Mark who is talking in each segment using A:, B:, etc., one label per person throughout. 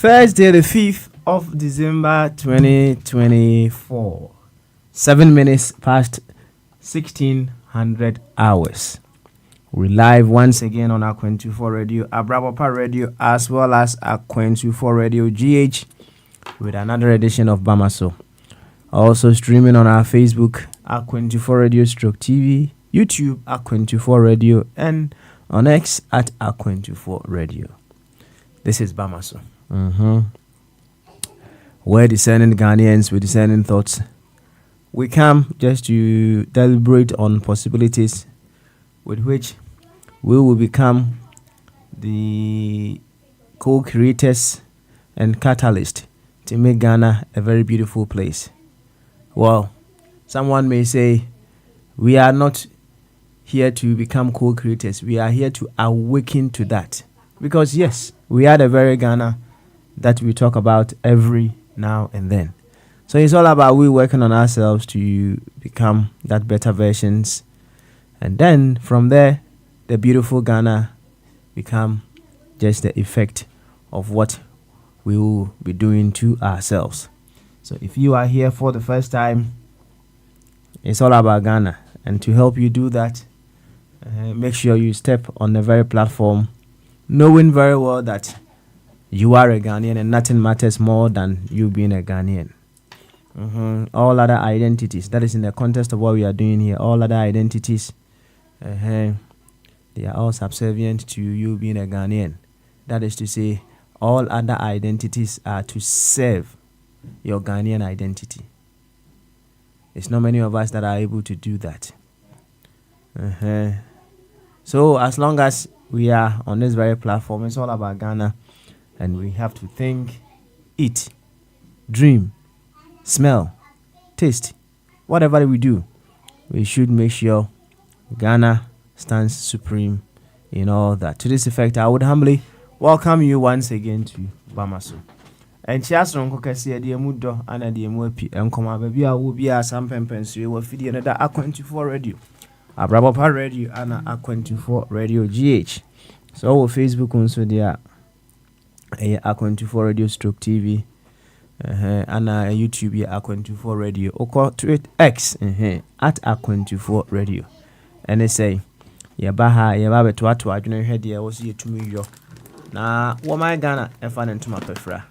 A: Thursday, the 5th of December 2024. 7 minutes past 1600 hours. We're live once again on Aquan24 Radio, Abrabapa Radio, as well as Aquan24 Radio GH with another edition of Bamaso. Also streaming on our Facebook, Aquan24 Radio Stroke TV, YouTube, Aquan24 Radio, and on X at Aquan24 Radio. This is Bamaso. We're discerning Ghanaians with discerning thoughts. We come just to deliberate on possibilities with which we will become the co-creators and catalyst to make Ghana a very beautiful place. Well, someone may say we are not here to become co-creators. We are here to awaken to that. Because yes, we are the very Ghana that we talk about every now and then. So it's all about we working on ourselves to become that better versions. And then from there, the beautiful Ghana become just the effect of what we will be doing to ourselves. So if you are here for the first time, it's all about Ghana. And to help you do that, make sure you step on the very platform, knowing very well that you are a Ghanaian and nothing matters more than you being a Ghanaian. All other identities, that is in the context of what we are doing here, all other identities, they are all subservient to you being a Ghanaian. That is to say, all other identities are to serve your Ghanaian identity. It's not many of us that are able to do that. So as long as we are on this very platform, it's all about Ghana. And we have to think, eat, dream, smell, taste. Whatever we do, we should make sure Ghana stands supreme in all that. To this effect, I would humbly welcome you once again to Bamaso. And Chiasron Kokasi, the Mudo, and the Mwepi, and Koma Babia will be a Sampempensu, will feed another Aquan24 Radio, Abrabapa Radio, and Aquan24 Radio GH. So, Facebook on so there. Aquan24 Radio Stroke TV and YouTube Aquan24 Radio or to X at Aquan24 Radio and they say yabaha yababe to adwene hwede ya wo se yetumi yo na wo man Ghana e fa ntoma pefra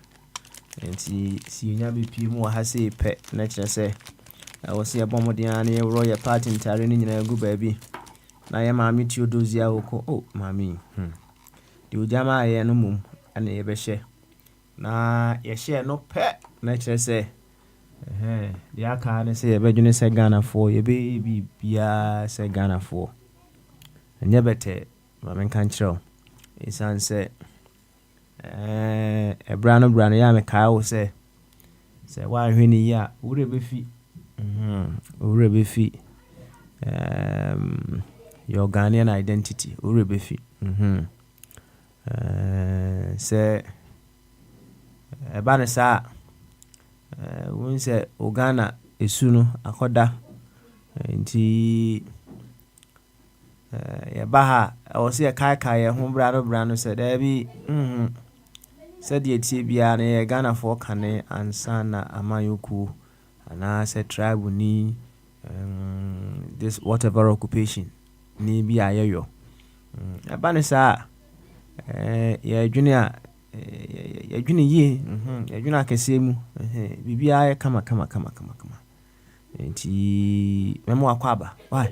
A: enti si nya be pie mu ha se pe na kire se wo se yebomodin an ye ro ye party ntare ni nyina gu baabi na ye maami ti odozia wo ko oh maami di ojama ye no mum ana ye be hye na ye hye no pe na kire se di aka ne se ye be dwene se Ghana for ye be bia se Ghana for nya bete ma men kan kire isan se brano ya me kai wo se wa hwini ya wure be fi your Ghanaian identity wure be fi say sa won say Ghana esunu akoda nti ya baha o say kai ho brano say da bi said ye tie bia na Ghana for kane ansa na amayoku ana say tribe ni this whatever occupation ni bia yeyo sa ya junior ya ye ya junior kese mu bibia ya kama nti memo akwaba why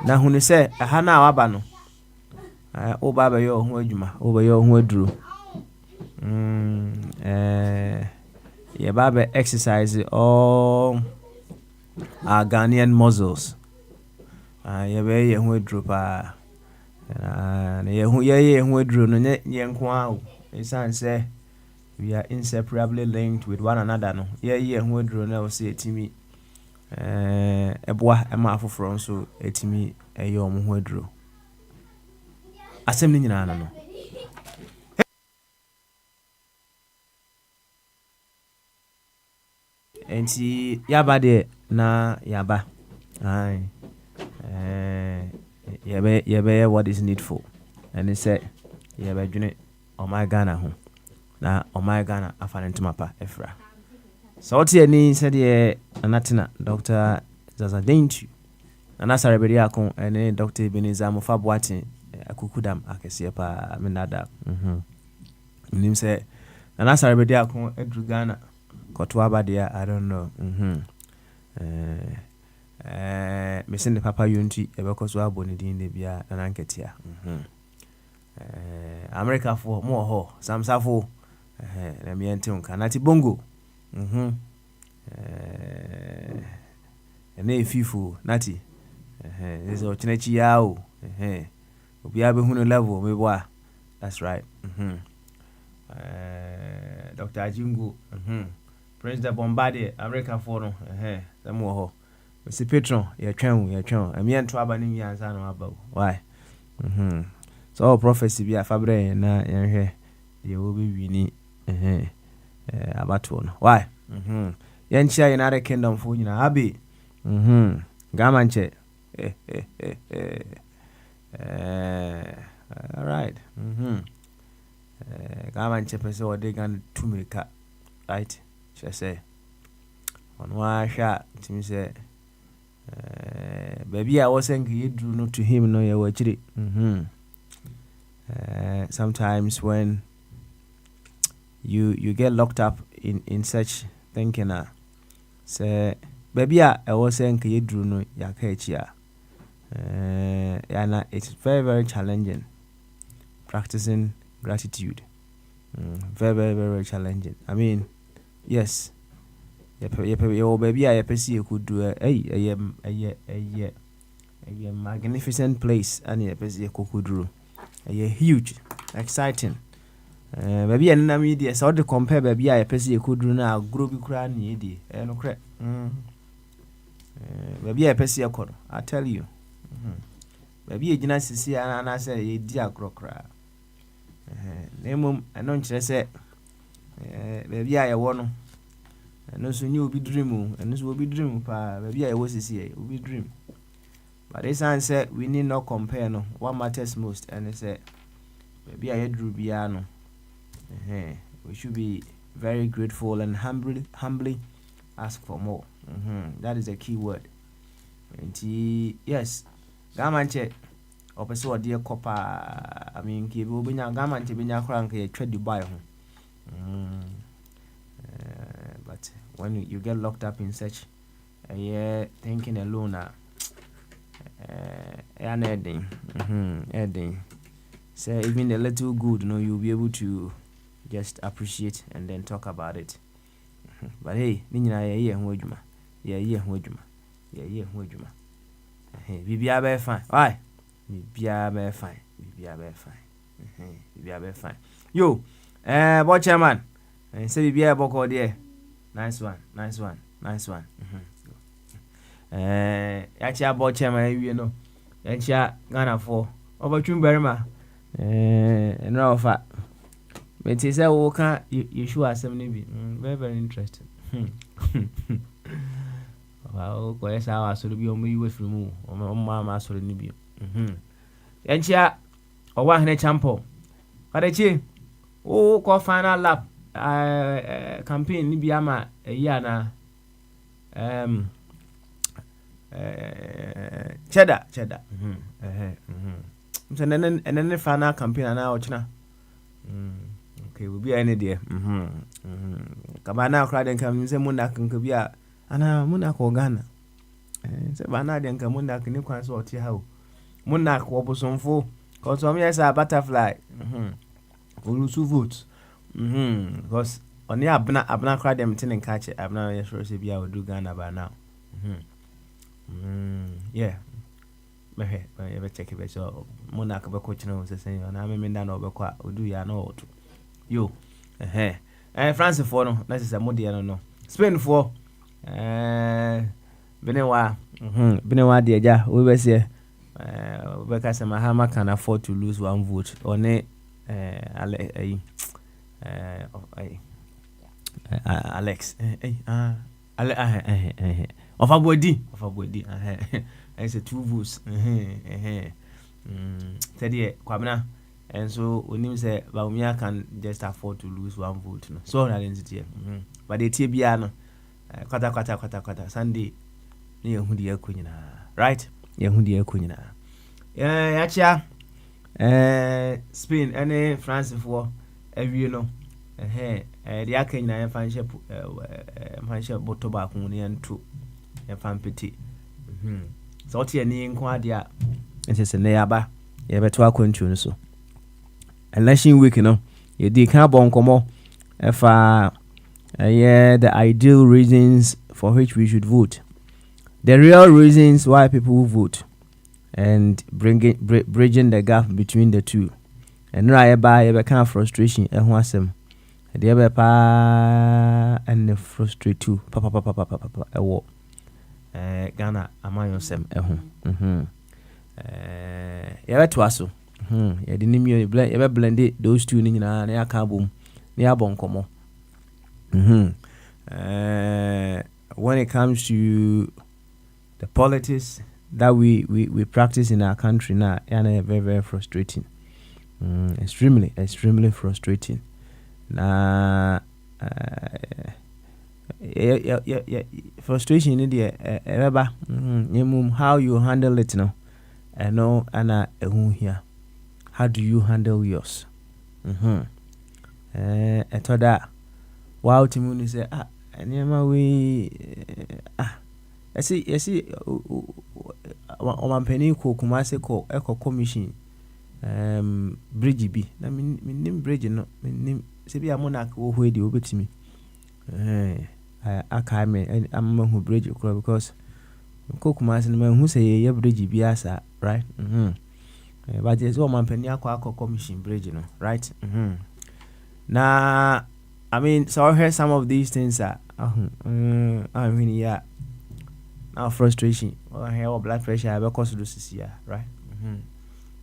A: na hunu se aha na waba no o baba yo ho adwuma o ba yo ho aduro ya baba exercise all our Ghanaian muscles. Yɛbɛyɛ yɛn ho aduro paa. Na yɛyɛ yɛn ho aduro no nyɛ yɛn nko ara o. Ɛsiane sɛ we are inseparably linked with one another no. Yɛyɛ yɛn ho aduro no a wɔsɛ ɛtumi ɛboa ɛma afoforɔ nso ɛtumi ɛyɛ wɔn ho aduro. Asɛm no nyinaa no. Enti yaba de na yaba. Aye. Yɛbɛyɛ what is needful. And they say yɛbɛdwene ɔman Ghana ho. Na ɔman Ghana afa ne ntoma pa ɛfra. So what you need said ye Anatina Dr. Zazadentu. Nana Sarabedi akon and Dr. Ebenezer Mofabuati akukudam akɛseɛ paa menada. Nim say Nana Sarabedi akon edru Ghana. Kotwa badia, I don't know. Missing the Papa Unity, Ebekoswa Bonidin de Bia and Anketia. America for more ho, some Safo, Namiantum, Kanati Bongo. And a fifu, Natty. There's a Chinechi Yao. Obiabe Huno level, me that's right. Dr. Ajingo. President Bombardier, America for no, some more. Mr. Petron, your channel, and me and Traba Nimi and San about why. So, prophecy be a fabre and here, there will be winning about one. Why? Yen share United Kingdom for you, Abby. Gamanche. All right. Gamanche, person, they can to me cut, right? Say on one shot to me say baby I wasn't you do not to him no you watch it. Sometimes when you get locked up in such thinking say baby I wasn't you do no ya catchia and it's very challenging practicing gratitude. Very challenging. I mean, yes, your baby, I perceive you could do a magnificent place, and you perceive could do a huge, exciting. Baby, and I mean, so to compare, baby, I perceive you could do now, groovy crown, ye, and crap. Baby, I perceive you I tell you. Baby, you didn't see, and I say, ye dear crocra. Name, I don't say, baby, I want. And also you will be dream, and this will be dream, pa. Baby, I was here, will be dream. But this answer we need not compare no. What matters most, and they say, baby, I drew piano. We should be very grateful and humbly ask for more. That is a key word. And yes, Gamanche, or dear copper. I mean, give Ubinya Gamanche Binya Crank a trade Dubai. But when you get locked up in such a year, thinking alone, adding, so even a little good, you'll be able to just appreciate and then talk about it. But hey, Nina, yeah, Wojuma, yeah, Wojuma, yeah, Wojuma. Hey, we be fine. Why? We be fine. Yo, watch your man. And say we be a book there. Nice one. Actually, about chairman, you know, and chat Ghana for over Chumberma. And now, fat. But it's a walker, you sure are 70. Very interesting. Well, quite how should be on me with remove or mamma should be. And chat or one champo. But a call final lap. Campaign ni biama yana cheddar so then final campaign na ochina okay we be any there kaba na crowd den kam se munda kan ka bia ana munda ko Ghana se ba na den kam munda kan ni kwan so oti ha o munda ko bosonfo ko so me say butterfly olusu vote because on the abna crowd them tin catch it abna sure say bia we do Ghana by now Yeah. Maybe check it. So Monarch be coaching us saying, and I mean that over qua do ya know to you. France for no, that is a modi no. Spain for Benewa. Benewa dear ja, we were say because Mahama can afford to lose one vote on it. Alex of a body I say 2 votes Teddy Kwabena and so when him say Baumia can just afford to lose 1 vote no so na identity but the TBA kwata Sunday ni hu de akunyina right ye hu de akunyina ya chia Spain and France for every no the akenya ya fanship fanship botoba ku ne nto ya fampeti so what ye ni nko ade a ntse ne yaba ye beto akwantu no so election week no ye di kan bon komo efa the ideal reasons for which we should vote, the real reasons why people vote, and bridging the gap between the two. And right by a kind of frustration and wasem the other pa and the frustrate too papa a war Ghana amayosem yeah to aso yeah the name you blend those two ni na ya ka bom na ya bon komo when it comes to the politics that we practice in our country now, and very, very frustrating. Extremely frustrating. Yeah, frustration in the how you handle it now. I know, Anna, here. How do you handle yours? I thought that. Wow, Timuni say, we I see Omampeni ko Kumase ko Eco Commission bridge bi na min bridge no min se bi amonaka wo hwe de obetimi aka me am hu bridge ko because ko Kumase no man hu say ye bridge bi asa right but there's Omampeni akwa commission bridge no right na I mean so I heard some of these things are I mean yeah now frustration or hair blood pressure I because do this year right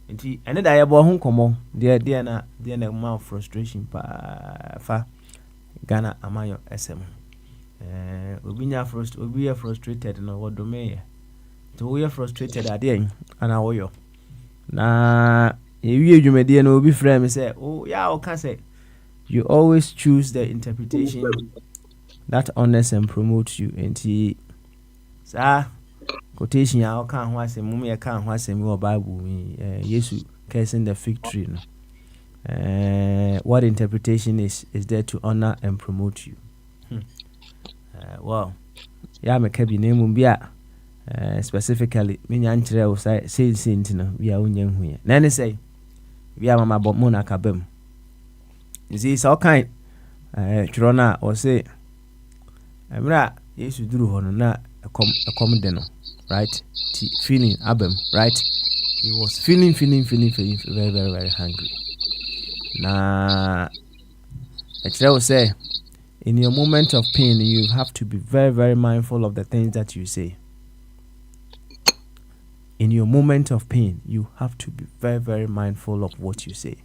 A: and then I bo hun komo there na amount frustration fa Ghana amayo SM obi frustrated no what do me to we frustrated there and awoyo na ewie dwumade na obi frame say oh yeah o can say you always choose the interpretation that honors and promotes you and quotation ya kan ho asem mum ye kan ho asem wo Bible Jesus cursing the fig tree no what interpretation is there to honor and promote you well ya me ka bi na mum bia specifically me nya nkyere wo say no bia wonya hu ye na ne say bia mama bo mo na kabam see so kind twrona or say emra Jesus duru ho no na come deno right feeling abem right he was feeling very, very, very hungry na I will say in your moment of pain you have to be very, very mindful of the things that you say. In your moment of pain you have to be very, very mindful of what you say,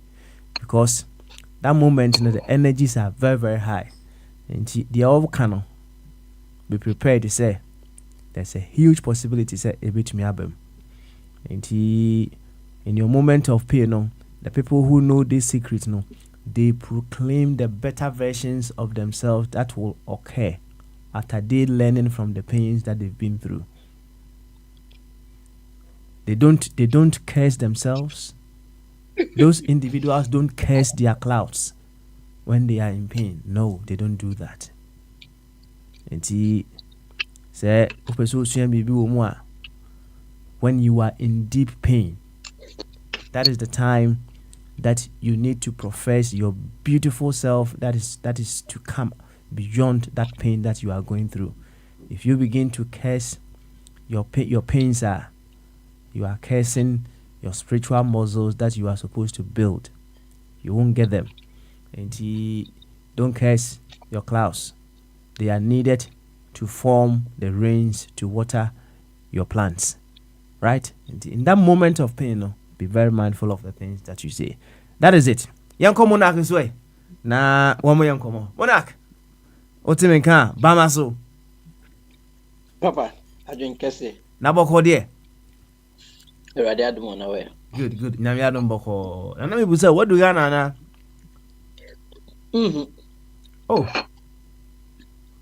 A: because that moment the energies are very, very high and they all can be prepared to say there's a huge possibility say a bit me abem. And in your moment of pain, the people who know this secret, they proclaim the better versions of themselves that will occur after they learning from the pains that they've been through. They don't curse themselves. Those individuals don't curse their clouds when they are in pain. No, they don't do that. And say when you are in deep pain, that is the time that you need to profess your beautiful self that is to come beyond that pain that you are going through. If you begin to curse your pains are, you are cursing your spiritual muscles that you are supposed to build. You won't get them. And don't curse your clouds. They are needed to form the rains to water your plants. Right? And in that moment of pain, no, be very mindful of the things that you say. That is it. Yanko Monarch is way. Na one more yanko Monarch. Otimenka, Bamaso.
B: Papa, I drink Kesse.
A: Naboko dear.
B: Already had one away.
A: Good. Namiadon Boko. And let me say, what do you na? Oh.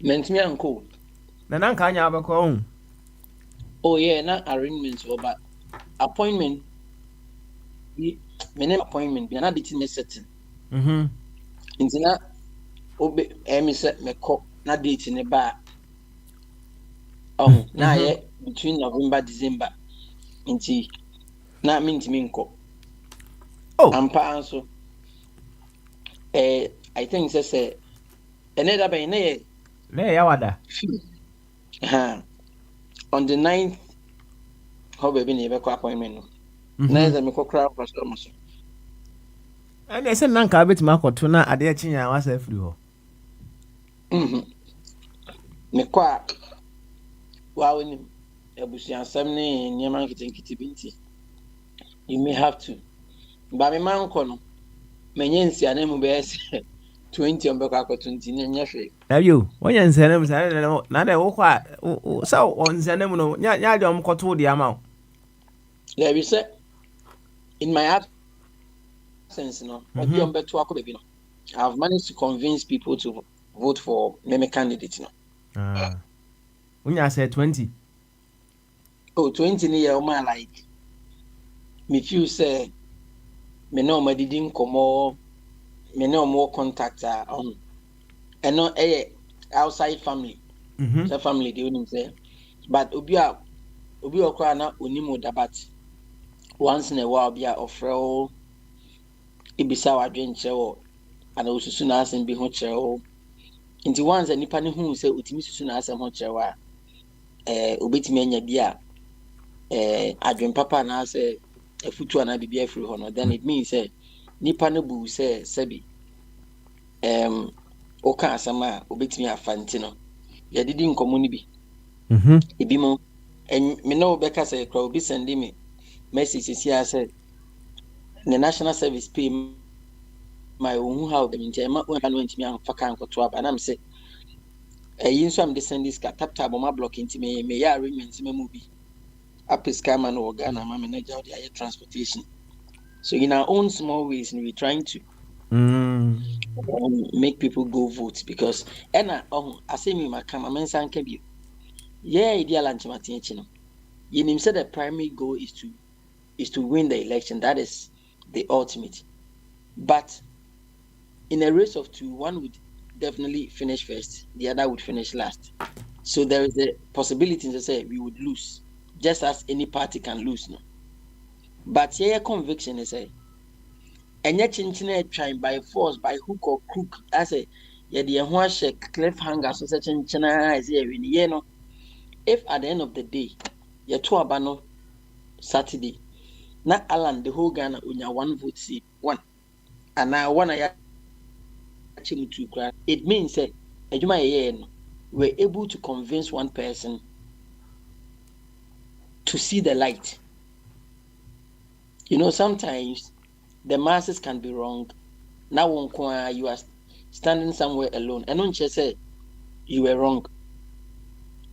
B: Meant me uncle.
A: Nananka Boko.
B: Oh, yeah, not arrangements, but appointment. My name appointment, be another thing setting. Into na obe emise me call na date in the bar. Oh, now yeah, between November December. Into na mint minko.
A: Oh,
B: Ampa so. I think say another by ne
A: yawada.
B: On the 9th, how baby never appointment. Neither me crowd customers.
A: And I said, Nanka bit Marco na Adia Chinya was a free.
B: Me kwa wow, Ebusian Samney, Yaman Kitty Binti. You may have to. But my man kono, Menyensi and MBS 20 on Baka 20 and Yashi.
A: Have you? When you send them, not a walk. So on Zanemuno, Yadom Koto the amount.
B: There is a in my absence, no, I've managed to convince people to vote for meme candidates. No,
A: when I said 20.
B: Oh, 20 year old man, like me, few say, me no, my didn't come more, me no more contact on, and no, outside family, the family, they wouldn't say, but Ubia Krana, Unimo Dabat, once in a while, be a offer. Ibisawa adwenkyerɛ ana osusu n'asɛm bi ho kyerɛ wo nti once nipa ne hu sɛ otimi susu n'asɛm ho kyerɛ wo a obetimi anya bi a adwen papa na sɛ afutu ana bibi afiri hɔ no then it means sɛ nipa no bu sɛ sɛbi oka asɛm a obetimi afa nti no yɛdedi nkɔmmɔ no bi ebi mo me na obɛka sɛ kra obi send me message sia sɛ the national service pay my own how the mintima when I went to me and Fakan Kotua, and I'm say, you so I'm descending this cat tap tab on my block into me, may I arrangements in a movie. Up is Kaman or Ghana, my manager of the air transportation. So, in our own small ways, we're trying to make people go vote because, and I say, me, my cameraman can be, yeah, ideal anti-matinchino. You said the primary goal is to win the election. That is the ultimate. But in a race of two, one would definitely finish first, the other would finish last. So there is a possibility to say we would lose, just as any party can lose. No? But your conviction is a and yet trying by force, by hook or crook, as a cliffhanger, so such a china is here in the know. If at the end of the day, you're two abano Saturday, not Alan, the whole Ghana, on your one vote seat, one. And now one I actually two grand. It means that we're able to convince one person to see the light. You know, sometimes the masses can be wrong. Now you are standing somewhere alone. And don't just say you were wrong.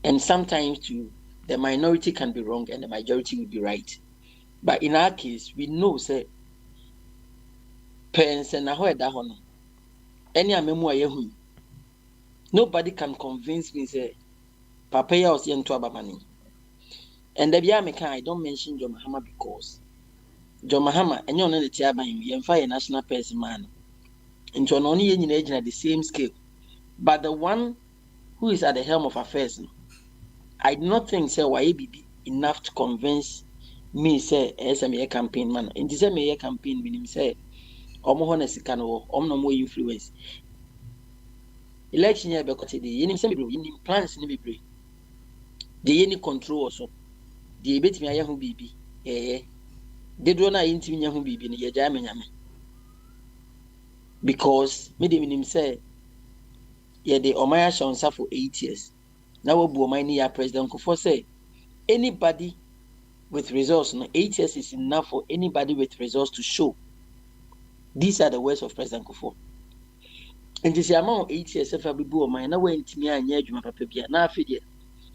B: And sometimes too, the minority can be wrong and the majority will be right. But in our case, we know say parents and any amemu nobody can convince me say Papa ya was into abamani. And the I don't mention John Mahama because John Mahama and you're not the tiaba him a national person man. Into an only age at the same scale. But the one who is at the helm of affairs, I do not think say why be enough to convince me say SME campaign man. In this SME campaign meaning say honest can no more influence. Election year because the plans ni be the any control also. the bit me a yahu bibi, they do not intimi yahu bibi, ni ya jame nyame. Because me de minim say, the Omaya Shonsa for 8 years. Now we Omani ya President Kufuor say, anybody with results, 8 years is enough for anybody with results to show. These are the words of President Kufuor. And this amount 8 years if I be born, my now went to me and you now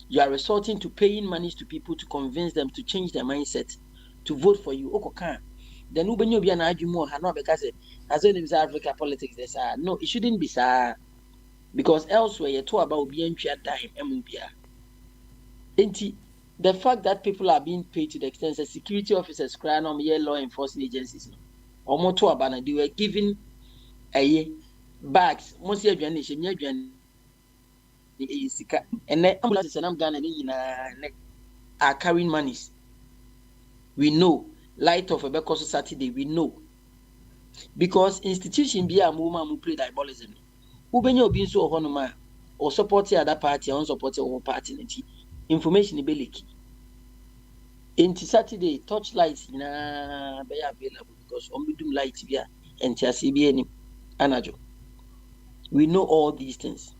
B: you are resorting to paying money to people to convince them to change their mindset to vote for you. Okay, then Uben you be an argument more because as in Africa politics, there's no, it shouldn't be sir. Because elsewhere you talk about being time MUBia. The fact that people are being paid to the extent that security officers, crime, law enforcement agencies, or more to about they were given a bags, most of the and then ambulances and I'm Ghana are carrying monies. We know light of a Beko Saturday, we know because institution be a movement who play diabolism. Who be your being so honor or supporting other party or unsupporting one party information be leaky. Into Saturday torchlights na be available because medium light be and CBN anajo. We know all these things.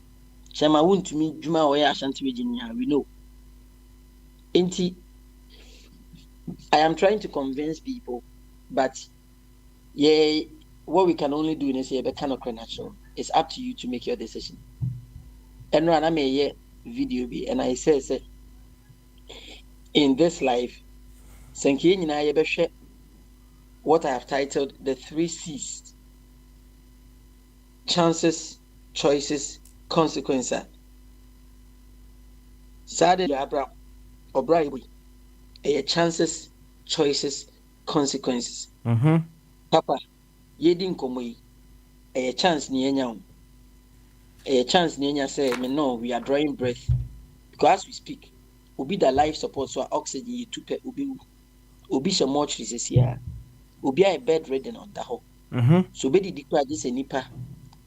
B: Shama won't to me Juma or Ashanti Virginia, we know. Inti, I am trying to convince people, but what we can only do is a kind of natural. It's up to you to make your decision. And when I made a video be and I say in this life, what I have titled the 3 C's: chances, choices, consequences. Sadly, or bribery, chances, choices, consequences. Papa, yedin komoi, a chance ni a chance ni say, me no, we are drawing breath because as we speak, ubi the life support so oxygen you to pe ubi so much is here, ubi a bed ready on the hole. So be the declare this a nipa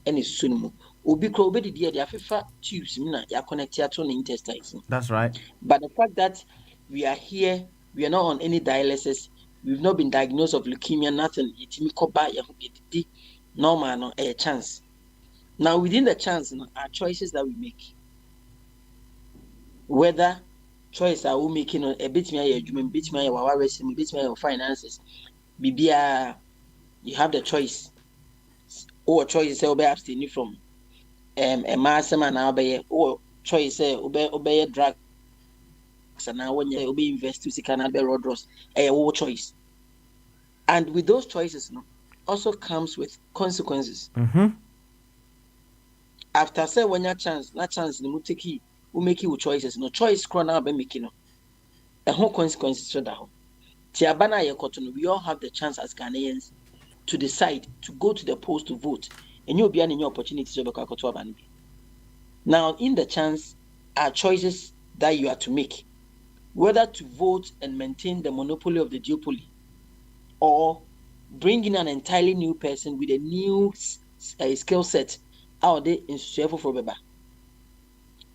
B: and is soon. Obi kro obi the afifa tubes na ya connect to the intestines.
A: That's right.
B: But the fact that we are here, we are not on any dialysis, we've not been diagnosed of leukemia, nothing. It's me koba ya normal no a chance. Now within the chance are choices that we make. Whether choice are we making a bit me a human bit me a bit me finances. Bibia, you have the choice. Or choice is abstaining from a mass man obey or choice obey drug and now when you obey invest to see canal be road a choice. And with those choices also comes with consequences. After say when your chance no take who make you choices no choice corner be making a whole consequences to that. Tiabana yekoto we all have the chance as Ghanaians to decide to go to the polls to vote. And you'll be an opportunity to become. Now, in the chance are choices that you are to make, whether to vote and maintain the monopoly of the duopoly, or bring in an entirely new person with a new skill set out there in Suefo for Beba.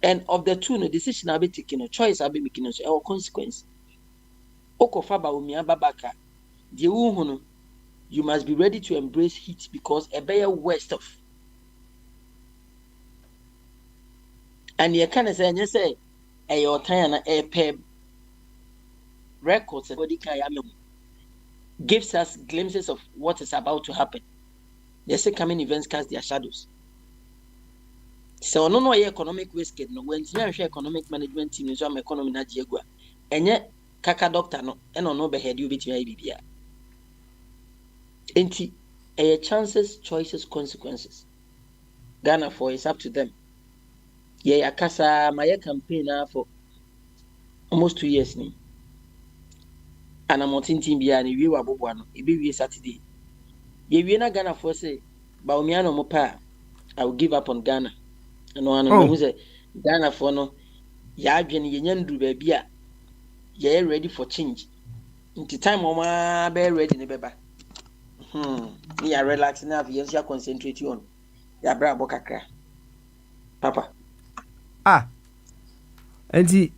B: And of the two, the decision I'll be taking, a choice I'll be making, or consequence. Okofaba umia babaka, the uhuno. You must be ready to embrace heat because a better worst of. And you can say, you say, your time a pair records gives us glimpses of what is about to happen. They say coming events cast their shadows. So no economic risk no when you economic management team is on economy na diegua. And yet kaka doctor no and no be head you bit me. Chances, choices, consequences. Ghana for it's up to them. Yeah, akasa my campaign for almost 2 years ni. And I'm on team be and we were bobuano. It be Saturday. Yeah, we na Ghana for say, Baumiano mopa. I will give up on Ghana. And one who say Ghana for no. Ya adwene yenyandu baby a. Yeah, ready for change. Into time oma be ready ne beba. Me are relax enough. Yes, you concentrate on. Ya bra bokakra. Papa.
A: And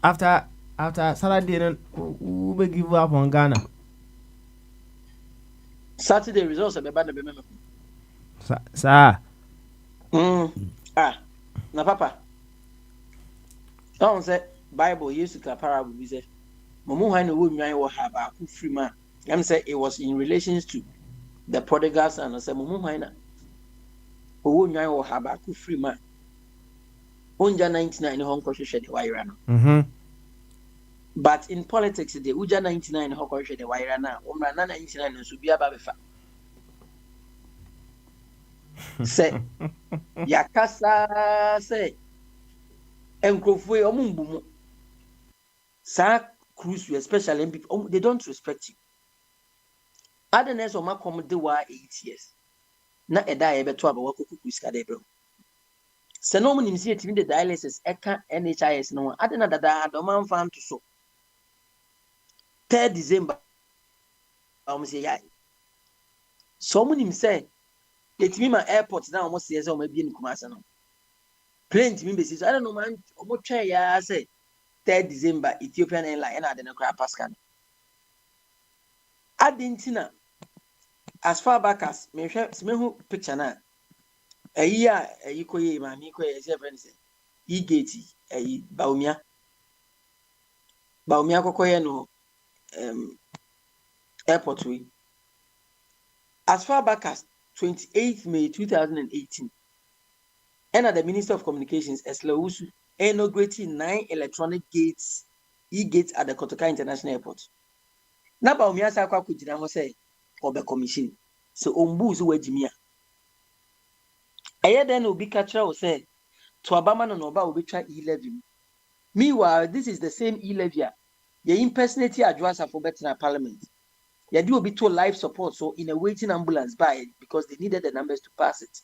A: after after Saturday then we will give up on Ghana.
B: Saturday results are better than
A: Sir.
B: Na papa. Don't say Bible used to parable. We say, Momu Hano would know have a free man. I'm say it was in relation to the prodigal son. I said, Momu Hana. Who would know have a free man. Unja 99 Hong Kong shed the wire. But in politics, the Uja 99 Hong Kong shed the wire now. Umra 99 and Subia Babefa. Say, Yakasa say, Enkofwe Omumbumu. Sa cruise, especially people, they don't respect you. Otherness of my common, they were 8 years. Not a die ever to about what cookies can they bro. Sanoman in the dialysis, Eka NHIS, no one. I don't know that I don't man found to so. 3rd December, I say, yeah. Someone him say, let me my airport now almost years or maybe in Kumasano. Plane to me, basis. I don't know, man. Almost try, yeah, I say 3rd December, Ethiopian airline, and I didn't cry Pascal. I didn't know as far back as me who picture now. A year, a equal, my Miko, as everyone say, Gate, a Baumia Kokoyano airport way. As far back as 28th May 2018, and the Minister of Communications, Eslausu, inaugurating 9 electronic gates, e-gates at the Kotoka International Airport. Now, Baumia Sakwa Kujina say, or the commission. So, Ombu's where Jimia. A then will be catcher will say, to Obama and Oba will be try E-levy. Meanwhile, this is the same E-levy. The impersonate address for better parliament. They do be to life support, so in a waiting ambulance by because they needed the numbers to pass it.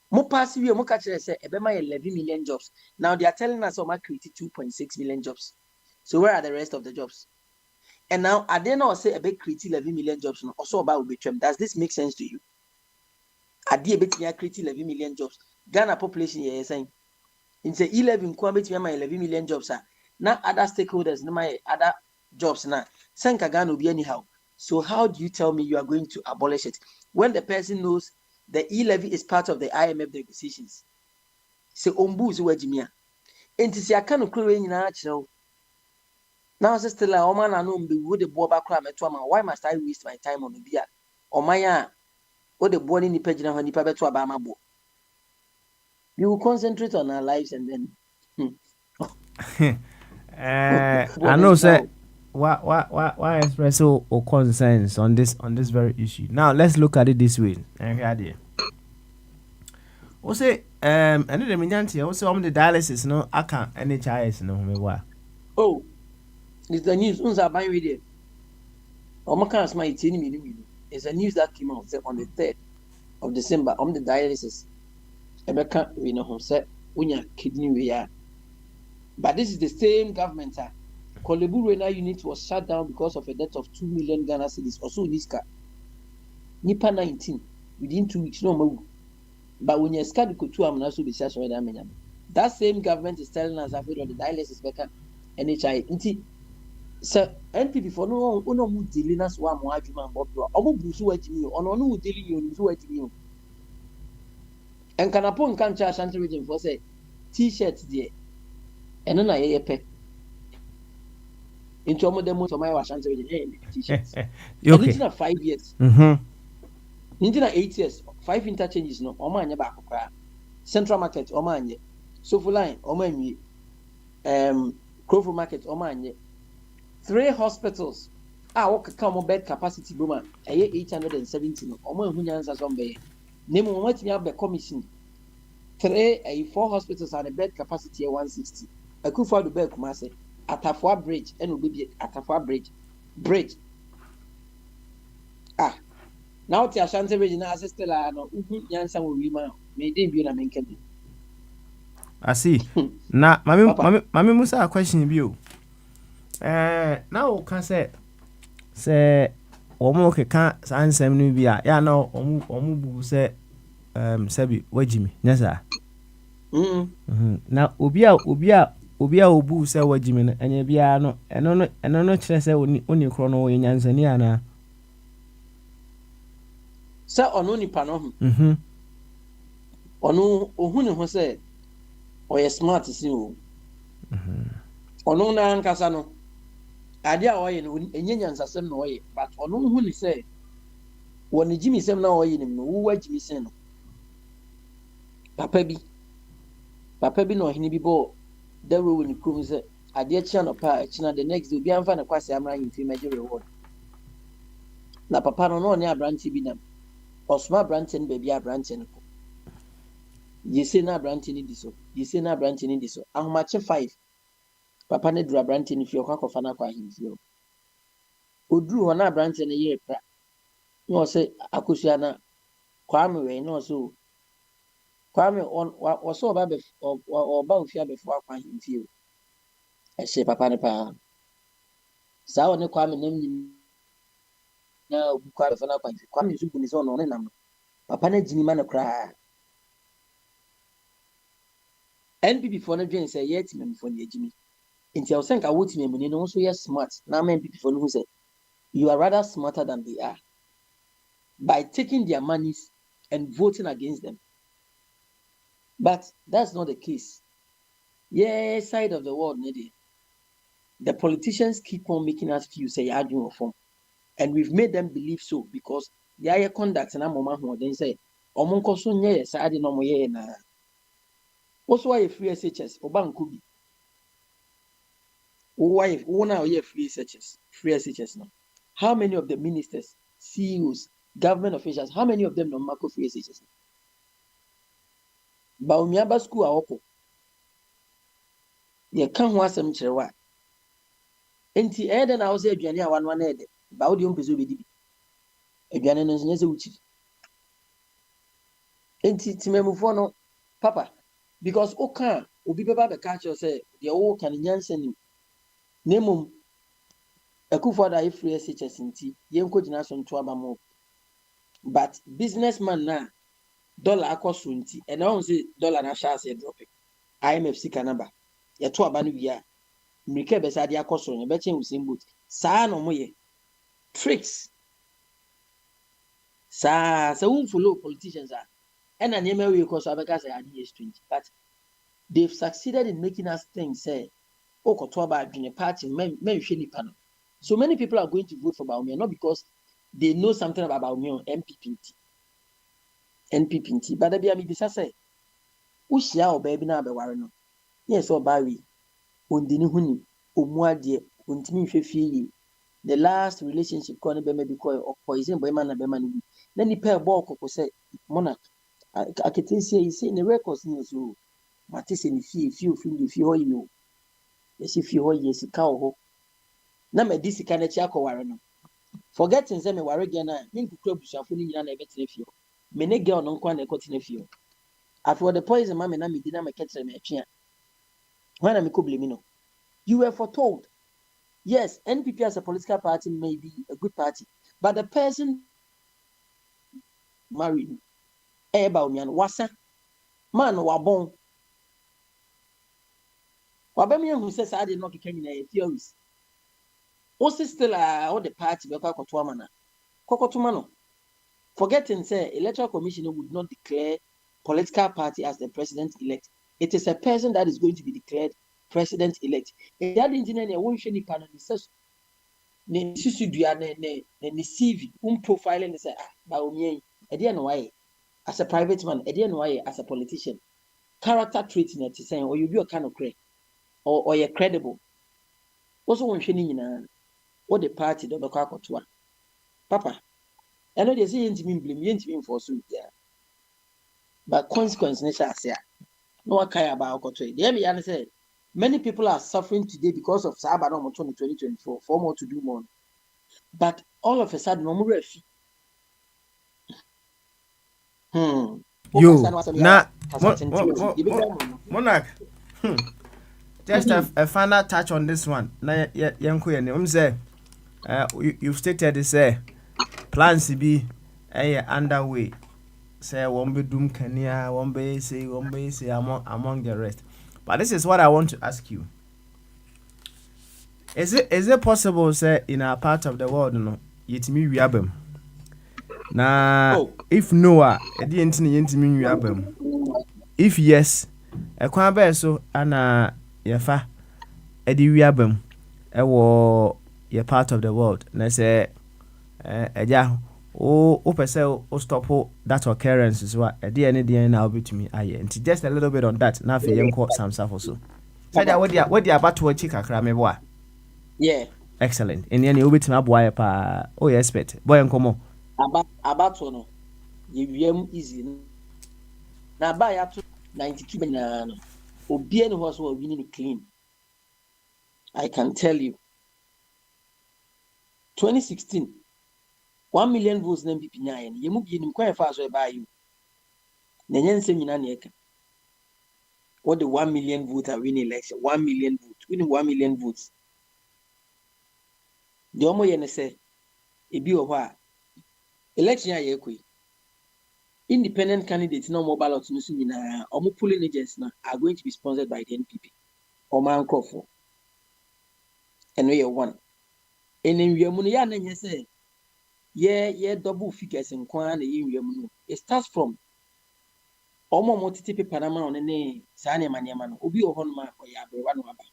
B: More pass we more catch say ebema 11 million jobs. Now they are telling us Oma created 2.6 million jobs. So where are the rest of the jobs? And now I dare not say a big create 11 million jobs also about Ubitram. Does this make sense to you? I dare bet me create 11 million jobs. Ghana population here is saying in say 11 quantity my 11 million jobs are now other stakeholders no my other jobs now. Sanka Ghana will be anyhow. So how do you tell me you are going to abolish it when the person knows the e-levy is part of the IMF negotiations? So ombu is where Jimia. And to see I can't clear in natural. Now still like Oman and the wood the boy back at why must I waste my time on the beer? Or my or the born in the page of the paper to Abama bo. You will concentrate on our lives and then
A: I know sir. Why express or concerns on this very issue? Now let's look at it this way. We say and the minyanti also on the dialysis no aka NHIS no me wa.
B: Oh, it's the news. Unza buy with it. Omaka my 10 million. It's a news that came out on the 3rd of December on the dialysis. Ebeka we know say unya kidney we are. But this is the same government. Kolebu Renal unit was shut down because of a death of 2 million Ghana cedis. Also, Niska. Nipa 19 within 2 weeks. No more. But when you scan the couture, I'm not so be shut down. That same government is telling us that the dialysis better NHI. Inti, sir, NPP for no mu dealing us one more argument about you. Omo busu wa jimi. Ono no dealing you busu wa jimi. And can upon can charge Ashanti region for say T-shirts there. And then I pay. Into a modern to my Ashanti region T-shirts. Okay. 5 years. Into 8 years. 5 interchanges no. Oma anya back. Central Market Oma anya. Sofu Line Oma anya. Crowfoot Market Oma anya. 3 hospitals. What come bed capacity boma. 870 no. Oma hunya answer somebody. Name what me have the commission. 4 hospitals and a bed capacity 160. I could find the bed Kumase. Atafua Bridge and will be Atafua Bridge. Now the Ashanti region as Stella no Yansa will be may they be a main cabin.
A: I see. Now, Mammy Musa question you. Now can say Omo can't answer me be a no Omu say Sabi Wajimi. Yes, sir. Now Ubia obi a obu sɛ wagimi no ɛnyɛ biara no ɛno no kyerɛ sɛ oni korɔ no wɔyɛ nyansani anaa
B: sɛ ɔno nipa no ho ɔno ohu ne ho sɛ ɔyɛ smart si o ɔno na ankasa no ade a ɔyɛ no ɛnyɛ nyansasɛm na ɔyɛ but ɔno hu ne sɛ wɔ ne gyimi sɛm na ɔyɛ nim no wowa gyimi sɛn no papa bi na ɔhene bi bɔ dawuro wɔ ne kurom sɛ adeɛ kyea no pa a ɛkyena the next day obi amfa ne kwase amra ahemfie magye reward na papa no na ɔne aberante bi nam ɔsoma aberante no baabi a aberante no kɔ yɛse na aberante no di so ahomakye 5 papa no duru aberante no fie ɔkɔ akɔfa no akɔ ahemfie ɔduru hɔ na aberante no yɛ pra na ɔsɛ akosua na kwame wei na ɔsɛ kwame ɔsɛ ɔba ofie abɛfo akɔ ahemfie ɛhyɛ papa no paa saa ɔne kwame nam nim na obu kwame fa no akɔ ahemfie kwame nso bu ne sɛ ɔno ne nam no papa no agyini ma no koraa NPP foɔ no dwen sɛ yɛ timamfoɔ no agyini nti ɛwɔ sɛ nka wo timamuni no nso yɛ smart na ama NPP foɔ no hu sɛ you are rather smarter than they are by taking their monies and voting against them. But that's not the case. Yeah, side of the world, the politicians keep on making us feel say you're doing reform. And we've made them believe so because they are conduct and I'm who then say, Omonkoso nye side no mo ye na. Also why free SHS Obankubi. Why now free SHS now? How many of the ministers, CEOs, government officials, how many of them know Marco free SHS? Baumiaba school a ɔkɔ yɛka ho asɛm kyerɛ wa enti ɛyɛ dɛ na wo sɛ aduane a wanoa na ɛdɛ ba wo deɛ ɔmpɛ sɛ wobɛdi bi aduane no nso nyɛ sɛ wokyiri enti timamufoɔ no papa because woka obi bɛba bɛka kyerɛ sɛ deɛ woka no nyansa nim na mmom Akufo-Addo ayɛ free SHS nti yɛnkɔ gyina so nto aba mo but businessman na dollar akɔ so nti ɛna ɔn sɛ dollar na hyɛ ase drop IMF sika naba yɛto aba no wie a mmirika bɛsɛ ade akɔ so no bɛkyɛn Usain Bolt saa na ɔmo yɛ tricks saa sɛ wo follow politicians a ɛna nneɛma wie kɔ so abɛka sɛ ade yɛ strange but they've succeeded in making us think say ɔkɔto aba adwene party mɛnhwɛ nipa no so many people are going to vote for Bawumia not because they know something about Bawumia NPP but there be a bisa say ushia ɔbaa bi na abɛware no yes ɔbaa wi ondini huni omuadie ontimi nhwɛ fie yi the last relationship kɔ ne bɛma bi kɔ poison bɛma na bɛma no bi na nipa ɛbɔ ɔkɔkɔ sɛ monarch aketensia yi sɛ ne records ne so mate sɛ ne fie ofiri de fie hɔ yi o yɛsi fie hɔ yi sika wɔ hɔ na ma di sika na akyi akɔware no forgetting sɛ me ware gɛ na me nkukura busuafo no nyina na ɛbɛtena fie hɔ me ne girl no nkwa na ɛkɔtena fie hɔ after the poison ma me na me di na me kɛkyerɛ me atwe a when am I blame no? You were foretold. Yes, NPP as a political party may be a good party, but the person married Bawumia wasa man wabon. Wabemia who says I did not get any theories. Also still all the party Kokotumano. Forgetting say electoral commission would not declare political party as the president-elect. It is a person that is going to be declared president-elect. That engineer won't show any panel. Ne susudua ne CV profile and say Bawumia edian why as a private man edian why as a politician character trait in it saying or you be a kind of credible or you're credible. Also won't show any what the party don't look out to Papa. I know they say you blame you for so yeah. But consequence nature say no one care about Kotre. The MBN said many people are suffering today because of Sabado 2024 for more to do more. But all of a sudden, no more fee.
A: You na Monarch. Just a final touch on this one. Na yanko say you've stated this plans be underway. Say one be doom Kenya, one be say among the rest. But this is what I want to ask you. Is it possible, say, in our part of the world, no, yetimi wiabam? Na
B: Oh,
A: if no, edi entini yentimi wiabam. If yes, ekwan be so ana yefa edi wiabam ewo your part of the world. Na say eja o pese o stop that occurrence is what edi any dey na obetumi aye. Nti just a little bit on that. Na fe yenko samsa for so. Say that what dia about to kakra me boa.
B: yeah.
A: Excellent. And then you obetumi aboa pa. Oh, you expect. Boy enkomo.
B: About no, you easy. Na buy up to 92 banana. Obi any horse will winning clean. I can tell you. 2016, 1 million votes na MPP nyaye. You move in quite fast so buy you. Nenyen se nyina na eka. What the 1 million vote are winning election? 1 million votes. Winning 1 million votes. The omo ye ne say ebi o hɔ a election aye koi. Independent candidates no more ballots no so nyina omo polling agents na are going to be sponsored by the NPP. Oman Crawford. And we are one. And then we are money ya na nye say yeah double figures in kwan na we are money. It starts from omo motiti paper na ma on ne sa ne manyama no obi o hon ma o ya abrewa no aba.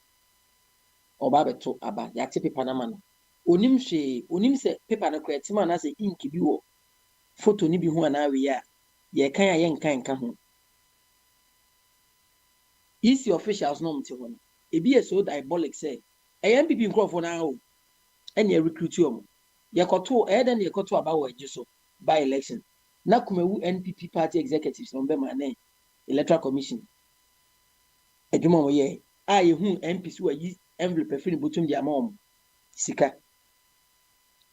B: Oba beto aba ya te paper na ma no. Onim se paper na kra tima na say ink bi wo photo ni bi ho ana we ya ye kan ya nkan ho. Easy officials no mte ho no. Ebi e so diabolic say MPP nkrofo na ho enye recruit you. Yekoto then yekoto aba wo ejiso by election. Na kumewu NPP party executives no be man electoral commission. Adwuma mo ye a ye hu MPs wo yi envelope afini botum dia ma sika.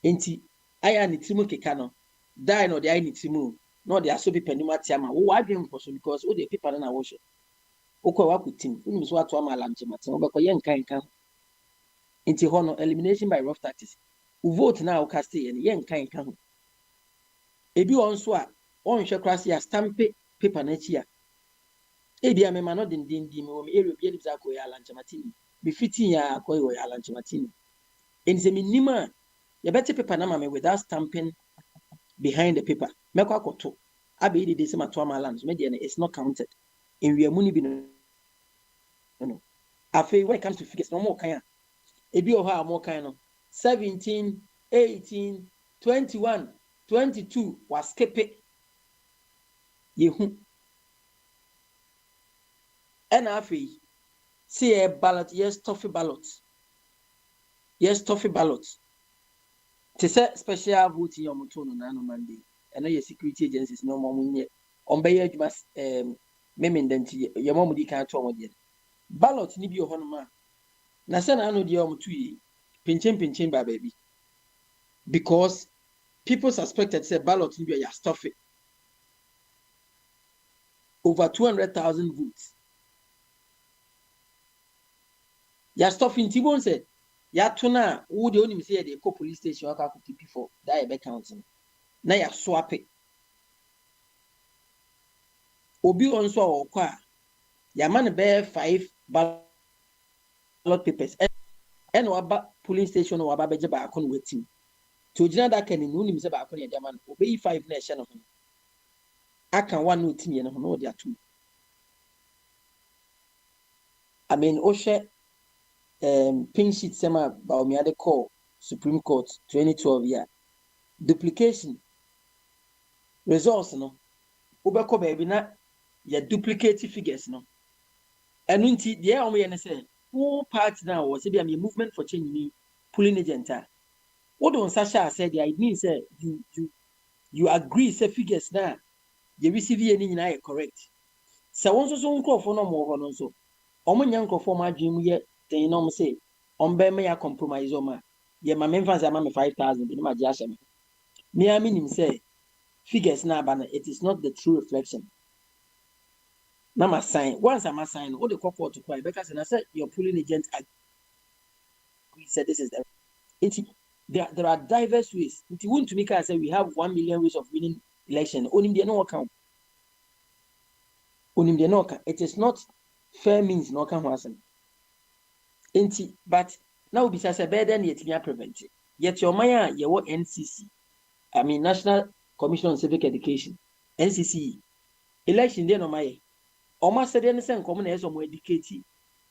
B: Enti aya ni timu keka no die no de ai ni timu no de aso be panima tiama wo adwen mposo because wo de paper na wo hwe. Okwa wa kutim unu so ato ama lamche mate wo be ko ye nkan. Enti hono elimination by rough tactics. Vote na o cast ye nkan ho. Ebi on so a on hwe krase ya stamp paper na chi a. Ebi amema no din me wo me area bi za ko ya lanche matini. Be fitin ya ko yo ya lanche matini. Ense minima ye bete paper na mame without stamping behind the paper. Meko akoto. Abe dey say mato ama land. Me dey it's not counted. In we money bi no. Afei when it comes to figures no more kan. Ebi o ha more kan no. 17, 18, 21, 22 was kept. Yehu. And afi see a ballot, yes, toffee ballot. Yes, toffee ballot. To say special vote in your motor no Monday. And your security agencies no more yet. On by you must memendenti your mom di can't talk yet. Ballot ni bi honoma. Na say na no di omo tu yi. Pinchen by baby. Because people suspected say ballot ni bi ya stuff it. Over 200,000 votes. Ya stuff in Tibon said, ya tuna who the only say the police station aka ku TP for that be counting. Na ya swap it. Obi on so okwa ya man be 5 ballot papers. And waba polling station waba beje ba akon wetim. To gina that can no nim say ba akon ya man obey 5 na ehye no. Aka one no tim ye no no dia 2. I mean Oshe pink sheet sema ba omi ade call Supreme Court 2012 year. Duplication results no. Obeko baby na ya duplicate figures no. Enu nti de omo ye ne say who part now was be a movement for change ni polling agent. What don Sasha said the idea say you agree say figures na you receive any nyina correct. So won so nkrofo no mo ho no so. Omo nya nkrofo ma adwem ye den no say on be me ya compromise o ma. Ye ma me fancy ama me 5,000 bi ma je ahye me. Me am nim say figures na ba na it is not the true reflection. Na ma sign once am sign all the court to cry because na say your polling agent agree said this is the there are diverse ways. If you want to make us say we have 1 million ways of winning election, onim de no account. Onim de no account. It is not fair means no can wasn't. But now besides a better than yet prevent it. Yet your Maya, your NCC, I mean National Commission on Civic Education, NCC, election then on my almost said anything common as on educated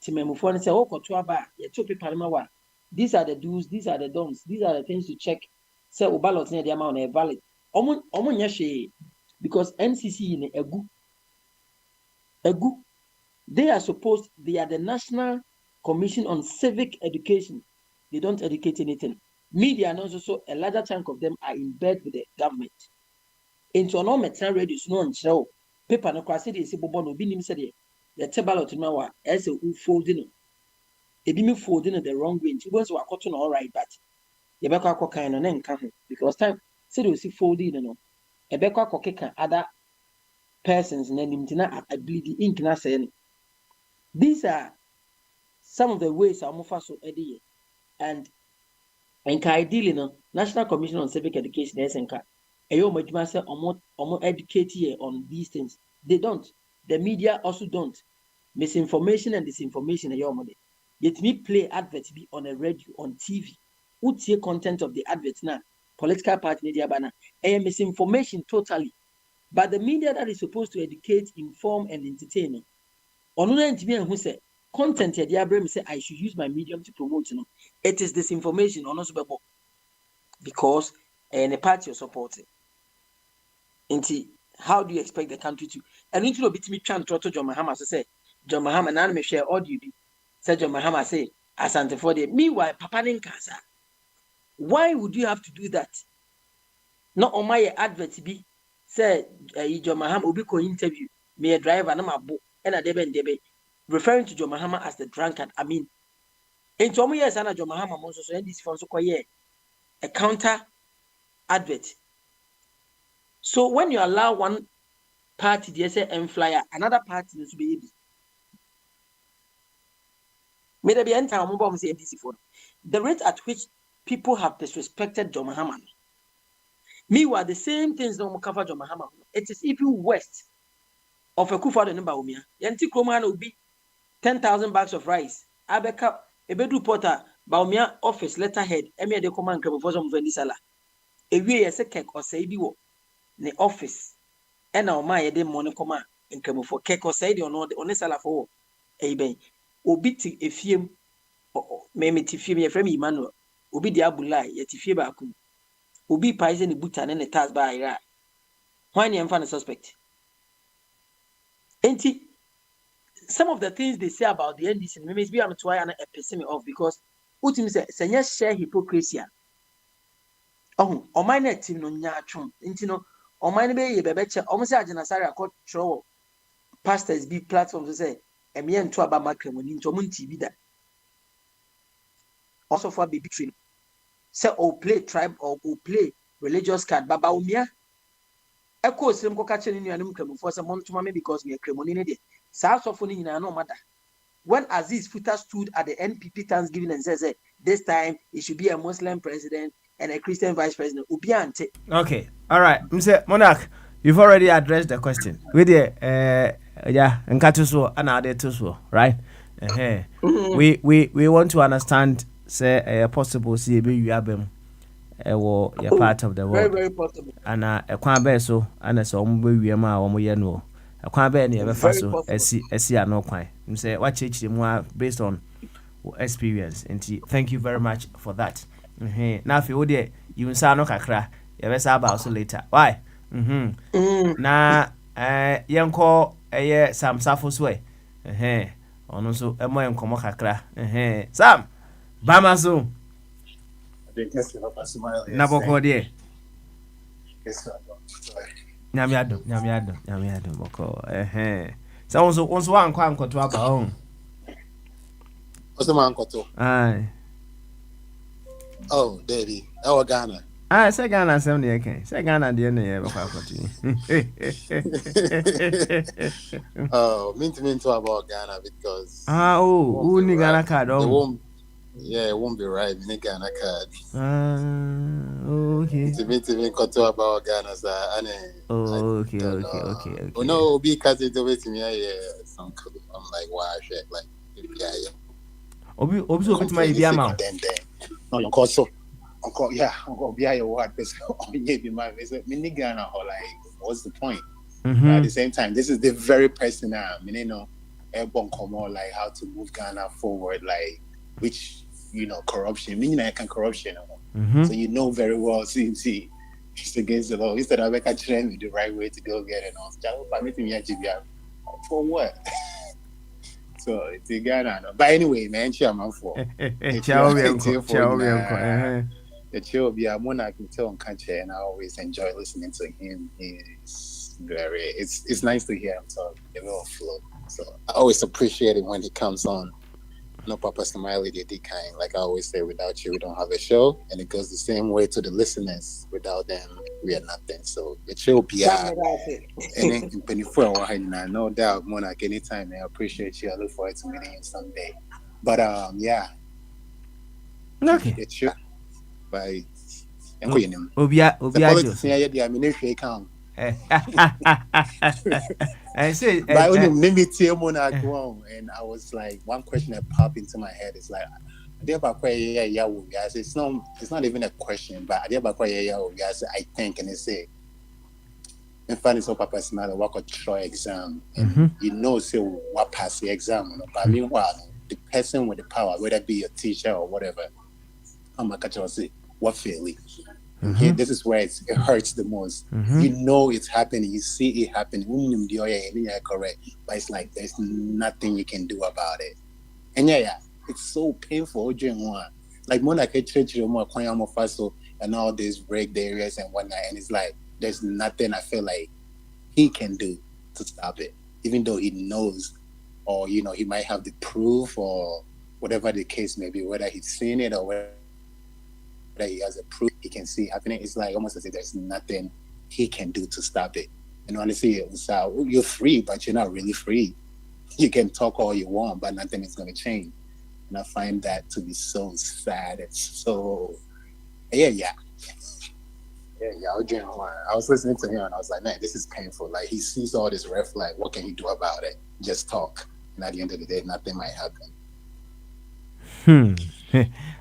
B: to memofo and say, oh, Kotuaba, your two people, these are the do's, these are the don'ts, these are the things to check. Say, oh, ballot near the amount of valid. Because NCC in a good, they are the National Commission on Civic Education. They don't educate anything. Media and also a larger chunk of them are in bed with the government. Into an metal radio, no one show paper no cross it is a bobo no be said the table to now as a folding. It be folding the wrong way. It was what cotton all right, but the back kind of name come because time said you see folding, a back other persons name I believe the ink na saying. These are some of the ways I'm of so eddy and ideally, National Commission on Civic Education SNK. Educate here on these things. They don't. The media also don't. Misinformation and disinformation. Yet me play adverts be on a radio, on TV. Who see content of the adverts now? Political party media banner. Misinformation totally. But the media that is supposed to educate, inform, and entertain. Who say content here, the say I should use my medium to promote. It is disinformation on us because any party you're supporting. How do you expect the country to? And into bit me trying to John Mahama say John Mahama and I share audio be said John Mahama say Asante for the meanwhile Papa Ninkasa. Why would you have to do that? Not on my advert be say John Mahama will be interview me a driver and my book and a debe referring to John Mahama as the drunkard. I mean, in 2 years, John Mahama also send this for a counter advert. So when you allow one party, they say and flyer, another party needs to be able. May there be entire mobile say this for the rate at which people have disrespected John Mahama. Meanwhile, the same things don't cover John Mahama. It is even worse of a kufa the number umia. Yanti Kroman will be 10,000 bags of rice. Abeka ebedu porter baumia office letterhead. Emia de command cremo for some vendisala. A way as a cake or say be wo. Ne office and now my de money command and come for cake or say or no the honest sala for a ben obiti a film maybe tifim your friend Emmanuel obi diabulai yet if bakum obi poison the butan and the task by ra why you find a suspect ain't some of the things they say about the NDC maybe I'm trying and a pissing off because utim say share hypocrisy oh on my net team no nyatwom intino on my be bebeche almost agena sare akọ throw pastors be platforms to say eme nto aba makremoni nto mun TV da also for baby train say or play tribe or play religious card baba umia eko osem ko ka che ni nuanum kremofo say montoma me because me kremoni ne de sa asofo ni nyina no mada when Aziz Futa stood at the NPP Thanksgiving and says this time it should be a Muslim president and a Christian vice president.
A: Okay, all right. Mr. Monarch, you've already addressed the question. With the yeah, and Katuso and other Tuso, right? We want to understand, say, a possible CB you have them, a part of the world.
B: Very possible.
A: And a Quabeso and a some we are more no. A Quabe never faso, a see no quite. Say, what change more based on experience. And thank you very much for that. Now if you would you say no kakra you be say about so later why na yenko Sam Safos way ono so emo enkomo kakra Sam bama so na boko de nyame adom boko so onso wan kwa nkoto aba on
C: oso man koto
A: ai
C: oh, daddy. Oh, Ghana.
A: Say Ghana, some near can. Say Ghana, dear, never
C: oh, mean to about Ghana because.
A: Ghana card.
C: The Yeah, it won't be right. Me Ghana card.
A: Okay.
C: To me, got to about Ghana, sir. I
A: Okay,
C: don't
A: okay,
C: know.
A: okay,
C: Oh
A: okay.
C: no, because it's the way to me, yeah, some clue. I'm like, wow, shit, like, yeah, yeah,
A: Obi so betima
C: complain.
A: ebi
C: It's a
A: ama wo.
C: then. No, you call so. Uncle, yeah, Uncle, be your word, but oh, yeah, be my visit. Me Ghana, or like, what's the point? But at the
A: Mhm.
C: same time, this is the very person I mean, airborne come on, like how to move Ghana forward, like which corruption. Meaning I can corruption. So
A: Mhm.
C: you know very well, see, it's against the law. Instead of like train me the right way to go get it on. For what? So it's a Ghana. No. But anyway, man, chairman for
A: Ciao bianco.
C: it's for
A: Ciao bianco. Eh.
C: the chill be a monarch can tell on country and I always enjoy listening to him. It's nice to hear him talk the real flow. So I always appreciate it when he comes on. No Papa Smiley they did kind. Like I always say, without you we don't have a show. And it goes the same way to the listeners. Without them, we are nothing. So the chill be any in penny for no doubt monarch anytime. I appreciate you. I look forward to meeting you someday. But yeah,
A: Okay.
C: it's sure by the
A: Obi
C: politics
A: ajo.
C: here, the ministry account.
A: I say
C: But only maybe Monarch one, and I was like, one question that popped into my head is like, it's not even a question, but I think, and they say, in fact, it's all Papa Smile, work or try exam, and say what pass the exam, but meanwhile, the person with the power, whether it be your teacher or whatever, I'm a catcher say, what failing. And here, this is where it hurts the most. You know it's happening, you see it happening, correct, but it's like there's nothing you can do about it. And yeah, it's so painful during one. Like when I get church, and all these break areas and whatnot, and it's like there's nothing I feel like he can do to stop it, even though he knows, or he might have the proof or whatever the case may be, whether he's seen it or whether he has a proof he can see happening. It's like almost as if there's nothing he can do to stop it. And honestly, it's you're free, but you're not really free. You can talk all you want, but nothing is going to change. And I find that to be so sad. It's so yeah. I was listening to him and I was like, man, this is painful. Like he sees all this red flag. What can he do about it? Just talk. And at the end of the day, nothing might happen.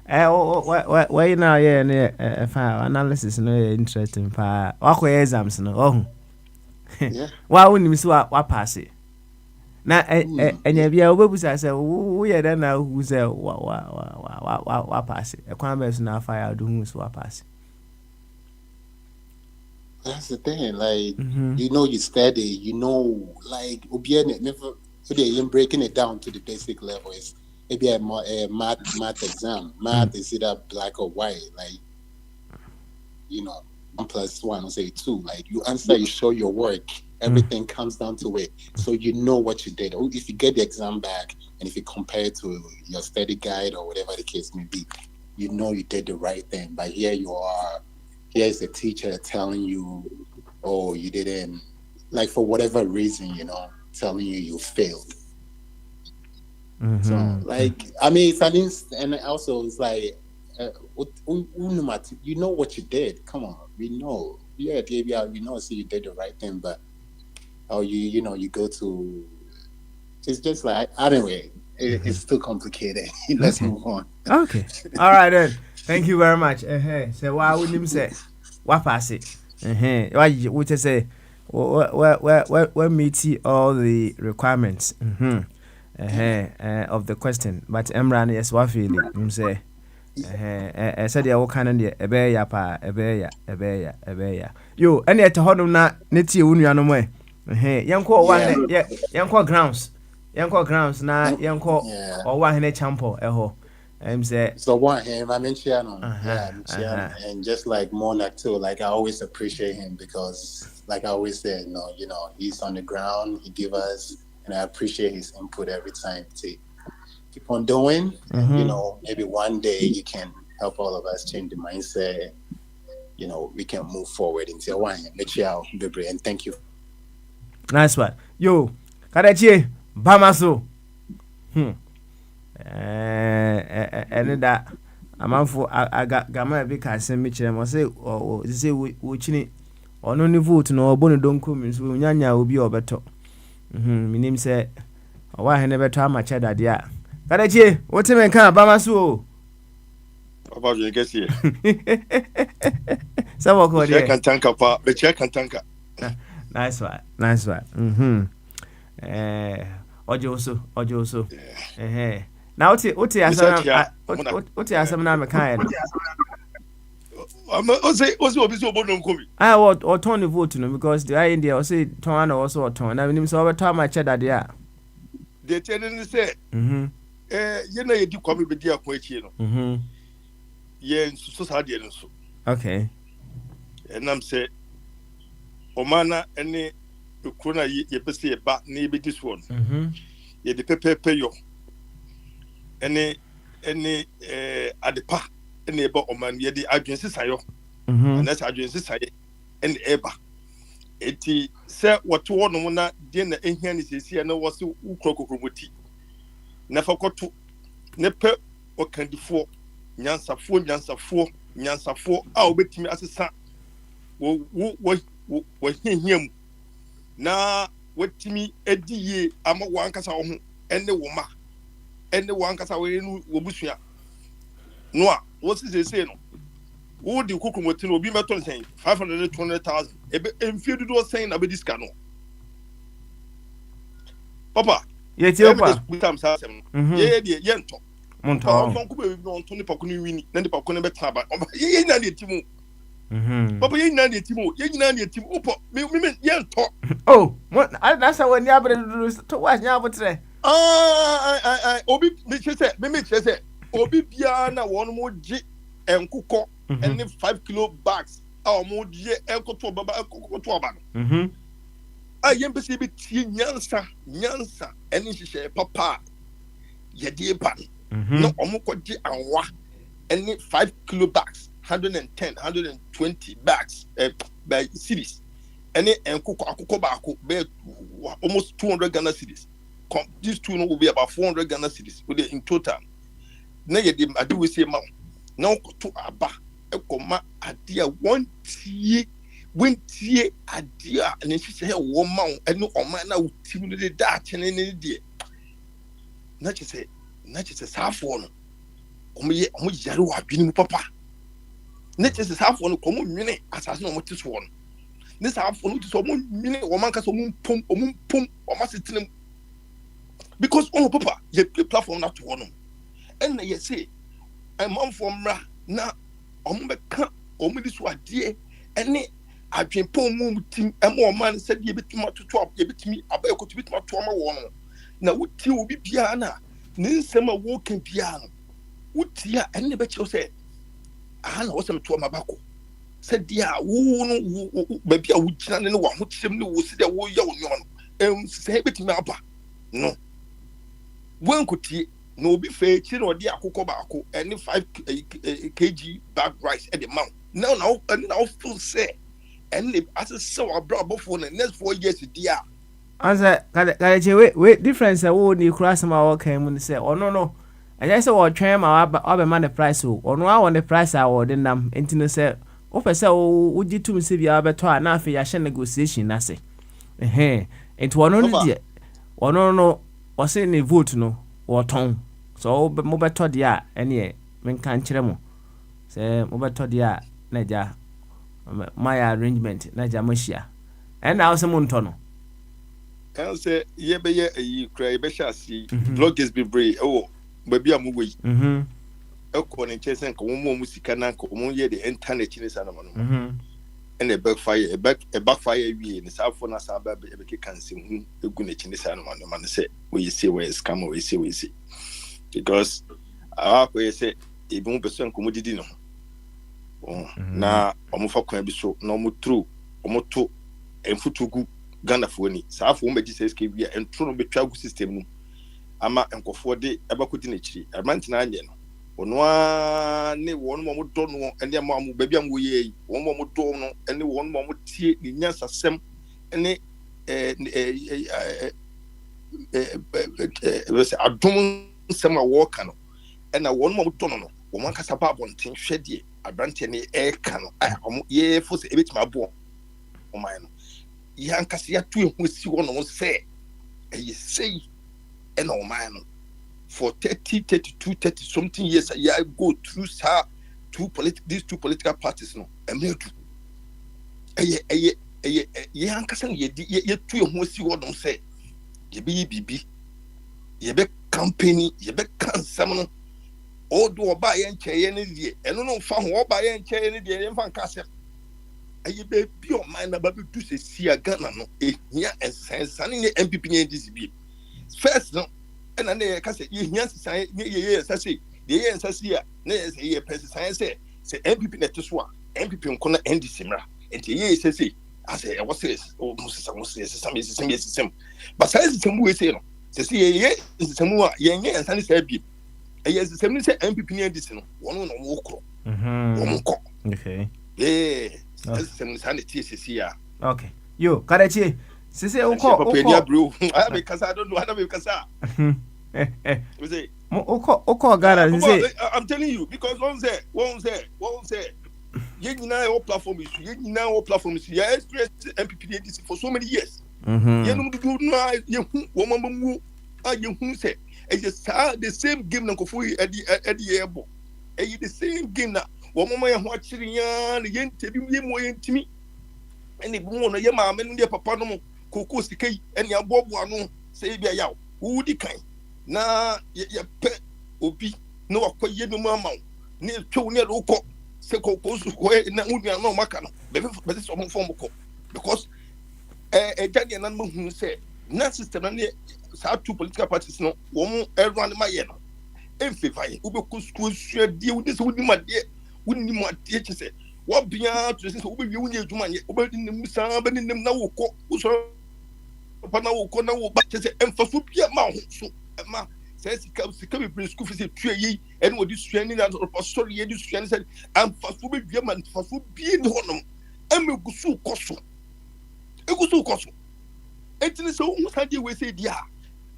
A: Why now yeah file analysis no interesting pa. Wako exams no. Oh.
C: Yeah.
A: Wa wonim so wa pass it. Na enya bia obebusa say wo ye da na hu say wa pass it. E kwan be so na fire do hu so wa pass.
C: That's the thing. Like you steady. Like Obiene never. So they breaking it down to the basic level is maybe a math exam. Math is either black or white. Like 1+1 or say 2. Like you answer, you show your work. Everything comes down to it. So you know what you did. If you get the exam back and if you compare it to your study guide or whatever the case may be, you know you did the right thing. But here you are. Here's the teacher telling you, oh, you didn't, like for whatever reason, telling you failed. So, like, I mean, and also it's like, you know what you did. Come on, we know. Yeah, see you did the right thing, but you go to. It's just like anyway, it's too complicated. Let's move on.
A: Okay. All right then. Thank you very much. Say why would him say what pass it? Why would you say where meet all the requirements of the question, but Emran yes what feeling him say said ya woka no de ebe ya pa ebe ya yo ene ete hodum na netie wonu mo yenko wa hene yenko grounds na yenko o wa hene champo eho say
C: so one him I mentioned and just like Monarch too, like I always appreciate him because like I always say he's on the ground, he give us, and I appreciate his input every time to keep on doing. And, maybe one day you can help all of us change the mindset. We can move forward until one. And thank you.
A: Nice one. Yo, Kadachi, Bamaso. ɛne da amanfo gama bi ka asɛm mi kyerɛ mo sɛ wɔkyini ɔno ne vote no ɔbɔ ne donko mi nso nyanya obi a ɔbɛtɔ menim sɛ ɔwɔ ahene bɛtɔ ama kyɛ dadeɛ a kadakye wote me nka bama so o
D: Papa je kesi
A: sɛ wɔkɔ deɛ
D: kantanka pa be che kantanka
A: nice one ojo so na wote asɛm na me kan no
D: o obi so obo no nkomi
A: or turn the vote no because the idea o say turn na also turn na menim sɛ ɔbɛtɔ ama kyɛ dadeɛ a
D: de tene ni sɛ ye na ye di kwame be di akwa echi no ye nso sa de nso
A: okay
D: enam sɛ omana ene ekuro na ye pese ye ba na ye be dis one ye de pepepe yo ene adepa ene ba oman ye de adwense sayo na sa adwense saye ene eba eti sɛ wɔto wɔ no na de na ehia ne sesi na wɔ se ukrokrokromoti na fa kɔto ne pɛ ɔkandifo nyansafo a obetimi asesa wo hiahiam na watimi ediye ama wankasa wo ho ene wo ma ene wankasa wo enu wo busua no a wo sese no wo di kukromoti no obi meto nsen 500,000 ebe emfie dodo sen na be diska no papa
A: ye ti opa
D: ye nto
A: monto
D: on ko be no nto ni pako ni wini na ni pako ne beta ba ye na ne timu papa ye na ne timu opo me ye nto
A: oh that's how when you abre to watch nya abotre
D: obi me chese obi bia na won mo gi enkukọ ene 5 kilo bags a mo die enkoto baba enkoto aba no yempese bi tie nyansa ene hihye papa ye die ba no omukọ gi anwa ene 5 kilo bags 120 bags by series ene enkukọ akukọ baako be almost 200 Ghana cedis. These two will be about 400 Ghana cedis in total. Na ye de ade we say ma na to aba ekoma ade a wontie ade a ne hye wo ma ene oma na utim no de da chene ne de na chese safo no omo yare wa adwene mu papa na chese safo no komo nwene asase no mo te so no ne safo no te so mo nwene wo man ka so mo pom o ma setinem because on papa ye platform na to no and ye say a man from ra na ombeka omudi so ade ene adwenpon mu tim emo man said ye betuma toto ye betimi abayekoto betuma to ma wo no na wuti obi bia na ne nsem a wo kan bia no wuti a ene be chew say na wo sem to ma bako said dia wo no ba bia wo gina ne wo ho kyem ne wo si de wo ya wo nyo no say betimi aba no wen kutie no obi fe chi no de akokọ baako any 5 kg bag rice at the mount now feel say and as a so abroad for the next 4 years dia
A: answer kada we difference wo ni cross ma wo kan mu say oh no I say wo twen ma wa man the price o ono a won the price a wo de nam enti no say wo pese wo gitum se bia beto a na afi ya hye negotiation na say enti wono no de wono no o say ne vote no woton so mo beto de a ene men kan kire mo say mo beto de a na ja my arrangement na ja machia and now say mo nto no
D: kan say ye be ye ayi kra ye be hyasi bloggers be brave baby am we ekọ ne chesen ko mo musika na ko mo ye the internet ni sana no and a backfire we ni sa fo na sa ba be ke kanse hu egu ne chini sana no man say we say we scam we say because ko say e bi mo person ko mo didi no na omo fa kwan bi so na omo true omo to enfutugu Ghana fo ni sa fo mo be 6k bi en tro no betwa gu system no ama enkofo de ebakoti na chiri amantina anye no onwa ne won mo do no ene mo amu baby am wo ye won mo do no ene won mo tie ni nyasasem ene we say adom nsɛm a wɔɔka no ɛna wɔn mu tɔ no wɔn ankasa ba abɔnten hwɛ deɛ aberanteɛ ne ɛɛka no a wɔn yɛfo sɛ ebetumi aboɔ ɔman no yɛ ankasa yɛato ehu si hɔ nom sɛ ɛyɛ sei ɛna ɔman no for 32 something years I go through these two political parties no ɛmɛdu ɛyɛ yɛ ankasa no yɛtu ehu si hɔ nom sɛ yɛbɛyɛ biribi yɛbɛ campaign yɛbɛ kansam no ɔdo ɔba yɛ nkyɛn ne deɛ ɛno no fa ho ɔba yɛ nkyɛn ne deɛ yɛmfa nka asɛm ɛyɛ baabi ɔman na bɛdu sɛ sia Ghana no ehia ɛnsɛnsane ne MPP ne NDC bi first no ɛna ne yɛka sɛ yɛhia sesan ne yɛyɛ ɛsase deɛ yɛyɛ nsase a ne yɛ sɛ yɛyɛ pɛ sesan sɛ MPP na ɛte so a MPP nko na NDC mmra nti yɛyɛ sɛ asɛ ɛwɔ sɛ sesam but saa sesam wo sɛ no sɛ yɛyɛ sesam a yɛnyɛ ɛnsane saa bi ɛyɛ sesam ne sɛ MPP ne NDC no wɔn na wɔn kɔ wɔn kɔ sesam saa ne tie sisi a
A: okay yo karachi sisi ukɔ
D: bro I be kasa I don't know how to be kasa we say
A: ukɔ Ghana sisi
D: I'm telling you because one say yɛn nyinaa wɔ platform is yɛ experience MPP NDC for so many years yɛn do no yɛhu wɔn mamu a yɛhu sɛ ɛyɛ saa the same game na nkɔfo yi ɛde yɛbɔ ɛyɛ the same game na wɔn mama yɛn ho akyere yaa na yɛn tɛbi yɛn mu yɛn timi ɛna ebi mu no yɛ maame no deɛ papa no mo koko sika yi ɛna aboaboa no sɛ ebi ayaw wudi kan na yɛpɛ obi na wakɔ yɛ no mu ama wo na etwa wo ne ɛde wokɔ sɛ koko so kɔ na wudua na ɔmaka no bɛfɛ sɛ ɔmo fɔm kɔ because ɛgya deɛ nan mo hu sɛ na system na ne saa two political parties no wɔn ɛrun ma yɛ no ɛnfɛfa yɛ wobɛkɔ sukuu sua deɛ wodi sɛ wodi mu adeɛ kyɛ sɛ wɔbea to sɛ wobɛwie wo nyɛ adwuma nyɛ wobɛdi nim saa bɛni nim na wokɔ wosɔre pa na wokɔ na woba kyɛ sɛ ɛmfafo bia ma ho so ɛma sɛ sika bebree sukuu fi sɛ tua yi ɛne wɔde sua ne na ɔsɔre yɛ de sua ne sɛ ɛmfafo bɛwie ma mfafo bie ne hɔnom ɛma egu so kɔ so ɛtini sɛ wohu saa deɛ wei sɛ di a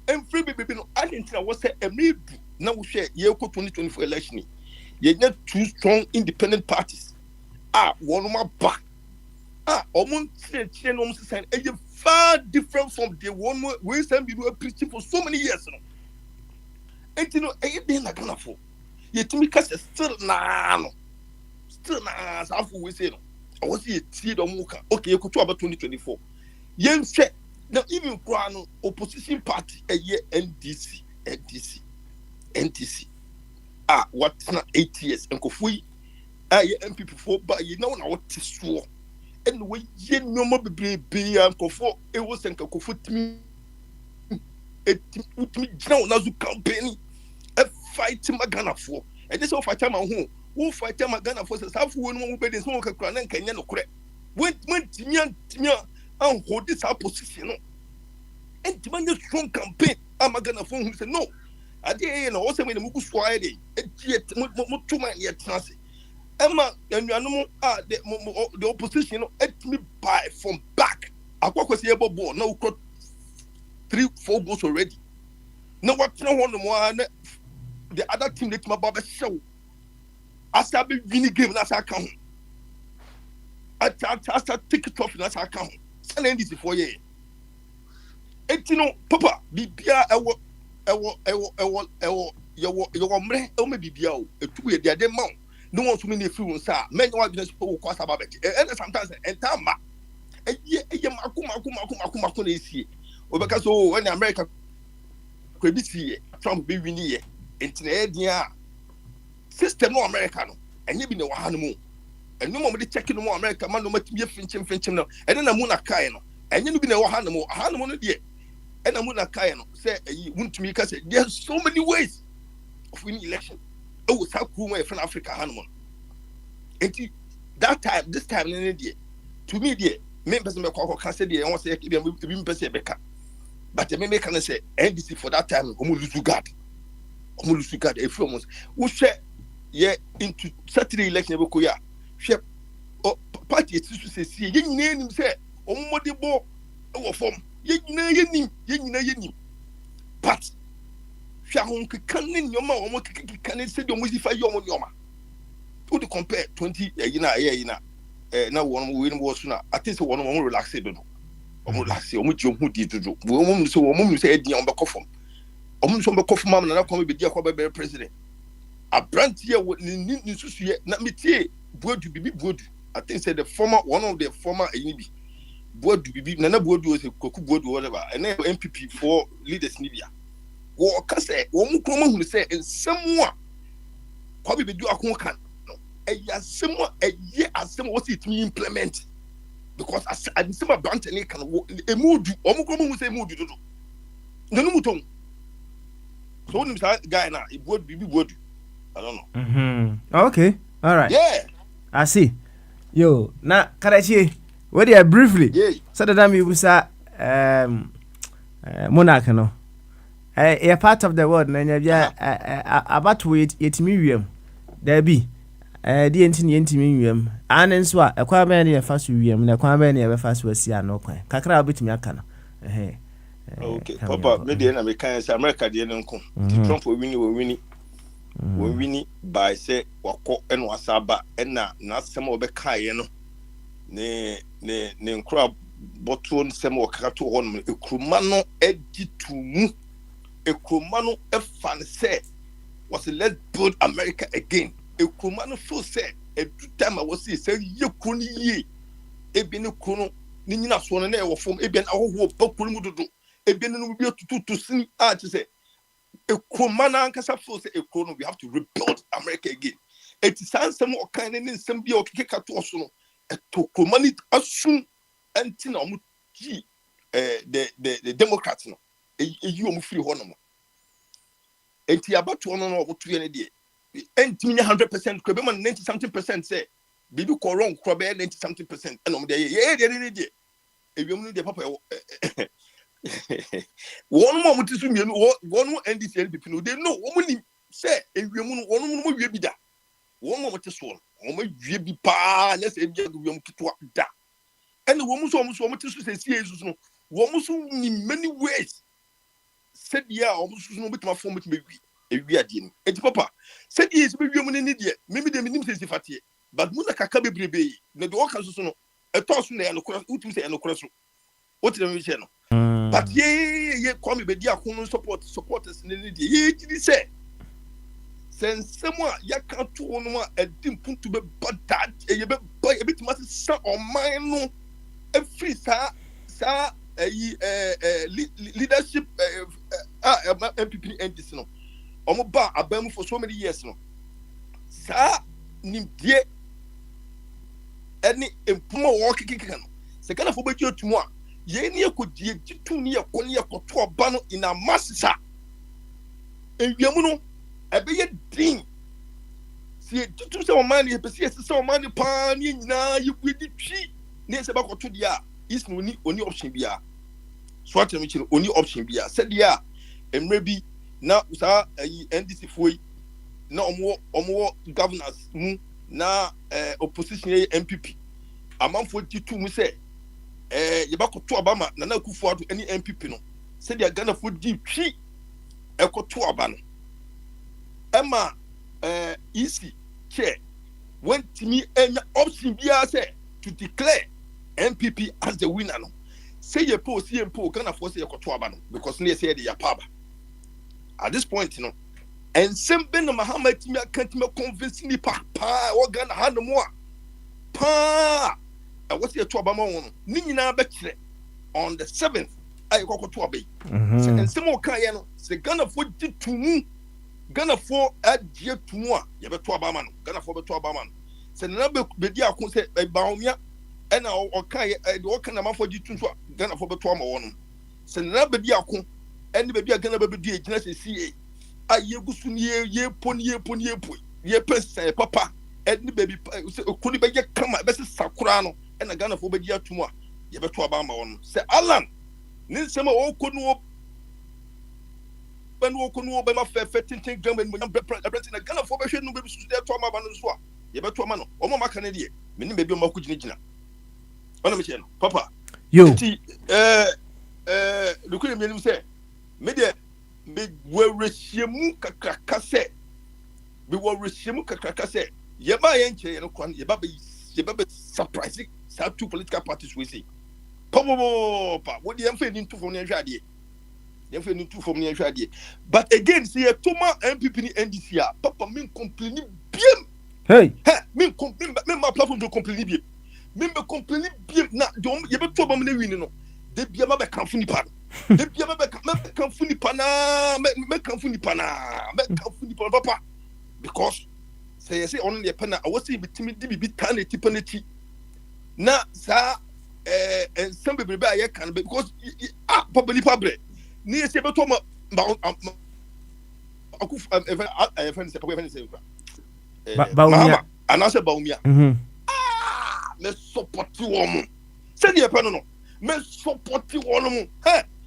D: ɛmfiri bebrebe no ade ntina wɔ sɛ ɛmɛ du na wohwɛ yɛkɔ 2024 election yɛnya two strong independent parties a wɔn aba a wɔn nkyerɛkyerɛ na wɔn sisan ɛyɛ far different from the one wey sɛn bi were preaching for so many years no eti no ɛyɛ den na Ghana fo yɛtumi kasa still naa saafo wey sɛ no ɔwɔ sɛ yɛtie dɔm ka okay yɛkɔto aba 2024 yɛnhwɛ na even kura no opposition party ɛyɛ NDC a wɔtena 8 years nkɔfo yi a yɛ MPP fo ba yi na wɔn a wɔte soɔ ɛna wɔyɛ nneɛma bebree a nkɔfo ɛwɔ sɛ nkɔfo tumi gyina wɔn azu campaign ɛfight ma Ghanafoɔ ɛde sɛ wɔfight ma ho wɔfight ma Ghanafoɔ sɛ saa afuo no wɔn bɛdi sɛ wɔn kakra na nkanyɛ no korɛ wɔn ntumi anhodi saa position no ntumi anyɛ strong campaign ama Ghanafoɔ hu sɛ no adeɛ na wɔsɛ na mugu so ayɛ de ɛgye mo tuma yɛ tena se ɛma anuanom a the opposition no ɛtumi buy from back akɔkɔ sɛ yɛbɔ ball na wokɔ 3-4 goals already na wɔtena hɔ no mo na the other team let ma ba bɛhyɛ wo asa bɛ win game na asa ka ho asa take it off na asa ka ho sɛnɛ NDC foɔ yɛ eti no papa bibia ɛwɔ mmerɛ ɛwɔ bibia o etu yɛ deade ma o no one so many free ones sa men wa bi na so kɔ asa ba bɛgye and sometimes enta ma ɛyɛ mako na esie obɛka so when America kɔ bi sie Trump be win yɛ ntina ɛdia system no America no ɛnyɛ bi na wɔ ha no mu ɛno mo de check no mo America ma no matimi finchim no ɛne na mu na kai no ɛnyɛ no bi na wɔ ha no mu no deɛ ɛna mu na kai no sɛ ɛyi wuntumi ka sɛ there are so many ways of winning election ɛwɔ saa kuru mu ɛfɛ Africa ha no mu enti this time ne deɛ to me deɛ me person me kɔ ka sɛ deɛ ɛwɔ sɛ ebi me person bɛka but me make can say NDC for that time omo lose guard every almost wo hwɛ yɛ into Saturday election bɛkɔ ya hwɛ party eti so sɛ yɛ nyinaa nim sɛ omo de bɔ ɛwɔ form yɛ nyinaa yɛ nim but hwahon kekane nyoma omo kekane se de omo sifa yomo nyoma to the compare 20 na won we no so na atese won omo relax do no omo relax omo ji omo di dodo omo so edi omo bekofom omo so bekofom am na come be di akwa be president abrantie ni susuye na metie Boadu bibi Boadu I think say the former one of the former Enibi Boadu bibi Nana Boadu was a Koku Boadu whatever and then MPP for leaders Nibia wo ka say wo mu kromo hu say ensem a kwa be do akon kan no asem eye asem what it mean implement because asem abant any kan emudu wo mu kromo hu say emudu dodo nanu muton so nim say guy na Boadu bibi Boadu I don't know.
A: Okay. All right.
D: Yeah.
A: I see. Yo, na Karachi, what are briefly?
D: Yeah.
A: So that we was monarch no. A part of the world na about wait yetimi there be the yentimi wiem an so a kwa be na fa so wiem na kwa be na be fa so asi an kwan kakra obetimi aka no
D: okay papa me dey na me kan say America dey nko Trump we wini by say wako eno asaba ena na asem obekaye no ne nkura boto nsem okaka to ho no ekruma no agitumu ekruma no efan say was let's build America again ekruma no feel say every time I was say yekru ni ye ebi ne kru ni nyina so no na e wo fom ebi na ahoho bakuru mu dodo ebi no bi tutu sin a che say Ekromana nkasa feel say ekrono we have to rebuild America again. It is some kind of some be okeka to so no to kromani asum anti na omu ji the Democrats no eyi omu free ho no mo. Enti abato no oboto ye ne de enti 100% ko be man 90 something percent say bibi ko wrong ko be 90 something percent and omu de ye de ewiam no de papa one more mutu mienu one more NDC NPP no they know woman say ewiemu no one more wie bi da one more mutu so no wie bi pa let's say bia ewiemu kitwa da and womu so mutu so say Jesus no womu so in many ways said ya womu so no betima form betima ewi ade ni enti papa said yes be wiemu ne de maybe dem nim say sifatie but mu na kaka bebrebe na de woka so no eto so na ya no kura utum say ya no kura so what dem we say no but ye come be dia kun supporters ni ye gidi say sensema ya kan to no a edim puntu be bad ye be boy e bitima sa on man no every sa leadership MPP NDC no omo ba abamu for so many years no sa nim die any empuma wo kikika no se kana fo be tumu a ye ni ekodie titu ni ekoni ekoto oba no ina masisa ewiamu no ebe ye din si titu se o man ye pese se o man pa ni nyina ye kwedi twi ne se ba koto dia is no ni oni option bia so atem chi oni option bia se dia emre bi na usa NDC foi na omo governors mu na opposition ye MPP amanfo titu mu se yebakoto Obama na na kufu ado any MPP no se dia Ghana fo di twi ekoto Obama no ema easy chair when timi enya option bia say to declare MPP as the winner no say ye post Ghana fo say ekoto Obama no because ne say dey yapaba at this point no and sembe no Muhammad timi akantime convince ni pa o Ghana ha no mo pa what's your Obama one? Nina Betche on the 7th. I go to Abbey. And some more Kayano, say Ghana for to Ghana for at J to moi, you have to Obama, Ghana for the Obama. Say number Bedia could say a Baumia and our Kay, what kind of for G2 Ghana for the Toma one. Say number Diacon and the baby are gonna be the Genesis CA. I ye go soon ye pony ye person, papa, and the baby could be come my best Sakurano. And a Ghana for Bedia to moi, you better Obama on. Say Alan, Ninsema o couldn't when walk on by my fair fetting German when I'm presenting a Ghana for Beshan, no baby to their Toma Banuswa. You better man, Oma Canadian, many baby Makujina. On Michel, Papa,
A: you
D: look at him say, Media me woreshemu kakraka se me woreshemu kakraka se ye ma ye nche ye no kwan ye ba be surprise sa two political parties we say popo pa what the emfe ni two from ni hwade ye emfe ni two from ni hwade but again see ye toma MPP ni NDC a papa me complain bien
A: hey
D: me ma platform to complain bien me complain bien na ye be to ba me na win no de bia ma be kan fu nipa de bia ma be kan fu nipa na me kan fu nipa papa because say on the pen I was see bitimi di bi tan etipa na ti na sa some people be aye kan because papa nipa bre ni se be to ma akuf even say papa even say
A: Baumia
D: anase Baumia me support woman say the pen no me support woman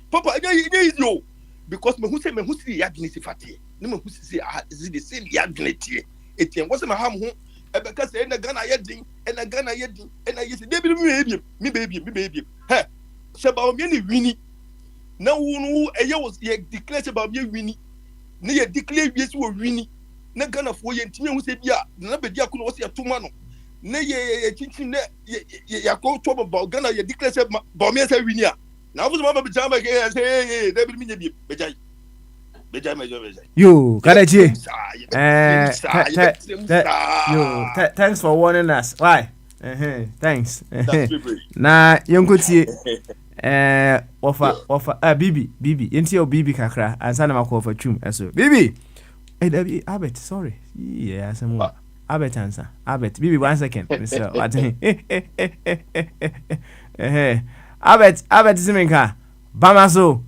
D: papa e easy o because me who see ya dignity fatie ne me who see is the same ya dignity etien wo se me ham ho e be ka say na Ghana ye din e na Ghana ye din e na yesi de bi me baby se ba o me ni wini na wo no e ye declare se ba o me wini ne ye declare wi se wo wini na Ghana fo ye ntimi hu se bia na be dia ko no wo se atuma no ne ye chinchin ne ya ko to ba Ghana ye declare se ba o me se wini a na wo se ma be jama ke say de bi me bi bejai
A: yo Karachi thanks for warning us why thanks na yenkotie offer bibi yenti o bibi kakra ansa na makọ for twum eso bibi Albert sorry yeah asemo Albert answer Albert bibi 1 second so what Albert simenka bamaso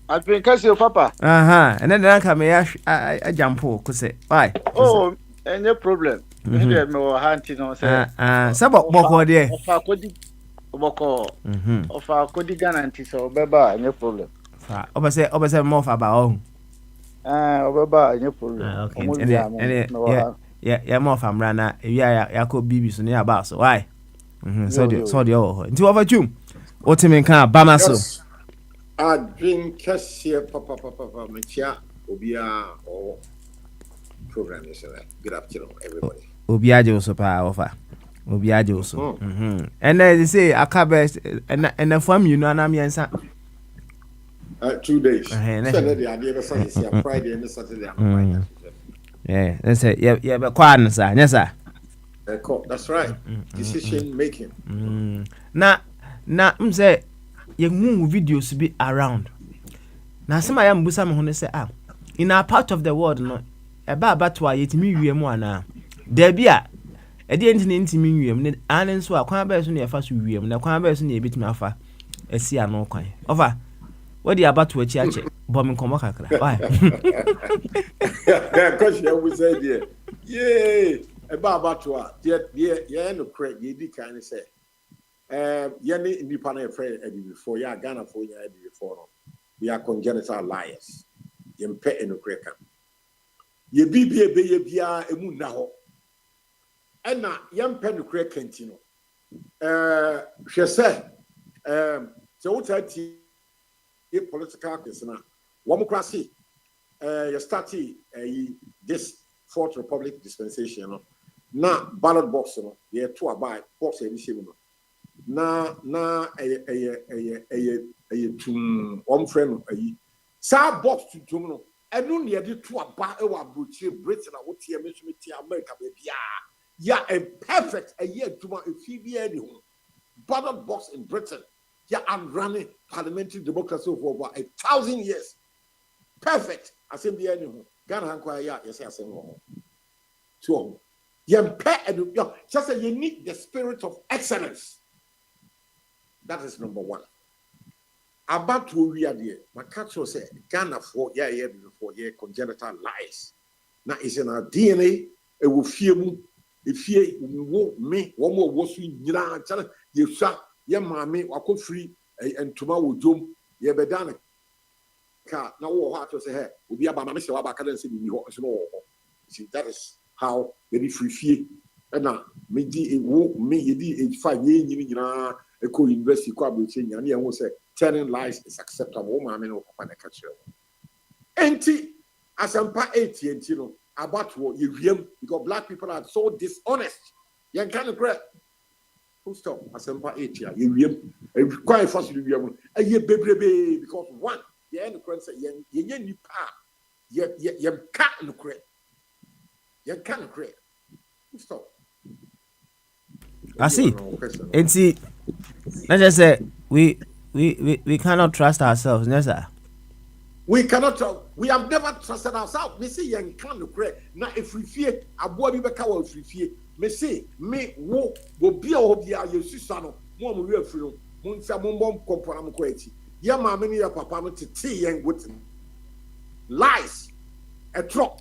E: I've been kasi papa.
A: And then I come a jump ko say why?
E: Oh, any problem. Me me hunting no say.
A: Sabo boko there.
E: Ofa kodi boko. Ofa kodi guarantee so beba any problem.
A: Fa oba say more for about
E: obeba any problem.
A: Okay. Yeah more for mrana ya ko bibi so near about so why? So the oh. Nti over chum. Otimen kan bamaso.
F: I drink cassia papa machia obia or program is good afternoon everybody.
A: Obiajo so pa offer. Obiajo so. And then they say akabes and the farm you know na miensa
F: 2 days. Saturday I did Saturday Friday and Saturday.
A: Yeah, that's it. Yeah, but kwan sir. Yes sir.
F: That's right. Decision making.
A: Na say you move videos be around. Now some I am busa me ho say in our part of the world no eba to ayetimi wiem ana there be a e dey ntini ntimi wiem ne an so akwan ba so ne fa so wiem na kwan ba so ne ebetimi afa esi ano kwan over what the about to achi ache bom nkomo kakra why
F: cause you we say there yeah about to yeah no crack ye di kan say yani nipa na friend before ya Ghana for ya before we are congenital liars yempe enokreka ye bibie be ye bia emu na ho ena yempe enokreka ntino hwese so what ye political question wo mokrasi you start this fourth republic dispensation no na ballot box no ye to abai box e ni no na tum friend sa box tum no enu ne de to aba e wa brochi Britain na wotie mesumiti America be bia ya a perfect aduma efi bia ni ho ballot box in Britain ya am running parliamentary democracy for over 1,000 years perfect asem bia ni ho Ghana hankwa ya yesi asem ho so yempe edu yo just say you need the spirit of excellence. That is number one. About to we are there. My culture say Ghana for before congenital lies. Now it's in our DNA. It will fear me. If fear me, one more was we you shot your mammy or could free and tomorrow jump ye bedana car. Now what to say hey, will be about my Mr. Wabaka see see that is how very free fear. And now me 5 years Eco University Quabuchi, and you say telling lies is acceptable. Mammy no papa catcher. Enti Asampa 80, you know, about what you hear because black people are so dishonest. You can't regret. Full stop. Asampa 80, you hear quite fast. You hear baby because one, you end the current say, you can't regret. You can't regret. Full stop.
A: I see. And see, let's just say we cannot trust ourselves, no sir.
F: We cannot. We have never trusted ourselves. Me say you can't regret. Now if we fear, aboa bi beka wa free fear. Me say me wo be a obi a yesu sa no. Mo mo wi afiri no. Mo nsa mo mbom kompora mo ko ati. Ye ma me ne ya papa mo tete yen gotin. Lies. A drop.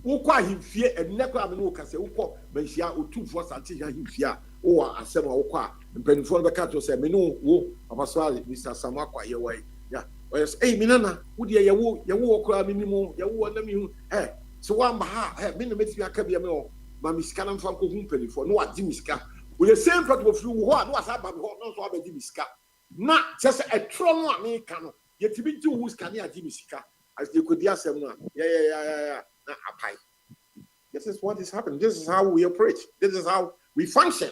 F: Wo kwa himfie enne kwa me no ka se wo kɔ banhia otufo sante ya himfie o wa asɛm a wo kɔ a mpanifo no bɛka to sɛ me no wo abaso Mr. Samakwa ye wai ya yes hey minana wo de ye wo okra minimu ye wo na mi hu so wa mba ha me na meti aka bia me o ma misika na mfa ko hu mpanifo no adi misika wo ye same fact wo firi wo ho a no asa ba me ho no so abadi misika na kyese etro no a me ka no ye tibi ji wo sika ne adi misika as ye kodi asɛm no ya na apai. This is what is happening. This is how we operate. This is how we function.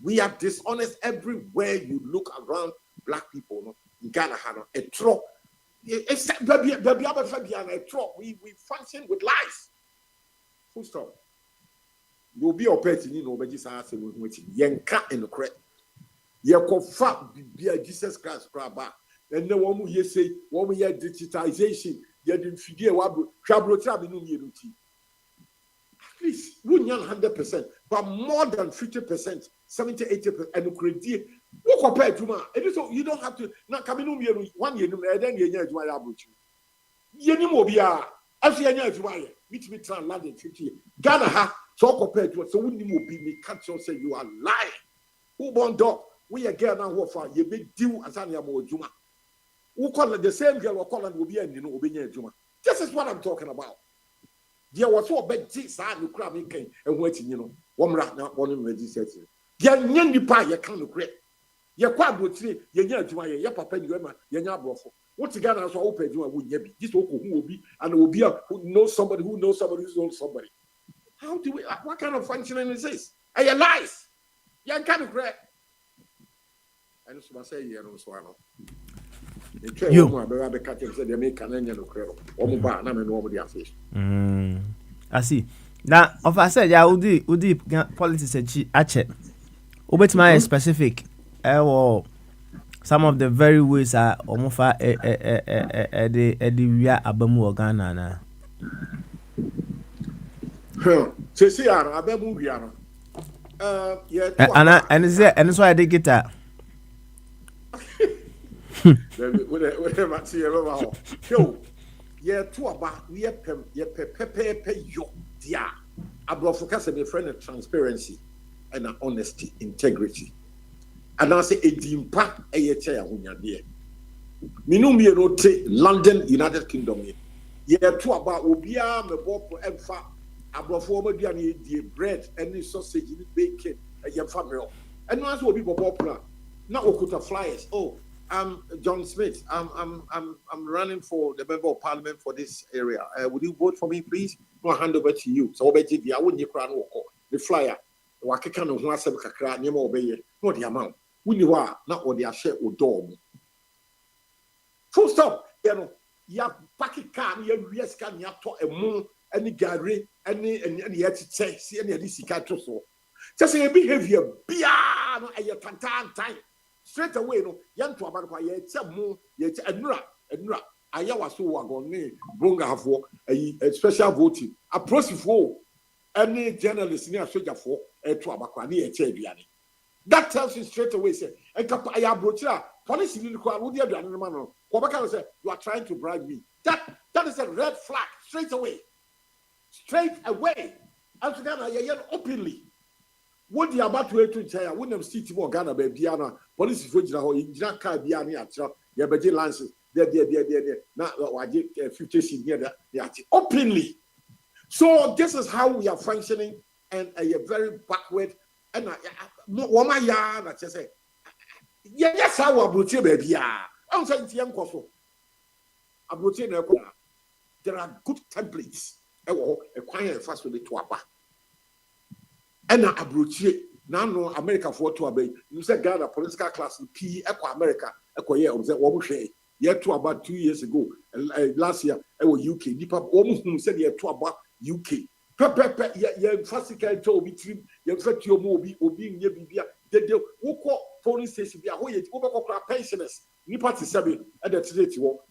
F: We are dishonest everywhere you look around. Black people, no, in Ghana, a trop. We function with lies. Full stop. You'll be a pet, you know, but just ask him with Yanka in the credit. Yakofa be a Jesus Christ grabber. And no one will say, what we had digitization. You didn't figure what trouble in at least 100%, but more than 50%, 70-80%, and credit. What compared to you don't have to not come in 1 year, and then you know why about you. Yenimobia, as you know why, which we try land in 50 Ghana, so compared to it, so when you be me can't say you are lying. Who born dog? We are girl now who for you big deal as I am Juma. Who call it the same girl or call it will be and you know obeying Juma. This is what I'm talking about. There was so bad this I you crab and waiting, you know. One rat now one registered. There any pie you can't regret. Your quad would say, you're Juma, your papa, your brother. What together so open you would be this who will be and will be who knows somebody who knows somebody. How do we what kind of functioning is this? Are you lies? You can't regret. I just want to say you know swallow.
A: I see. Now, of I said, yeah, Udi politics at Obet my specific. Some of the very ways are almost the we are Abamu Ghana. And is there, and that's why I did get that.
F: Yeah, two about we pepe yo dia. Focus on a friend of transparency and honesty, integrity. And I say a dimpa a chair when you're there. Minumi rote London, United Kingdom. Yeah, two about Obia, me bop emfa. Abrofo the bread and sausage, bacon, and your family. And once will be popular. Now Okuta flyers. Oh, I'm John Smith. I'm running for the member of parliament for this area. Would you vote for me, please? I'll hand over to you. So obey I wouldn't you crown the flyer. Wakaka no one seven kakra near obey not the amount. When you are not what they are share or dog. Full stop. You know, you have packet car, you have can you have to a moon, any gallery, any yet say, see any of this so. Just a behavior, piano, and your time. Straight away, no, young to about why it's a moon, yet a nura. I was so wagon, Bunga have a special voting. A process for any journalist near soldier for a Tuabaquani, a Chabiani. That tells you straight away, say, a Capaya Brocha, policy in the crowd, would you have done? Wabaka said, you are trying to bribe me. That is a red flag, straight away. Straight away. And together, you're openly. What the about to tell you, wouldn't have seen more Ghana, baby, police footage, or in Jaka, Biani, your Beji lances, there, now, I did 50 here, openly. So, this is how we are functioning, and a very backward, and Woma ya na chese. Yes, I will abrochi baby. I'm saying to young Koso. Abrochi na ko. There are good templates. A quiet fast with the twapa. And abrochi. Now no America for to obey. You said Ghana political class P Eco America. Eco year was that one share. Yet to about 2 years ago. Last year, I was UK. Nipa almost said yet to about UK. Pepe, yeah, fasika to be trim. You fetch your mobi, obi near Bibia. The Woko police station be a way over pensioners. Nipa to 7 at the today.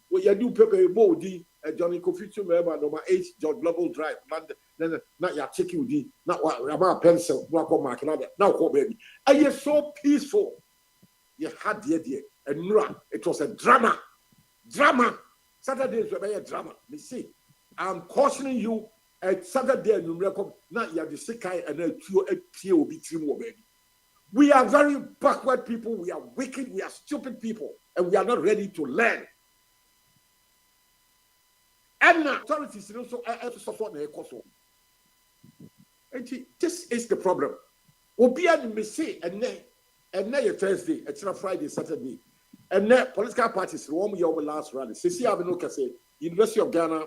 F: What you do, Pepe Bodi, Johnny Cofitu member number 8, George Global Drive, London. Not your chicken D, not what about pencil, not what mark another. Now, baby. And you're so peaceful. You had the idea. And it was a drama. Saturdays were a drama. You see, I'm cautioning you. Saturday and you now you are the sick and a will be trim. We are very backward people. We are wicked. We are stupid people, and we are not ready to learn. And authorities also support the cost. This is the problem. Obi and Missy and then Thursday, it's not Friday, Saturday, and then political parties. One year last rally. Sisi Abenoka say University of Ghana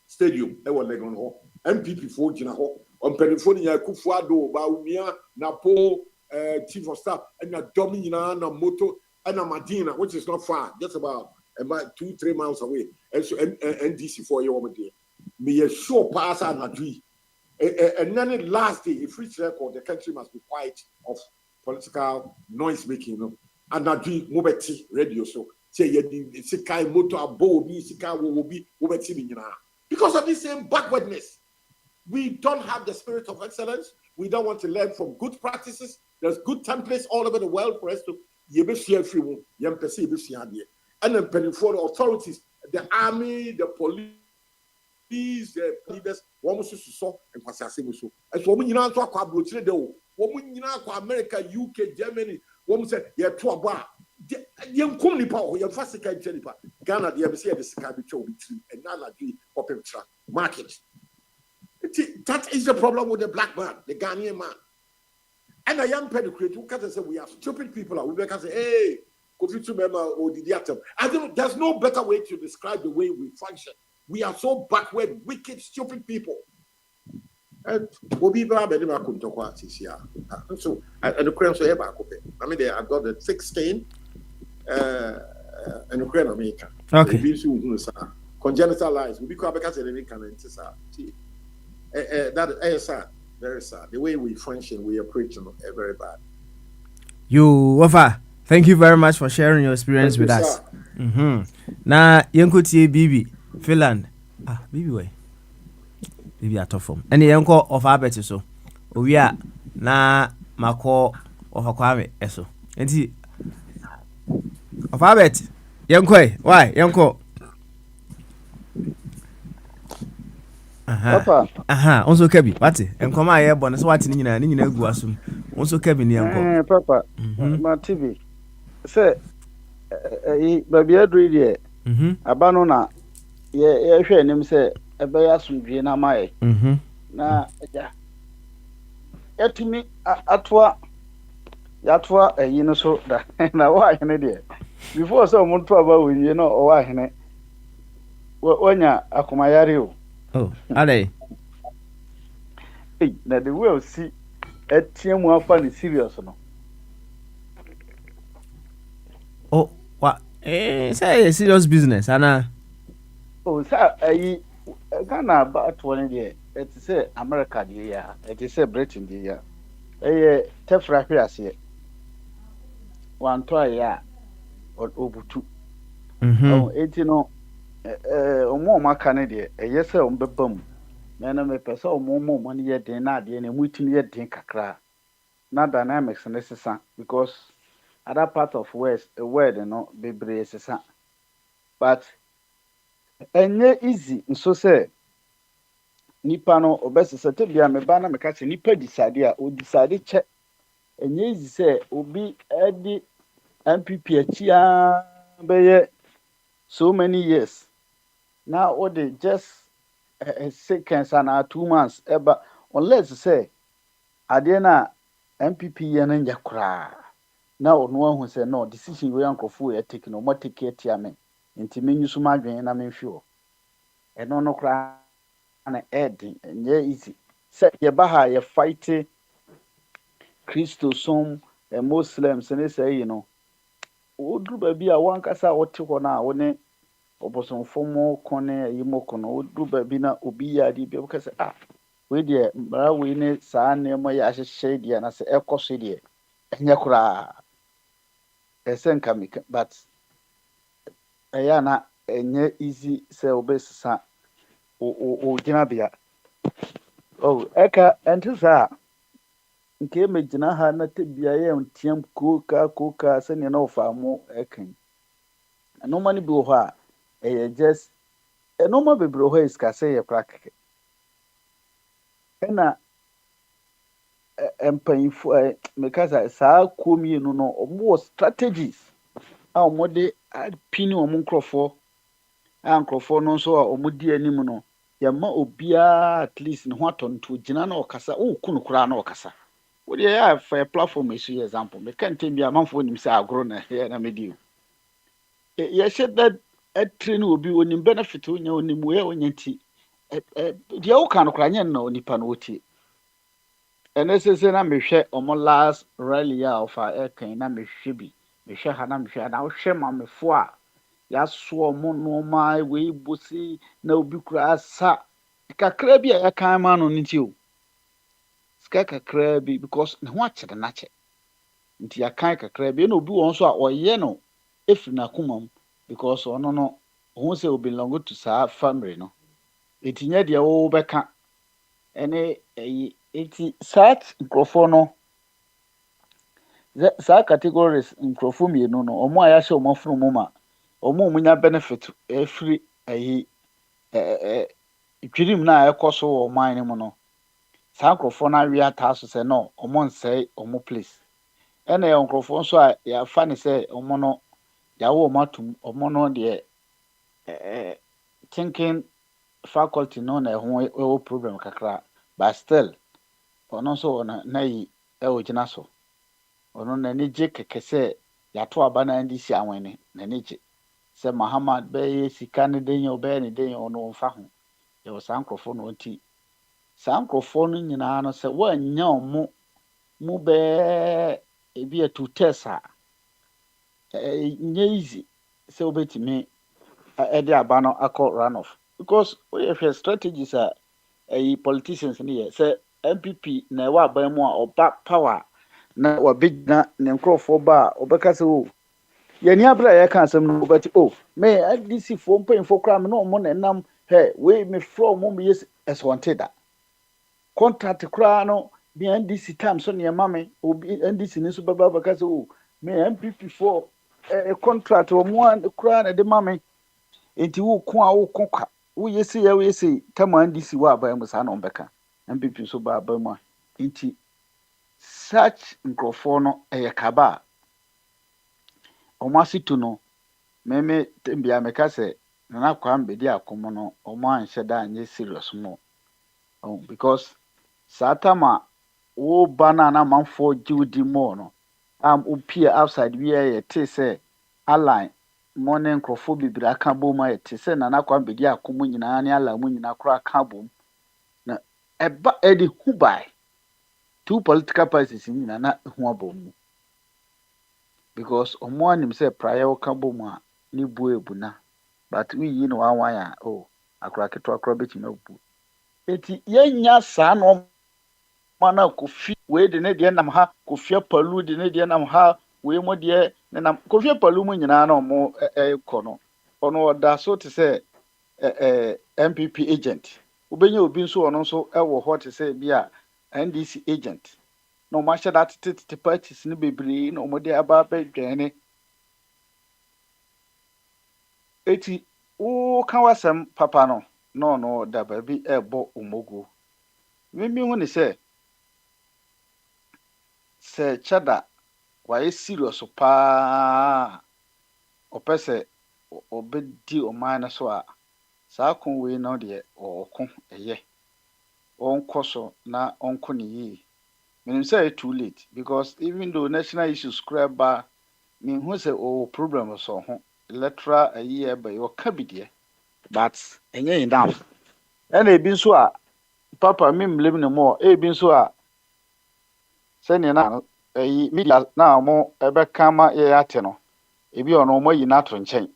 F: Stadium. They were leg on ho. MPP for Gina ho. On Perifonia Kufuado, Baumia, Napo, Chief of Staff, and a Domina, na Moto, and a Medina, which is not far, just about 2-3 miles away. And so NDC for your over there. May a sure pass and agree. And then the last day, if reach record, the country must be quiet of political noise making. And agree, Mobeti radio so. Say Sikai motor Bobi, Sika will be Mobeti. Because of this same backwardness. We don't have the spirit of excellence. We don't want to learn from good practices. There's good templates all over the world for us to and then for the authorities, the army, the police, the leaders, and as women in America, UK, Germany, woman said, "You're too about young company power, you're fast Ghana, the embassy, the Sky and now open track market. That is the problem with the black man, the Ghanaian man. And a young pedicure who can say we are stupid people. We can say, hey, Kofi member or the atom. I don't. There's no better way to describe the way we function. We are so backward, wicked, stupid people. And Obi Baba never could talk about this year. So and the Ukraine so ever. I mean, I got the 16 and Ukraine America.
A: Okay.
F: Congenital lies. We become because they can that is sad. Very sad. The way we function, we are preaching very bad.
A: You, Wafa, thank you very much for sharing your experience with us. Na yenkuti Bibi, Finland. Bibi way. Bibi at form. And the yanko of Abet so. We are na mako of Aquame eso. And he of Abet. Yanko, why? Yanko. Also Kebi, what? And come my airborne is what in Guasum. Also Kebi near
E: Papa, my TV. Say, baby, I dream Abanona. Yeah, him say, a bayasum Vienna Mai. Na, to me, Atwa, so that now why an idiot. Before someone trouble with or why, when ya Akumayari.
A: Oh, are they?
E: Hey, now they will see a team more funny serious no.
A: Oh, what? Say a serious business, Anna.
E: Oh, sir, I Ghana about 1 year. It is say America, the year. It is say Britain, the year. A tough rapid here. 1 try, or over 2. Oh, 18 more my Canada, a yes, sir, on the bum. Man, I'm a person more money yet than not, and a mutin yet think a cry. Not dynamics necessary because other part of West, a word and not be braces. But and easy, so say Nipano or best Satibia, me banner, me catch a nipper decide or decided check. And easy say, will be Eddie MPP chia so many years. Now, what they just 6 and 2 months, but unless say, Adena MPP yɛ no nyɛ koraa na ɔno ahu sɛ no decision wei ankurɔfoɔ yɛ take no ɔmo take atia me nti menyi so m'adwene na menhwe hɔ ɛno no koraa na ɛɛden ɛnyɛ easy sɛ yɛba ha yɛ fight Christosom Muslims ne sɛ yi no woduru baabi a wankasa a wɔte hɔ no a wo ne ɔbosomfo mu ko ne ayi mu ko no woduru baabi na obi yɛ adeɛ bi a woka sɛ wei deɛ mmara wei ne saa nneɛma yɛ ahyehyɛ deɛ na sɛ ɛkɔ so deɛ ɛnyɛ koraa ɛsɛ nka meka but ɛyɛ na ɛnyɛ easy sɛ wobɛsesa wo gyinabea ɛka ɛnte saa nke megyina ha na tebea yɛ nteam koka sɛnea na ɔfa mo ɛkan ɛnoma no bi wɔ hɔ a ɛyɛ just ɛnoma bebree wɔ hɔ a sika sɛ yɛ kora kɛkɛ ɛna mpanyinfo meka sɛ saa kuo mmienu no ɔmo wɔ strategies a ɔmo de apini ɔmo nkurɔfoɔ a nkurɔfoɔ no nso a ɔmo di anim no yɛma obiara at least ne ho atɔ nto gyina na ɔkasa ɔku no koraa na ɔkasa wode yɛ afa platform esu yɛ example meka ntɛm bi amanfoɔ nim sɛ agorɔ na yɛ na medi o yɛhyɛ da atire no obi onim benefit onya onim wei a onya nti deɛ woka no koraa nyɛ na onipa no wɔtie ɛnɛ sɛ na mehwɛ ɔmo last rally a ɔfa ɛkan na mehwɛ bi mehwɛ ha na mehwɛ ha na wohwɛ mamefoɔ a yɛasoɔ ɔmo nneɛma wei bosi na obi koraa asa kakra bi a yɛkan ma no nti o sika kakra bi because ne ho akyere n'akyɛ nti yɛkan kakra bi na obi wɔn nso a ɔyɛ no efiri n'akoma mu because ɔno no ɔho sɛ obi belong to saa family no eti nyɛ deɛ wɔbɛka ɛne ɛyi eti saa nkurɔfoɔ no saa categories nkurɔfoɔ mmienu no ɔmo a yɛahyɛ ɔmo afunu mu ma ɔmo a ɔmo nya benefit efiri ɛyi twirim na ɛkɔ so wɔ ɔman no mu no saa nkurɔfoɔ no awie ataa so sɛ no ɔmo nsɛe ɔmo place ɛna yɛ nkurɔfoɔ nso a yɛafa ne sɛ ɔmo no yɛawo ɔmo atum ɔmo no deɛ thinking faculty no na ɛho ɛwɔ problem kakra but still ɔno nso ɔno na yi ɛwɔ gyina so ɔno n'ani gye kɛkɛ sɛ yɛato aba na ndi si awɛne n'ani gye sɛ Mahamad bɛyɛ sika ne den yɛ ɔbɛyɛ ne den yɛ ɔno ɔmfa ho yɛwɔ saa nkurɔfoɔ no nti saa nkurɔfoɔ no nyinaa no sɛ wɔanya ɔmo mu bɛɛ ebi yɛ 2 tests a nyɛ easy sɛ wobɛtumi ɛde aba no akɔ runoff because woyɛ hwɛ strategies a politicians no yɛ sɛ MPP na ɛwɔ aban mu a ɔba power na wabɛgyina ne nkurɔfoɔ ba a ɔbɛka sɛ o yɛni abere a yɛka asɛm no wobɛte o me NDC foɔ mpanyinfoɔ koraa me na ɔmo na ɛnam wei me frɔ ɔmo meyɛ ɛsɔnte da contract koraa no me NDC time so nneɛma me obi NDC ne nso bɛba bɛka sɛ o me MPP foɔ contract ɔmo koraa na ɛde ma me enti woko a woko kwa woyɛ sɛ woyɛ sɛ tam NDC wɔ aban mu saa na ɔmbɛka MPP nso ba aban mu a enti such nkurɔfoɔ no ɛyɛ kaba a ɔmo asito no meme tembia meka sɛ Nana Kwame Akomo no ɔmo anhyɛ da anyɛ serious mo because saa time a wo ba na manfoɔ gye mo no opie outside wi yɛ te sɛ align mo ne nkurɔfoɔ bebree aka bom a yɛte sɛ Nana Kwame Akomo nyinaa ne ala mu nyinaa koraa aka bom na ɛba ɛde hu by 2 political parties nyinaa na hu abom mu because ɔmo anim sɛ praeɛ wɔka bom a ne bu ebuna but we yi no wan a akora ketewa akora betumi abu eti yɛnya saa no mana Kofi wei de ne deɛ nam ha Kofi Palu de ne deɛ nam ha wei mo deɛ ne nam Kofi Palu mu nyinaa na ɔmo kɔ no ɔno ɔda so te sɛ MPP agent wobɛnya obi nso ɔno nso ɛwɔ hɔ te sɛ bi a NDC agent na ɔmo ahyɛ da tete parties ne bebree na ɔmo de aba bɛdwɛne eti wo ka wasɛm papa no no no da baabi ɛbɔ omogo mimi hu ne sɛ Chada wayɛ serious paa ɔpɛ sɛ ɔbɛdi ɔman no so a saa kon wei no deɛ ɔko ɛyɛ ɔnkɔ so na ɔnko ne yie menim say too late because even though national issues crab ba me hu say problem so ho electoral a year by your kabidie but enye enough and e bi so a papa me mlem no more e bi so a say na media na mo ebe kama ye ate no ebi ono mo yi na to nchen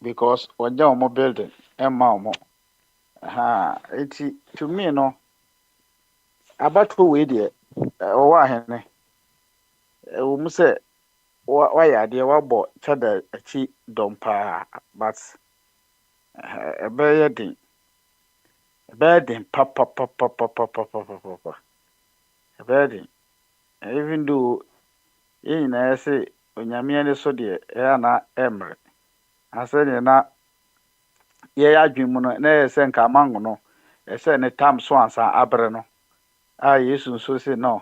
E: because oja omo building emma omo eti to me no abato we de o wa hene wo mu se wa ya de wa bo chada achi dompa but ebe ye din papa ebe din even though yin na say onyame ne so de ya na emre ase ne na ye ya dwemu no na ye se nka mango no ese ne tam so ansa abre no yesu so se no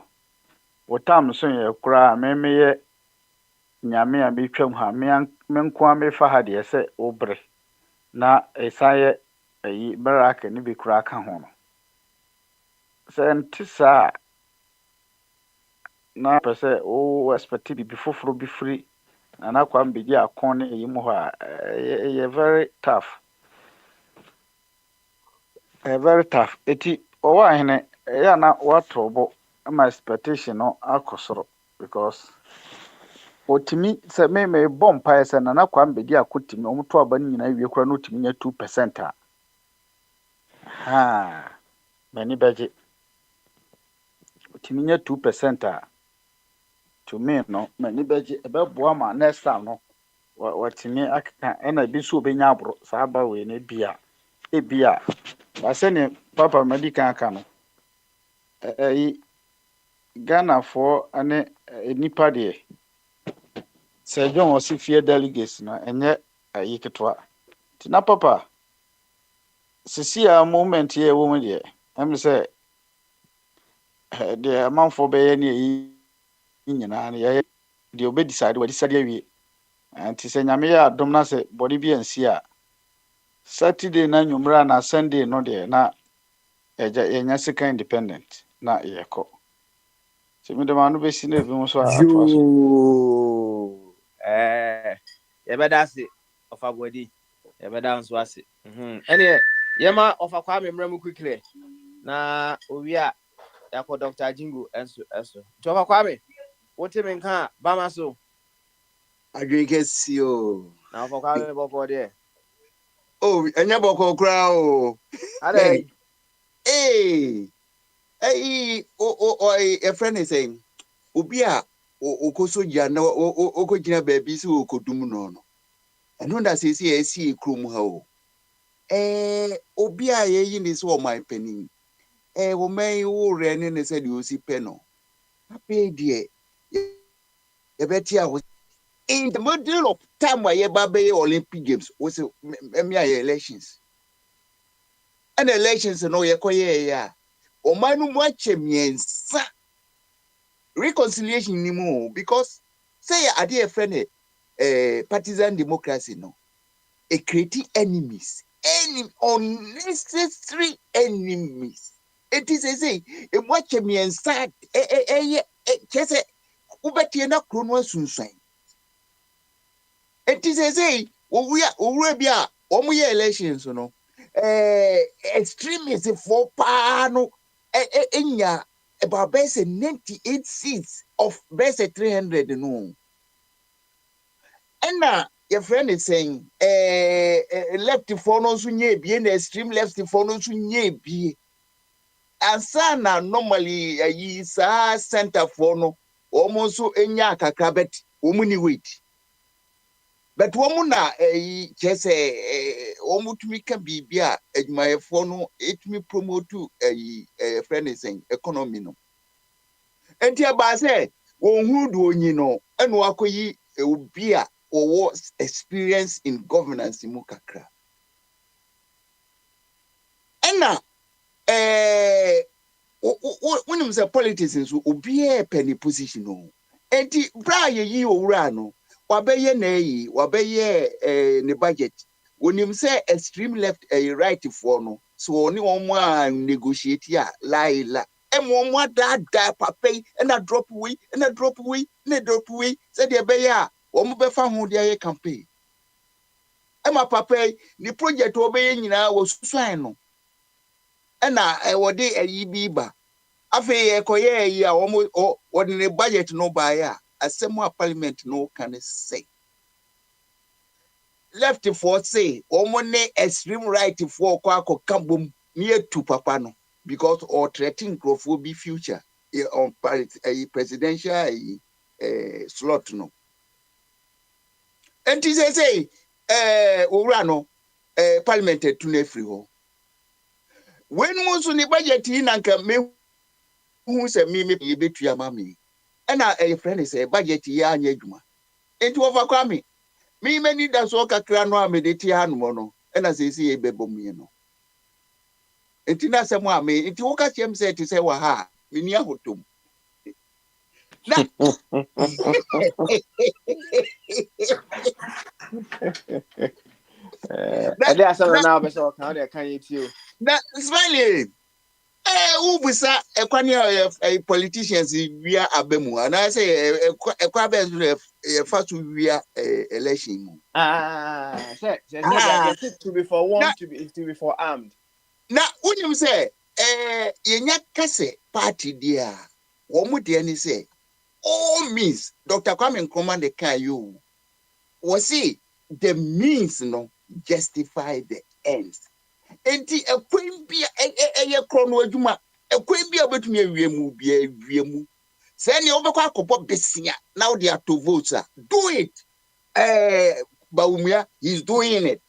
E: wo tam so ye kura meme ye nyame a betwam ha me nko a me fa ha de ese obre na esaye baraka ni bi kura ka ho no se ntisa na pese o expect bi foforo bi free na kwa mbedi akon ne yi mo ha very tough very tough eti o wa hene ya na what robo my expectation no akosoro because otimi se me bomb pa ese na kwa mbedi akotimi omuto aba nyina wie kura no otimi nya 2% mani beje otimi nya 2% to me no mani beje ebe boa ma next time no watimi akaka ena bi so obenya abro sa ba we na ebia ba se ne papa medical aka no Ghana for ane nipa de se John osifie delegates na enye ketwa tina papa sisi a moment ye wo mu de em se de amanfo be ye ne nyina na ye de obe decide we decide awie anti se nyame ya dom na se body bi ansi a Saturday na nyumra na Sunday no de na eja yenya sika independent na yeko se mi de manu be si na bi mo so atwa so
A: yebeda se of abodi yebeda nso ase ene yema of akwa memram quickly na owi a yakọ Dr. Jingo eso to of akwa me wote me nka ba ma so
G: adwekesi o
A: na of akwa me boko de
G: enya boko kra o
A: ale
G: a friend is saying obi a okosoja na okogina baabi se okodum no eno da se se esi ekrom ha o obi a yeyi ni so o my penin wo man wo re ne se de osi pe no ape de e beti a in the middle of time where you baby Olympic Games was elections. And elections no ye koye ya. O manu mwache miensa. Reconciliation ni mo because say a dear friend partisan democracy no. A creating enemies. Unnecessary enemies. It is a say a mwache miensa chese ubeti na krono sunsan. It is a say, we are omuye elections, no. Extremists for pano, about base 98 seats of base 300, no. And now your friend is saying, left for no sunye be an extreme left for no sunye be. And sana normally a center for no almost so enya kakrabet, umuni wait. But woman na just omutumi ka bibia adwumayefo no etumi promote friend is saying economy no enti aba say won do onyi no eno akoyi obi a owo experience in governance mu kakra ena wonim say politics so obi e penny position no enti bra yi owura no wabeye na wabeye ne budget wonim say extreme left right for no so oni omo a negotiate ya laila Emomwa da papa and a drop away and a drop away and a drop away said the bear or mubefa who their campaign. Emma papa the project obeying was swine. And I would day a ye biba. Afe koye ya almost or in a budget no buyer, as some more parliament no can say. Left for say, omone extreme right for kwako kambum near to papano because or threatening growth will be future on a presidential slot no. And this say urano parliament to nefriho. When most on the budget in anka me who say me bit to your mammy. And a friend is a budget ya nyejuma. Into overcome me. Me many that's all kakra no amedeti anu no and as see e bebo me no entina se mo ame enti wo ka chem se ti se wa ha me ni ahotom na
H: and that's now be so can you
G: na smile ubusa ekwani e politicians wia abemu and say ekwa be fa to wia election mu
H: say to be for one to be for armed
G: na unyum say yenya kase party dia wo mu de ni say all means Dr. Kwame Nkrumah de kan you was see the means no justify the ends. Enti ekwen bia eye krono adwuma ekwen bia betumi awiemu bia awiemu say ne obekọ akọbọ besia now they are to vote do it Bawumia he's doing it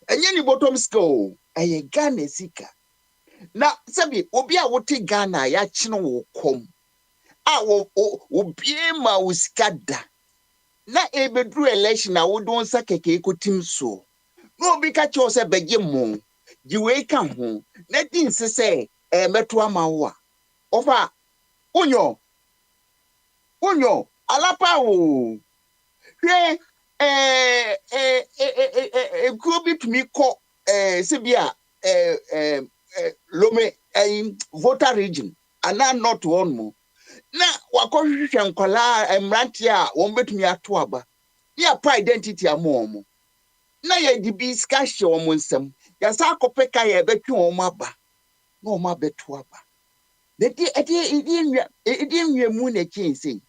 G: enye ni bottom score eye Ghana sika na sabi obi a wote Ghana ya chino wo kom a obi ma uskada na ebedru election na wo don sa keke ekotim so no bi ka cho se bege mo giwe ka ho na din se meto ama wo a ofa unyo alapa wo hwe kubi tumi ko se bia Lome voter region ana not one mo na wakohwehwe nkwala emranti a won betumi ato aba ya pa identity amomo na ye di bi skashe won nsem ya sa akopeka ye betwe won aba na won abeto aba de edi nwemu na kinse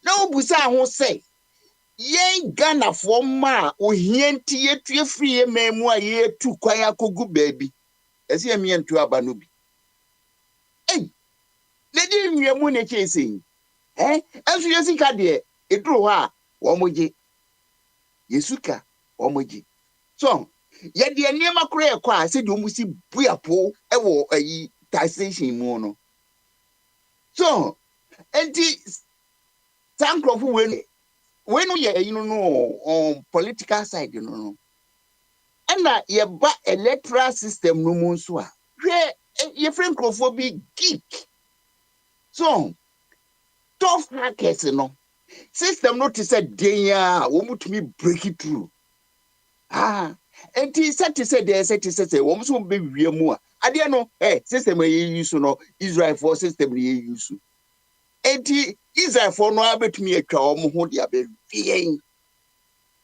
G: na obusa ho se ye Ghana fo ma ohienti yetue free ye memu a ye tu kwan akogu baabi esi emi entu aba no bi lady nwemu na kinse asu yesika de eduro ha wo moje yesuka wo moje so ye de niema koro ekwa se de omusi buapo ewo ayi taxation mu no so enti sankrofo when we are on political side no and ye ba electoral system no mu so a ye friend krofo bi geek so tough hackers no system no to say denya wo mutumi break it through enti set to say there set to say wo so be wiemu a ade no system ye use no Israel for system ye use enti Israel for no abetumi atwa omo ho dia be bien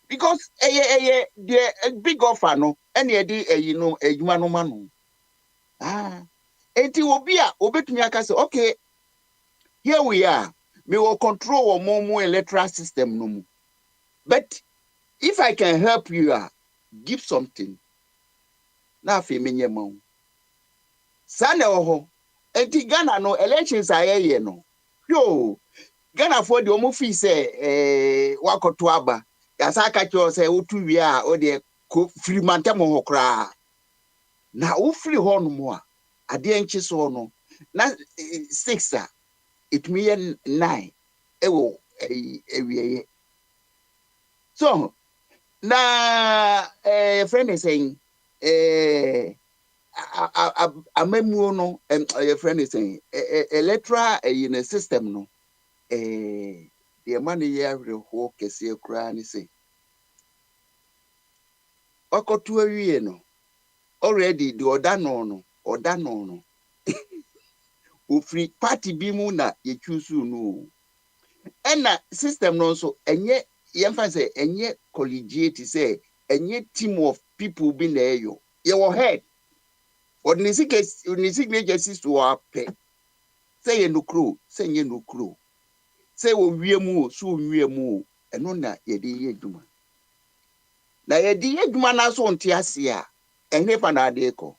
G: because the big offer no and ye di adwuma no ma no enti obi a obetumi aka say okay here we are we will control more electoral system no more but if I can help you give something na fe menye ma sana oho enti Ghana no elections ayeye no yo Ghana for the omo fi say wakoto aba ya saka cho say otu wi a o de free mantem ho kra na o free ho no mo a ade enchi so no na 6 it mean 9 ewo ewieye so na friend is saying amemu no friend is saying electoral in a system no the money here ho kese kura ni say okotu awie no already the oda no ofiri party bi mu na ye choose no ena system no so enye yemfa say enye collegiate say enye team of people bi na eyo ye wo head or ni signature to our pay say ye no kro say ye no kro say wo wiemu so wiemu eno na ye de ye dwuma na ye de ye dwuma na so nte ase a enhe fa na de ko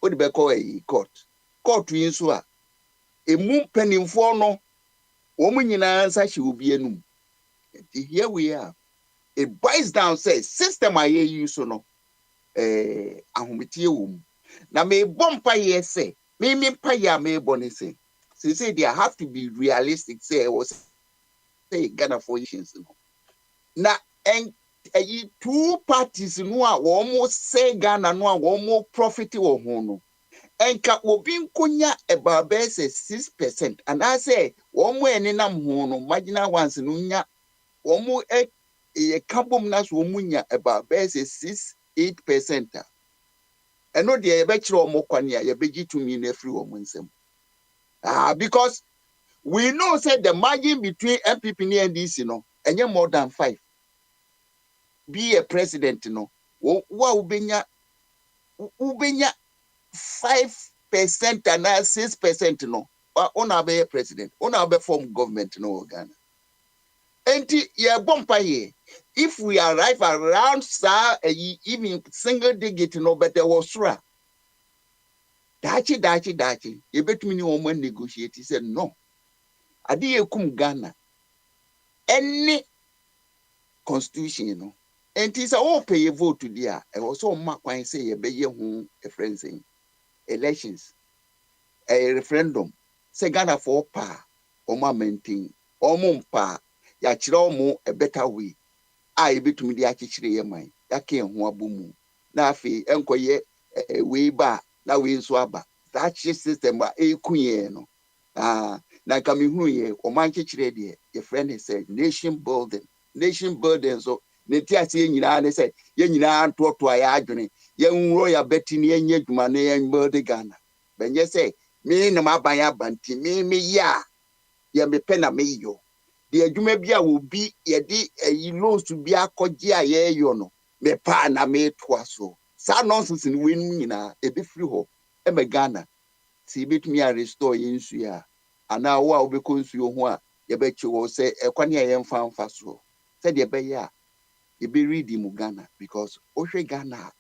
G: o de be ko e court yin so a emu penimfo no wo mu nyina nsa hye obi anum here we are it boils down say system a ye use no ahometie wo mu na me bompa ye say me pa ya me bone say there have to be realistic say was say Ghana for issues no na en two parties no a wo mo say Ghana no a wo mo profit wo ho no enka obi nkonya eba say 6% and I say wo mo enenam ho no marginal ones no nya wo mo kabom na so wo mo nya eba say 6-8%. And no de ebe kire omo kwane a ye beji tumi na free omo nsem because we know say the margin between MPP and NDC no enye more than 5 be a president no wa ubenya 5% and 6% no ona be president ona be form government no Ghana enti ye bompa ye if we arrive around even single digit no better was sure dachi ye betumi ni woman negotiate he said no ade ye kum Ghana any constitution no enti say o pay a vote there e was so ma kwan say ye be ye hu a friend saying elections a referendum say Ghana for pa o ma maintain o mo mpa ya kire o mo a better way a ye betumi di akikire ye man ya ka ho abomu na afi enkoye we ba na we nso aba that system a ekunye no na kami hu ye o man kikire de your friend said nation building so ne ti ase nyina ne say ye nyina antoto ya adwene ye nwuro ya beti ne ye adwuma ne ye build Ghana benye say me na maban ya banti me ya ye me pe na me yo de adwuma bia wo bi ye di loans to bi akogye a ye yo no me pa na me to aso sa nonsense ni we nyina e be free ho e me Ghana si betumi a restore yensu ya ana wo a obeko nsuo ho a ye be chi wo say ekwane a ye mfa so say de be ya e be read mu Ghana because o hwe Ghana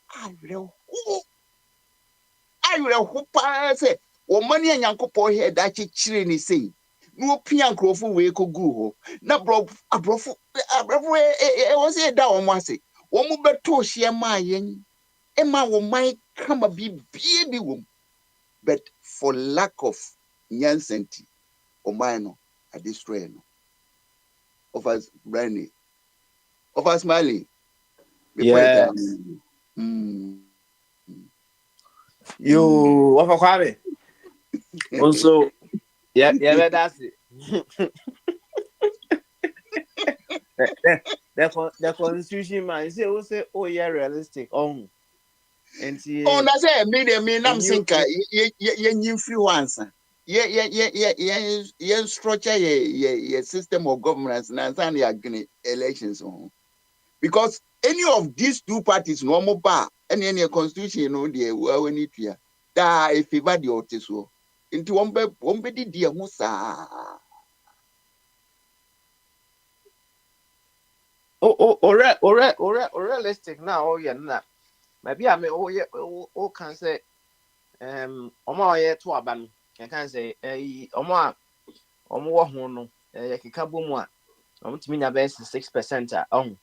G: awre ho pa say o mani anyankopo he da chire ni sei no pia nkrofo we kogu ho na abrofo e wo say da o mo ase wo mu beto hye ma yen e ma wo mai kama bi wo but for lack of nyansenti o mai no a destroy no of us branding of us smiling
H: Yeah. You what for Kwame? Also, yeah, that's it. The constitution man say oh yeah realistic and
G: na say me nam sinka ye nyimfiri wansa ye structure ye system of governance na san ya gene elections because any of these two parties no mo ba any constitution no dey we need to da e favor the otiso nti won be di ho sa
H: realistic now oh yeah na maybe I mean oh yeah oh can say omo ye to aba no can say omo wo ho no ye keka bomu a omo timi nya be 6% a oh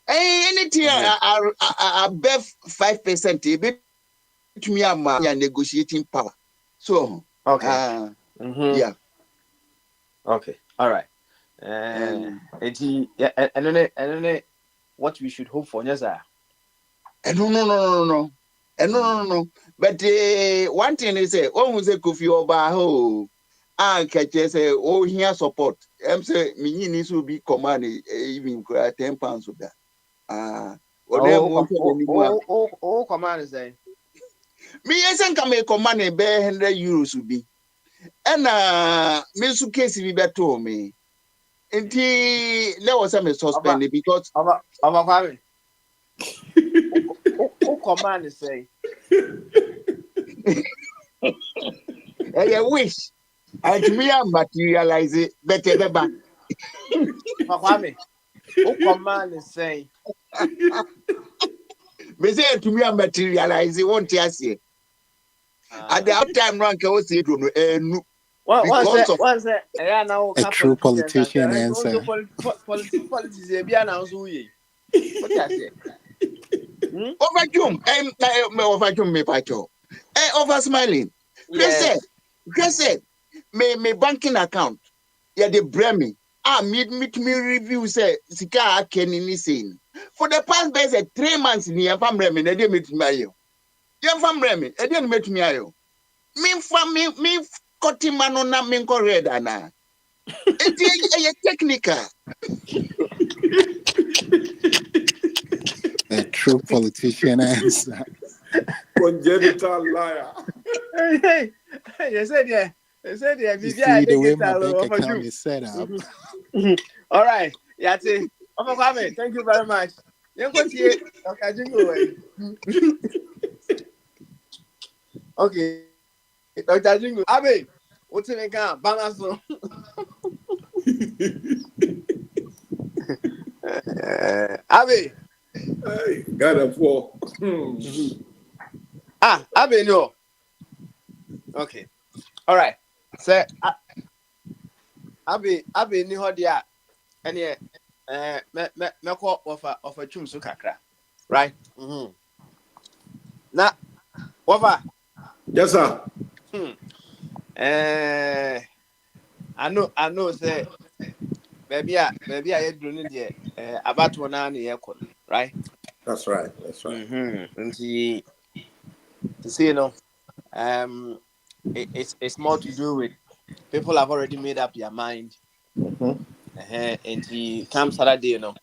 G: anything above 5% e be to me am negotiating power so
H: okay
G: yeah
H: okay all right and what we should hope for yes
G: no but one thing is say who say Kofi Oba ho catch say oh here support say me need to be command even £10 of that
H: oh command say
G: me yes can come command be €100 will be ɛna me nso case bi bɛtoo me nti na wɔ sɛ me suspend because
H: Kwame. Who command is say?
G: I wish I to me materialize it better back.
H: Kwame. Who command is say?
G: Me say to me materialize it won't you see? At the time rank I was say to no
H: What's that? Yeah, now
C: A true politician answer.
H: Politics be announced who ye. What you say?
G: Overjum me pacho. Over smiling. Chris me banking account. Yeah, they bring me. Me review say sika can ni saying. For the past base 3 months ni fam remi na dey meet me ayo. Yam fam remi, e dey meet me ayo. Me koti mano na me ko red ana. It is technical.
C: A true politician answer.
F: Congenital liar.
H: Hey, you said yeah. You said yeah.
C: You see the way my bank account is set up.
H: All right. Yati. Kwame, thank you very much. Okay. Dr. Jingle. Abe, what's in the car? Balance. Abe.
F: Hey, God of war.
H: Abe, no. Okay. All right. So, Abe, ni hodia. Any me call offer chum so kakra. Right? Na offer.
F: Yes, sir.
H: I know say baby I doing there about 1 hour near right?
F: That's right.
H: And see you know it's more to do with people have already made up their mind. And he comes Saturday, you know,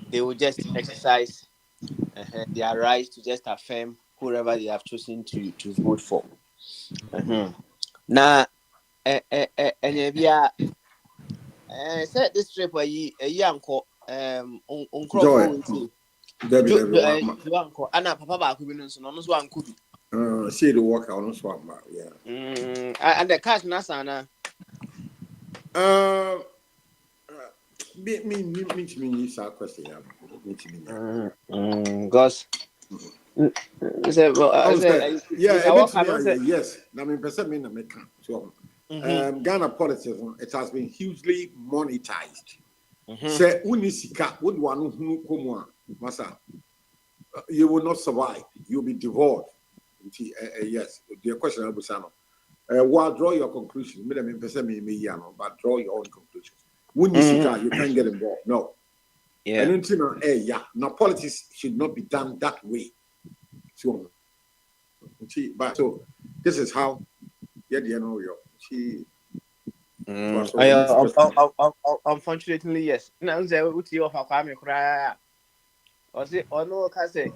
H: they will just exercise their right to just affirm whoever they have chosen to vote for. Now, and if you are set this trip where you uncle
F: Joy.
H: Uncle Anna Papa back who been so almost one could
F: see the work on swap, yeah.
H: And the cash Nasana.
F: Me question.
H: Gosh.
F: Yes. I mean, person na make so. Ghana politics, it has been hugely monetized. Say unisika, would one who come masa, you will not survive. You'll be devoured. Yes. The question of Busano. Well, draw your conclusion. But draw your own conclusions. When you see that, you can't get involved. No.
H: Yeah.
F: And now politics should not be done that way. So this is how.
H: Unfortunately, yes. Now say what you offer Kwame cry. Or say or no can say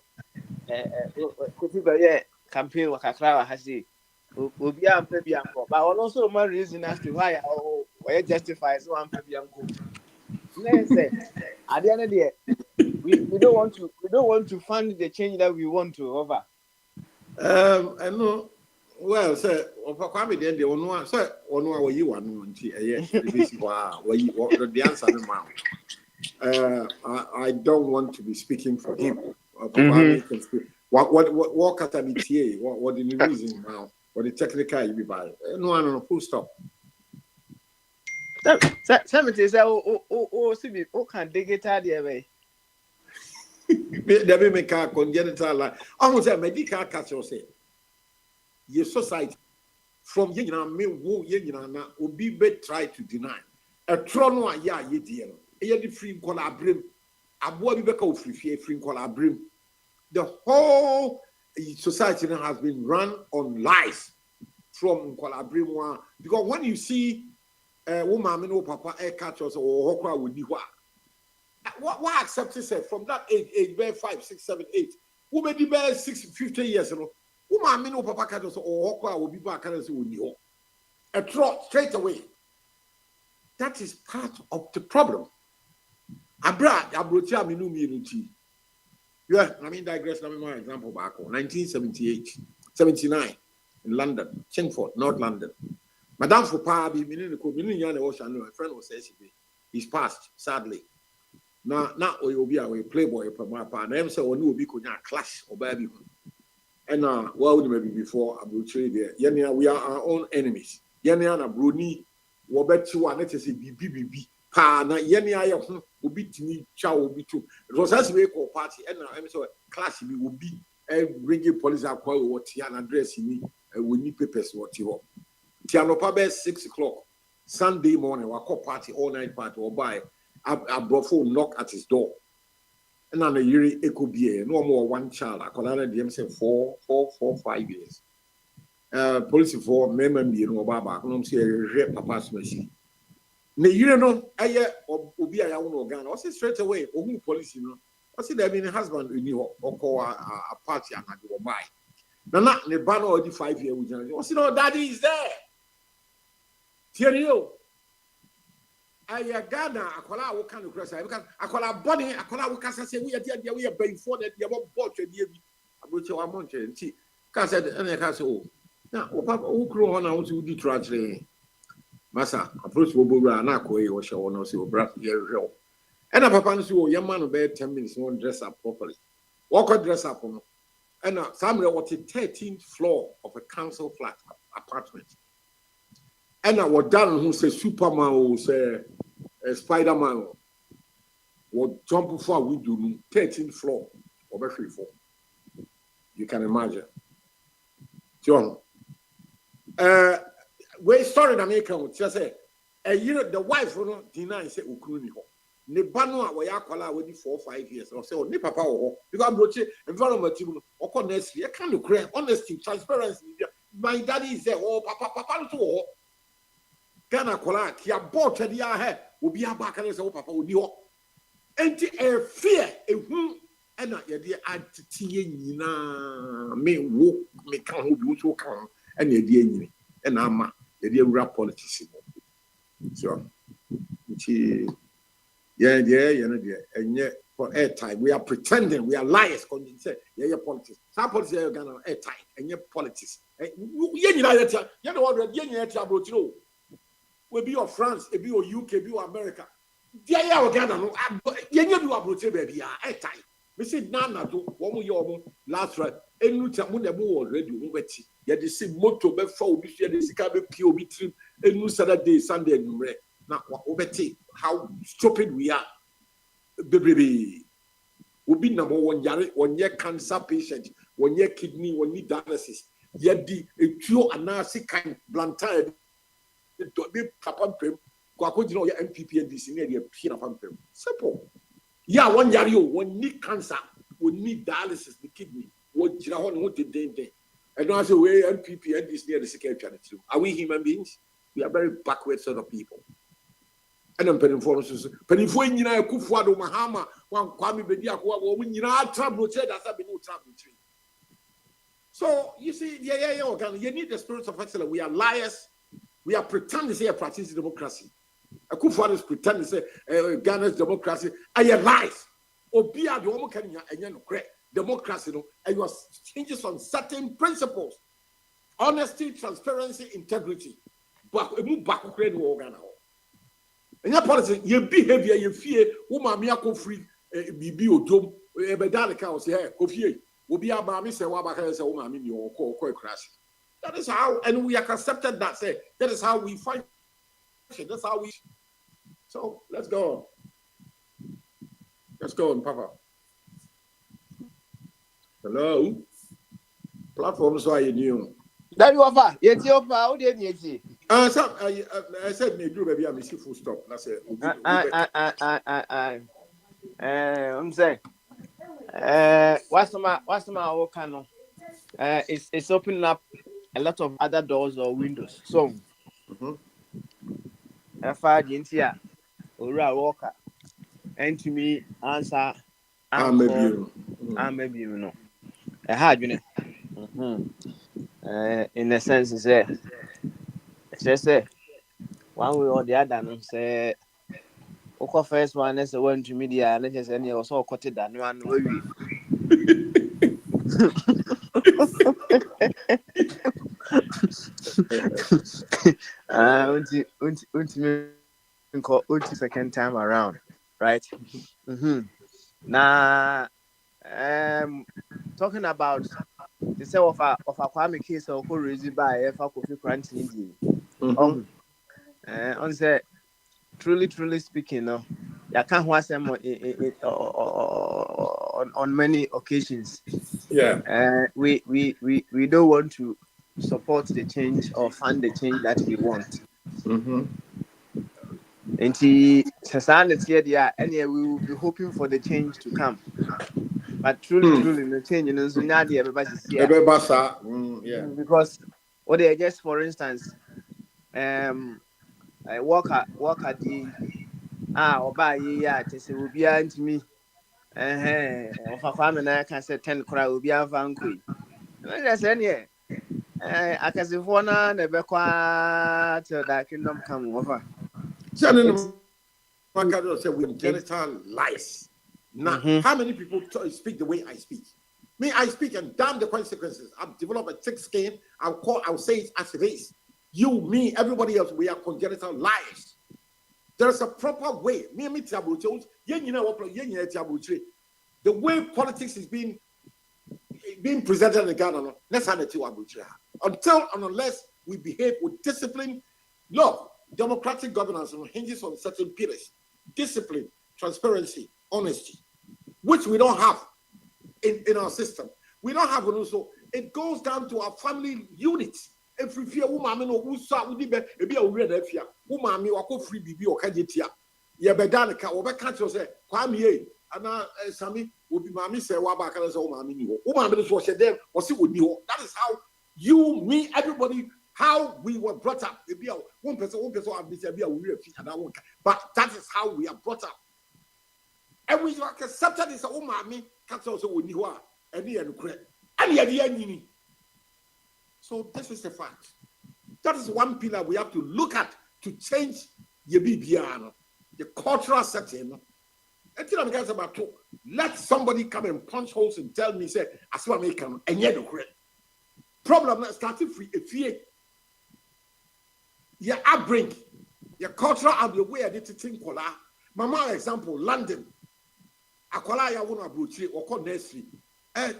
H: campaign wakakra has say Obi am baby uncle, but also one reason as to why I justify so am baby uncle. Say at the end of the day, we don't want to fund the change that we want to over.
F: I know. Well, sir, Kwame then they know. Sir, where you want the answer now. I don't want to be speaking for him. Kwame can speak. What can be TA? What the reason now? What the technical you be by? No, full stop.
H: Somebody say, see, can dig it out the way.
F: They make a congenital lie. Almost a medical catch yourself. Your society from me who na obi be try to deny. A tron one ya ye dear. A free collabrim. A boy be called free collabrim. The whole society now has been run on lies from collabrim because when you see woman no papa catch us or hokra with you what accept it from that age 5, 6, 7, 8 who may be 50 years ago who Woman, no papa can also or will be back and say, a trot straight away. That is part of the problem. Abrotia minu minuti. Yeah, I mean, digress. Let me my example back. 79 in London, Chingford, North London. Madame Foupa be meaning the ocean. My friend was saying he's passed, sadly. Now we will be a playboy from my partner. I'm saying we will be a clash or baby. And well, maybe before Abrotia there. Yenya, we are our own enemies. Yenya na Bruni, Wobetu, and let us say BBB. Pa na yeni aye will be tini cha will be too. It was as we call party and I'm so class we will be bringing police are call what and address me we need papers what you want. Tiano Pabe 6 o'clock Sunday morning we call party all night party or buy a brofo knock at his door. And on a year it could be no more one child. I call them say 4, 5 years. Police for member you know Baba, I'm saying papa's machine. Ne yire no aye obi aya wo no Ghana o say straight away ogun police no o say there be ne husband ni ho oko a party anade wo buy na ne ba no odi 5 years with o say no daddy is there Thierry aye Ghana akola wo kan no cross because akola body akola wo kasa say we dey we bay for that dey bo twedi bi abroche wa monche nti ka said ene ka say o na o papa o kro ho na wo di tragedy Masa, approach Wobura and Akoi or show no see brat here. And a papa so young man about 10 minutes won't dress up properly. Walk or dress up on and somewhere what the 13th floor of a council flat apartment. And I was done who say Superman or say Spider-Man or jump for we do 13th floor of a free fall. You can imagine. John. We story in America would just say a year the wife will not deny say Ukuni ho. Ne banu we akwala we 4 or 5 years or say ni papa ho because broche environment or honestly I can't create honesty transparency my daddy is there oh papa to ho Ghana kwala ki abot twede a he obi abaka say oh papa oni ho enti e fear ehun ena ye de atitiye nyina me wo me kan ho bi so kan ena ye de anyini ena ama the rap politics. So, and yet for airtime, we are pretending we are liars. Say, yeah, politics. Some politics are going to airtime, and yet politics. You know what? You will be your France, it be your UK, be your America. Yeah, we're going to you approach baby. Airtime. We said, Nana, do one more last right. And you tell me already. You see, motor before we share the Sikabe POB trip, and you Saturday, Sunday, and now, how stupid we are. Baby, will be number 1 year cancer patient, 1 year kidney, 1 year dialysis. Yet the pure anasi kind blantyre, the big papa prim, Quacono, your MPP and this in the peer of prim. Simple. Yeah, 1 year, 1 need cancer, 1 need dialysis, the kidney, what you want to day. And as a way, MPP and this near the security. Are we human beings? We are very backward sort of people. And I'm penning for us. Penny for you know, Kufuado Mahama, one Kwame Bedia, when you know, trouble, that's no trouble. So you see, you need the spirit of excellence. We are liars. We are pretending to say a practice democracy. A Kufuado is pretending to say Ghana's democracy. I am lies. Obia the woman can and correct. Democracy, and you are changes on certain principles: honesty, transparency, integrity. But we move back to Ghana. And your policy, your behavior, your fear, woman, me a free, be odom, bedalika or say, Kofi, will be a mammy, say, Wabaka, say, woman, in your call crash. That is how, and we have accepted that. Say, that is how we fight. That's how we. So let's go on. Let's go on, Papa. Hello. Platforms are you new?
H: That you offer. Yet you offer. How did you see?
F: I said, maybe baby, I'm full stop. That's it.
H: I'm saying, what's my work? It's opening up a lot of other doors or windows. So, if I didn't hear, or walker, and to me answer, maybe you know. I had you know. In a sense, say one way or the other, no say. Okay, first one is the one to media, and just any also quoted that one way. Second time around, right? Now, talking about the sale of a Kwame case or raised by a Kofi quarantine. On say, truly speaking, no, I can't watch them on many occasions.
F: Yeah.
H: We don't want to support the change or fund the change that we want. And society, anyway, we will be hoping for the change to come. But truly, the change is not everybody's here. Because what they just, for instance, I work at the or buy to say will be to me. Of a family, I can say 10 crowd will be a vanquish. That's any. I can say one never quite till that kingdom come over.
F: So, with genital lies. Now, how many people speak the way I speak? Me, I speak and damn the consequences. I've developed a thick skin. I'll say it as it is. You, me, everybody else, we are congenital liars. There's a proper way. The way politics is being presented in the Ghana, until and unless we behave with discipline. Look, democratic governance hinges on certain pillars: discipline, transparency, honesty, which we don't have in our system. We don't have it also. It goes down to our family units. If we fear woman who saw would be a real fear, woman, you are free BB or Kajitia. Yabedanica, or can't you say, Kwame, and Sammy would be Mammy say, Wabaka as old mammy. Woman was there, or see would you. That is how you, me, everybody, how we were brought up. One person, I'll be a real fear, and I won't. But that is how we are brought up. And we accepted this, oh, mammy, can't also would you are, and the end credit. And yet, so this is the fact. That is one pillar we have to look at to change the cultural setting. Let somebody come and punch holes and tell me, say, as well make and yet the correct problem starting free if you your upbringing, your cultural and the way I did think. Mama example, London. Akola ya wona brochi or call nursery.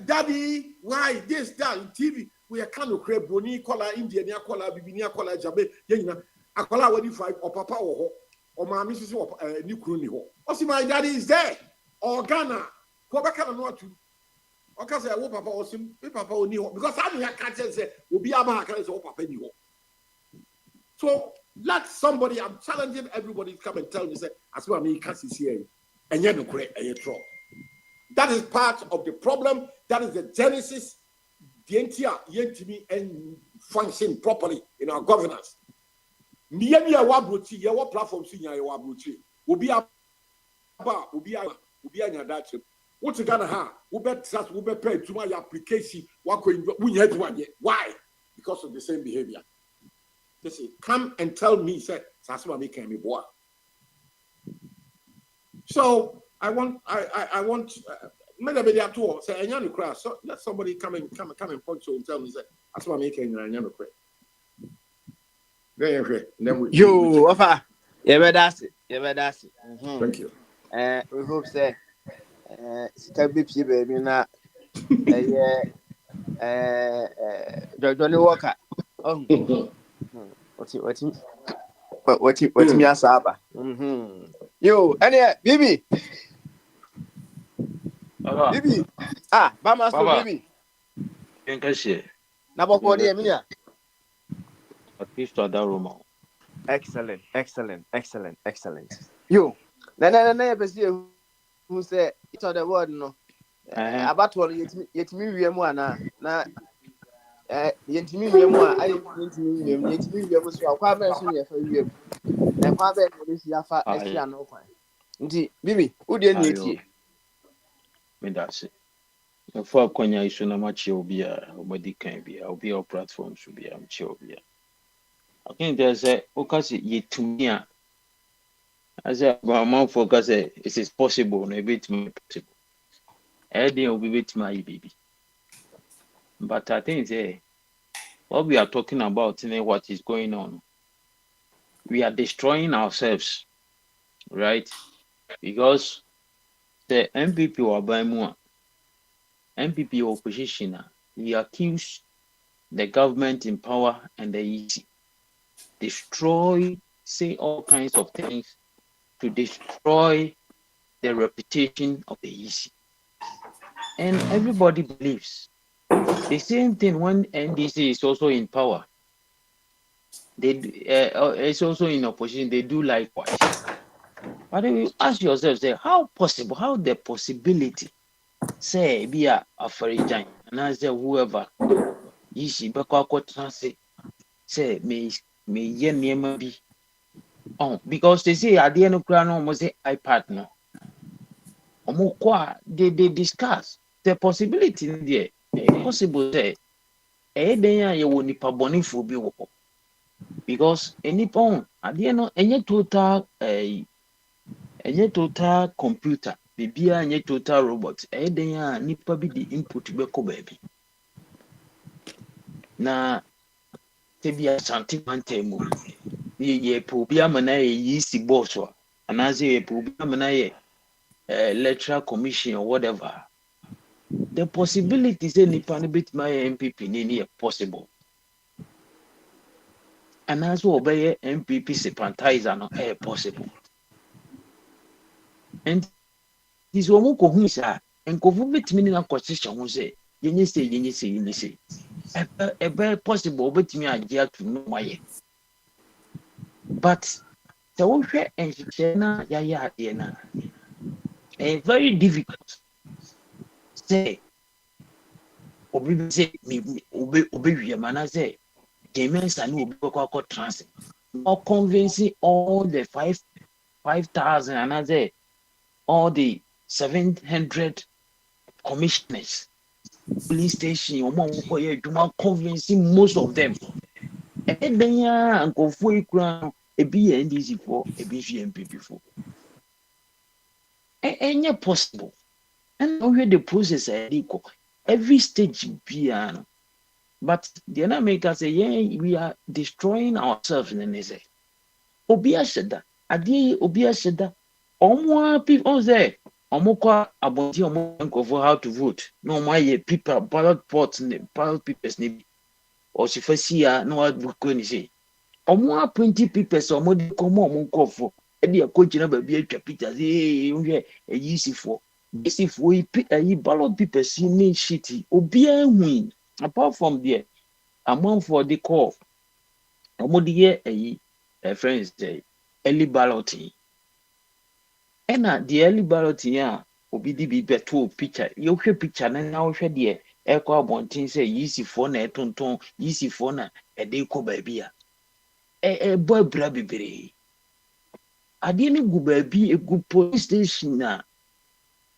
F: Daddy, why this that TV? We are kind of crab boni kola Indian kola bibinia kola jabe yenina akola wadi 5 or papa or mommy is new crony ho. Also my daddy is there or Ghana ko be kind of know to o ka say wo papa osim be papa oni ho because I know can't say obi aba ka say wo papa ni ho. So let somebody, I'm challenging everybody to come and tell me say as well me can't see here and you no correct and you trouble. That is part of the problem. That is the genesis. The entire yentimi and function properly in our governance. Niye wabruti, ya wa platform sinya ya wabruti. Ubi nyadache. What you gonna have? Ube pay to my application. Why? Because of the same behavior. They say, come and tell me, say, Sasuma me can be boy. So I want. Maybe at all. Say, "Anyanu crash." So let somebody come and punch you and tell me. Say, "That's what I'm making anyanu crash." Then we.
H: You, Ofa. That's it.
F: Thank you.
H: We hope say, Sitabi P baby na, Johnny Walker. What's me asaba? Yo, any baby. Bibi, Bama so Bibi.
I: Encaixei.
H: Na boca de minha.
I: Artista da Roma.
H: Excellent. Yo, na besi who say it's on the word no. About what yet me wiemu ana na yentimi wiemu a ayi yentimi wiemu so akwa ba so ye fa wiemu. Na kwa ba no si afa extra no kwa. Nti Bibi, wo de na etie.
I: Me that's it. For Konya is on a match, you'll be a body can be, I'll be our platform should be, I'm chill. I think there's a Okasi yet to me. As a mouth focus, it is possible, a bit more possible. Eddie will be with my baby. But I think what we are talking about, what is going on, we are destroying ourselves, right? Because the MPP or by more MPP opposition, we accuse the government in power and the EC, destroy, say all kinds of things to destroy the reputation of the EC. And everybody believes the same thing when NDC is also in power. They it's also in opposition. They do likewise. But then you ask yourself, say, how possible? How the possibility? Say, be a Afarijan, and I say whoever, Yishi Bakako Transit, say, may yen near be. Oh, because they say at the end of Crown almost say iPad no. They discuss the possibility in there. Possible say, then you will nipa boni for be because any phone at the end of any total computer, baby, any total robot, then nipa be the input to be baby. Na te be a sentiment ye probia mana ye si boss or and as a probia mana electoral commission or whatever. The possibilities any pan bit my MPP near possible. And as well obey MPP sympathizer no possible. And this woman who is and go bit meaning a constitution who say, you say, a very possible but me idea to know why. But the one and Shana Yaya Diana a very difficult say. Obi say me obi man say James and will be transit or convincing all the 5,000 and I say all the 700 commissioners police station or convincing most of them and then and go for a be NDC for a BGMP before and possible and now the process equal every stage piano. But the other makers say, yeah, we are destroying ourselves in the say. Obia said that. Adi Obia said that. Omo people say, Omokwa abonti omo for how to vote. No my people ballot pots ballot papers ni or si fasia no what book ni say. Omo 20 papers omo di komo omo for. Edi akoji na ba bi atwa pictures eh easy for. This if we ballot papers ni shitty. Obia win. Apart from there, among for the call, a friends say early balloting. And the early balloting, yeah, be better picture. You picture and now share the echo bonting say easy for na tonton, easy for na a day ko baby. A boy brabby. I didn't go baby a good police station now.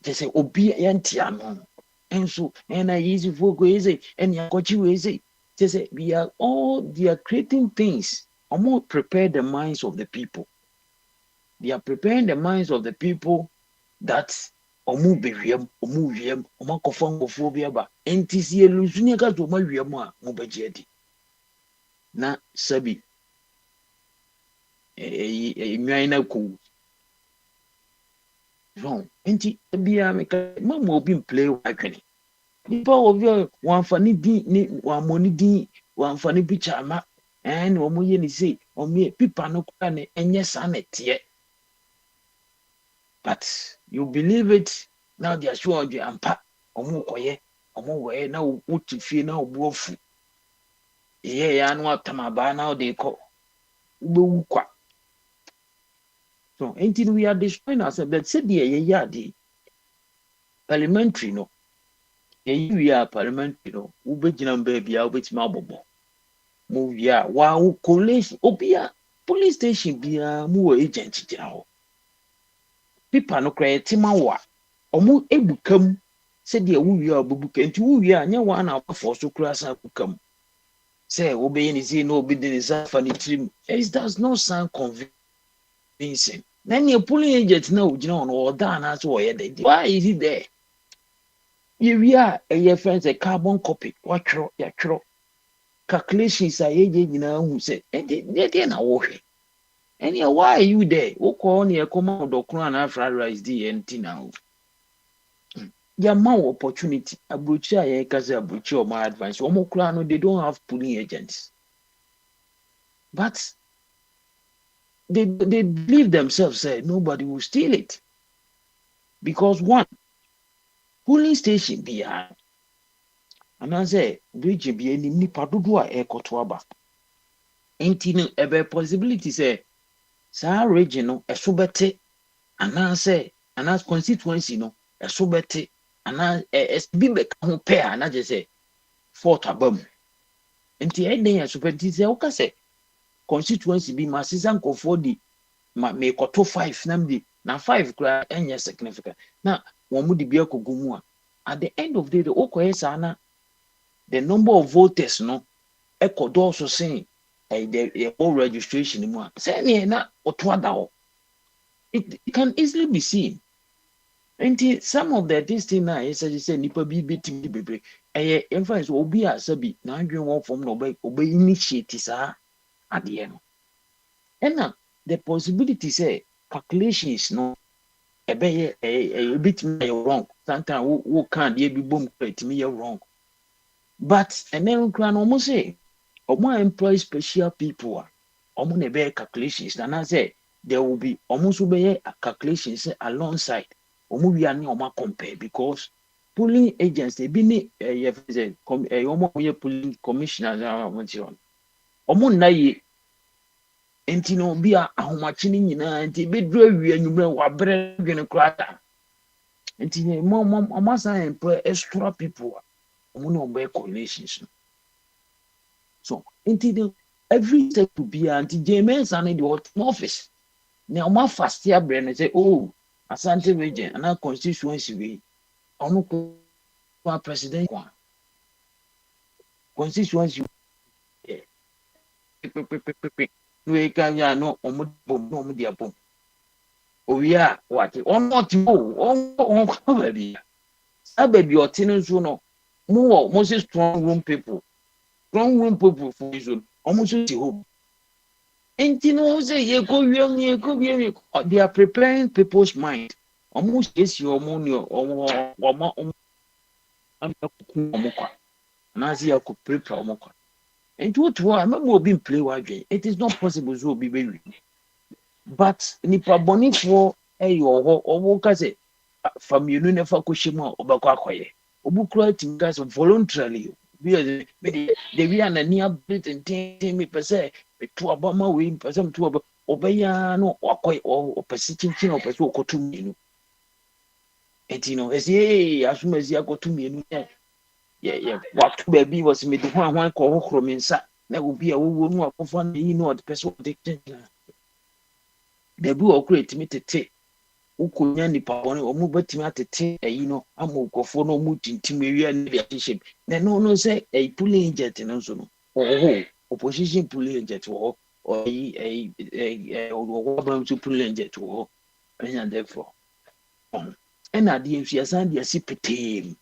I: They say obi antiano. And so, and I easy for go easy, and you got you easy. They say they are creating things. I'm more prepare the minds of the people. They are preparing the minds of the people that omu kofangofobia ba. NTC elusunia ka to ma mubejedi. Na sabi. Mwaina ku. Wrong. Enti bia me ka mama obi play wakani. Nipa obi wanfani din ni wamoni din wanfani picture ama and omo ye ni say omo pipa no kwa ne enye sa na tie. But you believe it now they are sure you ampa omo koye omo we na utifie na obuofu. Ye ya no atamaba now they call ubewu kwa. So until we are destroying ourselves, but said the parliamentary no. We are parliamentary no. Ubejina baby, I'll bet my bobo. Move ya, wow, college, obia, police station be a more agent now. People no cry timawa. Omu ebukam said the Wuya book and to Wuya, and one hour for so class I could come. Say, obeying is in obedience, funny trim. It does not sound convincing. Then you're pulling agent now, you know, or done as well. Why is it there? We are a friends a carbon copy. What your calculations are agent, you know, who said, and they didn't work. And why are you there? Who call near command or crown and fried rice DNT now? There more opportunity. A butcher, a casa butcher, or my advice. One more crown, they don't have pulling agents. But they believe themselves, say nobody will steal it. Because one, polling station behind. And I say, bridge be any nipa dudua e kotoaba. Ain't no possibility say, sa region so bete, and I say, and as constituency no, so bete, and I be compare, and I just say, fort abum. And the ending as super say, okay, say, constituency be my season go for the make or 5 namely, now 5 cry and significant. Now, one would be a kugumua. At the end of the day, okay, sana, the number of voters, no, echo also saying, the whole registration in one. Say, na or it can easily be seen. And some of the this thing now is as you say, Nipa be beating the baby. A influence will be a sabi, now you want from obey initiatives at the end. And now the possibility say calculations no a bit wrong. Sometimes who can't be boom to me wrong. But and then can almost say, more employ special people almost a calculations. And I say there will be almost a calculations alongside. We are not compare because polling agents they be polling commissioners na ye enti no bi a ahomachini nyina enti be dro wi anwumre wa bre dwene krata enti mo san employ extra people no be coalitions so enti every step to be anti James and the office now my first year brain say oh Asante region and our constituency we ono ko president constituency we can ya no omo dia bom owiya what on not on baby ababi otine so no mo say strong room people for you omo so ti hope. And you know, say you go, they are preparing people's mind. Almost yes, your money or and as you could prepare Moka. And what I remember being play wide. It is not possible to be very. But Nipa Boni for a or Kaze from Unifa Kushima or Bakwaye. Obukra to guys voluntarily. The we are near bit and 10 per se. To Obama we person to obey no or persisting or pursue to me. And you know, as as soon as you go to me, yeah, what to baby was made one call Chrominsa. That would be a woman who are fun, you know, the person the blue great me to take. Who could any power or move but me at the tea, you know, I'm go for no mood in Timmy and the ship. Then no say a pulling jet and also. Oh, opposition pulling jet or a to pulling jet or and therefore. And I did see a Sunday a sip team.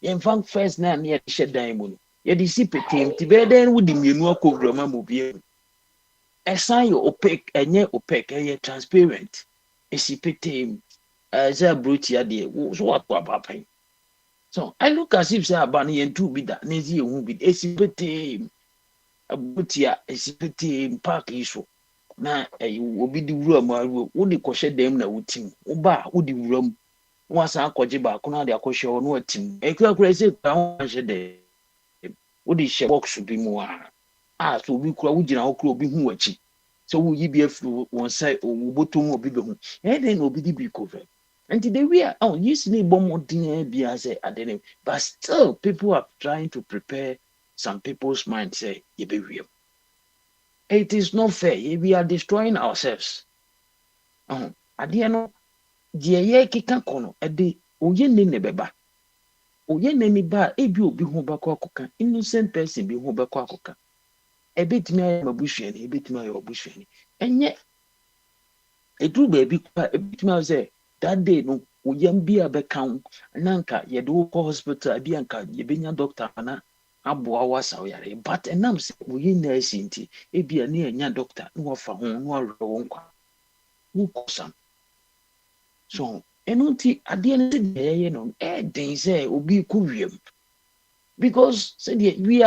I: In fact, first now near the shed diamond. Yet the sip team to be then would the Munua Kograma movie. A sign opaque and yet opaque and transparent. A sip team as a brute idea was what papa. So I look as if say Bunny and two be that Nazi won't be a sip team. A bootia, a sip team park issue. Now, you will be the room or would the crochet them now with him. Oba would the room. Once I call Jiba, Kuna de Akosha or no team. A crazy day. Would the shop should be more? Ah, so we could be who watching. So will you be a flu one side or bottom or bigger? And then will be the big cover. And today we are usually bomb more dinner be as I didn't. But still, people are trying to prepare some people's mind say, you be real. It is not fair. We are destroying ourselves. At the end, the year kika kono, a day, Oyen Nebeba. oye nani ba ebi obi ho bako akoka innocent person bi ho bako akoka ebetimi aye mabuhwani ebetimi aye obuhwani enye eduru baby kwa ebetimi say that day no oyam bi abeka nanka ye do ko hospital bi anka ye benya doctor na aboa wasa oyare but enam say oye na asinti ebi ani enya doctor no wafa ho no awo nkwa wo kosam so enunti ade ne de no den say obi ku wiem because say we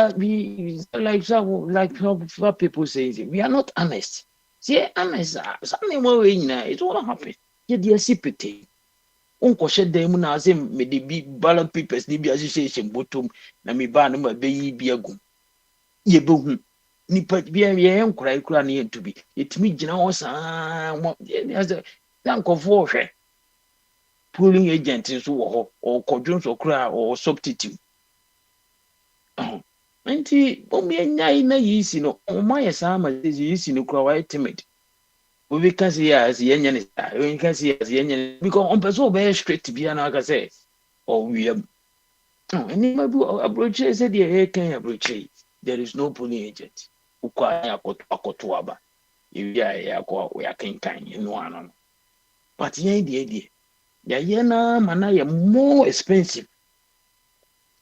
I: like how people say it, we are not honest. See, honest, something more it won't happen. Yet the sipete. Unko shed them na say me the big ballot papers, the association bottom, na me ban no be biagum. Ye bohum. Nipa bia ye enkura ikura na to be. It me gina ho sa as a thank of warfare. Pulling agent so wo or kodwon so kura or substitute. Nti omi enya na yisi no oma yesa ma yisi no kura wa timid we can see as yenya ne we can see as yenya because on person be straight bia na aka say or we am eni ma bu approach say the can approach there is no polling agent ukwa ya akoto aba ewi ya akwa we akenkan enu ano but yen die ya yena mana ye more expensive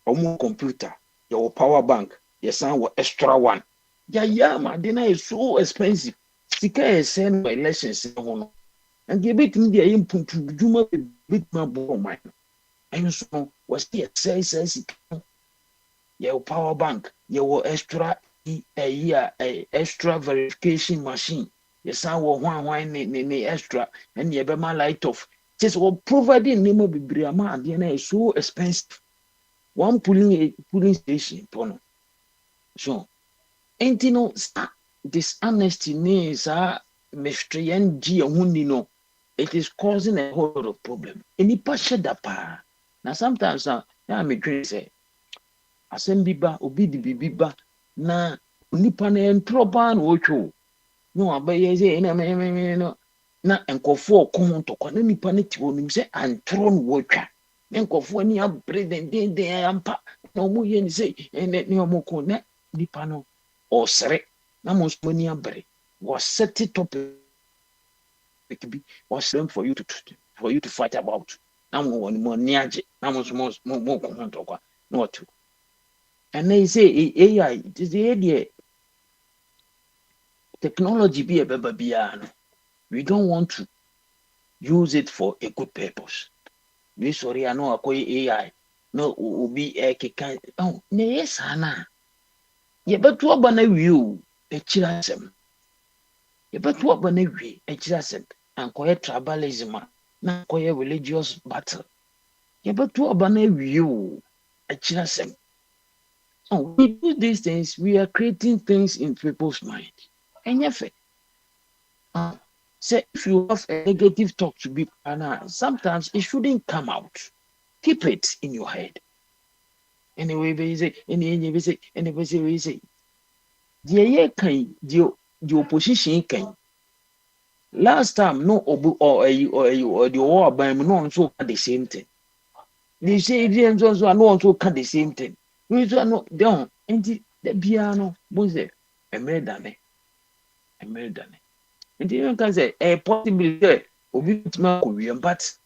I: omo computer your power bank, your son was extra one. Yeah, my dinner is so expensive. Sika is send my elections and give it me the input to Juma bit my boy mine. And so was the say your power bank, your extra a year, a extra verification machine. Your son will one extra and you have my light off. Just what providing name of Briama and dinner is so expensive. One polling station, pono. So, ain't no dishonesty means mystery G no. It is causing a whole lot of problem. Any passion that pa. Now sometimes I me dream say, Asembiba, obidi bibiba, na nipa na entroba na ocho. No abaye say no na enkofo ko to kwa na nipa na ti wonim say antro no wotwa. Enkofo ni abre den ampa. Na omo ye ni say ne omo ko na nipa no or sere na mo so ni abre was set it up be was them for you to fight about na mo woni mo ni age na mo ko ho to kwa no to and they say AI it is the technology be a baba no we don't want to use it for a good purpose we sorry I know akoy AI no obi keka oh ne yes ana yebetu aba na wie o echira asem yebetu aba na wie echira asem ankoye tribalism na ankoye religious battle yebetu aba na wie o echira asem oh we do these things we are creating things in people's mind enyefe say if you have a negative talk to be sometimes it shouldn't come out keep it in your head anyway we say we say the kind the opposition can last time no or the war by no also the same thing they say the also no also the same thing we so no down and the piano was there a murder and you can say a possibility obi tuma ko wiem but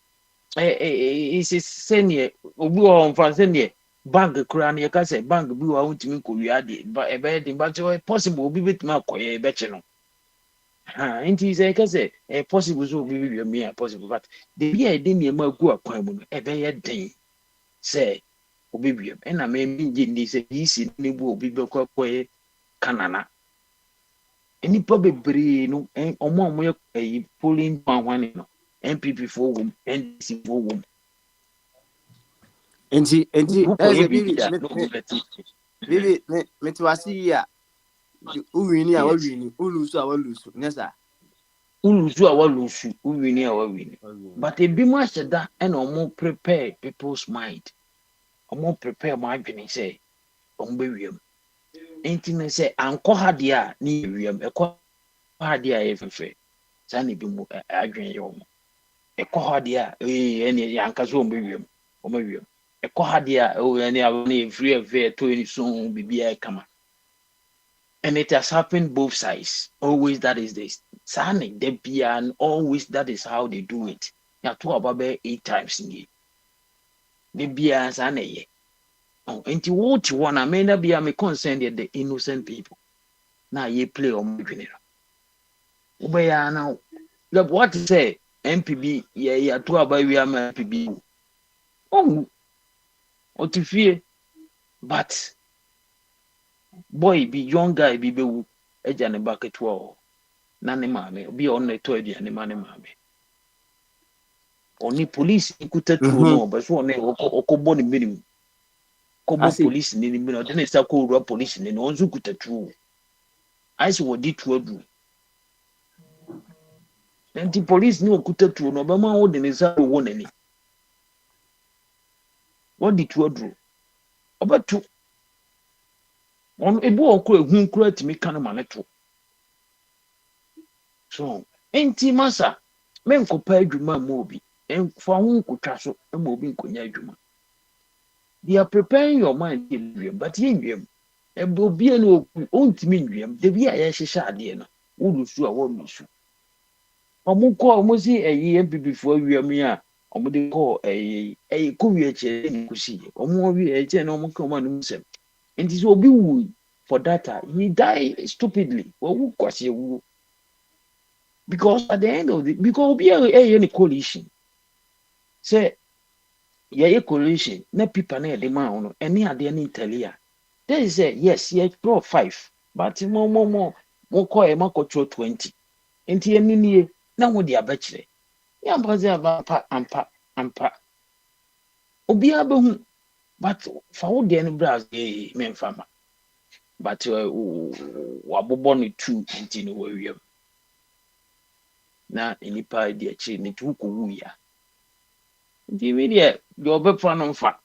I: is senior obi on for senior bank kura na yaka say bank bi wa untimi ko wi ade ba e be de but possible obi betuma koye e be che no nti say ka say possible so obi wi me possible but the be e de me ma gu akwan mu no e be ye den say obi wi e na me ngi ndi say yisi ne bu obi be koye kanana enipa bebree no omo ye polling one no NPP for wom NDC for wom
J: Enti bibi me to wasi ya uwini a wawini ulusu a walusu nesa
I: ulusu a walusu uwini a wawini but ebi mu ahyeda na omo prepare people's mind omo prepare my adwene say omo be wiem enti me say anko ha de a ni wiem ekọ ha de a efefe sa na bi mu adwene ye omo ekọ ha de a ene yanka so omo be wiem Ekohadia, oh, any free affair to any soon be a kama. And it has happened both sides. Always that is this. Sani, Debia, and always that is how they do it. Ya to about 8 times in it. Debia, Sani. Oh, and you watch one, I may not be a concerned the innocent people. Now ye play on me. Ubaya now. What to say? MPB, yeah, to about we are MPB. Oh, what to fear? But boy, be young guy, be bewu, eja ne bucket wall. Nane mame, be on the toy, and money mame. Only police ikuta true no, but so ne okobo ni minimum. Kobo police ni minimum, then it's a cold police in the onzu kuta true. I see what did to do. Then the police knew kuta true, no, but my old in his one any. What did you do? About two. On a boy who could to me kind of manetto. So, ain't he, massa? Men compared to my movie, and for whom could travel a moving conyajuma. They are preparing your mind in dream, but in dream, and will be an old mean dream, the be a shad dinner, who do a woman. Omuko Musi a year before we are mere, or would they call a courier chain, or more we a general command. And this will be wood for that. He died stupidly. Or who was you? Because at the end of it, because we are any coalition. Say, yeah, coalition, no people near the mound, and near the Italia. They say, yes, yeah, draw 5, but more call a mark 20. And the now with their bachelor. Yeah, but they are ampa. Obiabu, but for the any brass, men farmer. But waboboni 2 into where na enipa de achi ne tuko wuya ndi media your be plan on fa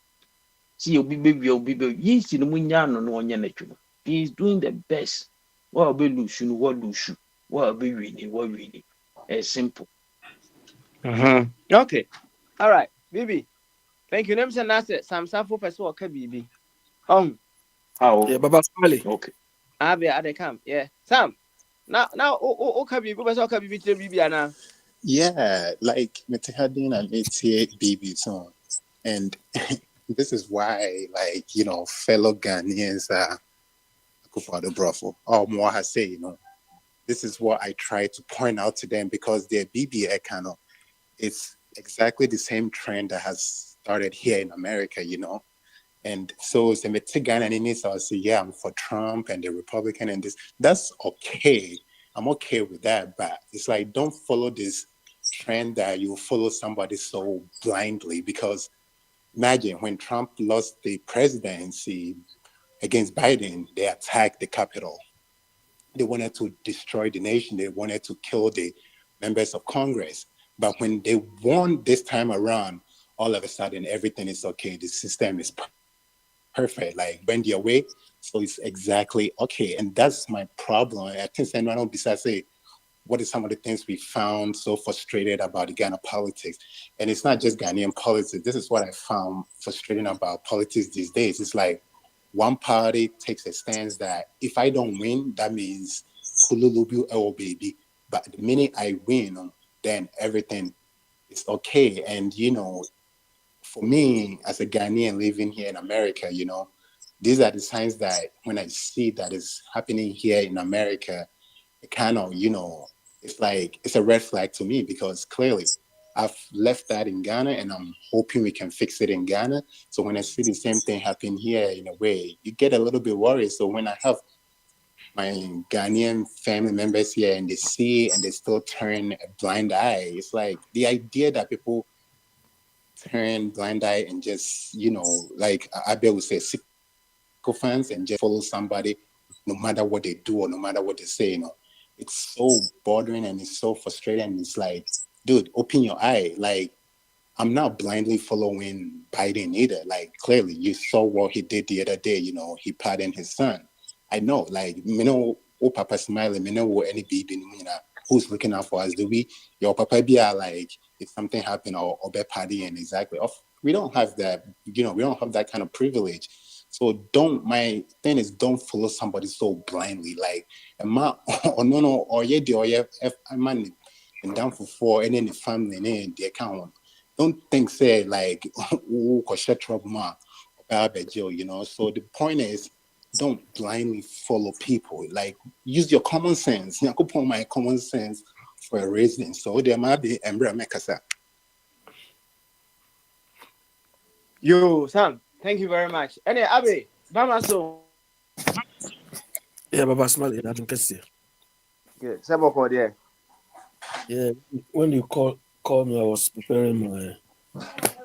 I: see obi be yinsi no munya no onye na twuma. He is doing the best. What be lose no what lose what be win. It's simple.
J: Okay. All right. Bibi. Thank you. Name say Nasser. Sam Safo person or Bibi.
I: How?
K: Yeah, Baba Smiley.
I: Okay.
J: Abi at the camp. Yeah. Sam. Now, okay, Bibi. But okay, Bibi to Bibi ana.
C: Yeah, like Metehadin and ATA BB song. And this is why, like, you know, fellow Ghanaians are Akufo-Addo Brofo, or more I say, you know, this is what I try to point out to them because their BB Ekano, it's exactly the same trend that has started here in America, you know. And so the Mexican and in I'll say, yeah, I'm for Trump and the Republican and this. That's okay. I'm okay with that. But it's like, don't follow this trend that you follow somebody so blindly, because imagine when Trump lost the presidency against Biden, they attacked the Capitol. They wanted to destroy the nation. They wanted to kill the members of Congress. But when they won this time around, all of a sudden, everything is okay. The system is perfect. Like, bend your way. So it's exactly okay. And that's my problem. I think anyone besides say, what are some of the things we found so frustrated about the Ghana politics? And it's not just Ghanaian politics. This is what I found frustrating about politics these days. It's like one party takes a stance that if I don't win, that means Kululubu oh baby. But the minute I win, then everything is okay. And, you know, for me, as a Ghanaian living here in America, you know, these are the signs that when I see that is happening here in America, it kind of, you know, it's like, it's a red flag to me because clearly I've left that in Ghana and I'm hoping we can fix it in Ghana. So when I see the same thing happen here, in a way, you get a little bit worried. So when I have my Ghanaian family members here and they see and they still turn a blind eye, it's like the idea that people turn blind eye and just, you know, like Abel would say, sycophants and just follow somebody no matter what they do or no matter what they say, you know. It's so bothering and it's so frustrating. And it's like, dude, open your eye. Like, I'm not blindly following Biden either. Like, clearly, you saw what he did the other day. You know, he pardoned his son. I know, like, you know, oh, Papa Smiley, you know, any baby, you know, who's looking out for us? Do we, your papa be like, if something happened or be partying, exactly. We don't have that, we don't have that kind of privilege. So my thing is, don't follow somebody so blindly. Like, or man, and down for 4, and then the family, and then the account. Don't think, say, like, trouble, So the point is, don't blindly follow people. Like, use your common sense. I could put my common sense for a reason. So there might be Mekasa.
H: Yo, Sam, thank you very much. Any Abby, Bama so.
K: Yeah, Baba Smiley, I don't see.
H: Good. Saboko there.
K: Yeah, when you call me, I was preparing my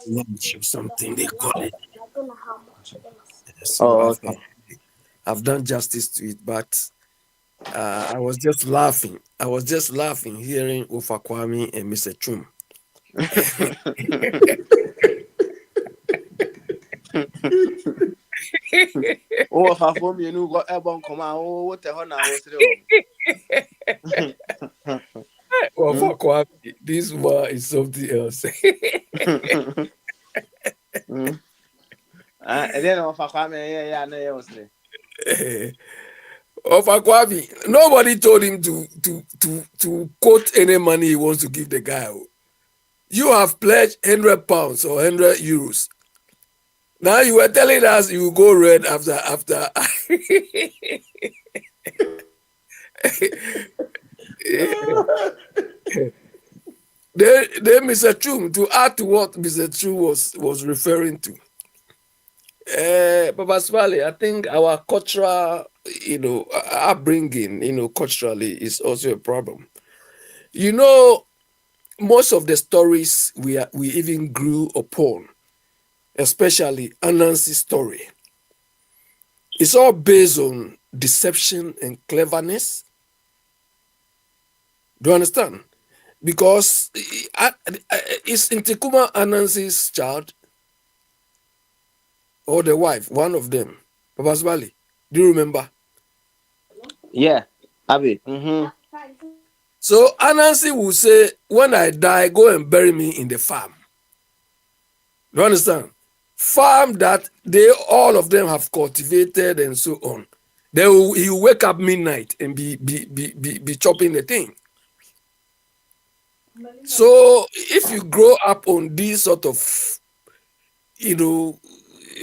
K: lunch or something. They call it. So
H: okay.
K: I've done justice to it, but I was just laughing. Hearing Ofa Kwame and Mr. Chum.
J: Oh, half of me, you got a bomb come out. Oh, what the hell now?
K: Ofa Kwame, this one is something else.
J: And then Ofa Kwame, yeah, no,
K: Ofa Kwame, nobody told him to quote any money he wants to give the guy. You have pledged £100 or €100. Now you were telling us you go red after. Then Mr. Chum, to add to what Mr. Chum was referring to, Papa Smiley, I think our cultural, upbringing, culturally is also a problem. Most of the stories we even grew upon, especially Anansi's story, it's all based on deception and cleverness. Do you understand? Because is Ntikuma Anansi's child or the wife, one of them? Papa Smiley, do you remember?
H: Yeah, Abby.
K: So Anansi will say, when I die, go and bury me in the farm. Do you understand? Farm that all of them have cultivated and so on. He will wake up midnight and be chopping the thing. So if you grow up on these sort of,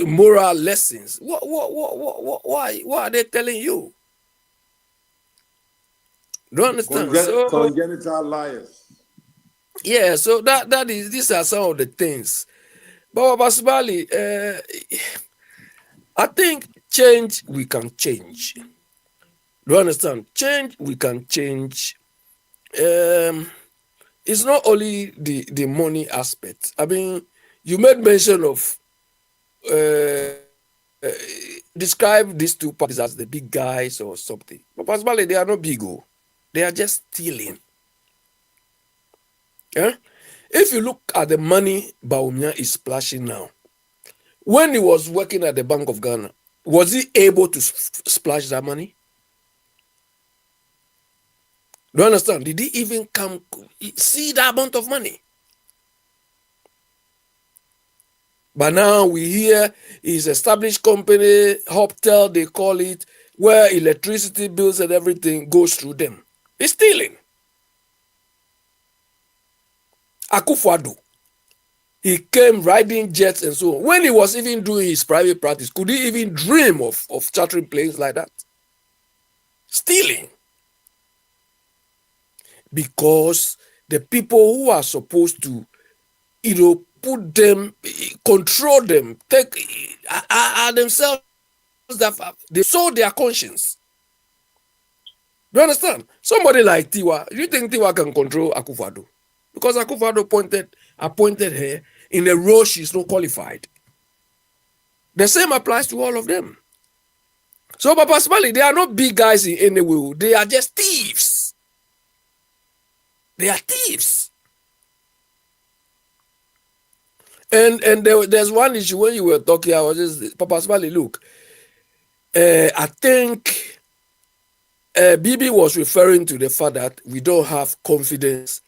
K: moral lessons, why are they telling you? Don't understand.
F: Congenital liars.
K: Yeah, so these are some of the things. But Basibali, I think change, we can change. Do you understand? Change, we can change. It's not only the money aspect. I mean, you made mention of describe these two parties as the big guys or something. But Basibali, they are not big. They are just stealing. Yeah? If you look at the money Bawumia is splashing now, when he was working at the Bank of Ghana, was he able to splash that money? Do you understand? Did he even see that amount of money? But now we hear his established company, Hoptel, they call it, where electricity bills and everything goes through them. He's stealing. Akufo-Addo, he came riding jets and so on. When he was even doing his private practice, could he even dream of chartering planes like that? Stealing. Because the people who are supposed to, put them, control them, are themselves, they sold their conscience. Do you understand? Somebody like Tiwa, you think Tiwa can control Akufo-Addo? Because Akufo-Addo appointed her in a role she's not qualified. The same applies to all of them. So, Papa Smiley, they are not big guys in any way. They are just thieves. They are thieves. And there's one issue when you were talking, I was just, Papa Smiley, look, I think Bibi was referring to the fact that we don't have confidence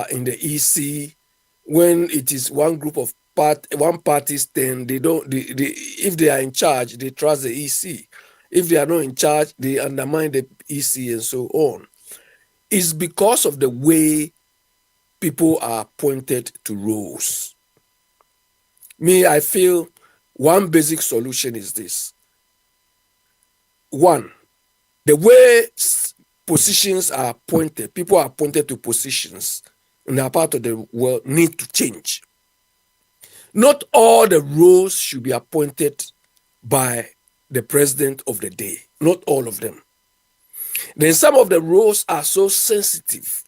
K: in the EC when it is one group of one party's turn. They don't. If they are in charge, they trust the EC. If they are not in charge, they undermine the EC and so on. It's because of the way people are appointed to roles. Me, I feel one basic solution is this. One, the way positions are appointed, people are appointed to positions in that part of the world need to change. Not all the roles should be appointed by the president of the day. Not all of them. Then some of the roles are so sensitive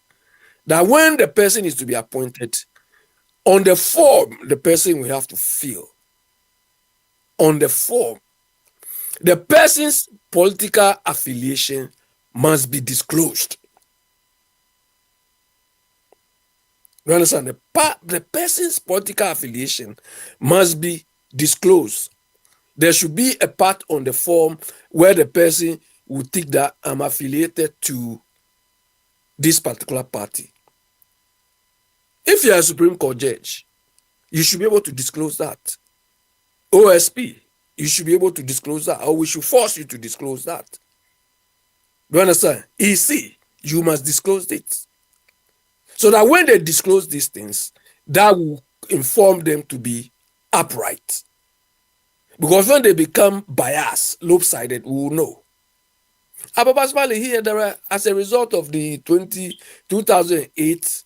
K: that when the person is to be appointed, on the form, the person will have to fill. On the form, the person's political affiliation must be disclosed. You understand? The person's political affiliation must be disclosed. There should be a part on the form where the person will think that I'm affiliated to this particular party. If you're a Supreme Court judge, you should be able to disclose that. OSP, you should be able to disclose that, or we should force you to disclose that. You understand? EC, you must disclose it. So that when they disclose these things, that will inform them to be upright. Because when they become biased, lopsided, we will know. Ababasmali here, there are, as a result of the 2008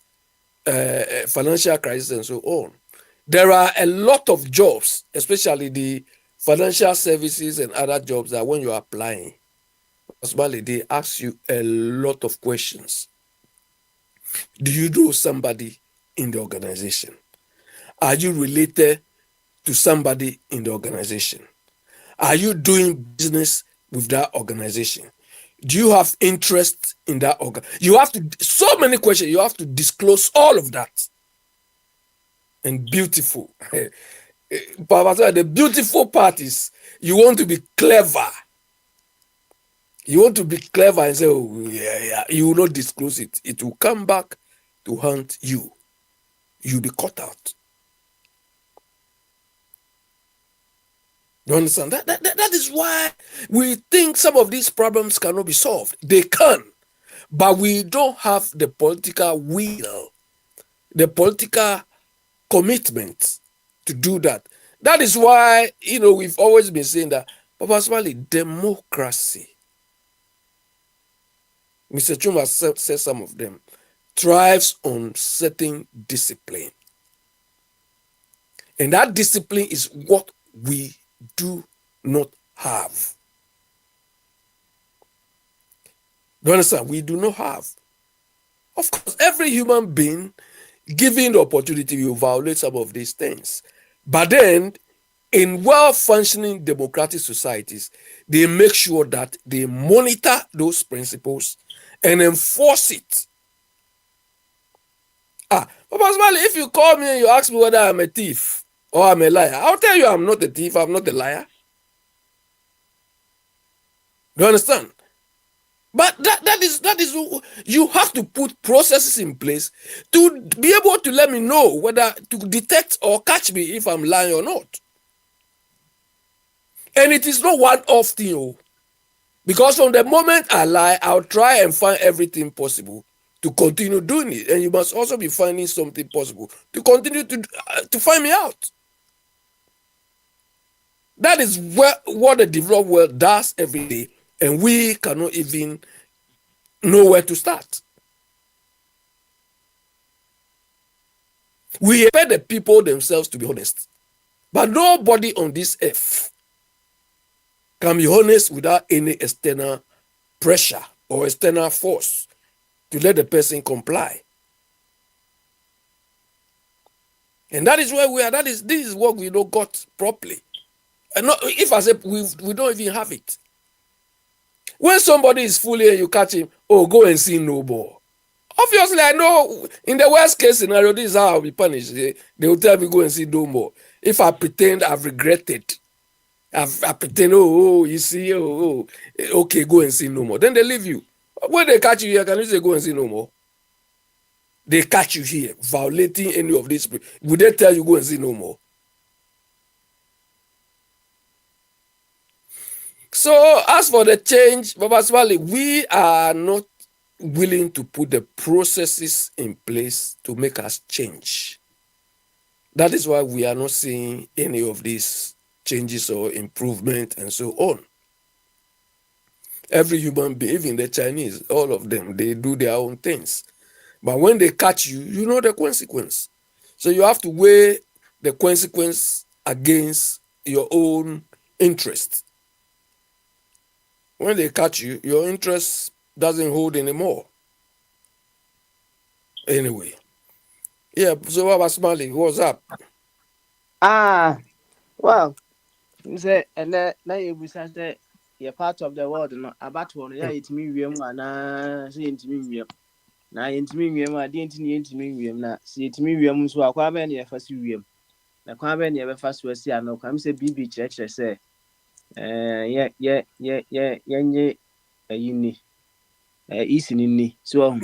K: financial crisis and so on, there are a lot of jobs, especially the financial services and other jobs, that when you're applying, they ask you a lot of questions. Do you know somebody in the organization? Are you related to somebody in the organization? Are you doing business with that organization? Do you have interest in that organ? You have to, so many questions, you have to disclose all of that. And beautiful. The beautiful part is you want to be clever. You want to be clever and say, oh, yeah, you will not disclose it. It will come back to haunt you. You'll be caught out. You understand? That is why we think some of these problems cannot be solved. They can, but we don't have the political will, the political commitment to do that. That is why, we've always been saying that, Papa Smiley, democracy, Mr. Chuma said some of them, thrives on certain discipline. And that discipline is what we do not have. Do you understand? We do not have. Of course, every human being, given the opportunity, will violate some of these things. But then, in well-functioning democratic societies, they make sure that they monitor those principles and enforce it. Papa Smiley, if you call me and you ask me whether I'm a thief or I'm a liar, I'll tell you I'm not a thief, I'm not a liar. Do you understand? But that is you have to put processes in place to be able to let me know whether to detect or catch me if I'm lying or not. And it is not one-off thing, because from the moment I lie, I'll try and find everything possible to continue doing it. And you must also be finding something possible to continue to find me out. That is what the developed world does every day, and we cannot even know where to start. We expect the people themselves to be honest, but nobody on this earth can be honest without any external pressure or external force to let the person comply. And that is where we are. This is what we don't got properly. And not, if I say we don't even have it. When somebody is fooling and you catch him, go and see no more. Obviously, I know in the worst case scenario, this is how I'll be punished. They will tell me go and see no more. If I pretend I've regretted I pretend, oh, you see, okay, go and see no more. Then they leave you. When they catch you here, can you say go and see no more? They catch you here violating any of this. Would they tell you go and see no more? So as for the change, Baba Swali, we are not willing to put the processes in place to make us change. That is why we are not seeing any of these changes or improvement and so on. Every human being, even the Chinese, all of them, they do their own things. But when they catch you, you know the consequence. So you have to weigh the consequence against your own interest. When they catch you, your interest doesn't hold anymore. Anyway. Yeah, so Baba Smiley, what's up?
H: Well, you say, and then you say you're part of the world, no, about one, yeah, it's me, and see into me. Now, into me, I didn't need me, now, see it me, so I can't be first room. The Quaben never first was here, no, come say BB Church, I say, yeah, easy in me, so,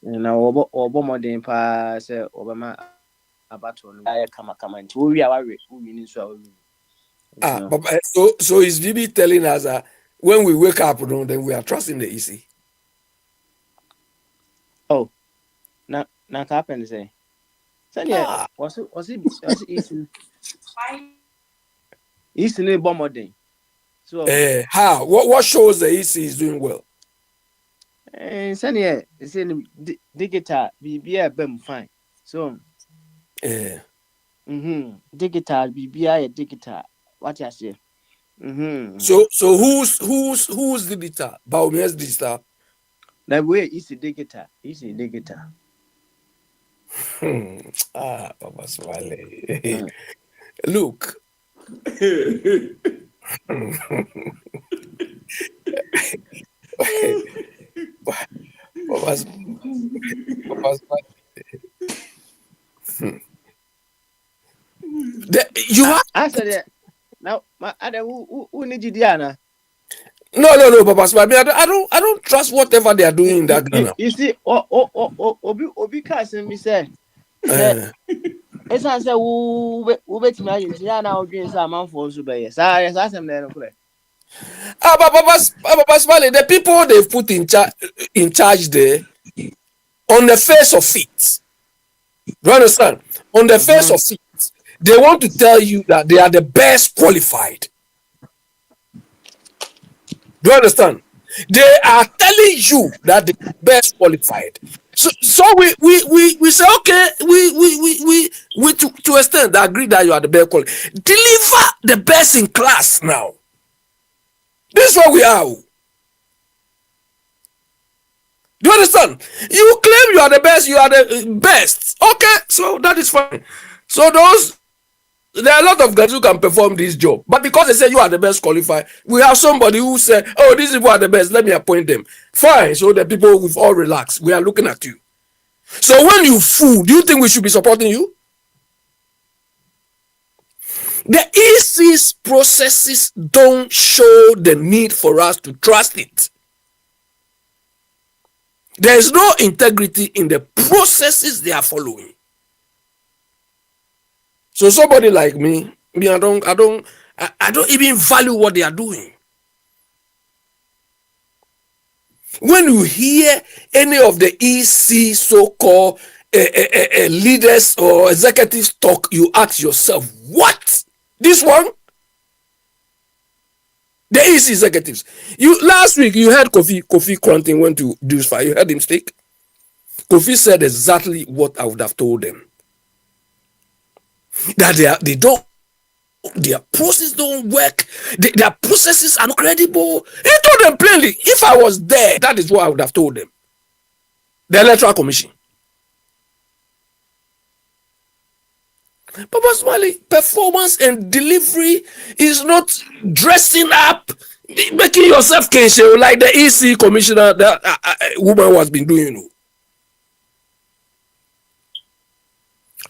H: now, over more than pass, Obama. About one, I come and we are winning. So
K: is VB telling us that when we wake up, then we are trusting the EC?
H: Oh, now happen say. So yeah, was it East in bomber day. So
K: how? What shows the EC is doing well?
H: Sanya, it's in digital, be a bem fine. So. Digital, BBI digital. What you say?
K: So who's digital? Baumia's digital.
H: That way is digital.
K: Papa Swale. Look. Papa Swale. You have
H: answer that now. Who need you, Diana?
K: No, Papa Smile. I don't trust whatever they are doing in that Ghana.
H: You see, Obi Kasim, me say, it's answer who bet me. Diana, I'll drink some man for Subay. Sorry, I asked him there.
K: Papa Smile, the people they've put in charge there, on the face of it. Do you understand? On the face of it. They want to tell you that they are the best qualified. Do you understand? They are telling you that they are best qualified. So we say, okay, we to extent agree that you are the best qualified. Deliver the best in class now. This is what we are. Do you understand? You claim you are the best, you are the best. Okay, so that is fine. So there are a lot of guys who can perform this job, but because they say you are the best qualified, we have somebody who said, oh, these people are the best, let me appoint them. Fine, so the people will all relax. We are looking at you. So when you fool, do you think we should be supporting you? The EC's processes don't show the need for us to trust it. There is no integrity in the processes they are following. So somebody like me, I don't even value what they are doing. When you hear any of the EC so-called leaders or executives talk, you ask yourself, what? This one? The EC executives. Last week you heard Kofi Kronting went to Deuce Fire. You heard him speak? Kofi said exactly what I would have told them. That their process don't work, their processes are not credible. He told them plainly, if I was there, that is what I would have told them. The Electoral Commission. Papa Smiley, performance and delivery is not dressing up, making yourself Kensho like the EC commissioner, that woman has been doing.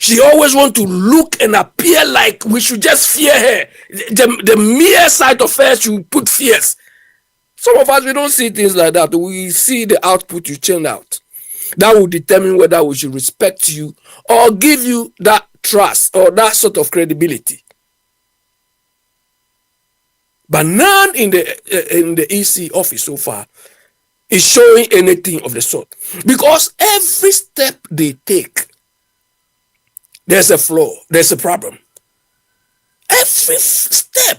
K: She always want to look and appear like we should just fear her. The mere sight of her should put fears. Some of us, we don't see things like that. We see the output you churn out. That will determine whether we should respect you or give you that trust or that sort of credibility. But none in the EC office so far is showing anything of the sort. Because every step they take, there's a flaw, there's a problem. Every step.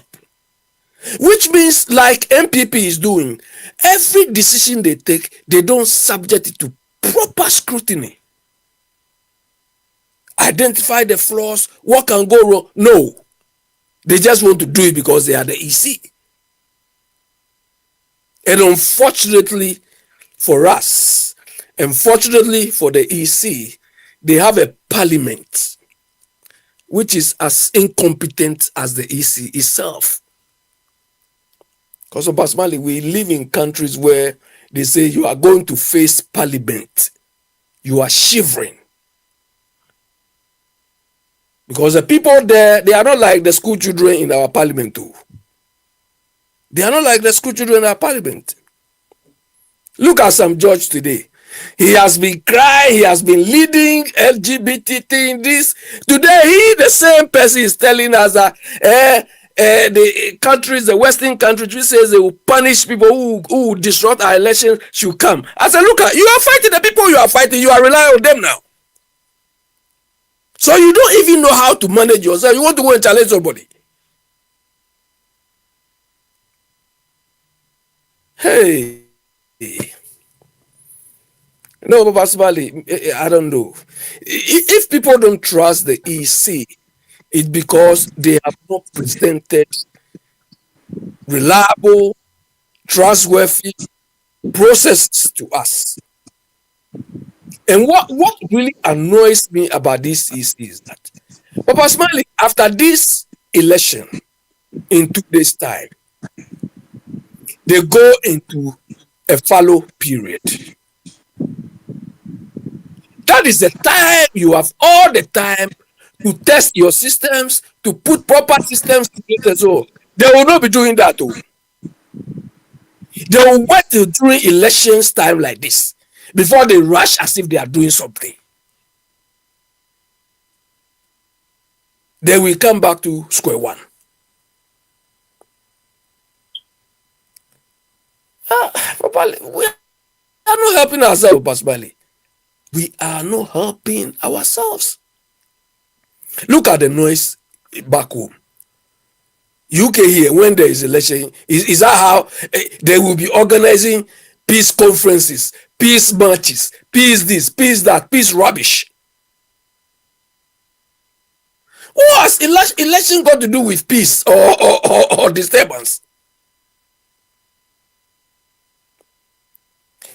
K: Which means, like MPP is doing, every decision they take, they don't subject it to proper scrutiny. Identify the flaws, what can go wrong. No. They just want to do it because they are the EC. And unfortunately for us, unfortunately for the EC, they have a parliament which is as incompetent as the EC itself. Because personally, we live in countries where they say you are going to face parliament. You are shivering. Because the people there, they are not like the school children in our parliament too. They are not like the school children in our parliament. Look at Sam George today. He has been crying, he has been leading LGBT thing, this. Today, he, the same person, is telling us that the countries, the Western countries, which says they will punish people who disrupt our election should come. I said, look, you are fighting the people you are fighting, you are relying on them now. So you don't even know how to manage yourself. You want to go and challenge somebody. Hey. No, but personally, I don't know. If people don't trust the EC, it's because they have not presented reliable, trustworthy processes to us. And what really annoys me about this is that, Papa Smiley, after this election, in 2 days' time, they go into a fallow period. That is the time you have all the time to test your systems, to put proper systems together. So they will not be doing that too. They will wait till during elections time like this before they rush as if they are doing something. They will come back to square one. We are not helping ourselves, personally. We are not helping ourselves. Look at the noise back home. UK here, when there is election, is that how they will be organizing peace conferences, peace marches, peace this, peace that, peace rubbish? What has election got to do with peace or disturbance?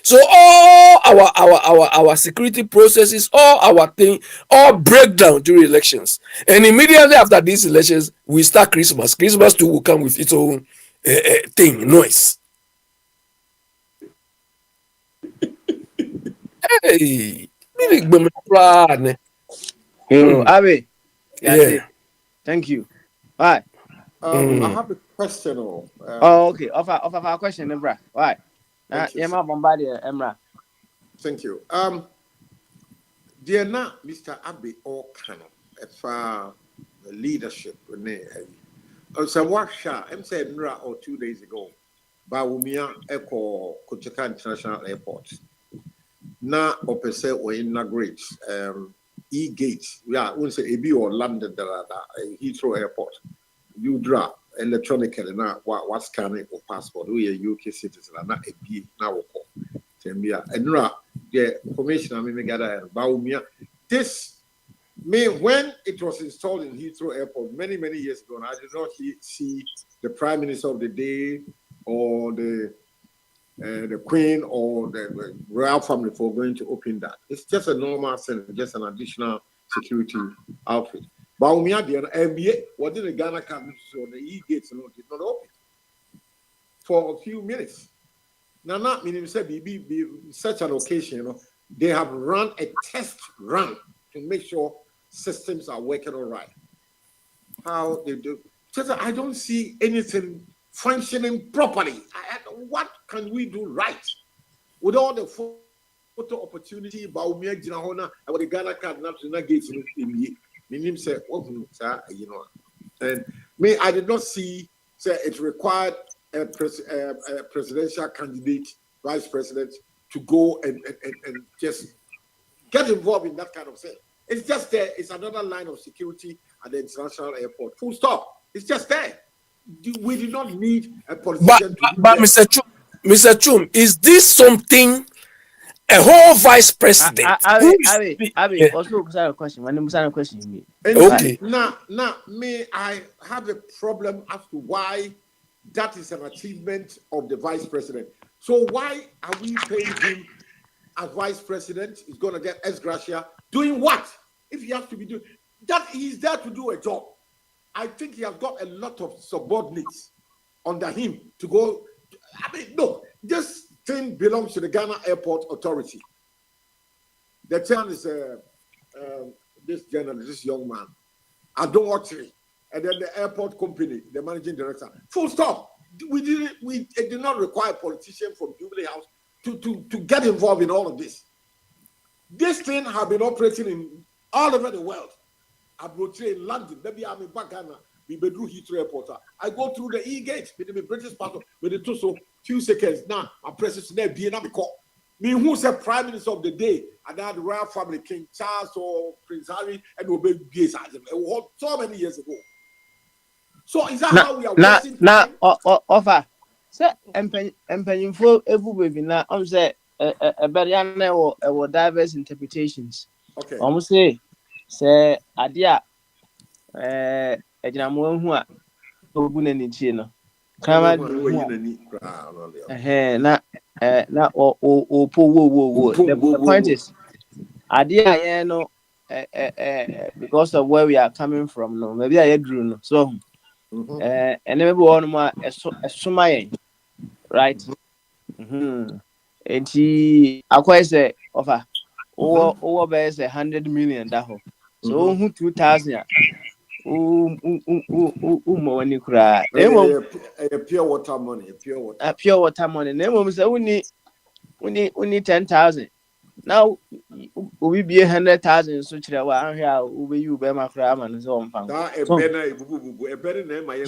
K: So all our security processes, all our thing, all break down during elections. And immediately after these elections, we start Christmas. Christmas too will come with its own thing, noise. Hey,
J: Abe.
K: Yeah.
J: Thank you. All right.
F: I have a question.
J: Okay. Offer a question, Emra. All right. Emma Bombardier, Emra.
F: Thank you. Dear na Mr. Abe or Kano, if the leadership, so what I'm saying, or 2 days ago, Bawumia Echo Kuchika International Airport. Na opese or inaugurate E-Gate. Yeah, we say AB or London, Heathrow Airport. You drop electronically now what scanning or passport. We are UK citizens and not a B now. And the information I mean gather Baumia. This when it was installed in Heathrow Airport many years ago, I did not see the Prime Minister of the day or the Queen or the royal family for going to open that. It's just a normal thing, just an additional security outfit. Baumia the MBA, what did the Ghana come so the E-Gates did not open for a few minutes. Now, not meaning say be such an occasion, they have run a test run to make sure systems are working all right. How they do. Just I don't see anything functioning properly. What can we do right with all the photo opportunity? Baumia Jinahona, I would Ghana card not to get in say, you know. And me, I did not see say it required a presidential candidate, vice president, to go and just get involved in that kind of thing. It's just there. It's another line of security at the international airport. Full stop. It's just there. We do not need a politician to do
K: but
F: that.
K: Mr. Chum, is this something a whole vice president?
J: Abi, also a question. When you question,
K: okay.
F: Now, me, I have a problem as to why that is an achievement of the vice president. So why are we paying him as vice president? He's going to get ex gratia. Doing what? If he has to be doing that, he's there to do a job. I think he has got a lot of subordinates under him to go. I mean, no, this thing belongs to the Ghana Airport Authority. The chairman is this journalist, this young man. I don't watch it. And then the airport company, the managing director. Full stop. It did not require a politician from Jubilee House to get involved in all of this. This thing has been operating in all over the world. I brought in London, maybe I'm in Ghana, we bedroom Heathrow Airport. I go through the E-gate with the British passport with the two few seconds. Now, my president there being a call. Me who's the prime minister of the day, and now the royal family, King Charles or Prince Harry, and Obey Gates, so many years ago. So is that how we are working?
J: Now, offer. Sir, employing for every baby now. I'm say a barrier or diverse interpretations.
F: Okay.
J: Almost say idea. Ejinamu who are open and chino. Come na the point is idea no because of where we are coming from no maybe I drew no so and maybe one more a sumaye right and he acquires a offer over base 100 million that ho so who 2,000 when you cry
F: a pure water money,
J: pure water money. Name say we need 10,000. Now we be 100,000 so chira wa here we you be my crab and so on.
F: That a better name my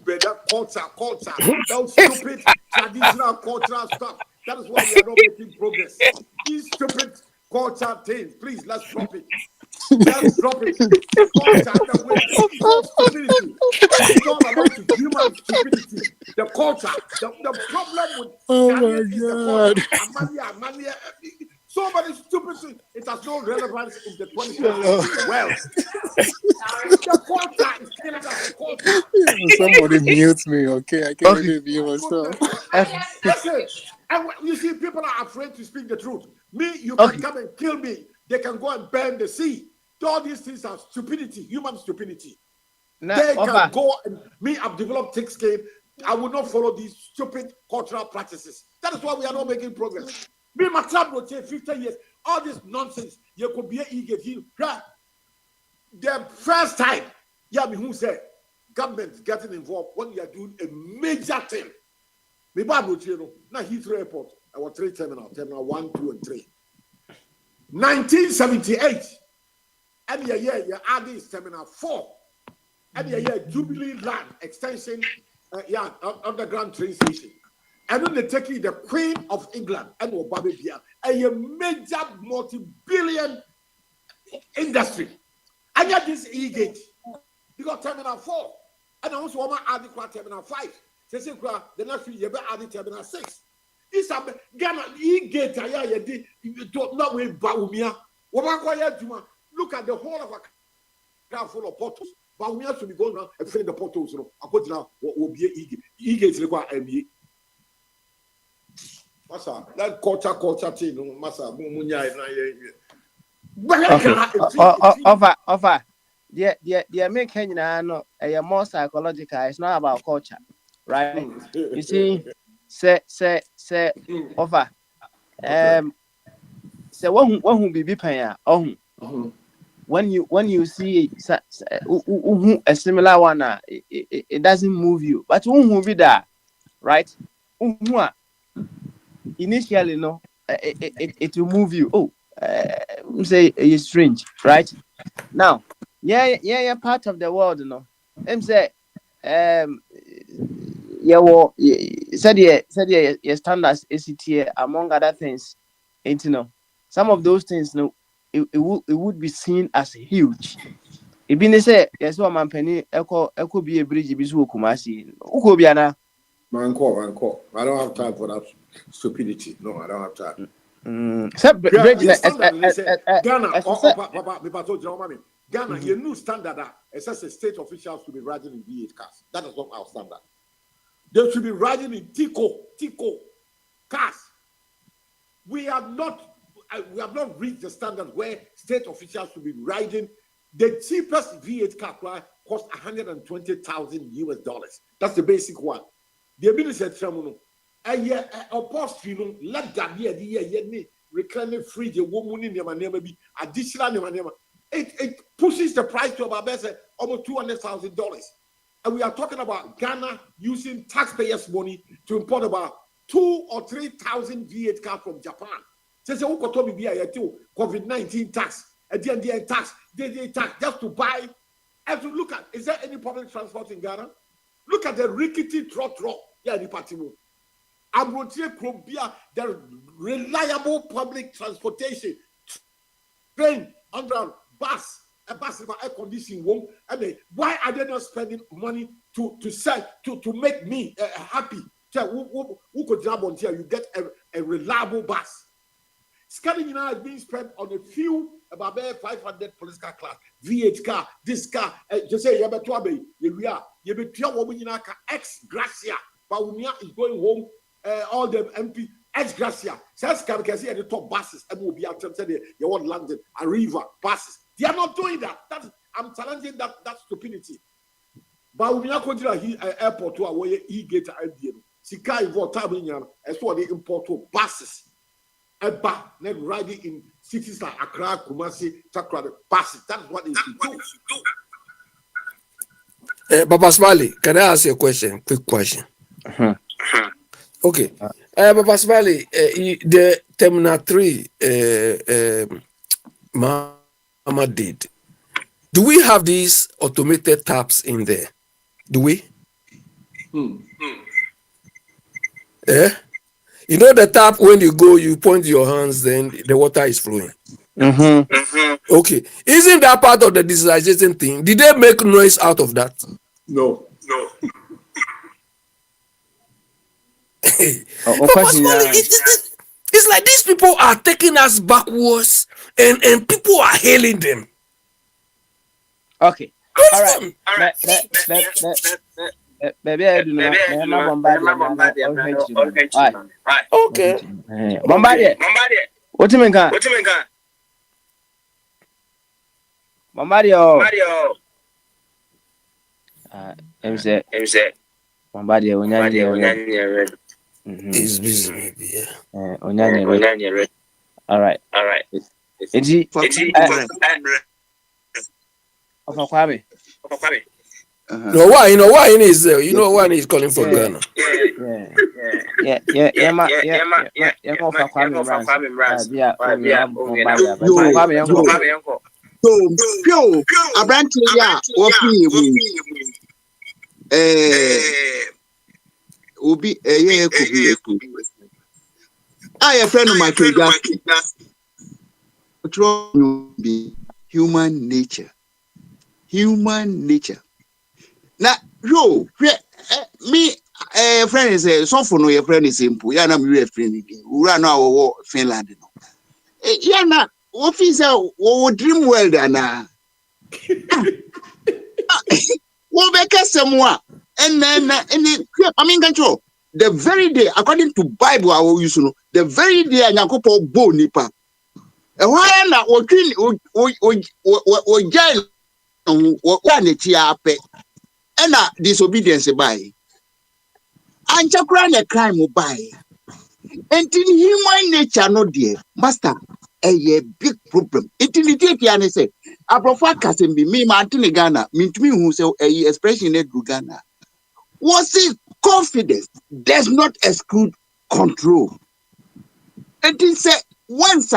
F: better culture. That stupid traditional cultural stuff. That is why we are not making progress. These stupid culture things, please let's drop it. Let's drop it. It's all about human stupidity. The culture. The problem with is the culture. So many stupid things. It has no relevance in the 21st well. The culture is killing us. The culture.
C: Somebody mute me, okay? I can't really view myself.
F: Listen, and you see, people are afraid to speak the truth. Me, you can come and kill me. They can go and burn the sea. All these things are stupidity, human stupidity. They can go and me, I've developed thick skin. I will not follow these stupid cultural practices. That is why we are not making progress. Me, my club will take 50 years. All this nonsense, you could be eager here. The first time, me who said government getting involved when you are doing a major thing. Me, Bible, now Heathrow Airport, our 3 terminal 1, 2, and 3. 1978. And you add this terminal 4. And Jubilee Land extension, underground train station. And then they take the Queen of England and Obabia, a major multi-billion industry. And yet this E-gate, you got terminal 4. And also want to add terminal 5. The next year you add terminal 6. It's a Ghana E-gate. Not with Baumia. Look at the whole of a car full of portals. But we have to be going around and filling the portals. I go now. Will be E-gate require MBA. Massa, that culture thing. Massa,
J: offer. The American are more psychological. It's not about culture, right? You see, say offer. Say one who be paying. when you see a similar one, it doesn't move you. But move it that, right? Initially, no, it will move you. Oh, say it's strange, right? Now, yeah, part of the world, you know. Say, said your standards ACTA among other things, ain't you know. Some of those things, no, it would be seen as huge. If you say yes, one man penny, echo be a bridge, bisu kumasi, ukobiana.
F: Manko. I don't have time for that stupidity. No, I don't have time. Ghana, your new standard it says the state officials should be riding in V8 cars. That is not our standard. They should be riding in Tico cars. We have not reached the standard where state officials should be riding. The cheapest V8 car cost $120,000. That's the basic one. The minister said, a year upholstery, let that be a year, reclaiming free the woman in the be additional. It pushes the price to about almost $200,000. And we are talking about Ghana using taxpayers' money to import about 2,000 or 3,000 V8 cars from Japan. Says COVID-19 tax, and tax, they tax just to buy. And to look at, is there any public transport in Ghana? Look at the rickety trot. Yeah, the party move. The reliable public transportation, train, underground, bus, a bus with air conditioning room. I mean, why are they not spending money to make me happy? Who could grab on here? You get a reliable bus. Scanning now is being spent on a few about 500 police car class, V8 car, this car. Just say you be ex gracia. Bawumia is going home. All the MP ex gracia. Says can see at the top buses. And will be out said you want London, Arriva buses. They are not doing that. I'm challenging that stupidity. Bawumia consider airport to where he get idea. Sika involved Tabinya as what they import to buses. Eba, then riding in cities like Accra, Kumasi, Takrade, buses. That's what they should do.
K: Papa Smiley, can I ask you a question? Quick question. Okay. Papa Smiley, the Terminal 3 Mama did. Do we have these automated taps in there? Do we? You know the tap, when you go, you point your hands, then the water is flowing. Okay. Isn't that part of the digitization thing? Did they make noise out of that?
F: No.
K: It's like these people are taking us backwards and people are hailing them.
J: Okay. All right. Baby, I do not.
K: Okay.
J: Bombardier. What do you mean, Bombardier. MC. Bombardier.
K: He's busy, maybe. Yeah.
J: All right. Eji. Of Kwame.
K: No, why is there? You know why he's calling for Ghana.
G: Obi I a friend of my human nature. Now, me friend is a son for no your friend is simple. Yeah, I'm your friend. We run our Finland. Yeah, na officer dream well dana. What make someone and then I mean control. The very day, according to Bible, I will use the very day I go bo nipa. And why not or jail and disobedience by and a crime by and in human nature, no dear master, a big problem. It in the say Abrofo akasim bi me ma ntine Ghana mintumi hu say expression ne do Ghana. Was it confidence does not exclude control. It is say once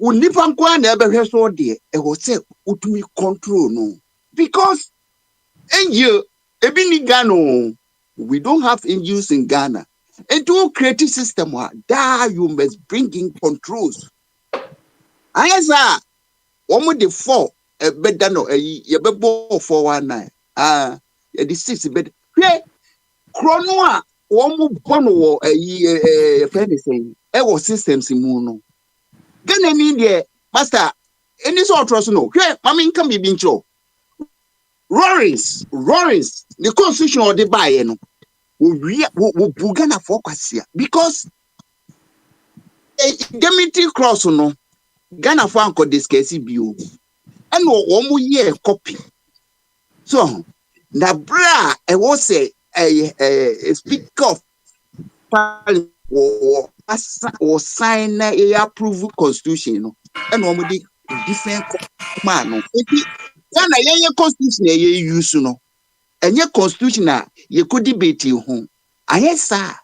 G: unipa nkwa na ebehwe so de e go say utumi control no because NGO ebi ni Ghana we don't have NGOs in Ghana. And to create a system that you must bring in controls. Yes, sir. One the 4 better no you be 419 the 6 better. Chrono one more bono friend saying was systems in mono. Ghana need the master any sort of no. Mammy can be being true. Rollins, the constitution of the buy no. We Ghana focus here because Demity Cross no Ghana for anko discuss bio and one more year copy. So na bra I was say a speaker of parliament or sign a approve constitution no and one the different man no Ghana ye constitution ye use no and your constitution you could debate you home. I sir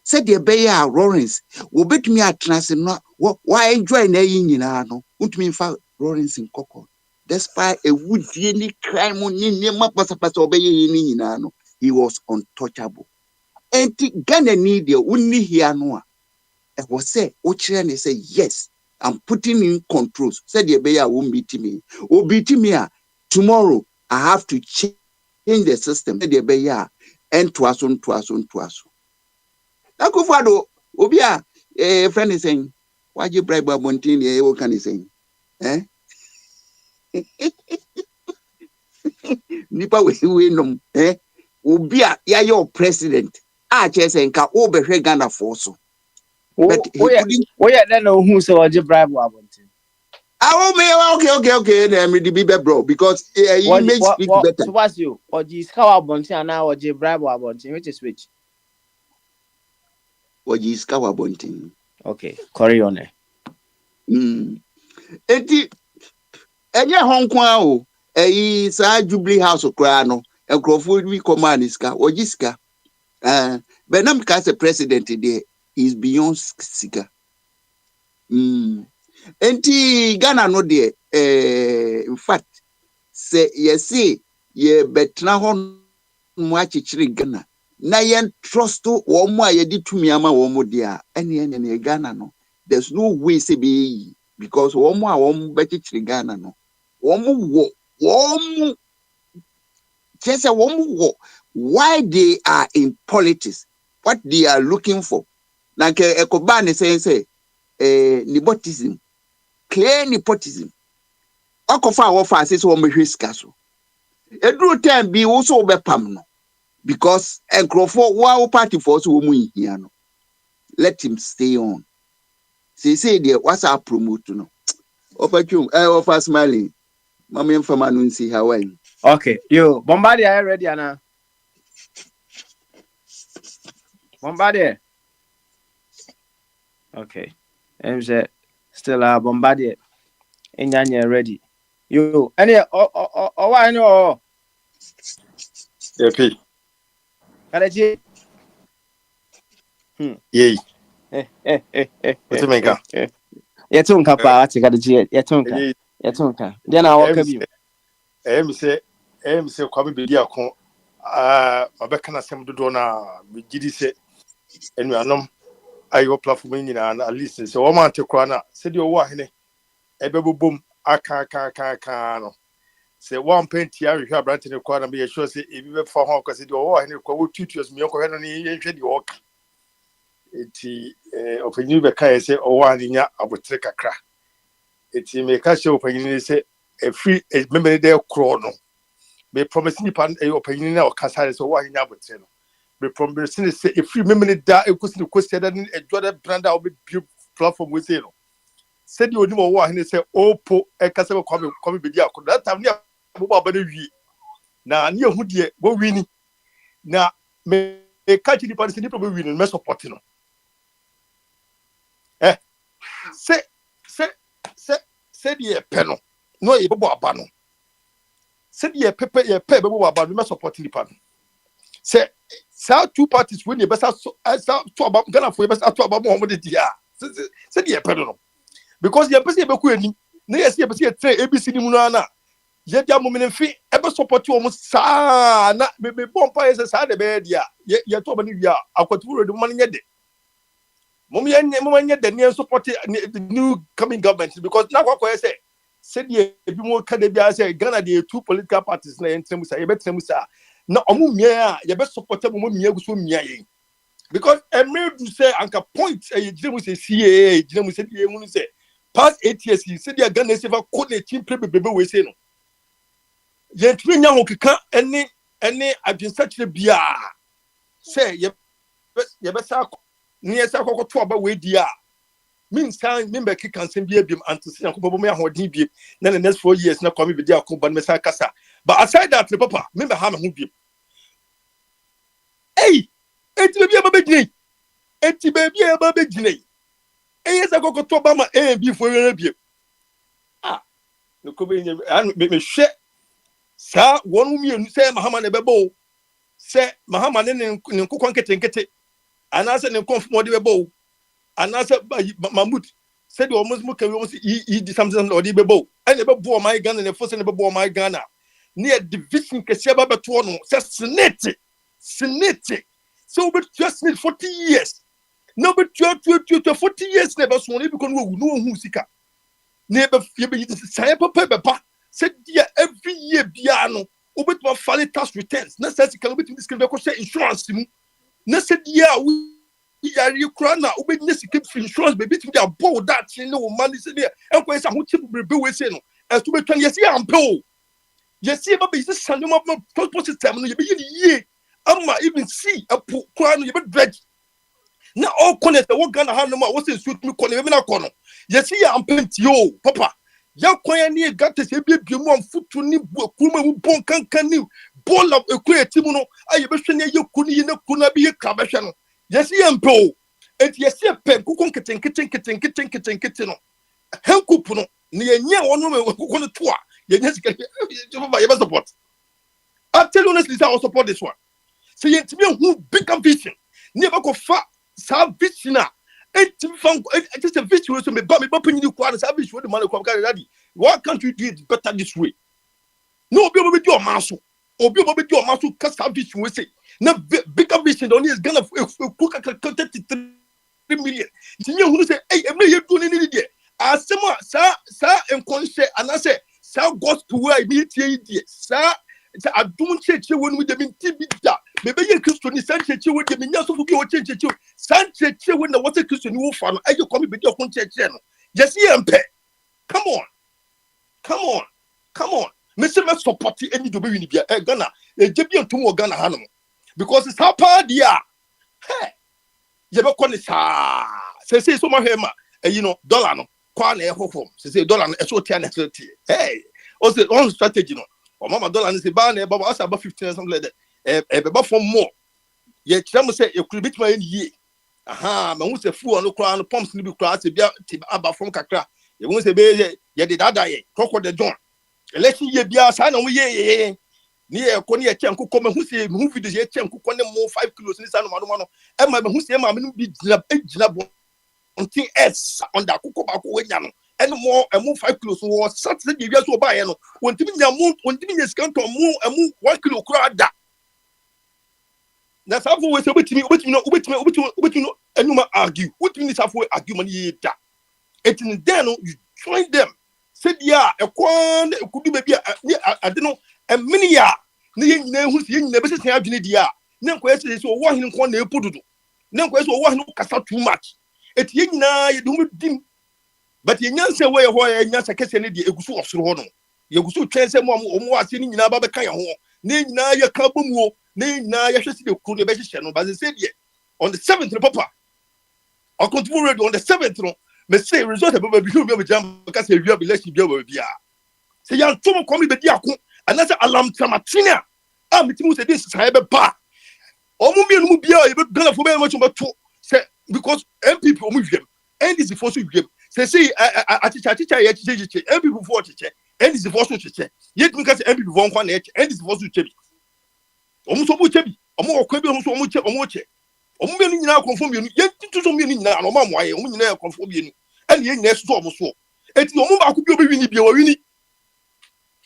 G: said the Bay Lawrence will bet me at Transit. Why enjoy na no? Won't mean for Lawrence in Coco. Despite a wood really crime on near Mapasa obey no, he was untouchable. And Ghana need the only here no. I was say, Ochian say, yes, I'm putting in controls. Said the Bay won't beat me. Oh, beat me tomorrow. I have to change the system. Said the Bay and twice. Akufado obia friend is saying why you bribe Bontini what can he say nipa we no obia ya your president just saying ka obehwe Ghana for so but he couldn't
J: then know who so you bribe Bontini
G: okay let me be bro because he makes speak better
J: so what's you or this how Bontini now or you bribe Bontini which
G: Wajiska Wabontin.
J: Okay, carry on.
G: Eti enye Hong Kong sa Jubilee Houseokrano enkrofo we command iska wajiska benam ka se president there is beyond sika. Enti Ghana no there in fact say ye betna hon mo achichiri Ghana na yen trust wo mo ayedi tumi ama wo mo dia ene Ghana no there's no way say be because wo mo a wo mo bechichiri Ghana no wo mo just wo mo why they are in politics what they are looking for like ekobane say nepotism clear nepotism okofa wo fa say wo mo hweska so eduru time bi wo so obepam no because Encrofo wow party for us woman here no. Let him stay on. Say there what's our promote no. Offer smiling. Mommy and Famanu see how well.
J: Okay, you Bombardier are ready Anna. Bombardier. Okay. I'm still Bombardier. Inyanya ready. You any I know.
D: Epi.
J: Karaji.
D: Yay. What's mega?
J: Yetunka pa ati karaji yetunka. Dia na waka bi.
D: Say kwame bedi akon obeka na sem dodo na me gidi se enuanom ayo platform nyina na at least se wo man te kwa na se de wo ahene ebebobom aka no se one penti ahwe abrante ne kwa na be sure se ebi be fa ho kwase de wo ahene kwa wo tutuos me ko hwe no ne yenhwe de wo ka eti opinyu be ka se wo anya abotre kakra eti me ka se opinyu se free member de kro no me promise ni pan opinyu na o kasa se wo anya abotre no me promise ni se free member da ekusi ni kwese da ni ejoda branda obi platform we say no said you only more one say opo ekase be kwame bedi akọ that time ni abụba ba na wi na ni ehu de bo wini na me catch the party ni problem wini me support no say the pe no no ye bebo abano said ye pepe ye pe bebo abano me support nipa no say sa two parties when ye besa so to about Ghana for ye besa to about mo de dia said ye pe no because ye pese ye beku ani na ye se ye pese ye train ABC ni mu na ye dia mo menfi e be support wo mo sa na me bompa ye sa de be dia ye to ba ni wi a akwatu road mo nye de mom ye de ne support the new coming government because na kwa say said ye bi mo ka de bia say Ghana the two political parties na entremu sa ye betremu sa na omu mia ye be support mo mia guso mia ye because e me do say anka point ye gire mu say CAA gire mu say ye hunu say past 8 years said ye Ghana se fa ko na chim bebe we say no ye ntwe nya ho keka ene adwensakire bia say ye be sa ni ye sa kokoto aba we dia min san min be kika nsem bia bim antisi yakobo me ahodin bia na the next 4 years na kwame be dia ko ban me sa kasa but aside that the papa min be ha me ho bia eti baby aba be gine ye sa kokoto aba ma bi fo we bia no ko be me hwe sa wonu mienu say mahama ne bebo say mahama ne nkokon ketenkete anase ne konfmo de bebo anase mamut say the almost mo kan we he did something or the bebo and the bebo my Ghana ne force ne bebo my Ghana near division kese ba beto no say senate so we just need 40 years no but 40 years never so ne because no hu sika ne be say papa said yeah every year biano obetuma file tax returns na say can obetuma discount ko say insurance mu na said yeah we are kura na obetuma sika insurance be betuma dia bow that no money say there enko say ho chip brebe we say no as to betwa yes ya ampe o yes e ba be say sandom of transport system no ye be ye ama even see apu kura no ye be dredge na all connect the one Ghana ha no ma wo say suit me connect me na kono yes ya ampe nti papa ya kwanya ni gata se bia mu amfutu ni kuma mu bon kankan ni ball of equity mu no aye be hwe ne ye kunu ye na kuna bi ye ka be hwe no yesi ye mpo enti yesi ye pe kokon keten no hankupu no ne ye nya wono me kokon to a ye nya sika ye be support. I tell you honestly I will support this one so ye ntimi hu bigger vision ne be ko fa sa vision a just a vision so me ba panyi kwa na sa vision the man kwa daddy why can't you do it better this way no obi obi do maso kasa vision we say na bigger vision don is gonna cook 33 million tinye hu say me ye do ni die asema sa enkonse anase sa gospel way me tie die sa adum cheche wonu de minti bi da me be ye Kristo ni san cheche wo de nya so fu bi wo cheche san cheche wo na wo te Kristo ni wo fa no aye komi be de okon cheche no yes ye mpe come on me say me support any do be win bia Ghana je bi ntum wo Ghana hanom because it's how pa dia ye be koni sa say so ma hema dollar no kwa na ehofom say dollar no so tia na so tie o say on strategy no or mama dollar is about 15 something like that. For more. Ye chama say you could bit my ye. Aha, ma hu say fu no kra no pumps ni bi kra say bia aba from kakra. Ye hu say be ye de dada ye. Koko de John. Election ye bia sa na hu ye. Ni e ko ni e chen kokko ma hu say hu video ye chen kokko ne mo 5 kilos ni sa no no. E ma hu say ma me no bi gina bon. Until s on da kokko ba ko we nya no. And more 5 kilos was Saturday years so buy no when timi nya scan to mu 1 kilo kura da na safu we say obetimi no enuma argue obetimi safu argument ye da etin then you join them said ya ekwan ekudu be bia ade no emini ya na ye nyina hu se ye nyina be se adwene dia na nko ye se wo hin nko na epodudu na nko ye se wo hin kasa too much eti ye nyina ye dum dim. But ye nyanse we ho ye nyanse kese ne de egusu osoro ho no ye gusu twense mo ase ni nyina ba be kan ye ho ne nyina ye ka bomuo ne nyina ye hwese de kru ne be hye no ba se de on the 7th papa I continue ready on the 7th no me say result be be jam ka se wi election bia ba bia se yan to mo komi be di akon anasa alam tramatina metimu se this sai be ba o mu mienu mu bia ye be Ghana fo be ma chumba to se because MPP o mu wiem NDC fo so wiem say achicha ye chiche people for chiche and is the first to check. Yet because every one and is the first to check. Almost so check. Omo okwabi omo so check omo check. Omo be ni na confirm you. Yet to so me na no ma mo aye. Omo ni na confirm you. And ye na so omo so. Eti omo ba ko bi obi wini bi o wini.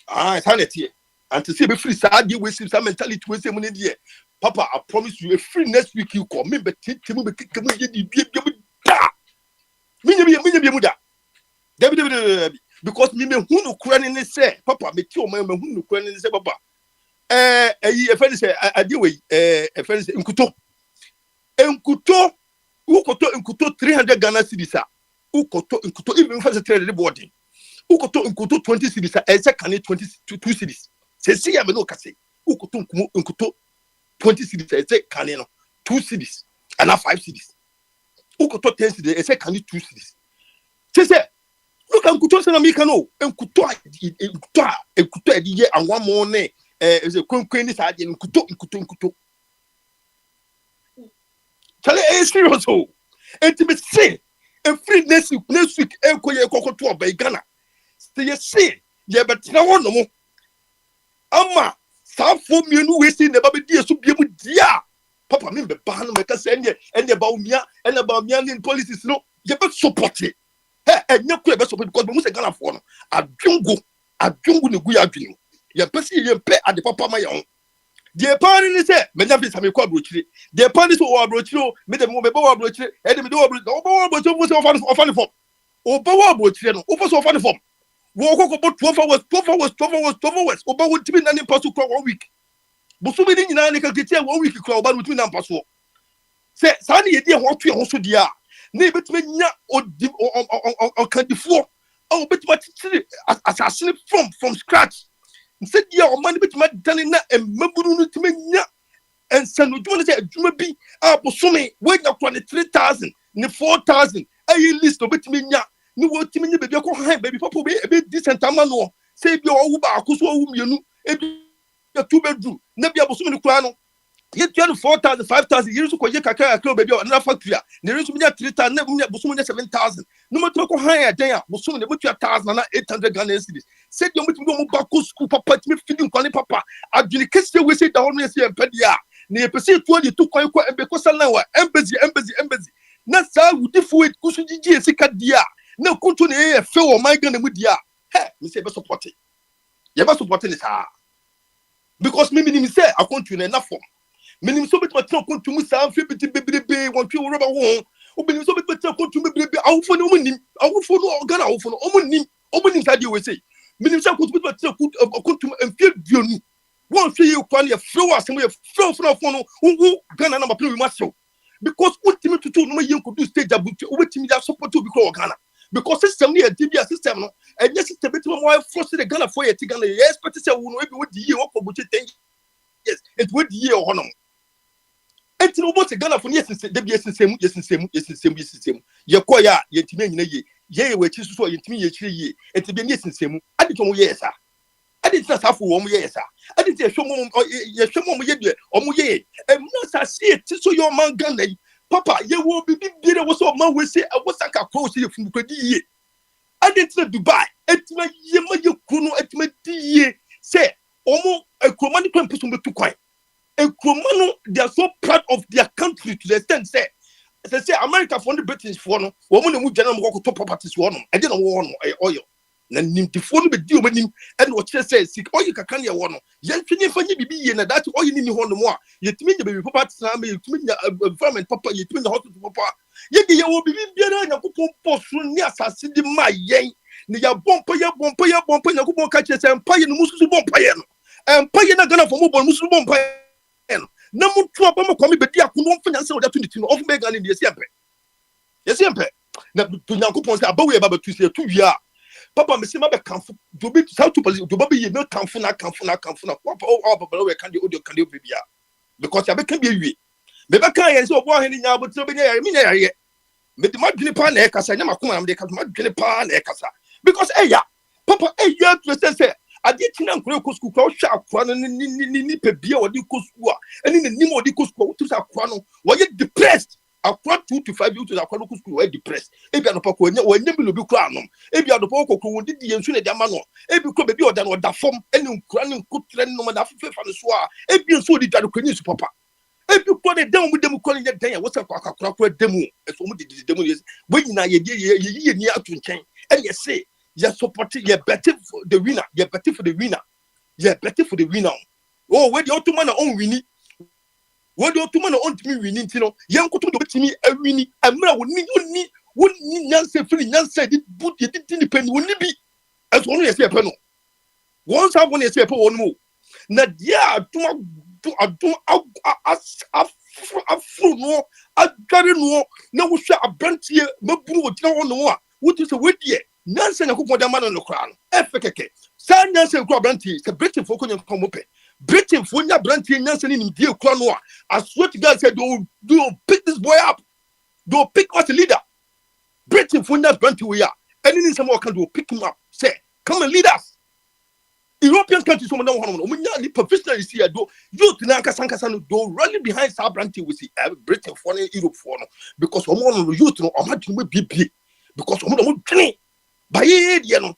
D: Ah, sanity. And to say be free sad you waste some mentality we say money there. Papa, I promise you a free next week you come me but take me be da. Me muda. Because me hu no kura ne say papa me ti o me hu no kura ne say papa. E friend say ade we e friend say nkuto nkuto 300 Ghana cedis a ukoto nkuto even first trade the boarding ukoto nkuto 20 cedis a say can 22 cedis say see am no kase ukoto nkuto 20 cedis say can no 2 cedis and 5 cedis ukoto 10 cedis say can 2 cedis say look at nkuto say na me can no nkuto e di ye anwa mo ne is a kwenkwen ni sa de nkuto Tell it serious oh. And to be say a free next week enkoye kokoto oba Ghana. Say say ye betina wo no mo. Ama sa fo mienu we see neba be die so biemu dia. Papa me be ba no me ka say ene ba umia ni policies no ye be support it. Enye ko ye be support because we say Ghana for no. Adwungu ne gu ya adwenu. Ye pese ye pe ade papa ma ye ho. The party is there. Many people have come brochire. The party is over brochire. Me the move over brochire. And me do over brochire. Was offer form. Over brochire. No. Over so offer form. Walk about 12 hours. Over would be none pass 1 week. But so many na nika get 1 week crowd about between them pass. Say, Sani idea what we also dia. Ne bet me nya or can the floor. Oh, bet what assassin from scratch. Said ya o man bit ma dane na emaburu no timanya ensanu dwon say adwuma bi abosome we nya kwa ne 3000 ne 4000 ayi list obetimanya ne wo timanya bebi ko han bebi papa be decent amano say bi o wu ba akoso wu mienu ebi 2 bedroom na bi abosome ne kura no ye 4000 5000 years ko ye kakra bebi o na factory ne resu nya 3000 na bosome nya 7000 no mo ko han ya den a bosome ne betu 1000 na 800 Ghana cedis. Said you meet me back school, papa, me feeding calling papa. I didn't catch the way say down here, see, and pedia. Near Percy 22 coin and because I embassy. Not so with the food, Kusuji, Sikadia. No, continue, fell my gun with ya. Hey, me say, support it. You must support it, because me say, I continue enough form. Meaning so much talk to me, some baby, one few rubber won't. Opening so much talk to me, baby, I will for no money. I will for no Ghana, I will for no money. Opening side you will say. Minister could and feel you. One feel you can your flow as some flow from who Ghana number play must show. Because what Timmy to do no you could do stage about over Timmy that support to become Ghana. Because system near DBA system and yes, it's a bit more frosted the Ghana for a Tigana. Yes, but it's a woman with the year for which it yes, it would year honor. And to know what's a Ghana for yes, same. Your choir, yet me. Ye we chisu so yintimi ye chire ye enti be ne sinsemu ade to mo ye sa ade tina safo wo mo ye sa ade ti ehwemo mo ye de o mo ye no sa see ti so your man Ghana papa ye wo bibi bire wo so man we say e wo saka ko so ye funu kwadi ye ade tina Dubai etima ye ma ye kunu etima di ye say o mo ekroma ni kwampo so betu kwan ekroma no they are so proud of their country to the extent say say America for the British for no woman who general go to properties for no e dey no wo no oil na nim the phone be di o manim and what say sick oil ka kan ye wo no ye ntwene fa nye bibi ye na that oil ni ho no mo a ye timi nya baby properties na me ye timi nya environment papa ye timi nya hospital papa ye de ye wo bibi biara nya kopon poso ni asase di ma yen ni ya bompa nya kopon ka che say empa ye no mususu bompa ye no empa ye na Ghana for mo bon mususu bompa ye no na mutu abama kwa mi bedi akuno mfanya nse oda 22 no ofu mega ni yesi empe na Nyankopon se abawe baba tu se tu wia papa me se ma be kanfo dobi sao tu police dobi ye me kanfo na papa we kan de audio kan de bibia because ya be kan bi awie me be kan ye se obo ahene nya abotire be nya me nya ye me de madwene pa na e kasa nya makoma am de kasa madwene pa na e kasa because ya papa ya to say ade tina nkure ko school kwa hwa akwa no ni pe bia odi ko school a eni ni nim odi ko school to sa akwa no wo ye depressed akwa 2 to 5 years akwa no school we depressed ebi anopa ko nya bi lobi kura anom ebi anopa ko wo didi yensu na dia ma no ebi ko bebi oda no oda fom ene nkura ne nkutre no na afefa no so a ebi enso odi dado kwani su papa ebi ko ne dem mu dem ko ne den ya wo se kwa akakura demu eso mu didi demu we nyina ye ni atu nchen ene se you support you better for the winner you better for the winner you better for the winner oh we the ottoman on winning when the ottoman on me winning you know yan ko to do betimi awini amra woni nyanse free nyanse di boot ye di pen woni bi as one yes pe no once have one yes pe won mo na dia adum afro no adware no na wo hwa abrantie maburu wo tina won no a wo ti se wedie nyanse na kokon da man no kra no efekeke sa nyanse ko abrantie se Britain fo ko nyen komo pe Britain fo nya abrantie nyanse ni die kra no a I swear to God said do pick this boy up do pick us a leader Britain fo nya abrantie we ya any some can do pick him up say come and lead us European countries so no one omunya ni professionals here do youth na kasankasa no do rally behind sa abrantie we see Britain for Europe for no because omo no youth no omadwene bibie because omo no dwene ba ye die no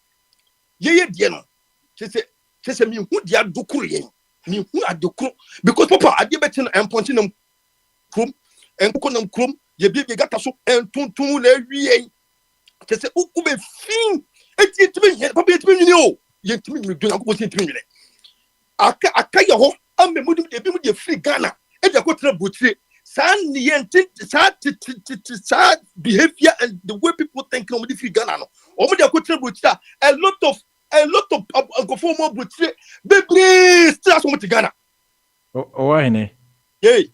D: se mi hu dia dokuru yen mi hu adokuru because papa ade beti no emponti nam krom enko nam krom ye bie gata so entuntun na wie se uku be fin eti timi papa eti mi ni o ye timi mi do akoko eti mi ni aka ye ho amme mu de bi mu de free Ghana e de ko tra botire san yenti sa behavior and the way people think on the free Ghana no o de ko tra botire a lot of conformal botire bebre still so much Ghana
L: why ne
D: hey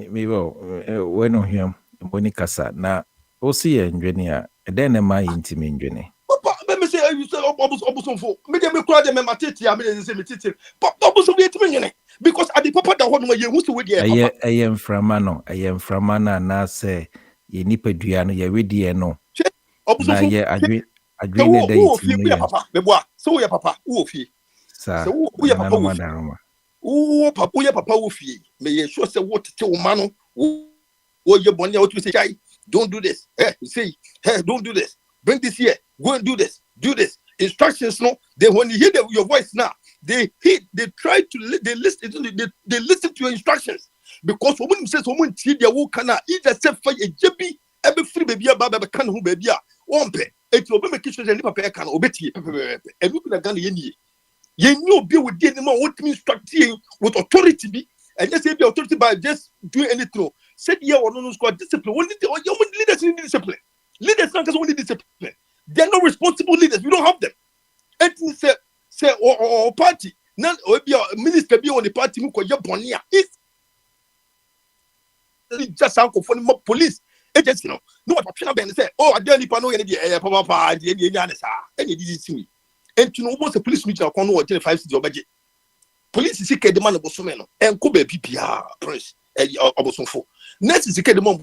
L: me when no him boni kasa na o si ye ndwene a den na ma yintimi ndwene
D: papa me say you say obuson fo me de me kura de me matete a me de say me tete papa obuson be yintimi ndwene because at the papa da ho no ye hu se we de papa
L: ayem frama na say ye nipadua no ye wedie no
D: obuson
L: na ye adwene da yintimi
D: ya papa me boa so we papa wo fie
L: sa
D: so wo ya papa wo papa wo ya papa wo fie me ye sure say wo tete wo ma no wo ye boni wo to say chai don't do this say don't do this bring this here go and do this instructions no they when you hear your voice now they try to listen to your instructions because someone says someone see their work kana either say for a jebi every free baby aba kan hu baby a wonpe eti obi make sure ni papa kan obeti pepe ebi na Ghana ye ni obi we dey no what mean instructing with authority be and just say be authority by just doing anything said here or no squad discipline only leaders need discipline leaders not only discipline they are not responsible leaders we don't have them and say or party now or be a minister be on the party mu ko ye boni a it's just uncle for the police agency no what option ben say oh ade nipa no ye dey papa dey nya ne sa any this me and you know almost the police meet akon no 5 city obaje police si kede man bosome no enko ba bibia prince obosomfo next si kede man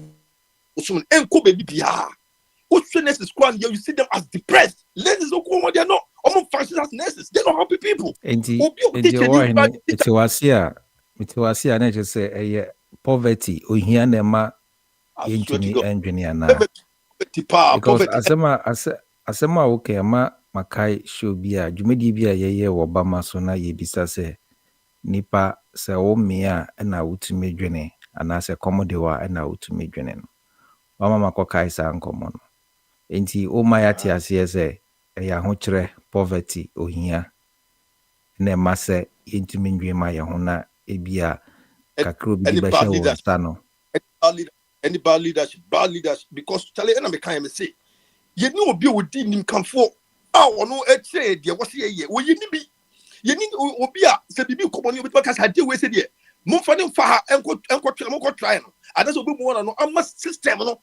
D: bosome enko ba bibia also next squad you see them as depressed ladies no come they are not function as nurses they don't help people
L: enti mitiwasia na je say poverty ohia na ma yentumi endwene ana because asema okay ma makai show bia dwumedi bia ye wo bama so na ye bisa se nipa se wo mia na wutumi dwene ana se komode wa na wutumi dwene no mama makokai sa nkomo no enti o ma ya ti ase se ya ho kire poverty ohia na ma se yentumi ndwe ma ye ho na ebia kakro bi ba sha wo stano
D: any bad leadership because tell you na me kan me say ye ni obi odi nim kanfo ono eche de wo se ye wo ye ni bi ye ni obi a se bibi komo ni obi ka sa de we se de mo fa ne fa ha enko try no ada so obi mo no ama system no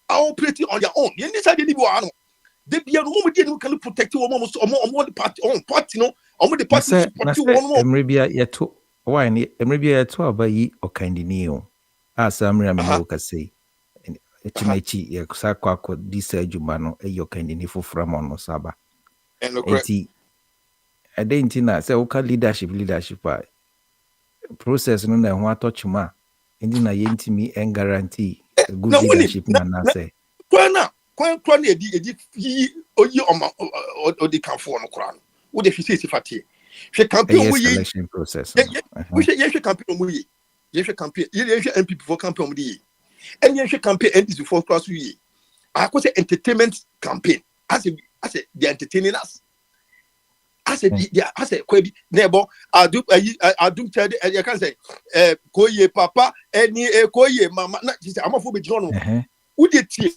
D: operate on their own ye ni sa de ni bi wa no de bia no mo de ni kan protect wo mo the party no the party support wo no
L: emrebia yeto why ni emrebia yeto abayi okandini o asamra me no ka say etimechi ye kusakwa disa adwuma no eyo kandini fofora mo no saba enti adenti na say woka leadership process no na ho atọchuma enti na yentimi en guarantee good leadership na say
D: kwana edi oyi odi kanfo no kra no wo de hwese sifate hwe campaign wo yi
L: selection process
D: wo hwe campaign mo yi ye hwe campaign ye hwe MPP for campaign mo di and ye hwe campaign NDC for class yi akose entertainment campaign as the entertaining us as a kwabi nebo adum tell you can say koye papa any koye mama na just amafo be jino no wo de tie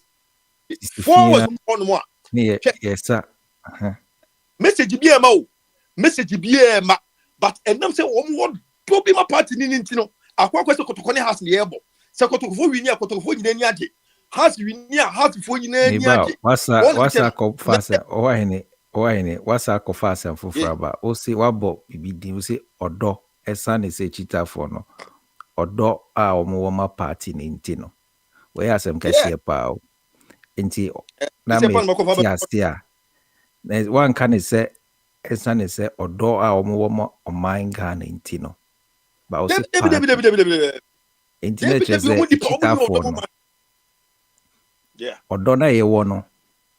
D: forward on mo
L: yes sir
D: message bi e ma but enam say wo do be my party ni ntino akwa se kotokone house ne yebo se kotokofo wi ni akotokofo nyina ni age house wi ni house fo nyina ni age
L: wasa ko fasa Owaine wasa ko fasa fufura ba o se wabo bibidi o se odo esa ne se chita for no odo a omo ma party ne ntino we asem kase pa o nti na me tiastia na one kan se esa ne se odo a omo ma oman ga ne ntino ba o se internet se chita for no odo na ye wo no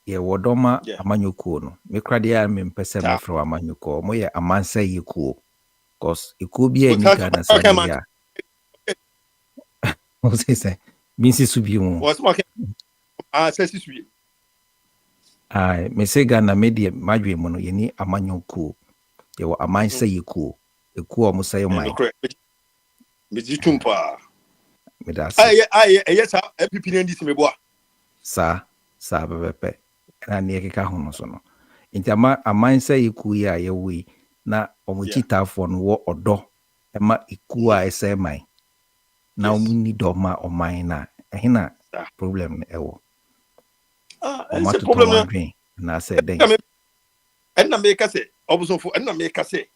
L: ye wodoma amanyuko no me krade ya me mpese me fro amanyuko mo ye amansa yekuo cause ekuo bi ani Ghana sa ya o se minsi subi mu
D: se subi
L: me se Ghana media madwe mu no ye ni amanyuko ye wo amansa yekuo ekuo mo say man
D: me jitumpa
L: me da
D: sa MPP NDC me boa
L: sa bebepe na ne keka hono so no nti amansa yiku ya yewi na omuchitafo no wo odo ema iku a ese man na omuni do ma oman na ehina problem ewo
D: it's a problem
L: na say den
D: enna me ka se obusofo enna me ka se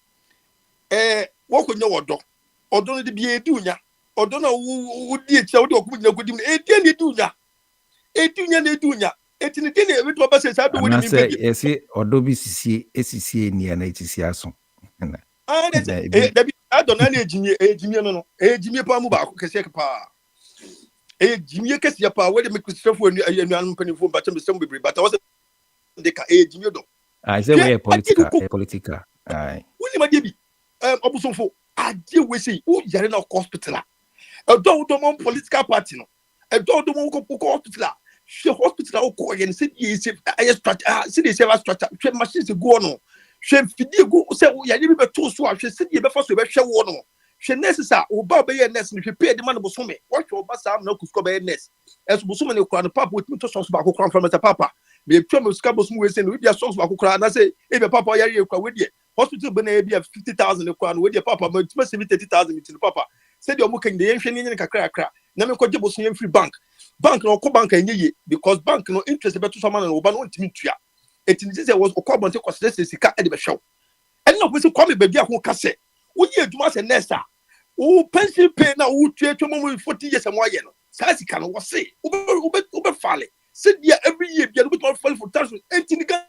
D: wo ko nya odo no de bi edunya odo na wo di echa wo de okunya kodim e edunya na edunya etini dine we to base sa do we mi
L: be esi odo bi sisi eni na etisi aso na
D: da bi adona na ejimie no ejimie pa mu ba ko kese pa ejimie kese pa we de me kristofo anu panifo ba tem sem bebre but was de ka ejimie do
L: say we political ai
D: woni ma de bi obusofo ade we say o yare na hospital do mo political party no do mo ko hospital she hospital ko yen se die se aye structure se die se va structure she machine se go no she fidie go se ya ye be to so a she se die be fa so be hwe wo no she nurse sa o ba be ye nurse ni hwe pay de man bo so me what your ba sa na kusko be nurse eso bo so me ne kura no papa otimi to so ba ko kura from Mr. Papa me twa me ska bo so we se no we so ba ko kura na say e be papa ya ye kura we die hospital be na e be 50,000 ne kura no we die papa me tuma 70,000 mitini papa se die o mo kan de ye hwe ni kakra na me ko je bo so ye free bank no ko bank enye because bank no interest be to some man no ba no ntimi tua etini say was ko bonte ko stress sika e de be hwew and no person come be bia ko ka se wo ye aduma se nessa wo pension pay na wo tua mo 40 years am aye no sa sika no wo se wo be fale se dia every year bia no be to fale for tax etini ga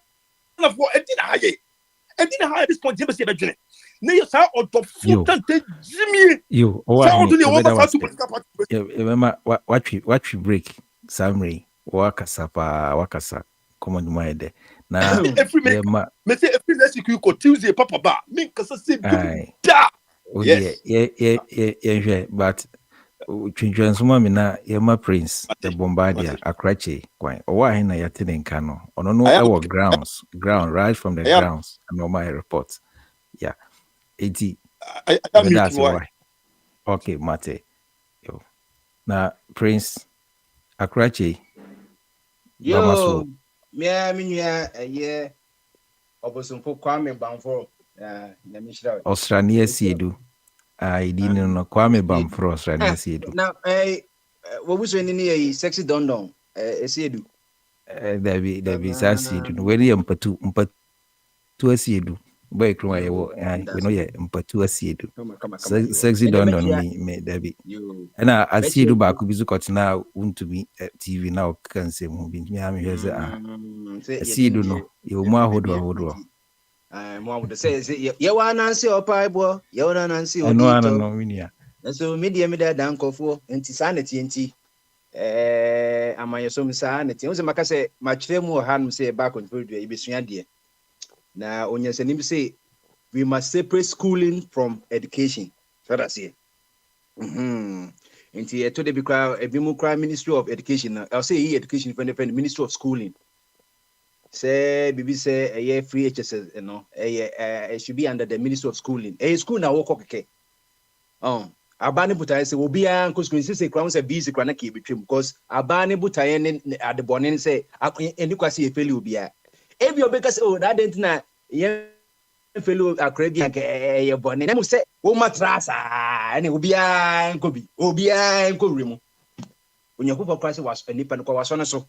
D: na for etini high this point be se be dwene na ye sa odo futante jimie
L: yo watch break summary wakasa common mind na
D: me say every next week ko Tuesday papa ba me kasa se bi da
L: yeah but twinjwansoma me na yema Prince the Bombardier akrache kwan owa hin na yatene nka no ono no ewo ground right from the grounds and on my report yeah 80 that's why okay mate yo na Prince akrache
M: yo me nua eye obosompo Kwame Bamforo na mishira
L: Australia siedu idini no Kwame Bamforo Australia siedu
M: na wo buso ni ni sexy dondon esiedu
L: there be siedu we dey mpatu asiedu boy kroma yewo we no ye mpatu asiedu sexy dondon me Debbie na asiedu ba ku bizu kotina untumi TV na o kan se mu bi mi am hweze asiedu no ye mu ahodo
M: mo would say ye wa nansi opaibo ye wa nansi
L: no winia
M: so media me da dankofo enti sanity enti amanye so msa na ti o se maka se ma kire mu ha no se ba control do e besua de na onyasanim say we must separate schooling from education. So that's it. Into to the Bikra Ministry of Education. I'll say education from the Ministry of Schooling. Say BB say a year free HSS, you know, it should be under the Ministry of Schooling. A school now walk okay. Abani Butai say will be uncle school say crowns a busy cranky between because Abani Butai at the Bonin say and you can see a failure will be a if you're because that didn't know fellow Caribbean a bonnet. I say, oh, matrasa, and it will be a coby, obia and corimu. When your Cooper Christ was a nip and was on so.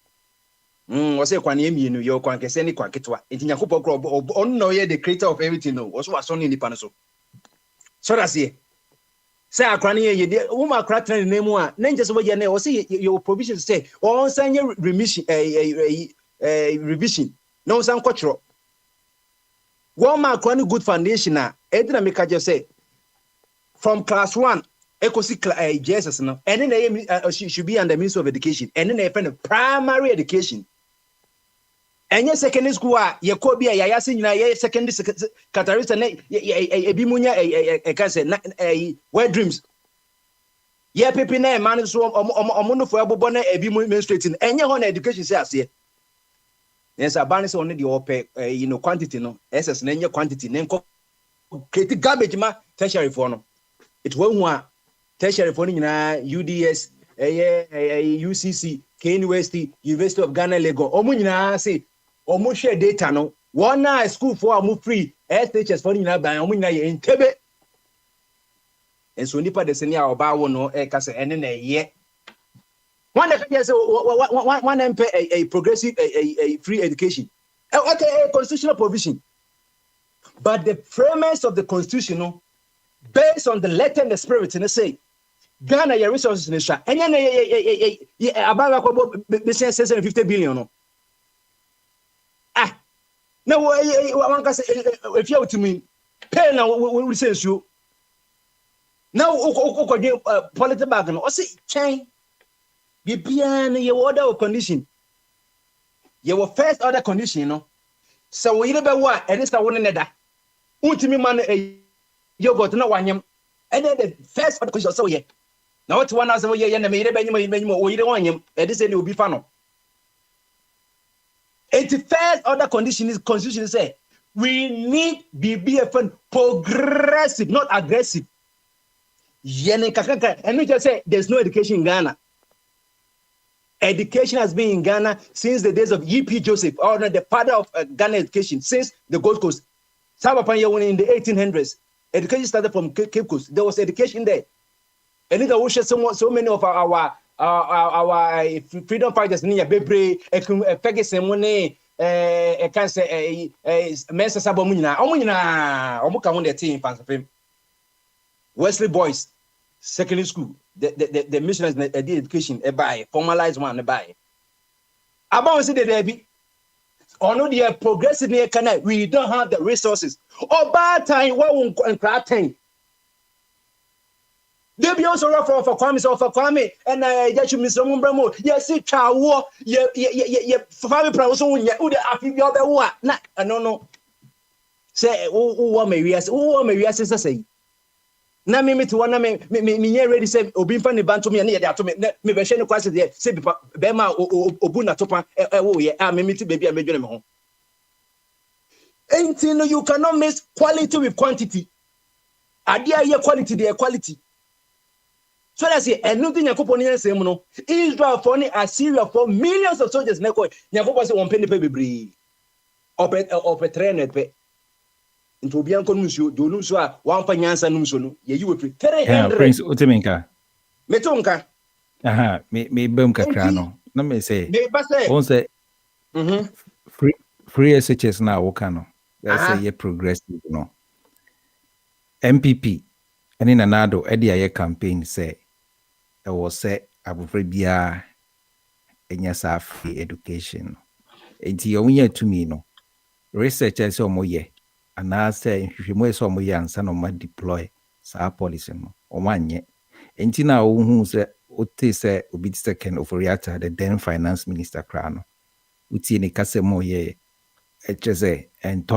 M: Was a quanimi in New York, and Cassani Quaketua, in Yakupo Grob, or no, the creator of everything, was on in the panaso. So that's it. Say, a cranny, you Uma crackling name one, then just what you know, see your provision say, or send your remission, a revision, no some cultural. One mark one good foundation now. Edna make just say from class 1, ecosi Jesus no, and then she should be under Ministry of Education, and then they find primary education. And your secondary school, you could be a yasin, a secondary catarist, and a bimunya, a cancer, a wet dreams. Yeah, Pepina, man, so mono for Abona, a bimu administrating, and your own education says here. Yes, a balance only the open, quantity, no, SS, name quantity, name create garbage, ma, tertiary for no. It won't want tertiary for UDS, UCC, University of Ghana, Lego, Omunina, say, almost share data, no. One night school for a move free, SHS for Nina by Omina in Tebe. And so Nipa the senior or Bow no, and then a year. One MP a progressive a free education. Okay, a constitutional provision. But the premise of the constitution, based on the letter and the spirit, and they say, Ghana your resources in the and then about business 650 billion. No, one can say if you to me, pay now we say you. Now political bargain or say change. Be beyond your order condition. Your first order condition, So we never what, and it's a one another. Ultimate man, you got no one, and then the first order condition, so yeah. Now, it's 1 hour, yeah, and made a Benjamin, or you don't want him, and this will be fun. And the first order condition is constitution say, we need BBFN progressive, not aggressive. And we just say, there's no education in Ghana. Education has been in Ghana since the days of E.P. Joseph, or the father of Ghana education, since the Gold Coast. In the 1800s, education started from Cape Coast. There was education there. And it was so many of our freedom fighters, Bebre, Ferguson, Mone, I can't say, Mensa Sabomina, Omuka won their team, Wesley Boys, secondary school. The missionaries did education by formalized one by. About say the Debbie, or no, the progressive near Canada, we don't have the resources. Or bad time, what won't crack time. They be also for Kwame, and I get you, Mr. Mumbramo. Yes, it's a war, family problems. I feel you're the what? No. Say, oh, maybe I say. Na me to one me ready say obi mfa ne banto me na ye de ato me be hwe ne kwase de say be ma obu na topa wo ye a me ti baby a medwene me ho. Anything you cannot mix quality with quantity. Adia ye quality the quality. So let's say anything yakopon yen say no Israel for ni Assyria for millions of soldiers na ko yakopon say won pe ne pe bebre. Ope trainer pe. Into Bianco Nusio, do Nusua, one Panyansa Nusono, you will prepare Prince
L: Uteminka.
M: Metonka.
L: Aha, me Bumka Crano. No me say, won't say free SHS now, Wakano. That's a progressive, no. MPP, and in another Edia campaign say, I was say, I will be a yasa free education. It's your year to me, no. Researchers or more ye. And I say, if you must some young son of my deploy, sa policy, or one yet. And Tina, who say, Ote say obi second of Reactor, the then finance minister Krano. Uti ni kase mo ye echeze ento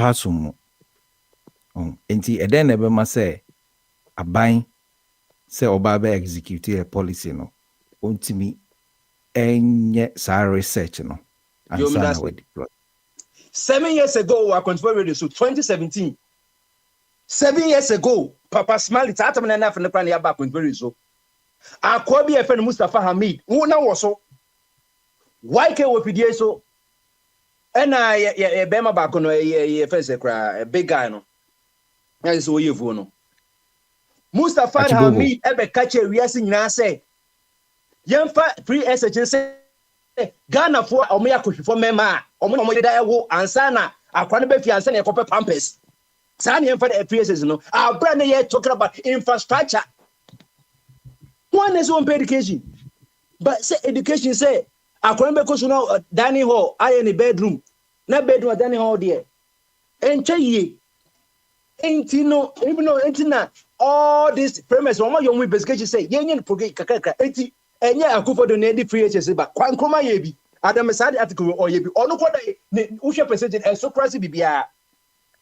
L: asumu. Enti eden ebe ma say aban say oba be execute a policy no. Untimi enye sa research no. Answer we deploy.
M: 7 years ago, we are control radio. So 2017. 7 years ago, Papa Smiley, Tata Manana from the Prania back with very so. Our Kobe friend Mustafa Hamid, who now was so. Why can't we be so? And I, Bema back on a big guy, no. That is what you know. Mustafa Hamid, ever catch a reason, now say, young free SHS. Ghana for Omea could for Mema, Omo Ansana, a Quanabe Fiansan, a copper pampers. Sani and for the appearances, no. Our brand here talking about infrastructure. One is on education. But say education say, a Quanabe Cosuno, dining hall, I in the bedroom. No bedroom, dining hall, dear. And Chay, ain't no, even though ain't all this premise, one young with education say, Yen Pugate Kaka, 80. And yeah, I go for the native free HS, but Kwankoma Yebi, Adam Sadi article or Yebi, or no what Usha percentage and so crazy BBR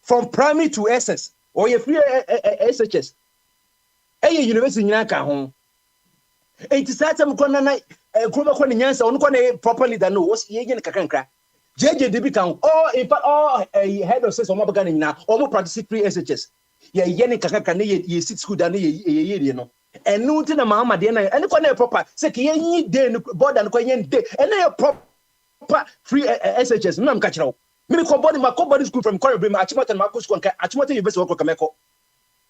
M: from primary to SS or your free SHS. A university in Naka home. It is that some corner night, a group of Yansa on properly than no was Yagan Kakanka. JJ Debicam, or in fact, all a head of says on Mabagani now, almost practice free SHS. Yeah, Yanni Kakaka, ye sit school than ye, know. And no to the Mama Diana, and the proper, say, any day, board and Koyan day, and they are proper free SHS, no catch out. Maybe body my body school from Corabim, Achimata and Marcus Conca, Achimata University of Kameko.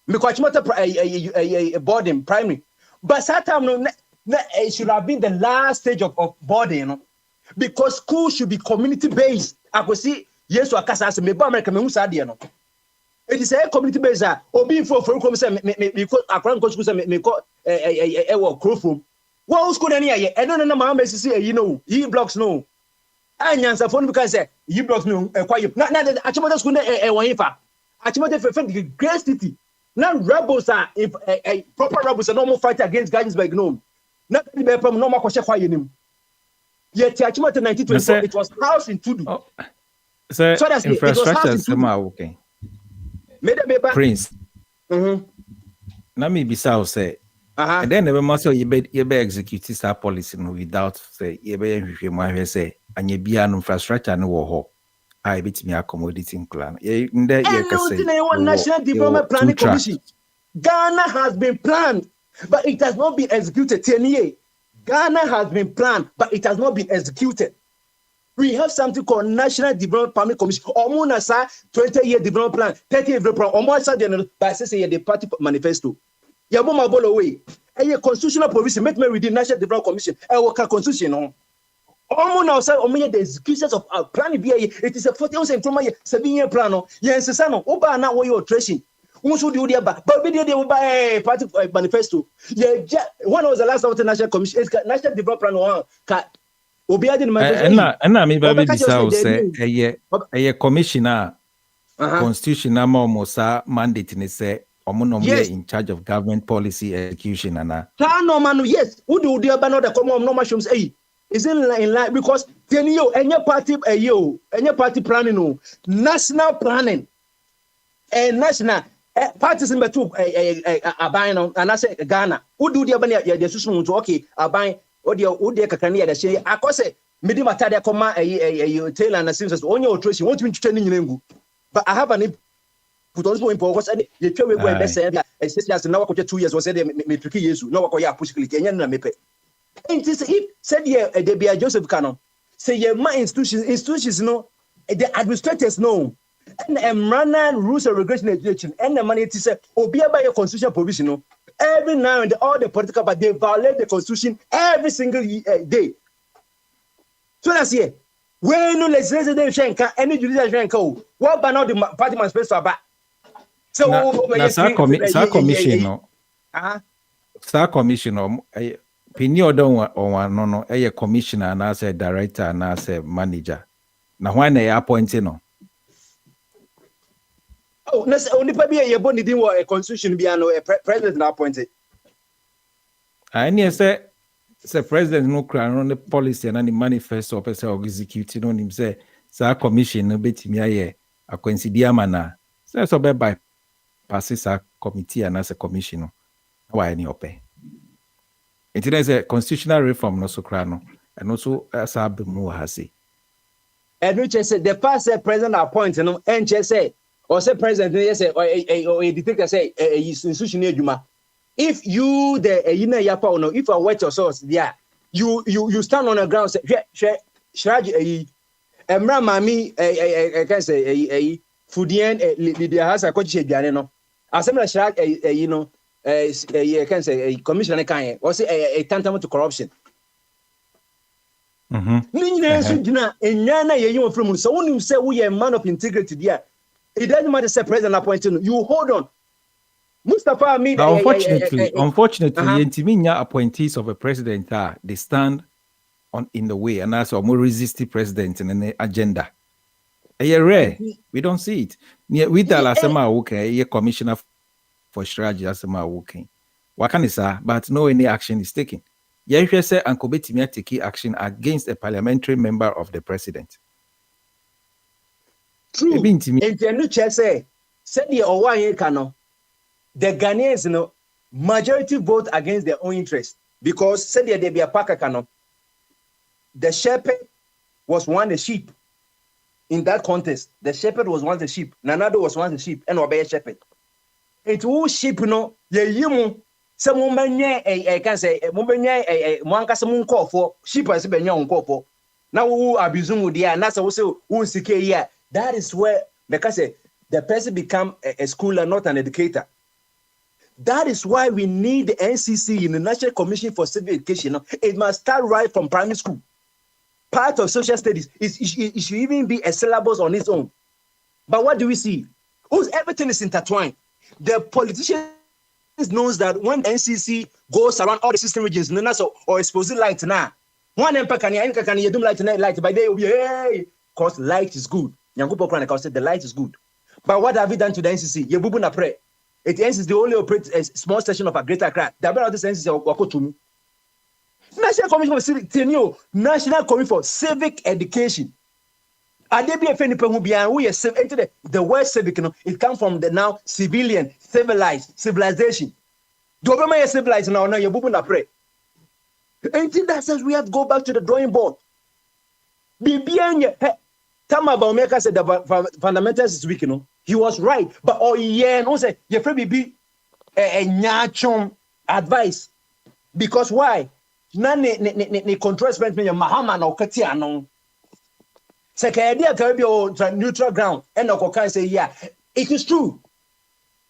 M: Mikachimata a boarding primary. But Satam it should have been the last stage of boarding, you know, because school should be community based. I could see, yes, or Casas, maybe American Musadiano. It is a community based. Obi for come say me call akran coach say me call work crowfom. What school any here? I don't know my mama say you know, he blocks no. Anyansa phone because say he blocks no quiet. Na Achimota school e won ifa. Achimota for the great city. Now rebels are if a proper rebels are normal fight against Gainsburg no. Not the be from normal kwashe kwaye nim. Yet Achimota 1924 it was house in Tudu.
L: So that's infrastructure is okay.
M: Prince.
L: Na me bisa say. And then never must you be execute this policy no without say you be hwehwemu say anya bia no infrastructure no wo ho. I bit me accommodating plan. In there you can say
M: National Development Planning Commission. Ghana has been planned, but it has not been executed. 10 years. Ghana has been planned, but it has not been executed. We have something called National Development Planning Commission. Omuna sa 20-year development plan, 30-year development plan. Omuna sa by say the party manifesto. Yaboma bolo way. A constitutional provision make me within National Development Commission. A work constitution on. Omuna sa omuye the executions of our plan. It is a 7-year plan. Yes, sano. Oba na wo your tracing. Unsu di udia ba. But we did the party manifesto. Yeah, when was the last of the National Commission? National Development Plan.
L: And me baby bisa say a commissioner constitutional mosa mandate ni say omo in charge of government policy execution ana.
M: No man yes who do the ba no the come no mushrooms is in line because then you any party planning no national planning and national parties in betu aban no and I say Ghana who do the ba ya susun to okay aban Odi kakani ya she akose midi matade akoma Taylor and Simpsons onye otresi want me to training ngu but I have an input on this point because you tell me go and say just now ko 2 years was say me tricky yesu no ko ya push click enya na mepe if said here de bia Joseph Canon say your my institutions no the administrators no and run rules and regulation education and the money to say obi by your constitutional provision no. Every now and then, all the political parties they violate the constitution every single day. So that's here. When no legislature shenka, any judicial shenka, what about now the party manifesto about? So
L: commission no. Star commission no. Pinio don't want no. A commissioner and as a director and as a manager. Now when they appointed no.
M: Oh, only probably a body didn't want a constitution be a president appointed.
L: I near say president no crown on the policy and the manifesto of say executing on him say commission no betimi aye akwansidia mana say so be by passes a committee and as a commission no why any ope. It is a constitutional reform no so crown and also as a bemu ha say.
M: And which say the past president appoint no and say or say president yes or a dictator say institution adwuma. If you the yapa no, if I wet your source there, you stand on the ground say shraj emra mami I can say foodien the house a coach aduane no. Asem shraj you know I can say commissioner kan or say a tantamount to corruption. Ni nyina so gina enya na ye yi from so wonim say we a man of integrity there. It doesn't matter say president appointing you hold on. Mustafa Ahmed.
L: Unfortunately, appointees of a president they stand in the way and also more resist the president in an agenda. Rare. We don't see it. We tell Asema okay, a commissioner for strategy Asema okay. What can you say? But no any action is taken. Yehwe say Uncle Betimia take action against a parliamentary member of the president.
M: True. And the say said the Owa Kano. The Ghanaians, you know, majority vote against their own interest because said they be a packer. The shepherd was one the sheep in that contest. The shepherd was one the sheep. Nanado was one the sheep and obey shepherd. It all sheep, you know, ye some woman I can say one casamun call for sheep as a young call for. Now who abuse dia and that's also who seek here. That is where because the person become a schooler, not an educator. That is why we need the NCC in the National Commission for Civic Education. It must start right from primary school. Part of social studies. It should even be a syllabus on its own. But what do we see? Everything is intertwined. The politicians knows that when the NCC goes around all the system regions, or exposing light now, one empire can you do light by day will be hey, because light is good. Yangupo said the light is good. But what have we done to the NCC? Yebubu na pray. It ends is the only operate a small section of a greater Accra. The other sense is Wakotum. National Commission for Civic National Commission for Civic Education. And they be a friend who be the word civic, it comes from the now civilian, civilization. The Obama is civilized now you boom na pray. And that says we have to go back to the drawing board. Tama Baumeka said the fundamentals is weak, He was right, but no say you probably be a nyachon advice because why? None ne control spent me Mahama no Katiano. Second can be on neutral ground and no can say yeah, it is true.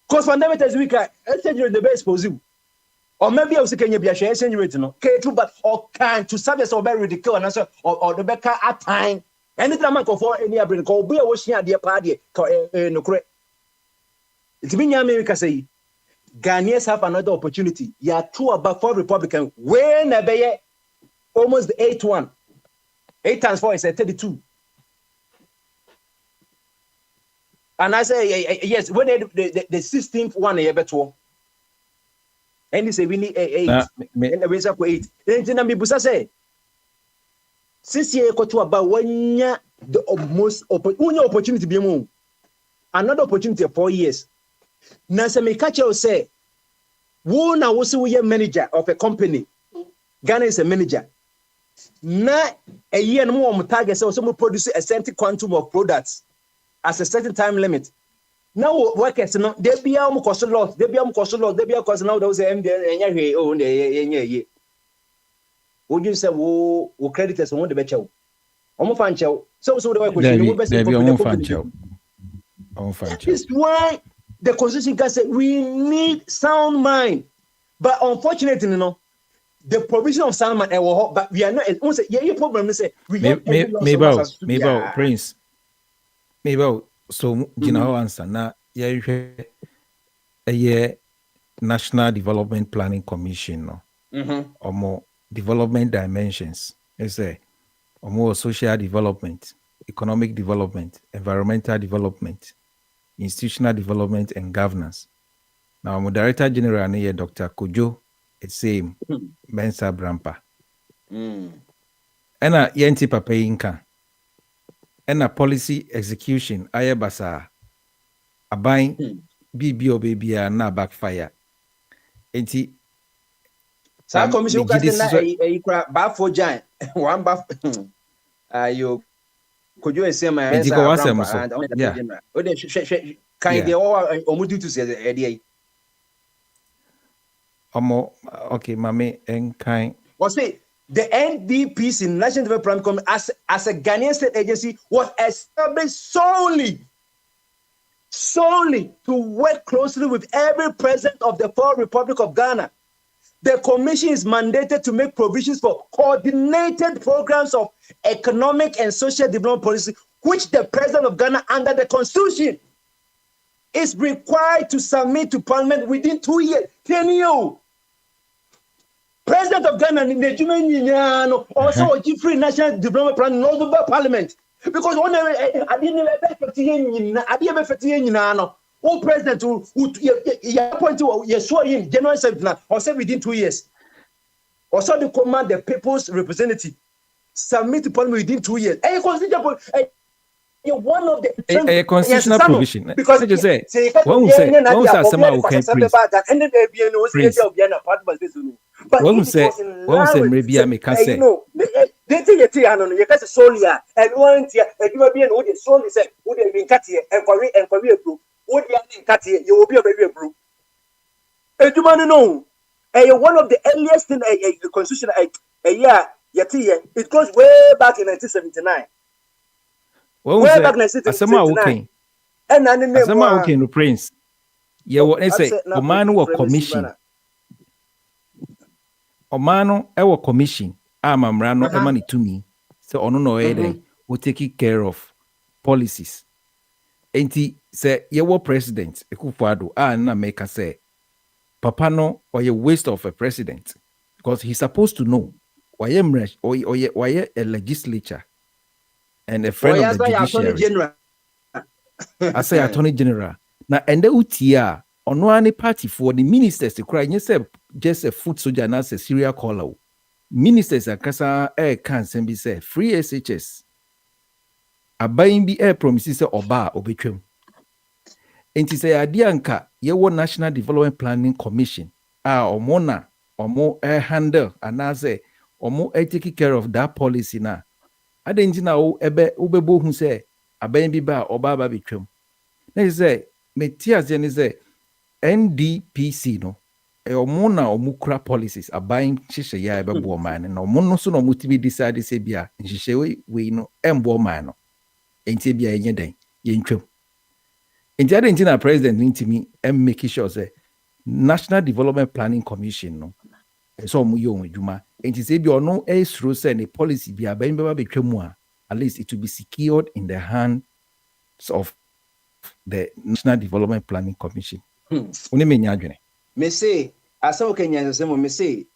M: Because fundamentals weak, I said you're the best possible. Or maybe I was saying you be a share true, but or can to service or very ridiculous and answer or the better at time. Anytime I go for any abrin, call be a washing at the party, no correct. It's been America say Ghanaians have another opportunity. You are two about 4 Republicans. When a almost the 8-1. 8 times 4 is a 32. And I say yes, when the 16th one a better. And they say we need 8. And the ways up 8. Then me busa say. Since you go to about 1 year, the most opportunity be more. Another opportunity for 4 years. Now, some catch you say, who now was a manager of a company? Ghana is a manager. Now, a year and more target, so someone produce a certain quantum of products as a certain time limit. Now, workers, they be able cost a lot, they be able cost a lot, they be able cost now those MD and yeah. Would you say, oh, creditors on the better? Almost fan show. So the way That's why the constitution can say we need sound mind. But unfortunately, the provision of sound mind, but we are not. Yeah, problem is we have
L: maybe Prince. Maybe so answer now. Yeah, a National Development Planning Commission, or more. Development dimensions, or more social development, economic development, environmental development, institutional development, and governance. Now, I'm Director General here, Dr. Kojo same Mensa Brampa. Ena yenti papa yinka. Ena policy execution aye basa abain BBO baby na backfire. Enti
M: sa commission ka na ikura ba for giant one ba ayo kojo esema
L: enti ko wasem so yeah
M: o de kan de o mu do to say e dey
L: omo okay mame en kan
M: o say the NDPC, National Development Plan, as a Ghanaian state agency, was established solely to work closely with every president of the Fourth Republic of Ghana. The commission is mandated to make provisions for coordinated programs of economic and social development policy, which the president of Ghana, under the constitution, is required to submit to Parliament within 2 years. 10 years. President of Ghana, also free national development plan, no Parliament. Because I didn't all president who appointed in January 7th, or say within 2 years. Also, the command the people's representative submit to Parliament within 2 years. One of the
L: constitutional provision. Because you say, when we say, maybe I may say,
N: they think you can say Solia, and one year, and you will be an old soul, say, would have been cut here and Korea group, would be cut here, you will be a baby group. And you want to know, one of the earliest in a constitution, a year, it goes way back in 1979.
L: Well, way back in 1979. And I okay, no prince. Yeah, what I say, Omano or commission. Omano, our commission. Amamrano emani to me. So ono no ede will take care of policies. Enti say yewo president Ekufuado na make say papa no or a waste of a president because he's supposed to know why a legislature and a friend of the judiciary. I say attorney general. Now and the utia on one party for the ministers to cry just a foot soldier and as a serial caller. Ministers akasa can be say free SHS abayin bi promises oba obetwam enti say adianka yewo National Development Planning Commission omo handle anase omo take care of that policy na adenji na obebo hu say abayin bi ba oba ba betwam na say metias ye ni say NDPC no omo na omukura policies abayin hihye ya ebebo man na omo no so na omutibi decide say bia nhihye we no embo man no enti bia enye den yentwam enti ade na president ntimi make sure say National Development Planning Commission no so omo yo adwuma enti say bia ono esro say ne policy bia abayin beba betwam a at least it will be secured in the hands of the National Development Planning Commission. Oni menya adwene
M: me say asa Kenya say me say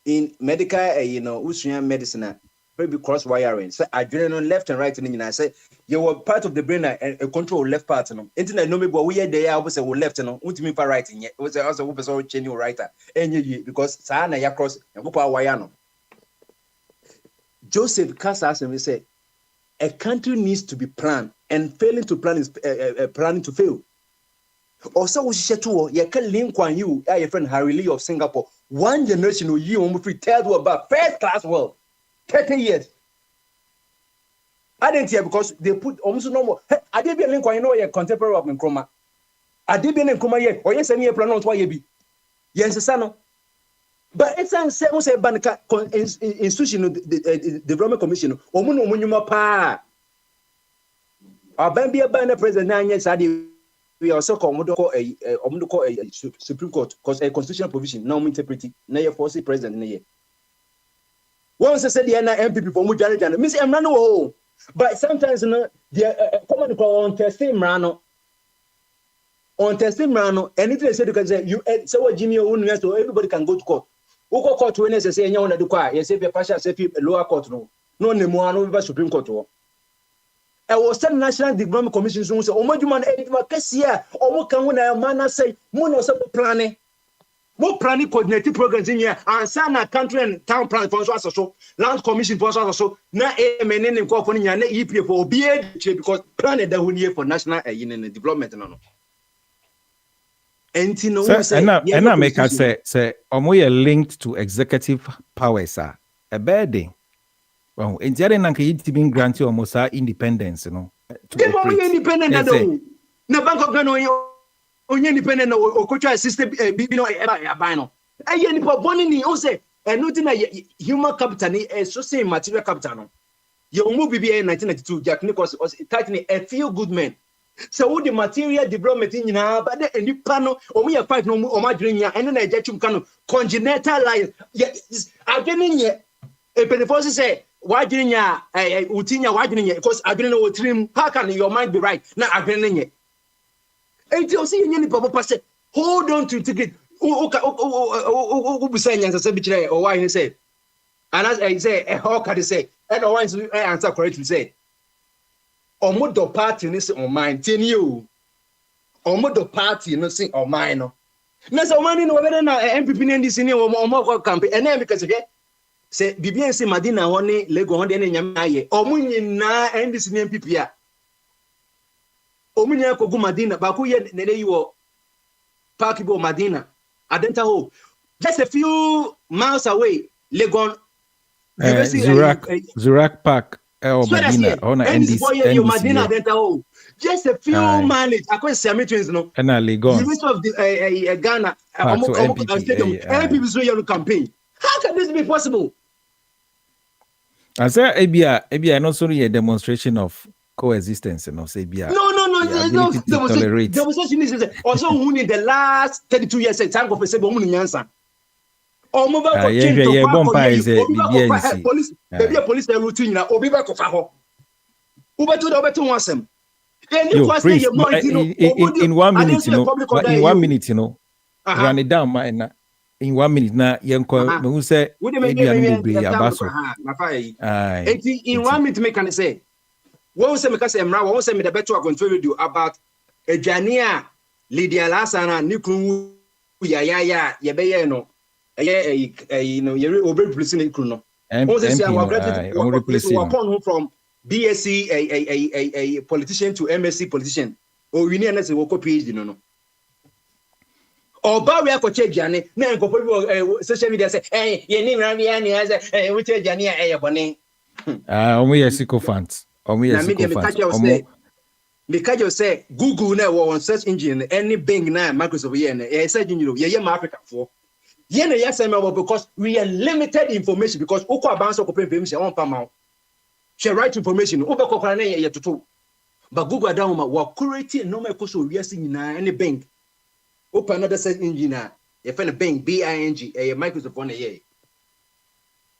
M: in medical usua medicine maybe cross wiring say adrenaline left and right in say you were part of the brain and control left part no internet no me bo we there we say we left no ultimate part right in we say also we person change your right enye because sa na ya cross and go wire no. Joseph Kasa say a country needs to be planned and failing to plan is planning to fail. Also, we should to you can link on you, your friend Harry Lee of Singapore. One generation of you almost free third world about first class world. 30 years. I didn't hear because they put almost no more. I did be a link on your contemporary of Nkrumah. I did be in Nkrumah yet, or yes, any plan on why you be. Yes, son. But it's an seven say banka institution development commission. Omuno munyuma pa. Abambi abana president na anya sadi. We also call a Supreme Court because a constitutional provision now interpret na your force president na ye. Once I said the MPP for Mujana, Miss Emmanuel, but sometimes the common call on testing Mrano. On testing Mrano, anything they said you can say you say what Jimmy Owen so everybody can go to court. Who go court when they say you want to do you say partial say lower court no no Supreme Court. I was telling National Development Commission so Omoduma Edma Kessia, Omokan when a man say Mono planning. More planning coordinated programs in here, and sana country and town plan for us so, land commission for us so, na MNN and company and EPA for BA because planet that we need for national development. No. And
L: I make us say, omoye linked to executive powers are a bad thing. Well, in the end, you being granted almost independence, you know.
M: Independent, no bank of Ghana. Only independent or cultural system be no abano. I any born in ose and nothing human capital so same material capital. Your movie be in 1992, Jack Nichols was tightening a few good men. So the material development in but then a new panel or we are five no more my dream and then I get you can congenital life. Yes, I didn't yet a penny say why didn't ya Utinia why didn't because I didn't know what dream how can your mind be right now I've been yet. Until see any papa say, hold on to ticket. Who saying as a cemetery or why he said, and as I say, how can he say, and I answer correctly say, Omodo party is on mine, 10 you. Omodo party, nothing on mine. Now, so money no better now, MPP in this senior or more campaign, and then because again, say, BBNC Madina, one Lego, one day, or Munin na and this MPP. Omunya kogu Madina, bakuye nene you Parkibo Madina, Adenta Ho. Just a few miles away, Legon.
L: Zurak Park, Madina, Ona NDC.
M: Madina Adenta Ho. Just a few miles. I can't say me twins no.
L: And Legon.
M: The rest of the Ghana, MPP so your campaign. How can this be possible?
L: I say, Abia, not sorry a demonstration of coexistence and say
M: no, demonstration is also who in the last 32 years a time of a seven answer. Or move out police, maybe a police routine or be back of a Uber to the better once. In
L: 1 minute, in 1 minute, you know, run it down, man. In 1 minute, now, young who say,
M: in 1 minute, make can say. One say because Emra, one say me the better going to do about a Jania Lydia Lasana Nikru ya be no you know you're over replacing Kruno. From BSc a politician to MSc politician or we need to work PhD no. Or Barry Jani, now social media say, hey, you need Raviani as a which Jania a bonnet.
L: Only a sycophant.
M: Because say Google now on search engine any Bing now Microsoft search engine Africa for because we are limited information because Oko bounce of information on Pamau. She write information over but Google down what creating no matter we are seeing any Bing. Open another search engine if any Bing Bing a Microsoft on a year.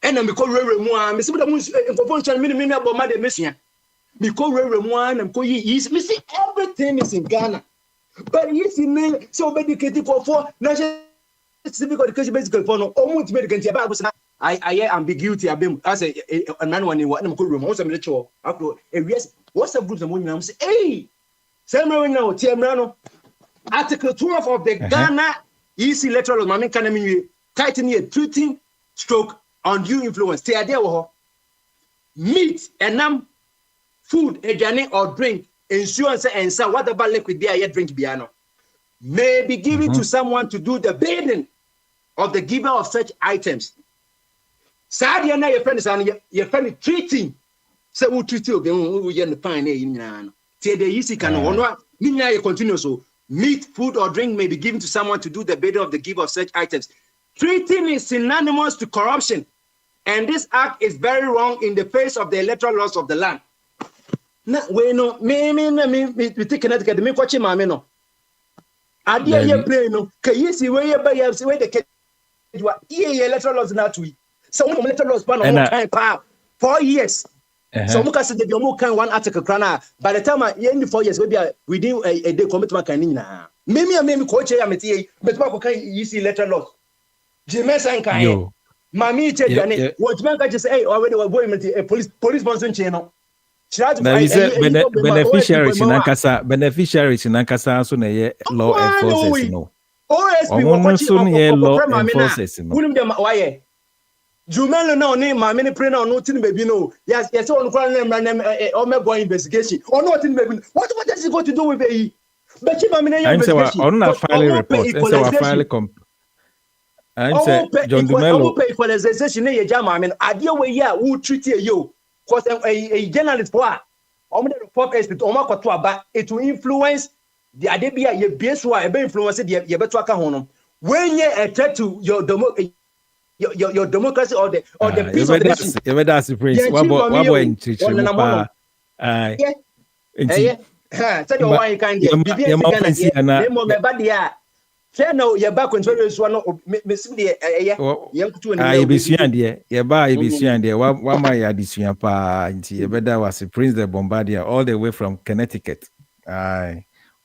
M: And I'm because Remo, Miss information minimum about my mission. Because Remo and Koyi is missing everything is in Ghana. But he's in so educated for national civic education basically for no almost medical I ambiguity as a man when you want to room also military after what's up groups and women say hey Samuel now Tiamrano Article 12 of the Ghana EC electoral Mamin Kanami tightening a treating stroke undue influence. Meat and food, a or drink, insurance and so whatever liquid beer drink piano may be given to someone to do the bidding of the giver of such items. Sadia na your friends and your friend treating. So we treat you again the fine in Tia the easy can continue so meat, food, or drink may be given to someone to do the bidding of the giver of such items. Treating is synonymous to corruption, and this act is very wrong in the face of the electoral laws of the land. Na we no me take Connecticut me kwache mame no. Adia ye play no kayisi we ye ba ye we the kejwa ye electoral laws na tui. So we electoral laws ban on time pa 4 years. So muka say the mo kan one article krana by the time you end 4 years we be within a day commitment kan ni na. Me coach ya meti but ma ko kan yisi electoral laws. Jimesan kan. Mami che what man can just say already we boy a police bonson che no.
L: Beneficiaries in Ankasa so na law enforcers no.
N: OSP
L: Omono so ne law enforcers no.
N: Wunim dem why Jumelo na oni ma me ne pray na ono tin baby no. Yes, say on kwa na o me go investigation. Ono tin baby. What does it got to do with it? But you ma me na investigation.
L: On na file report. Say wa file I'm say John Dumelo.
N: Pay equalization na ye jama me. Ade we ya who treat you. Cause a journalist for the report is to omakoto aba it will influence the adebia ye base wa e be influence the ye beto aka ho no. When you a threat to your democracy or the peace of the nation.
L: You that's the prince. Wabo in church.
N: Said you why kind there. Na mo me ba dia. Say no ye ba control so no me sim de ye nkutu ni.
L: Ye besua de. Ye ba ye besua de. Wa ma ya disua pa nti ye beda was Prince the Bombardier all the way from Connecticut.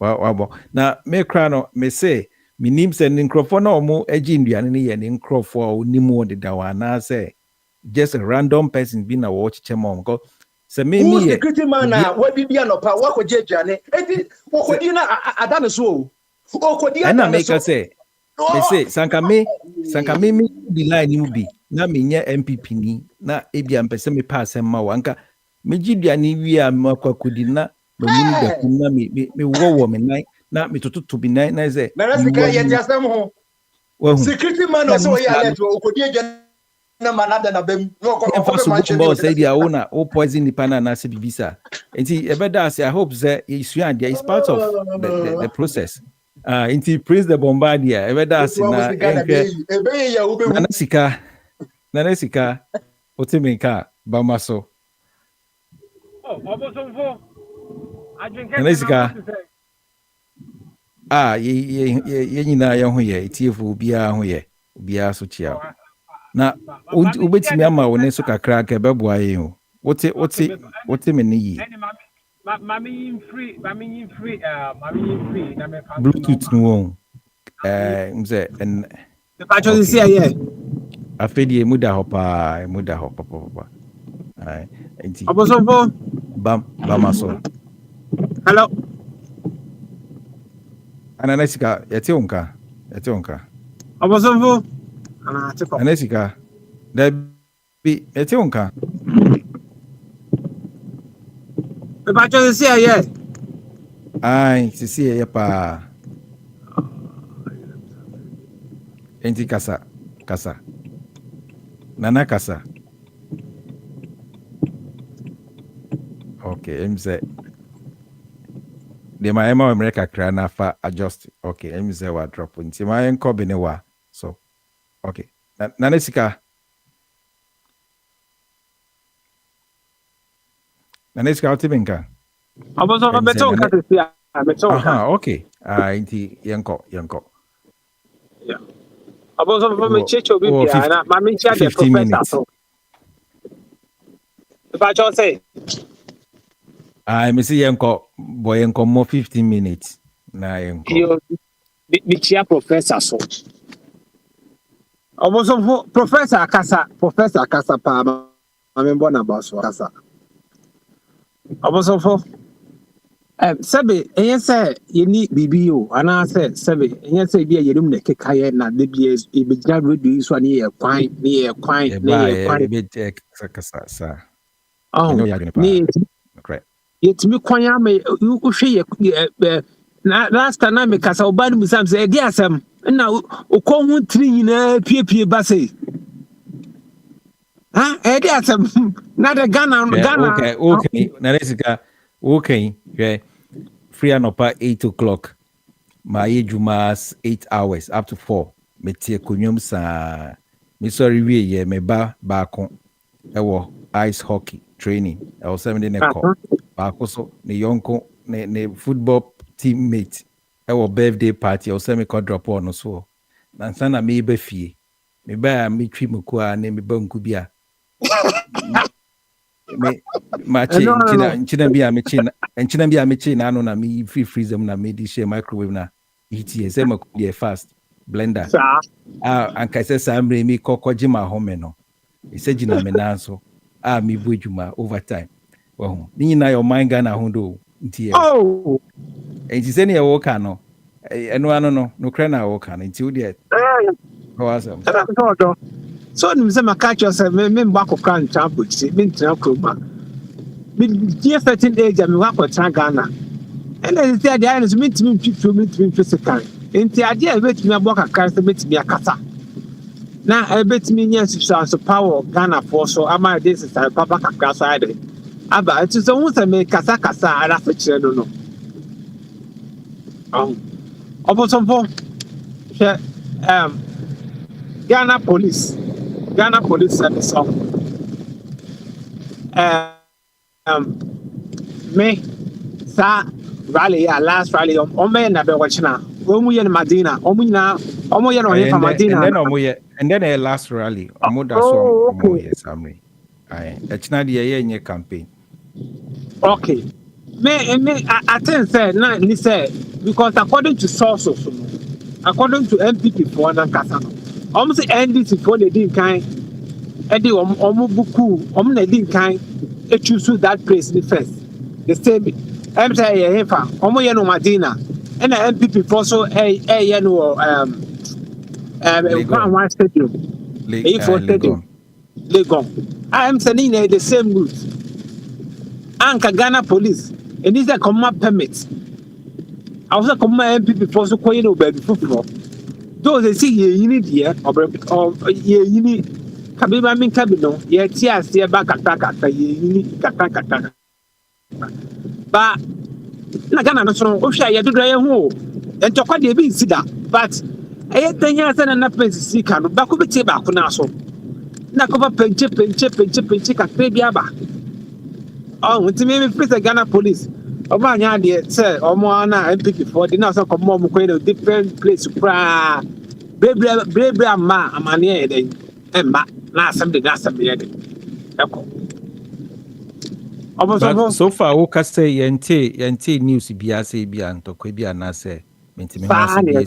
L: Wabo. Na me kra no me say minim se nkrofo na omo agi nduane ne ye ne nkrofo onimu odeda wa na say just a random person be na watch chemo ko se me
N: who's the critical man na wa bibia no pa wa koje aduane eti okodi na adane so okodi adane so
L: na make say me say sanka me be line ni bi na me nya MPP ni na ebia mpese me pa asem ma wanka me giduane wi a makakudi na mamuni da kunna me wo me nai na mitoto bi na ze
N: na sika ye tiasem ho security man also ya let okodi agya na manada na bem no
L: ko say dia ona o poison ni pana na se bibisa enti ebeda as I hope say issue and there is part of the process enti Prince the Bombardier ebeda as na sika otimenka bamaso
O: obosomfo
L: Anesika ye nyina ye ho ye tiefo bia ho ye bia so chia na ubetimi ama woni so kakra ka beboa ye ho wote me ni
O: mami free na me
L: Bluetooth no won mze en
O: the patcho see here
L: afedie muda hopa ai enti
O: obosomfo
L: bamaso
O: hello
L: Ananesika yete onka
O: obosomfo
L: Ananesika da bi yete onka
O: the patcho see here
L: ai sisi ye pa enti kasa nana kasa okay mze de my America kra na fa adjust okay mze wa drop nti my enko be ne wa so okay nana sika otibenka
O: aboso beto nka sia beto
L: okay nti yenko
O: yeah aboso for me checho bi bia na mami chia the professor so the patcho say
L: me see yenko boy yenko more 15 minutes na yenko
O: bi chia professor so aboso professor akasa pa mami bona boss akasa aboso sebe enye yeni bibi o ana sebe enye bia yerum ne kekaye na de bia e be gra radio so ani ye kwan
L: be kasa
O: ni
L: correct
O: yetimi kwan ya me uhwe ye na last time me kasa oba ni musam se edi asem na ukọ hu tiri nyina piepie ba sei edi asem na de Ghana
L: okay na resika okay free anopa 8 o'clock my jumas 8 hours up to 4 metie konwom sa me sorry we ye me ba ko ewo ice hockey training I was 7 ne call ba ko so ne yonko ne football teammate ewo birthday party I was me call drop on so na sana me ba fie me ba me twi muko a ne me ba nku bia me machi nchina bia mechi na anu na me free freeze them na me di share microwave na heat say makuye fast blender anka say samre mi kokoji ma home no iseji na me na so mi bojuma overtime wo ni na your mind Ghana ho do ntie enti se ne ye wo ka no no cry na walk until the awesome.
O: So nim say catch yourself me back of can trample see me trample me dear certain age me work for Ghana and then say the is me physical enti ade bet me aboka kan say bet me akasa na bet me nya substance power Ghana for so am this is papa kakra so ade aba it so who say me kasa ara fe kire no obosomfo Ghana police service me sa rally last rally me na be watching omu ye Madina omu nyina omu ye no ye from Madina
L: and then last rally omu da so omu ye summary echina de ye nye campaign
O: okay me I think say na ni say because according to sources according to MPP for na kasa no almost NDC for the din kan e dey buku na din kan e choose that place the first the same I'm say ye hefa ye no Madina and MPP for so ye no one stadium Legon I'm saying the same route anka Ghana police and is a command permit I was a command MPP for so koyi no baby for those they see ye need here or ye need Kabiba min kabino ye tears ye back attack ye need kata but na Ghana no so o hwa ye dodo ye ho en tokwa de bi sida but e tanya sana na pensi sika no ba ko beti ba ko na so na ko ba penche kakre bi aba ntimi me face Ghana police oba anya de say omo na MPP for the now so come mo ko in different place pra brebre ama amane e den emba na asem de eko
L: but so far we can say yente news bia say bia ntokwa bia na say mentimi ma say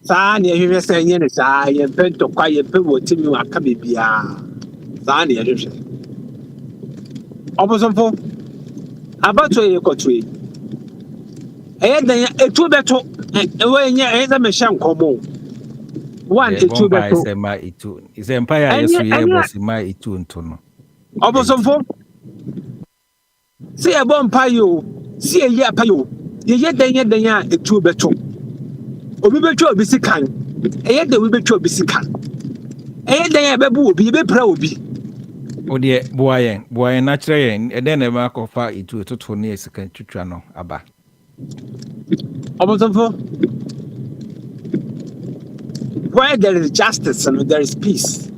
O: sa ne hwehwe say nye ne sa ye pento kwa ye pe wotimi aka bibia sa ne hwehwe obosomfo abato ye kotwe dan etu beto we nya eza me hya nkomo one etu beto
L: say ma etu is empire yesu ye boss ma etu nto no
O: obosomfo si e bompa yo si e ye apayo ye dan ya etu beto obi betwa obi sikan de obi betwa obi sikan dan ya bebu obi be pra obi
L: Odie boyen natural yen e den e ma ko fa itu toto ne esikan twitwa no aba
O: obosomfo where there is justice and there is peace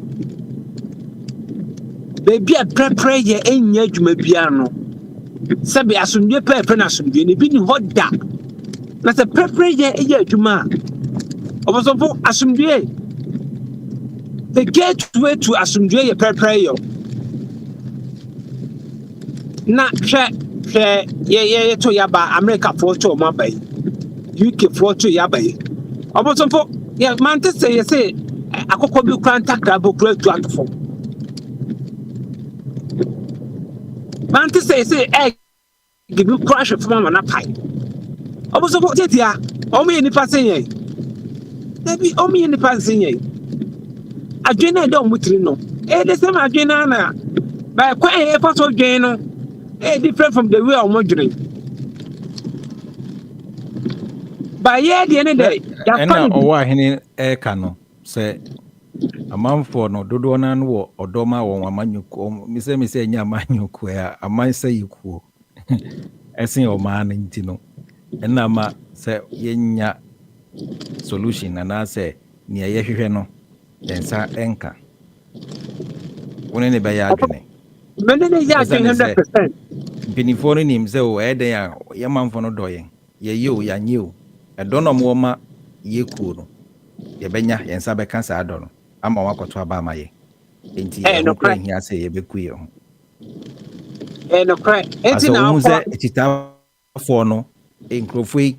O: baby a prepare ye enya adwuma bia no sabe asundwe pepe na asundwe ne bi ni hoda na se prepare ye enya adwuma obosomfo asundwe the gateway to asundwe ye prepare yo na hwe ye to yaba America for to mabai UK for to yabai obosomfo ye Manchester ye say akoko bi kran takra bo kra to atofo Manchester say give you crash from na pai obosomfo tetia omo ye nipa senye debi omo ye nipa senye adwena de omutiri no de same adwena na ba kwa e fa so dwen no different from the way I'm wondering. But yeah, the end of the day,
L: and or hini kano say a man for no dodo na no odoma won amanyuko mi say nya amanyuko ya aman say yuko esen o man nti no na ma say yenya solution na say ne ye hwehwe no densa enka woni ne be ya adwene
O: Mene ya 100%.
L: Pinifo no nim se o eden a ye manfo no doyen ye yo ya nyew e dono mo ma ye ku no ye benya ye nsa be kansa adono ama wakoto aba ma ye enti e no kwa hia se ye be ku ye ho
O: no kwa enti na
L: akwa etita fo no enkrofoi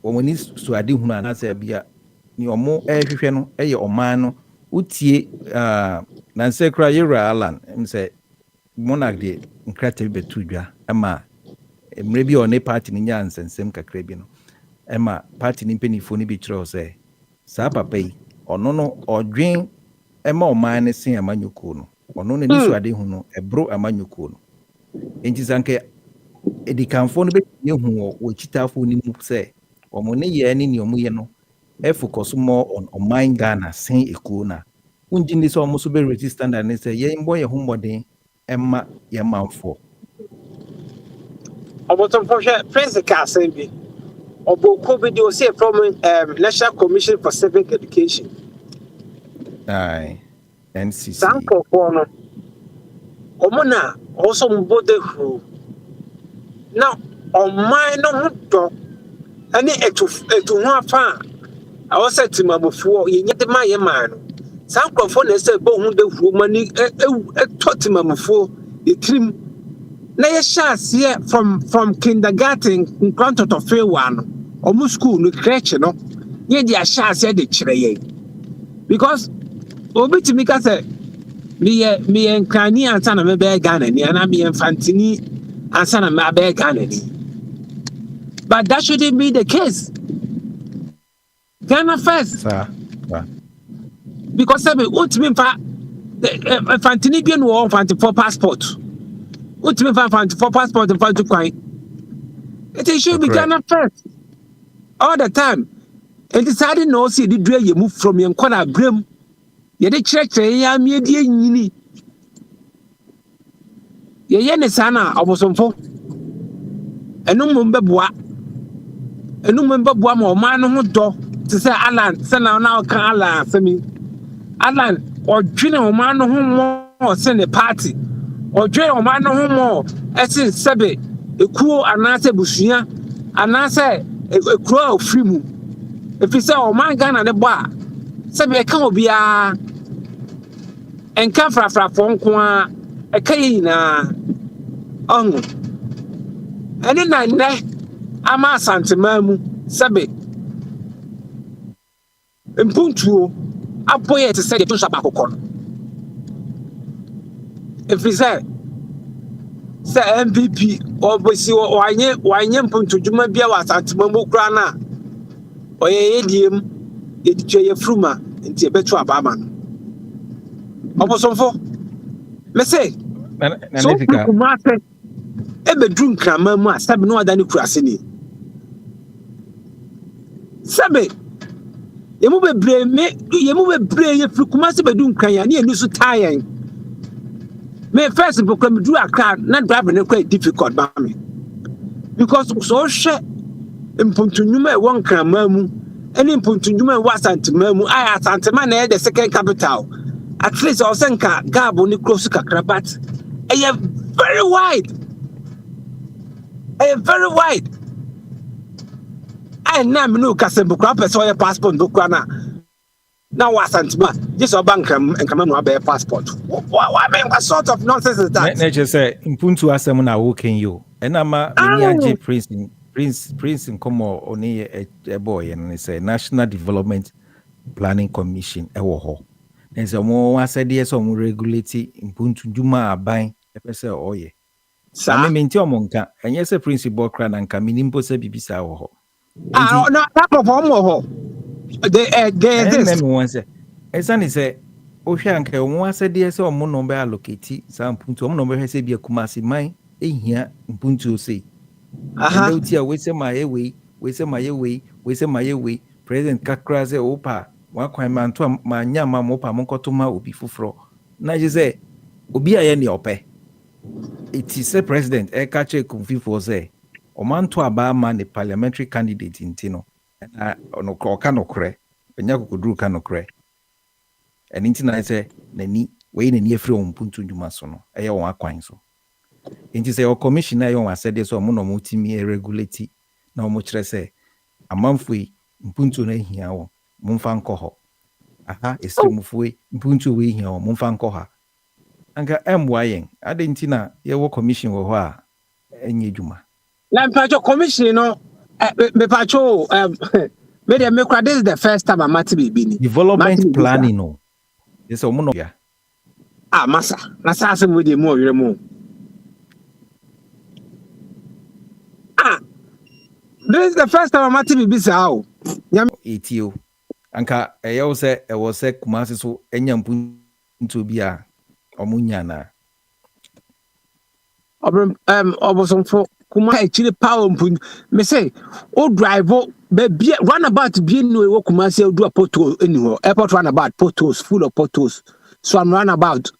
L: o moni so ade hunu ana se bia ni omo hwehwe no ye oman no utie na nse kra yera alan mse monarch de nkrata bi betudwa ama emre bi one party ni nya nsensem kakra bi no Emma party ni mpanimfoɔ no bi kyerɛw sɛ saa papa yi ɔno no ɔdwen ɛma ɔman no sen amanyɔkuo no ɔno no nisu ade hu no ɛboro amanyɔkuo no enti sanke edikanfoɔ no bɛtumi hu wɔ kyitafoɔ no mu sɛ ɔmo ne yɛ ne ɔmo yɛ no focus more on ɔman Ghana sen ekuo na wongye ndi sɛ ɔmo so bɛ rate standard ne sɛ yɛn bɔ yɛ ho mmɔden ɛma yɛ manfoɔ
O: Obotomfo hwɛ physical asɛm bi Obo video say from National Commission for Civic Education.
L: Aye, NCC.
O: Sanko no. Omona also mbode who. Now, on my no do. Any etu ho fa. I was said to my before you get my man. Sanko for na say bo hu de who mani taught him before the trim. Na ye shas here from kindergarten in front of the one. Omu school no crèche no ye dia chance de kire ye because obi timi ka say me nkani ansa na me be Ghana ni ana me infantini ansa na me be Ghana ni but that shouldn't be the case. Ghana first because say ultimate fa infantini bi no infanti for passport ultimate fa infanti for passport infanti kwai it should be Ghana first all the time. And decided no see the dray you move from your corner brim. Ye the church ya media yini. Ye yene sana obosomfo. Enu mbebua. Enu mbebua ma o man ho do. To say Alan, sana na kan Alan semi. Alan or dwine o man ho mo send the party. Or dwine o man ho mo ese sebe ekuo anase busua anase a crow free mu. If you say, oh, my Ghana, the bar, say, I can't be and come from Fonqua, a Kayina. And then I'm a Santa Mamu, Sabe. In Puntu, I boy to say to Shabakon. If you say MVP or Bossy or I Puntu, Juma Biawa, Santa Mamu Grana. Oye idiom ye fruma nti ebetu abama no obosomfo me say so kuma se ebedu nkrama mu asabe no adani kurase ni sabe yemu bebre ye frukuma se bedu nkran ya na enu so tayen me first program do akra na drive ne quite difficult ba me because so hwe Impuntunuma one cramamu, and Impuntunuma was Santimamu. I at Santamana, the second capital. At least I'll send Gaboni close to Kakrabat. I am very wide. I now know Casembucrapa, so your passport, Bucrana. Now, was Santima, just a bank and come on, a passport. What sort of nonsense is that?
L: Nature say, Impuntu Asamuna walking you, and I'm a Prince in Como only a boy, and it's a National Development Planning Commission. There's a more said yes on regularity in Puntu Juma buying a person or ye. Some maintain monka, and yes, a principal cran and coming in Posa Bibisa.
O: Ah, no, that of Homo. They
L: once a son is a Oshanka, one said yes or more number allocate some Puntu number has a be a Kumasi mine in here in Puntu say. We say my way, President Kakraze Opa, one crime to my Yama Mopa Monkotuma will be fufro. Now you say, Obi any ope. It is a president, a catcher confi for say, O man to Abama, the parliamentary candidate in Tino, and I no cano cre, and Yaku drew cano cre. And internet say, Neni, wait in near from Puntu Jumasono, a yawan quine so. Inti say o commissioner yon asede so mo no mutimi regulate na mo kire say amanfui mpuntu na hia wo mumfa nkọ ho aha estremufui mpuntu we hia wo mumfa nkọ ha anka emwa yen adenti na ye wo commission wo ho a enye dwuma
O: na mpacho commission no me pacho me dey make this is the first time I'm at BB
L: development planning no yes o mo no ya
O: masa na sa asem we dey mo yere mo This is the first time I'm at Bisao.
L: Etio. Anka eyo se ewo se Kumasi so enya mpuntu bi a omunya na.
O: Obosomfo Kumasi chile power mpun. Me say o drive be runabout be no e Kumasi do a pothole anywhere. Airport runabout potholes full of potholes. So I'm runabout.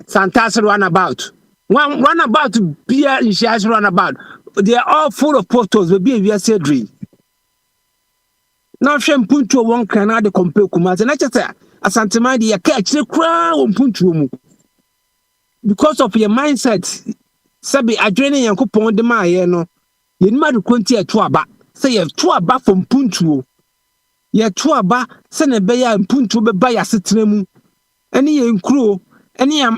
O: Santas runabout. One runabout beer in Shias runabout. They are all full of potholes. Maybe we are said dream. Now shem punto one canada compare Kumasi. And I just say Asantemadi ya catch the crown punto. Because of your mindset, Sabi adrenaline and coupon de my no. You might quanti a tuaba. Say you have tuaba from punto. Ye tuaba, send a bear and punto be by a sitremu. Any in crew, any ya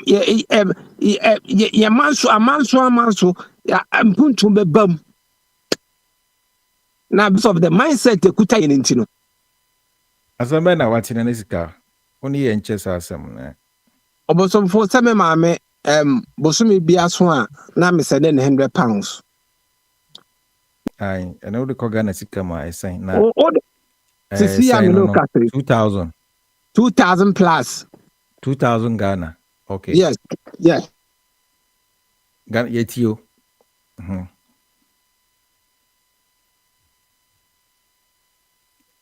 O: manso, ya punto be bum. Now, because of the mindset, the kuta in intino.
L: As a man, I want in an isca. Only in chess are some.
O: About some for some mamma, Bosumi be a swan, now me said £100.
L: I know the Kogana Sikama, I say now.
O: To see, I'm no
L: 2,000.
O: 2,000 plus.
L: 2,000 Ghana. Okay.
O: Yes. Yes.
L: Ghana yet you.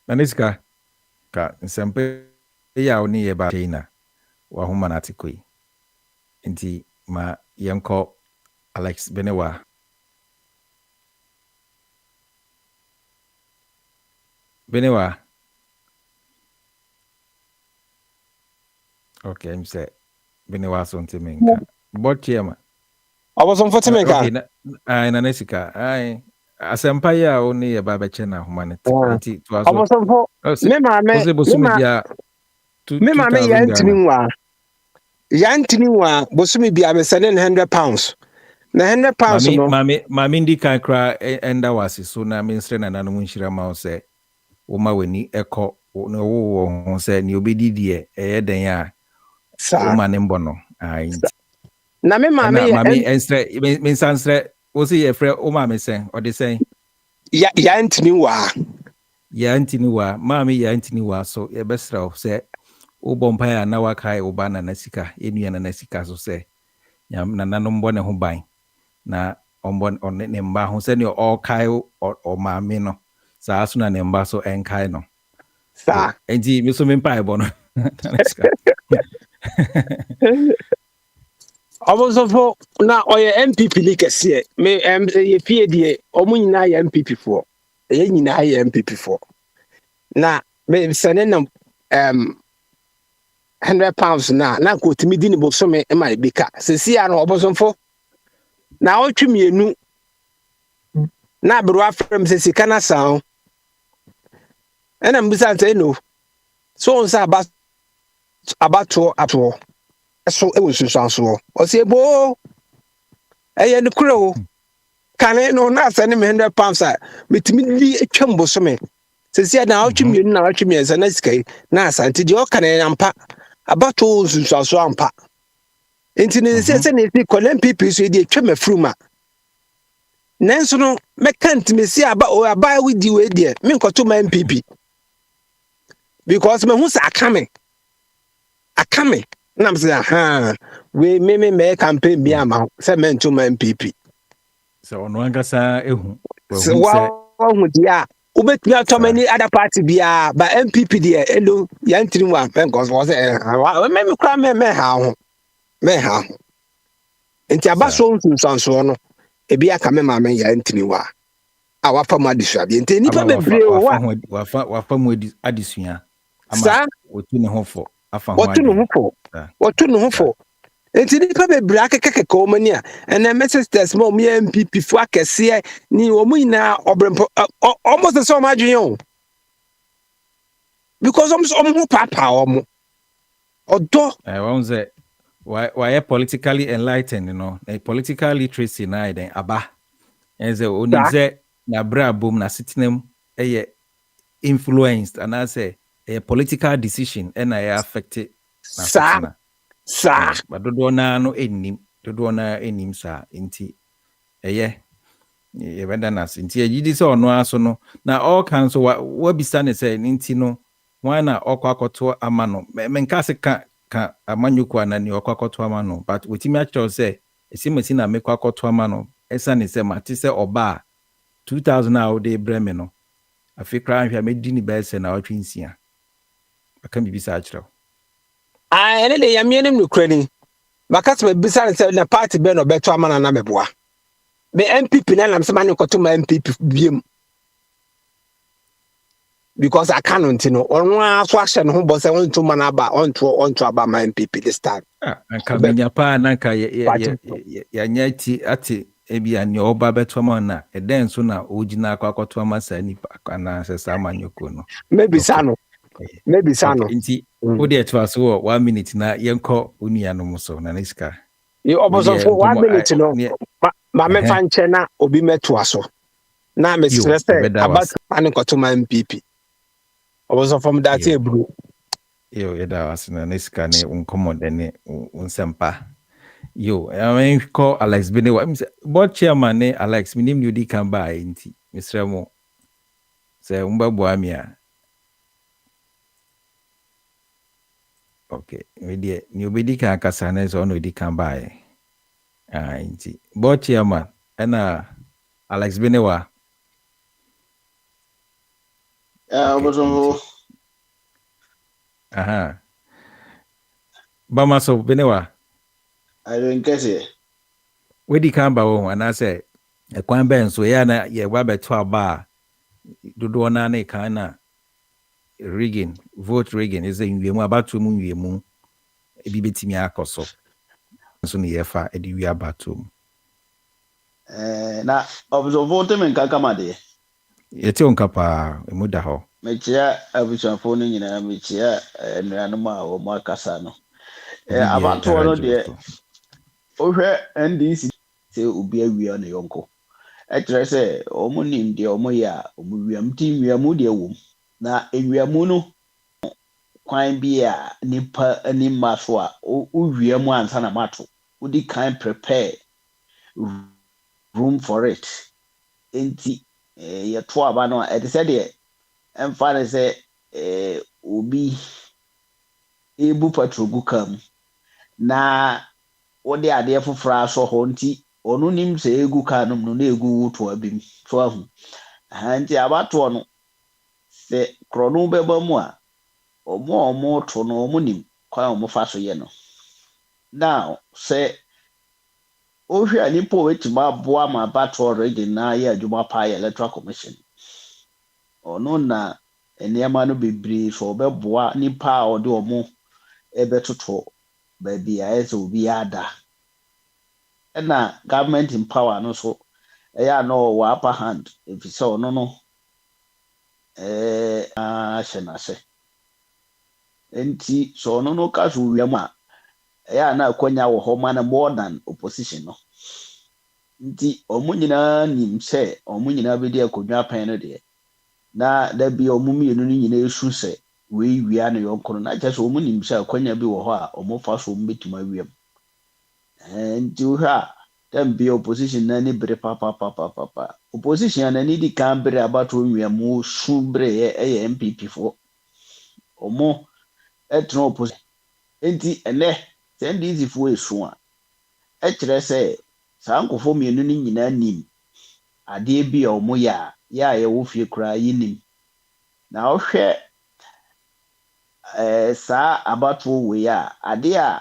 L: Maniska ka nsempe ya oni ye ba China wa humanati koi. Inti ma yanko Alex Benewa. Benewa. Okay, I'm say Benewa something. But chairman.
O: I was on Fotimenka.
L: Okay, na nesika. Ai asempa ya oni ye ba beche na humanity. Inti
O: I was on for me Yantini wa Bosumi be I'm sending £100. Na £100 no.
L: Mami ndi kan kra enda wasi so na ministre na nanu nshira ma se wo ma weni eko no wo ho se ni obedi die den ya wo ma ne mbono ai
O: na me
L: mami enstre me sansre wo se ye frɛ wo ma me sen o de sen
O: Yantini wa
L: mami Yantini wa so ye besra se wo bompa ya na wakai wo ba na sika enua na sika so se nyam na nanu mbone ho ban na ombon on ne mba ho se ne o kai o maame no saa so na ne mba so enkai no
O: sa
L: enti mi so me mpa ebo no
O: Obosofo na oye MPP ni kese me ye fie die omu nyina ya MPP fo ye nyina ya MPP fo na me sene na £100 na ko timi di ni bo so me ma bika sesi ya no Obosofo na otwemienu na bro afrem sesi kana san ena mbisa nte no so nsa abato ato so e wo susanso o se bo eye ne kure o kane no na sane me £100 a metimi li etwam bo so me sesi na otwemienu na otwemiensa na sikai na asante di o kane ampa abato susanso ampa enti ne se ne si kolen pipi so di etwam afruma nanso no mekant me si aba widi we die me nkoto ma MPP because me hu sa akame na me say we me campaign bi ama se me nto ma MPP
L: so ono angasa ehu
O: so wa hu dia ubetumi atomani other party bia ba MPP dia elo Yantini wa because was me kra me ha enti abaso nsunsanso no ebi aka me ma me Yantini wa a wafa mu adisua bi enti nipa bebre
L: wafa mu adisua
O: ama
L: otu ne hofo afa
O: otu ne hofo enti nipa bebre akekeke ko mani a ena message mo me MPP fu akese ni omu ina obrempo almost so ma adwen because omu papa omu odo
L: won say why politically enlightened, you know, a political literacy na then aba. And say oni say na bra boom na sitinem influenced and I say a political decision and I affected
O: sa
L: but do na no enim do na enim sa inti Yebedanas nti yidi se ono aso no na all kan so wa bisa ne se nti no wan na okwakoto ama no menka se ka amanyuko anani okwakoto ama no but wetimi actual say esimasi na mekwakoto ama no esa ne se mate se oba 2000 a ode breme no afikra ahwa medi ni bese na otwinsia aka bibisa akiraw
O: ene de yamie nim nukrani makasa me bisa ne se na party be no beto ama na meboa me MPP na lam se mane koto ma MPP biem because I can't no onwa so ahye ne ho bo se won to ma na ba onto aba ma MPP this time
L: anka menya pa na anka ya nyati ati ebia ne oba beto ma na eden so na ogina akwakoto ama sa nipa na se sa manyoko no
O: maybe sano
L: nti odi etwa so 1 minute na yenko unianom so na niska
O: you oboso for 1 minute no ma me fa nche na obi meto aso na me stress about panic to my MPP oboso from that ebru
L: yo yeda wasina niska ne unkommode ne unsempa yo I mean call Alex Benewa board chairman ne Alex minim ni odi kan ba nti misremo se umbabu amia okay media ni obedi kan akasa na so no odi kan ba nti board chairman ana Alex Benewa
H: oboso
L: aha Bamaso Benewa
H: I don't get it.
L: Wedi kan ba wo ana se ekwan ben so ya na ye wa beto aba dodo na na kan na rigging vote rigging is in wiemu abatu mu wiemu ebi betimi akoso so ne yefa edi wi abatu
H: na obzo vote men kaka de
L: yeti onka pa emuda ho
H: mechia abuchafo no nyina mechia enranu ma wo makasa no abatu no de ohwe NDC se obi awia na yonko etre se omunim de omoya omuwiam ti wiamu de wom na ewiamu no kwan bia nipa anima so a uwiamu ansa na mato udi kan prepare room for it enti ye to aba no e se de emfa ne se obi ebu patrogu kam na wode ade fofora so ho nti onu nim se egu kanum no na egu wuto abim so ahu nti abato no se krono beba mu a omo to no omo nim kwa omo fa so ye no now se ohwe ani po wetima boa ma bato already na ye adwuma pa ye electoral commission ono na eniema no bebre so obeboa nipa a ode omo ebetoto ba bia ese obi ada na government in power no so eya no wa upper hand if so no shenase enti so no ka so wiam a eya na akonya wo ho man more than opposition no nti omunyina nim se omunyina be de akonwa pan no de na da bi omumienu no nyina esu se we wia no yonko na cha so omunim se akonya bi wo ho a omofa so mbetuma wiam nti wo ha dem be opposition na ni bre papa opposition na ni di kan bre abato wiam su bre e MPP fo omo etno opposition enti ene send easy fo esu a e kire se sankofo mienu ni nyina nim ade bi omo ya ye wo fie kura yinim na ohwe sa abato we ya ade a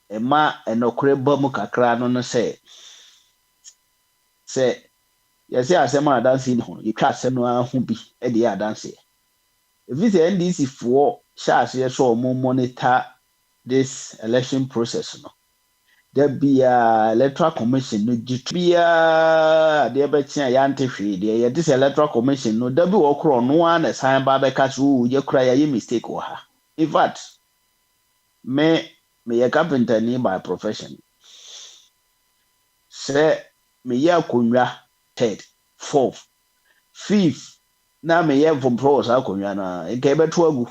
H: ema enokure bamu kakra no se yesi asema adanse ni ho yitwa asem no ahu bi e de adanse if the NDC for share so monitor this election process no there be electoral commission no jitbia de be tia ya ntehwe de ye this electoral commission no there be okro no an sign ba be ka so ye kura ya mistake wo ha in fact me a carpenter ni by profession. Say me ya kunwa third, fourth, fifth. Na me ya from pros akunwa na nke beto agu.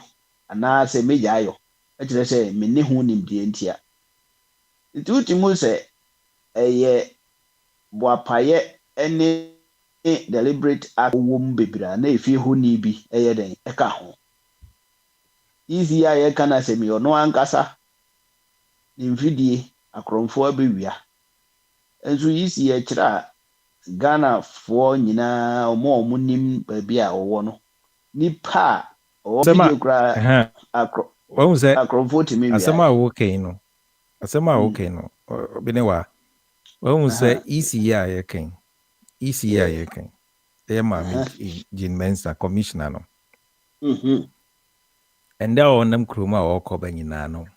H: Ana se me ya yo. E tire say me ne hu nim die ntia. Nti utimu se eye boapaye ene
G: deliberate act wom bebra na efi ho ni bi den eka ho easy a ye kana se mi ono ankasa mfidie akromfo abewia enso easy ye kira Ghana for nyina omo nim baabi a owo no nipa o video kra akromfo timi wia
L: asema okay no binewa when say ECA yeken ECA yeken e ma Jean Mensa commissioner no and there on them kroma o ko banyina no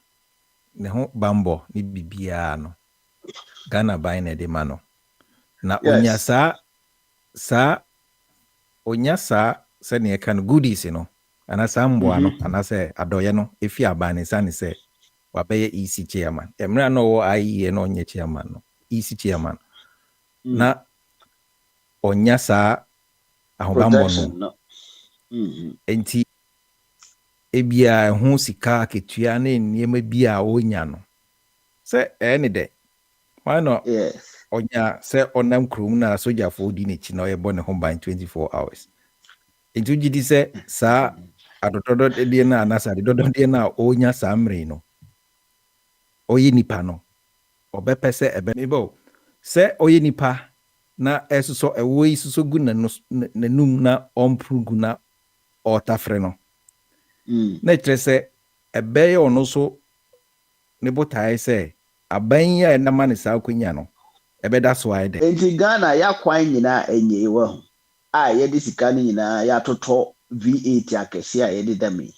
L: ne ho bambo ni bibia no Ghana by na de ma no na onya sa se ne kan goodies no ana sa mboa no ana se adoye no efi abane sa ne se wabeye EC chairman emra no wo IE no onye chairman no EC chairman na onya sa ahobambo no enti ebia ho sika ketua na niema bia onya no se any day why no onya se onam krum na soja for di nechi na oyebo ne ho ban 24 hours enti gidi se sa adododo de na anasa dododo de na onya sa mre no oyi nipa no obepese ebenibo se oyi nipa na esuso ewo isuso gu na num na omprugu na otafre no na trese ebeye ono so ne botai se abanya enama ne sa kwanya no ebeda so aide
G: enti Ghana ya kwan nyina enye ewa a ye di sika ni nyina ya toto V8 akese a ye di dame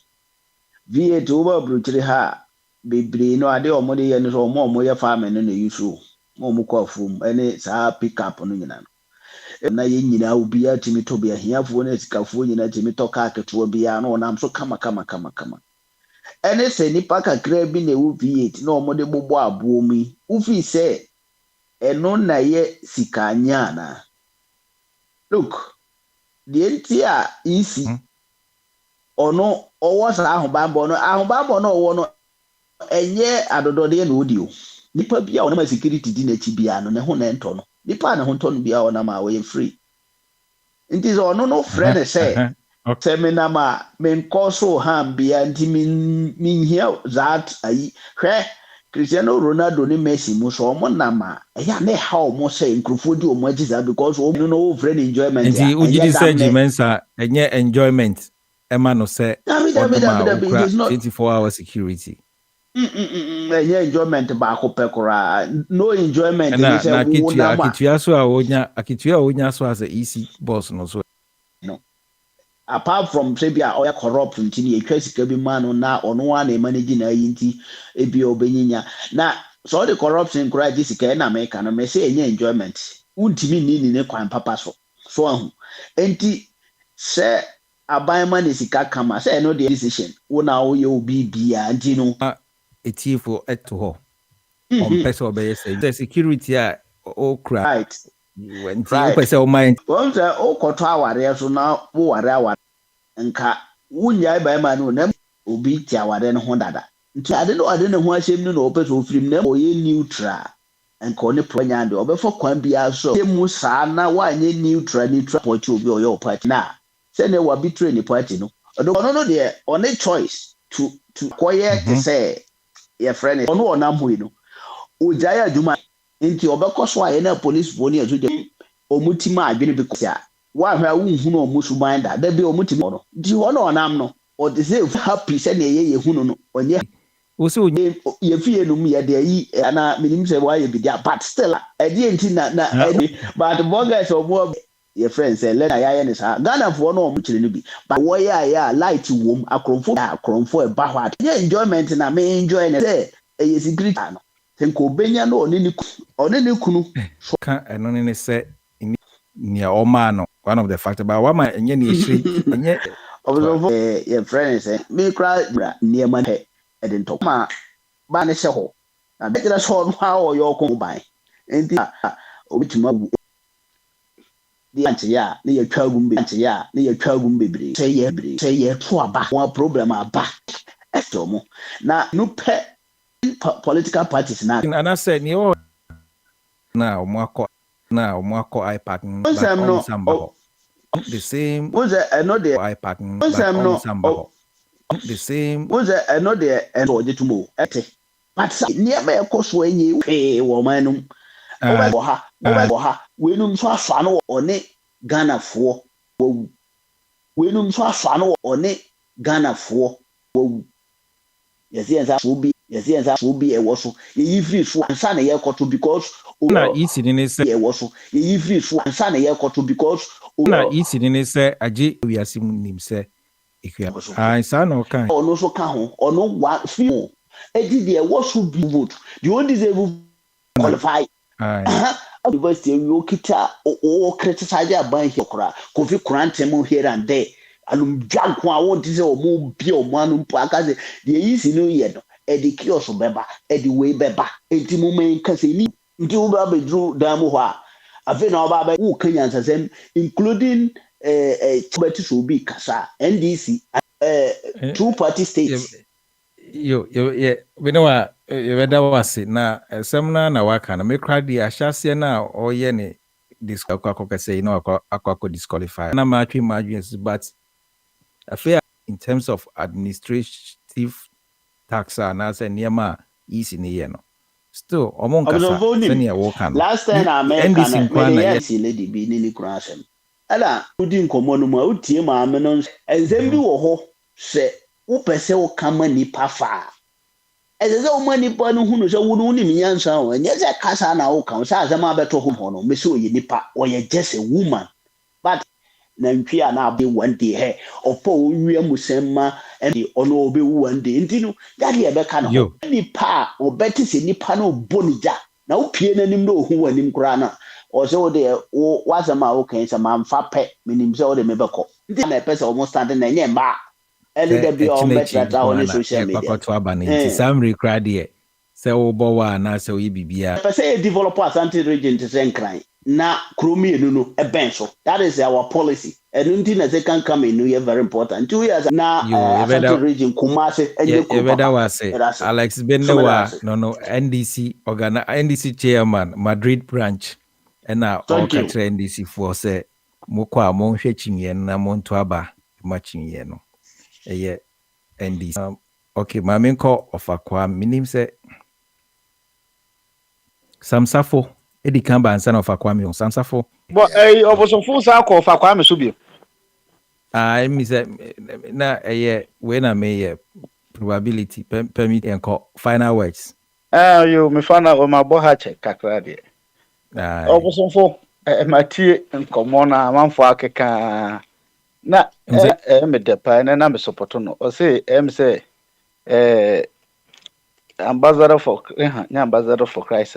G: V8 oba bruchiri ha bebre no ade omode ye no omo ye farm no na yusu omo kwa fum ene sa pick up no nyina no na ye nyina obi ya timi to bia hiafo na sikafuo nyina timi to ka keto bia no nam so kama ene se nipa kakra bi na ewu V8 na omode gbogbo abo mi ufi se eno na ye sikanya na look the entire isi ono owo sa ahobambo no owo no enye adodode na odi o nipa bia ona ma security di na chi bia no ne ho na ento no nipa na ho ento no bia ona ma we free nti so ono no friend say seminar ma men koso ham bia nti min here that ayi hwe Cristiano Ronaldo ni Messi mo so mo na ma ya na how mo say nkrofo di o mo agiza because o no friend enjoyment
L: nti ugidi say Jimensa enye enjoyment ema no say 24 hour security
G: enye enjoyment ba ko pekora no enjoyment
L: ni say wo na ma akitua so a onya so as a EC boss no so
G: no apart from sebia oya corrupt nti ni etwa sika bi ma no na ono a na manage na yi nti ebi obenyinya na so the corruption encourage sika na America no me say enye enjoyment untimi ni ne kwan papa so ahu enti se aban ma ne sika kama se no the decision wo na wo ye obi bia nti no
L: etifo eto ho on person obey say the security a o cry
G: right
L: when o person o mind
G: won say o koto aware so na wo ware aware nka wunya ba ma no na obi ti aware no ho dada nti ade no ho ahyem no na o person ofrim na o ye neutral nka o ne pronya ande obefo kwan bia so mu saa na wanye neutral party obi o yo party na say na wa betray ni party no no de on a choice to quiet to say your friend ono onam ho no ojaya adwuma nti obekoso aye na police phone azu de omutima adwene bi kosia wa hwa wunhu no omusuman da bi omutima no nti ono onam no o de say happy say na ye hunu no onye
L: oso
G: ye fie no mu ye de yi ana minim say wa ye bi dia but still e nti na but bogus obo your friend say let ya ne sa Ghana for no omu kire no bi but wo ya light wom akromfo e ba hwa ye enjoyment na me enjoy na say e security no tenko benya no oni ni kunu
L: ka eno ne say ni o ma no one of the factor but wa ma enye ni ehiri enye
G: observe your friend say me cry ni ma he e den to ma ba ne hye ho na be kira so no ha o yo ko ban enti obitima di anche ya ne ya twagum bebre say ye to aba one problem aba eto mo na no pe political parties na
L: and I said ni o na o mo akọ na omwako IPAC but
G: no
L: sambaho the same
G: was I know the
L: IPAC but sambaho the same
G: was I know the and or to move but near my course when you pay woman wenum so afa no one Ghana fo wo wenum so afa no one Ghana fo wo yesienza so bi e wo so ye free so ansa na ye koto because
L: na easy ni say
G: ye wo so ye free so ansa na ye koto because
L: na easy ni say age wiase nim say ekua ansa na okan
G: ono so ka ho ono wa fi edi de wo so bi vote the only deserve qualify university you kita o criticize aban here kora Kofi Kurantemu here and there alum janko a won tise o mo bi o mo anu mpo aka se de yisi no ye no e de kioso beba e de we beba enti mo men ka se ni ndi wo ba bedru dan mo ho a afi na oba ba wo kanya nsasem including tibeti so bi kasa NDC two party states
L: yo we know whether was na semna na waka na me crowd ya hyase na oye ne disqualify say you know akwa disqualify na match margins but affair in terms of administrative tax na say niema easy ne ye no still omon kasa senior work no
G: last time na America na yes lady bi ni kura asem ala udi nkomo no ma utie ma ame no enzem bi wo ho se wo pese wo kama nipa fa ezeze wo mani pa no hunu se wo no ni nyansa o enye ze kasa na wo kan sa azama beto ho no me se oye nipa oye just a woman but na ntwia na be one day he opo owie musemma and ono obe one day ntinu yade e be ka no nipa obeti se nipa no bonija na wo pie nanim no hu wanim kura na o se wo de wo wazama wo kan se mamfa pe minim se wo de mebekọ nti na pese o mo stand na enye mba social media.
L: Some required here. Say Obawa na say Bibia.
G: If say develop Asante region to send crime. Na Krumi no a bench. That is our policy. And until they can come in, we are very important. 2 years na Asante region Kumasi
L: and Alex Bendewa no NDC NDC chairman Madrid branch. And now all country NDC for say Mokwa mon hwechimye na monto aba matching no. NDC. Okay, my main call of Aqua minim say Samsafo Edi Kamba and son of Aqua mi Samsafo.
E: But oboso full circle of Aqua mi subi.
L: I me say na when I may probability permit and call final words.
E: You me final o ma bo ha check kakra de. Oboso fo ma tie nkomo na manfo akeka na me depa na me support no o say say ambassador for ambassador for Christ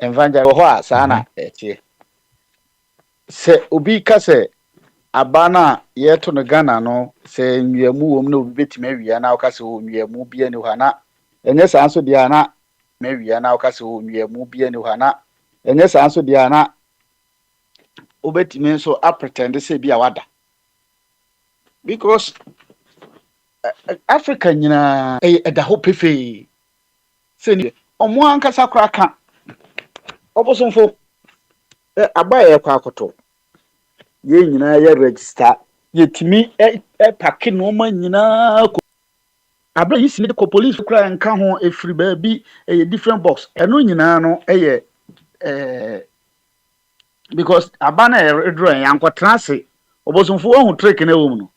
E: evangel ho a sana etie se obi ka se abana yeto no Ghana no se nwiamu wom na obi betime awia na ka se nwiamu bia ni hana enye sanso dia na mawia na ka se nwiamu bia ni hana enye sanso dia na obetime so a pretend se bia wada because Africa nyina da ho pefe se ni omo ankasa kra ka obosomfo abaye kwa akoto ye nyina ye register yetimi pake no ma nyina ko abra yisi ne ko police kra nka ho efiri ba bi different box eno nyina no because abana edro yanko transe obosomfo ohun trick na wo mu no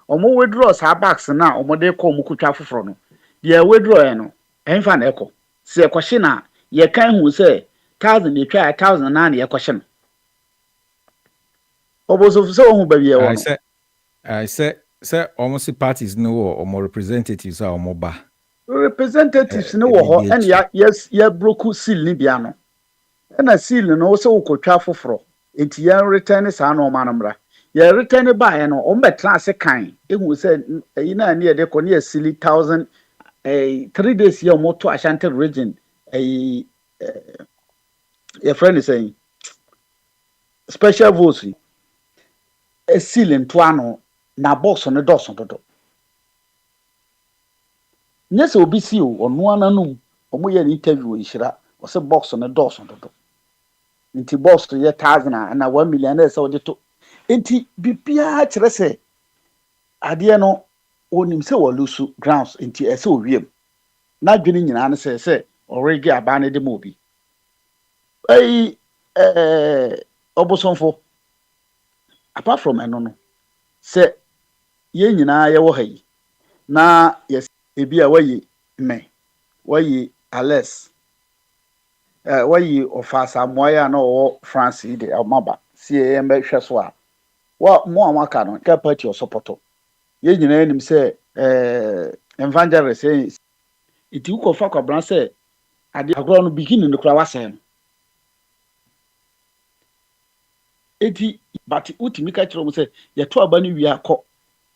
E: omo withdraw sa box na omo de ko omo kutwa foforo no de withdraw no enfa na eko se ekwohye na ye kan hu se 1000 etwa 1000 na na ye kwhye no obosomfo so ohun ba bi e wo
L: I say almost parties no or representatives are omo ba
E: representatives no wo ho and yes ya broku seal ni bia no na seal no so ukotwa foforo enti ya return sa na o manamra ya return by no o mbetla ase kan ehu se ina na de ko na seal 1000 3 days ya moto Ashanti region your friend is saying special votes a seal into ano na box on the dos on dodo nyese obi si o onu ananum omo ye interview ishira o se box on the dos on dodo nti boss to ye 1,000 na 1 million na so de to nti bibia kyerɛ sɛ adeɛ no onim sɛ wɔlusu grounds nti ɛsɛ owiem na dwene nyinaa no sɛ already aba ne de mo bi ai obosonfo apart from ɛno no sɛ yɛn nyinaa yɛwɔ ha yi na yes ebi a wayi me wayi Alex wayi ofasa moya na ɔwɔ France yi de amaba sie yɛn bɛhwɛ so a wa mo a maka no ka party o support yɛn nyinaa nim sɛ evangelist iti ukɔ fa kwabran sɛ ade agorɔ no beginning no kura wasɛn eti but utimi ka kyerɛ mo sɛ yɛto aba no wi akɔ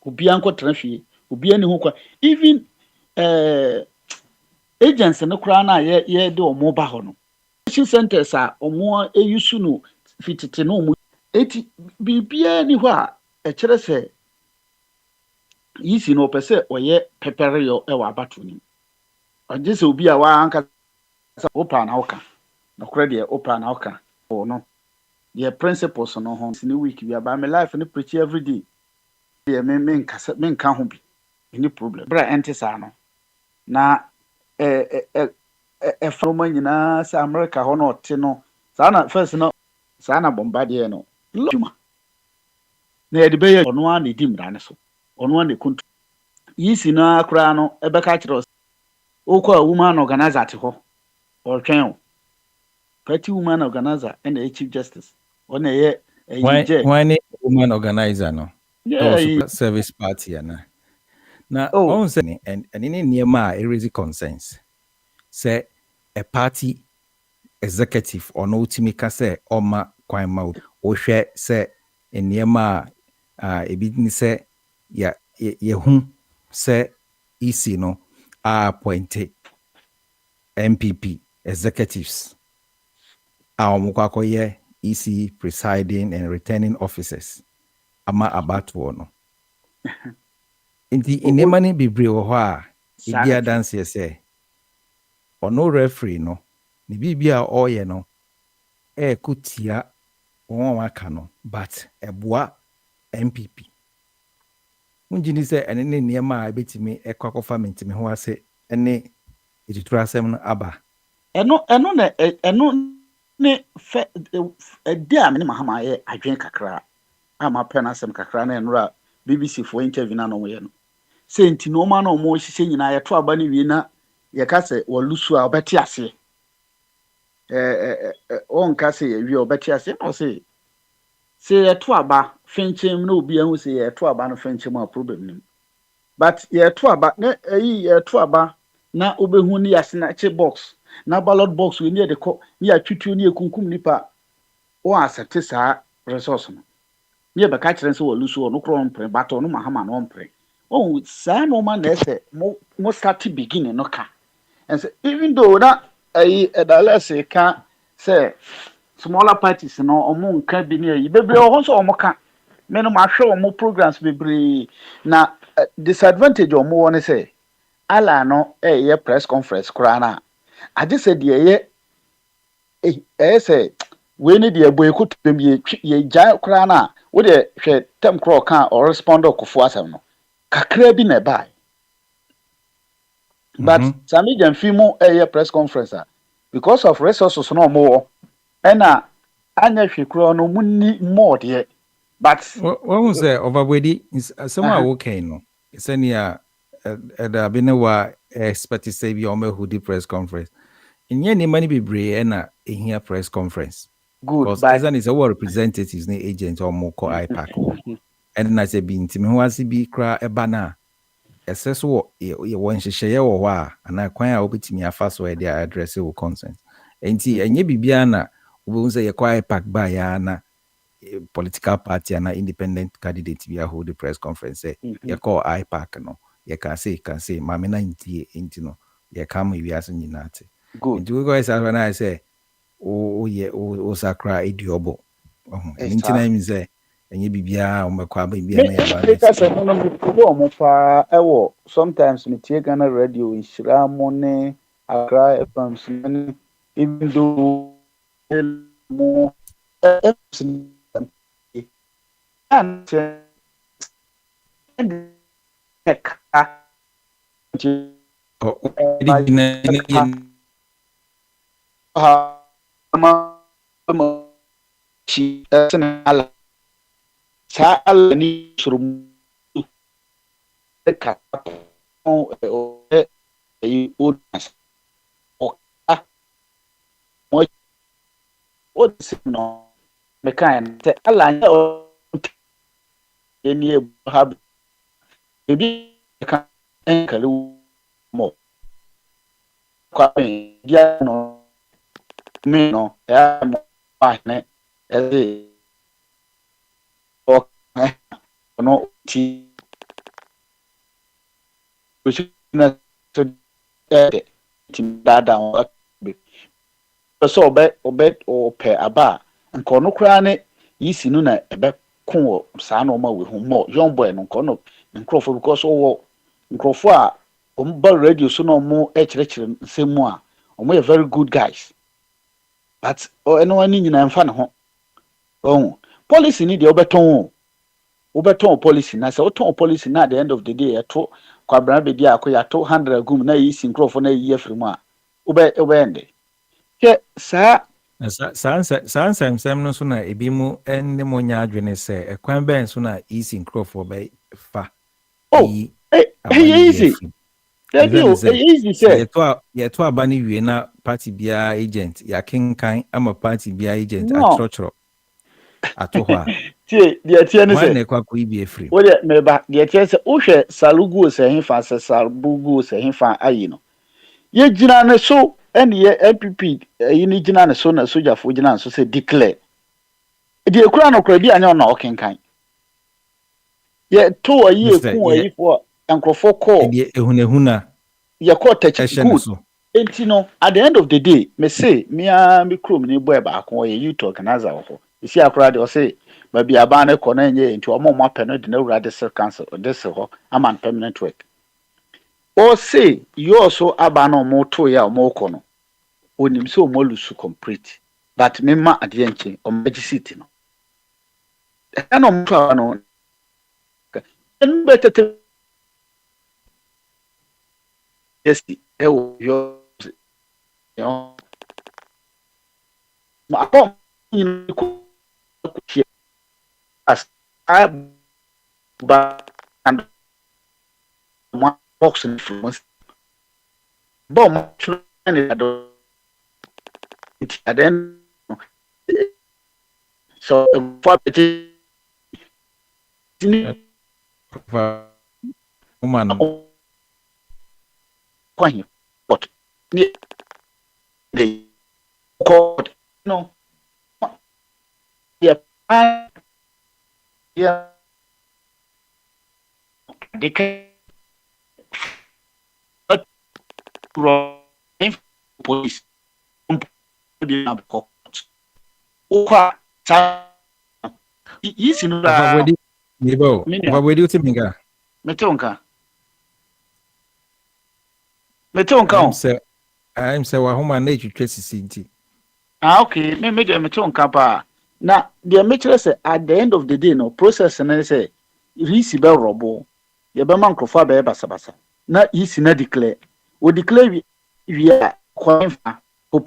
E: obi ankɔ tena hwie obi ani ho kwa even agents no kura na ye de omo ba ho no centers a omo eyusu no fitete no omo eti bibia ni ho a kyerɛ sɛ yisi no pɛ sɛ ɔyɛ pepere yo e wa abato ni ɔgye sɛ obi a wa anka sɛ opa na oka no kura de opa na oka o no the principles no ho sini week bi aba my life no preach every day ye me nka ho bi any problem bra ente sa no na from nyina sa America ho no te no sa na first no sa na bombardier no luma na ye de be ono a na di mra ne so ono a na kuntu yisi na akra no e be ka kire okwa woman organizer te ho or twen party woman organizer and the chief justice on a
L: when woman organizer no service party na on say and any near ma raise concerns say a party executive or no timika say oma kwan ma o hwe say near ma ebi ni say ya hu say EC no appointed MPP executives awukakoye EC presiding and returning officers ama abatuo no nti inemani bibre wo ho a idia dance say ono referee no ni bibia oye no kutia won waka no but eboa MPP unjini say ene ne niema a betimi ekwakofa mentimi ho ase ene ititura asem no aba eno ne fe dia me mahama ye adwen kakra ama pena asem kakra na enura BBC for interview na no ye no senti no ma na omo hihye nyina ye to aba ne wie na ye ka se wolusu a obeti ase on ka se ye wie obeti ase no se ye to aba fenchem na obi ahu se ye to aba no fenchem a problem nim but ye to aba na ye to aba na obehu ni yase na che box na ballot box we near the co near tutu near kunkum nipa o accept sa resource no near be ka kire nse wolusu no kro mpre bato no mahama no mpre oh sa no man na say mo start beginning no ka and so even though na edalese ka say smaller parties no omo nka bi ne yi bebre ho so omo ka me no ma hwe omo programs bebre na disadvantage omo won say ala no ye press conference kura na ade se de ye say we need the boy could be ye ja kura na wo de hwe tem kro kan or respond okofo asem no kakra bi na bai but sami jamfimo press conference because of resources no more ena anya hwe kro no munni more de but what say overbody someone okay no senia da binewa expect say bi o me hudi press conference inye ni mani bebre na ehia press conference
E: good
L: because as is our representatives ni agent or mo ko IPAC and na say bi ntimi ho ase bi kra eba na eseso ye won hyehyeye wo ho a ana kwan a obetimi afa so e dey address wo consent enti enye bibia na obo say ye kwa IPAC ba ya na political party na independent candidate bi a hold the press conference ye call IPAC no ye can say mama na nti no ye come wi ase nyina te good nti we go say when I say o sakra idiobo nti na mi say enye bibia o mekwa bibia na ya ba
E: ka se no no mo fa ewo sometimes me tie Ghana radio Inshira mo ne Accra FM even though more no mekan sɛ ala nyɛ ɛni ebu ha ebi ka ɛnkari mo kwa dia no me no ya mo pa ne ɛde o no ti o si na so ɛde ti dada o be so obɛ aba nkɔno koraa ne yisi no na ɛbɛ ko wɔ saa na ɔma we ho mo young boy no nkɔno nkrɔfo because ɔwɔ nkrɔfo a ɔmo ba radio so na ɔmo ɛkyerɛkyerɛ nsɛm mu a ɔmo yɛ very good guys but ɛno ani nyina mfa ne ho ɔho policy ni deɛ wobɛtɔn policy na sɛ wotɔn policy na at the end of the day ɛto kwabra bedi akɔ yato 100 agum na yisi nkrɔfo na yi afiri mu a wobɛende ke saa
L: nsɛm no so na ebi mu ne mo nya adwene sɛ ɛkwan bɛn so na easy nkrɔfoɔ bɛ fa
E: easy easy sɛ
L: yɛto aba ne wie na party biara agent yɛakenkan ama party biara agent akyerɛkyerɛ ato hɔ a
E: tie ne sɛ
L: ne kwa kɔ ibi efiri
E: wo de meba deɛ tie sɛ wohwɛ salugu sɛ hefa sɛ salugu sɛ hefa ayi no yɛgyina ne so ɛne yɛ MPP yi ne gyina ne so na sojafoɔ gyina ne so sɛ declare deɛ ekura no kora bi anya ɔna ɔkenkan yɛ to ayi eku ayi fo nkrɔfo kɔ
L: deɛ ehunahuna
E: yɛ kɔ tɛkyɛ good enti no at the end of the day me say me krom ne boy baako ɔyɛ youth organizer wɔ hɔ esi akora de ɔsɛ baabi aba ne kɔ na nyɛ enti ɔmo apɛ no de na wura de sir council de se hɔ ama permanent work ɔsɛ yɔ so aba na ɔmo to ya ɔmo kɔ no onim sɛ ɔmo lusu complete but me ma adeɛ nkyɛn ɔmo agye seat no ɛna ɔmo to aba no ɛnu bɛ tete yes ɛwɔ yɔ ma akɔ nyina kɔ kɔ as ba and ma box influence bom trying to it then so for it
L: woman
E: kwani but ni the court no yeah they can police yisi no
L: ba wedi utiminga
E: metonka
L: I'm say wa homa na etwetwe sisi nti
E: okay me de metonka pa na the metre say at the end of the day no process na say risi be robo ye be man krofo be basabasa na yisi na declare o declare we are qualified for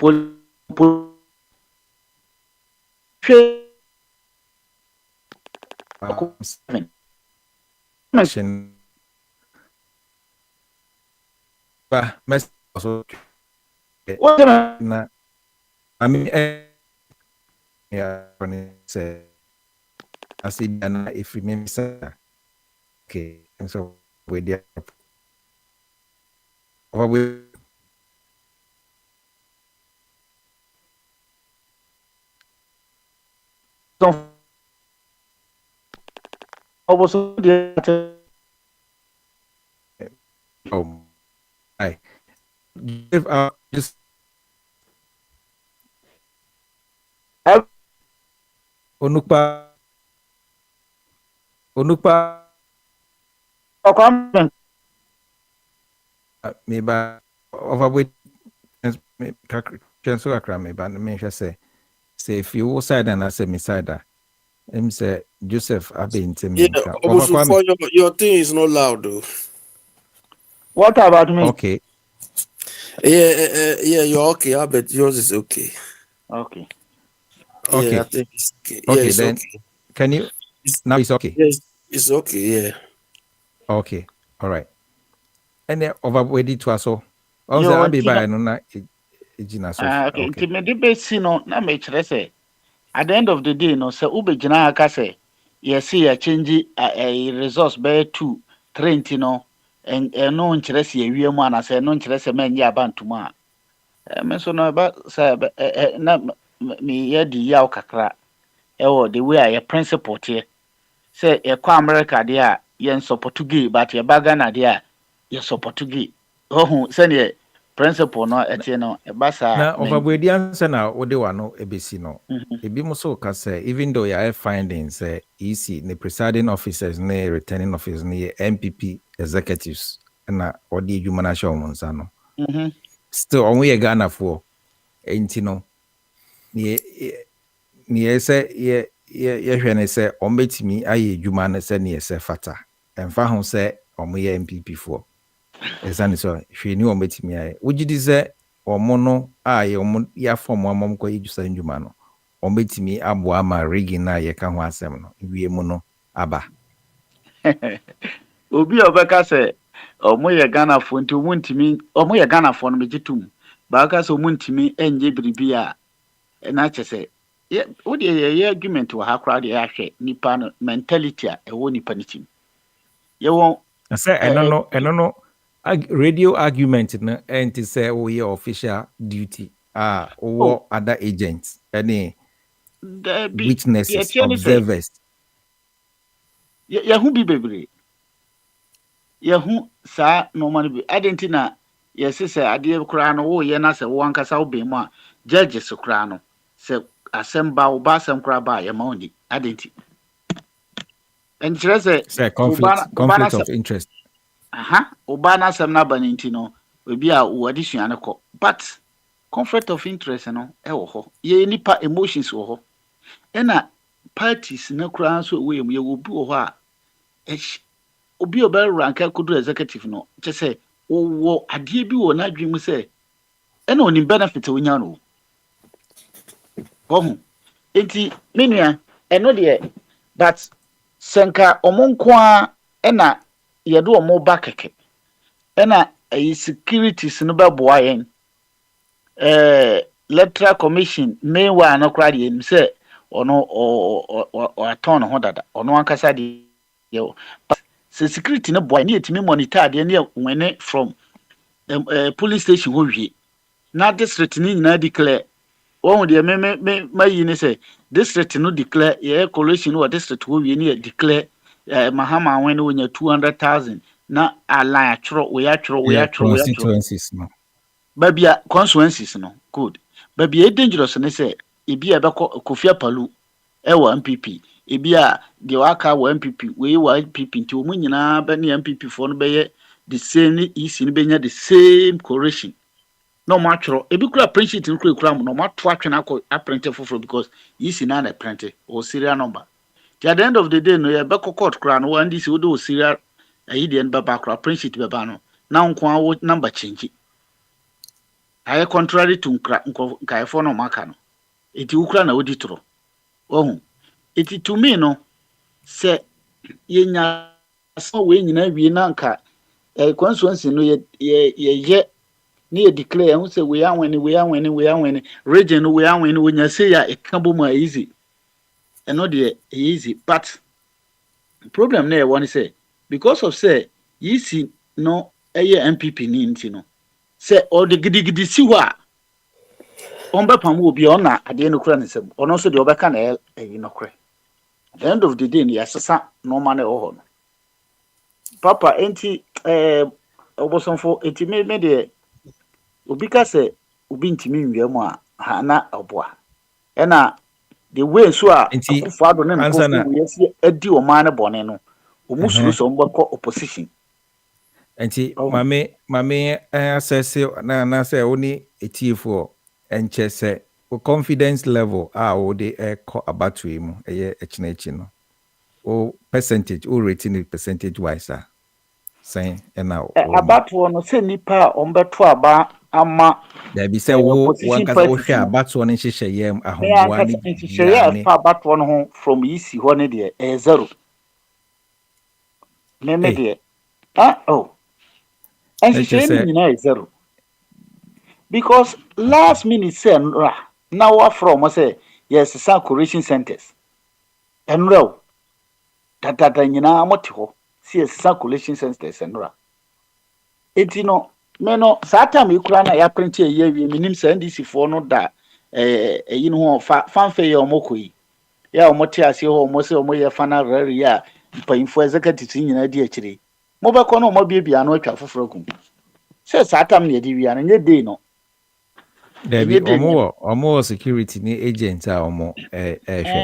L: machine ba mes also na ami ya kone se asibana ifimisa okay so we dia we I give just Onukpa meba overweight transfer akra meba me hwe say say if you side and I say me side. Him say Joseph Abinti.
K: Yeah, almost for your thing is not loud though.
E: What about me?
L: Okay.
K: Yeah, you're okay. I bet yours is okay.
E: Okay.
L: Okay.
K: Yeah, I think it's okay.
L: Okay,
K: Yeah, it's
L: then
K: okay.
L: can you now it's okay.
K: Yes, it's okay, yeah.
L: Okay. All right. And then over ready to us all. Also,
E: Yo,
L: I'll be
E: nti na-
L: by no na ejina so.
E: okay. Nti me de besi no na me kyerɛ sɛ at the end of the day no sɛ wobɛgyina aka sɛ yɛse yɛ change a resource bɛyɛ 2 3 nti no ɛno nkyerɛ sɛ yɛwie mu anasɛ ɛno nkyerɛ sɛ manyɛ abantom a me nso no ɛba sɛ na meyɛ de yaw kakra ɛwɔ the way a yɛ principle teɛ sɛ yɛkɔ America deɛ a yɛn support gay but yɛba Ghana deɛ a yɛ support gay ɔhu sɛneɛ principle no ɛteɛ no ɛba saa
L: na overbody answer na ode wa no ebesi no ebi mo so ka say even though your findings say EC the presiding officers ne returning officers ne MPP executives na odi adwuma na show mo nsa no still on we Ghana for enti no ne say ye hwe ne say on betimi aye adwuma na say ne say fata emfa ho say on ye MPP for exactly so hwe ni on betimi aye wogidi say omono aye omo ya form amom ko yijusa ndwuma no ombetimi abo ama rigi na ye ka ho asem no wie mu no aba
E: obi obeka se omo ye Ghana fo nti omo ntimi omo ye Ghana fo no megitum ba ka se omo ntimi enye biribi a na chese ye odi ye argument wa ha kra de ya hwe nipa no mentality a ewo nipa nitim ye won
L: say eno no radio argument no and to say oh your official duty or other agents any witnesses observers
E: yahu bi bebre yahu sa normal bi adentina yesi say ade kura no wo ye na say wo ankasa wo be mu a judges kura no say asemba wo ba asem kura ba ye ma oni adenti en say
L: conflict of interest
E: oba na asem na baninti no obi a wo adisua ne ko but conflict of interest no e wo ho ye nipa emotions wo ho ena parties na kura so we ye wo bi wo ho a obi oba rank kudu executive no che say wo ade bi wo na adwemu say ena oni benefit wo nya no ho enti menua eno de but senka omonko a ena ye do omo ba keke ena securities no ba boa yen electoral commission meanwhile no kra de nim say ono o aton ho dada ono ankasa de yo se security no boy na etimi monitor de na wene from police station ho hwie na district ni nyina declare won de me mayi ni say district no declare ye coalition or district ho hwie ni declare Mahama when wonya 200,000 na align atro we atro
L: constituencies no
E: babia constituencies no good babia dangerous ne say ebi e be Kofi Palu e wa MPP ebi a de waka wa MPP we wa MPP nti o mu nyina ba ne MPP fo no be ye the same isi no be nya the same correction no ma atro ebi kura print sheet no kura no ma to atwena ko print for because isi na na print o serial number. At the end of the day, no, you back court crown one this would do serial a Indian babacra print sheet babano. Now, what number change it? I contrary to Kaifono Macano. It Ukraine auditro. Oh, it to me no say yenya so we nyina wie nanka constituency no ye near declare who say we are winning region we are winning when you say ya it can be more easy. And not the easy, but problem there one say because of say you see no MPP ni no say all the gidi si wa on be pam will be on at the end of the on also the obeka na at the end of the day ya sasa no man no papa enti obosonfo enti me de obi ka say obi ntimi nwie mu a ha na oboa ena the way so Akufo-Addo ne nko we see edi o man ne bone no o musuru so mbako opposition
L: enti mame assess na say oni etiefo enche se confidence level o de call about to him no o percentage o rating it percentage wise saying now
E: about one say nipa ombeto aba ama
L: there be say wo one kasa wo hwe about one nhyehyɛ yam ahoboa ne
E: nhyehyɛ fa about one ho from easy ho ne de zero me de nhyehyɛ ni na zero because last minute say now what from say yes some correction centers enro tata nyina amoti ho see some correction centers enro etino me no sata me kura na ya print e ye wi minim say ndc fo no da eyi no ho fanfe ye omokoyi ya omoti ase ho omo se omo ye fana rare ya mpanyimfo executive nyina di akire mo be ko no mo bia no atwa foforo kum say sata me di wi an nye dey no
L: there be omo security ni agent omo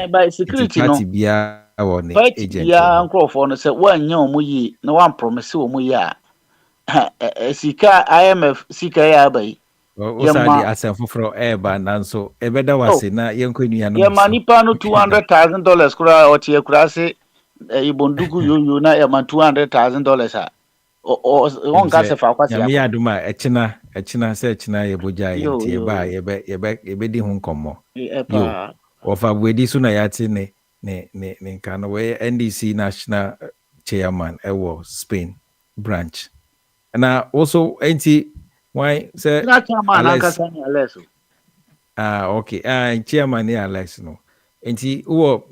E: by security no
L: bia won agent
E: ya nkrofo no say wanya omo yi na wan promise omo yi a sika IMF sika ya bai
L: osadi asefoforo eba nanso ebeda wase na yenkwanua no
E: yema nipa no $200,000 kura otie kura se ibondugu yoyo na yema $200,000 a on ka se fa kwase
L: ya me aduma echina se echina yeboja yenti ba yebe di hu nkomo yo ofa bwedi so na yate ne nka no we NDC national chairman ewo Spain branch na also enti why say
E: Alex
L: okay chairman ni Alex no enti wo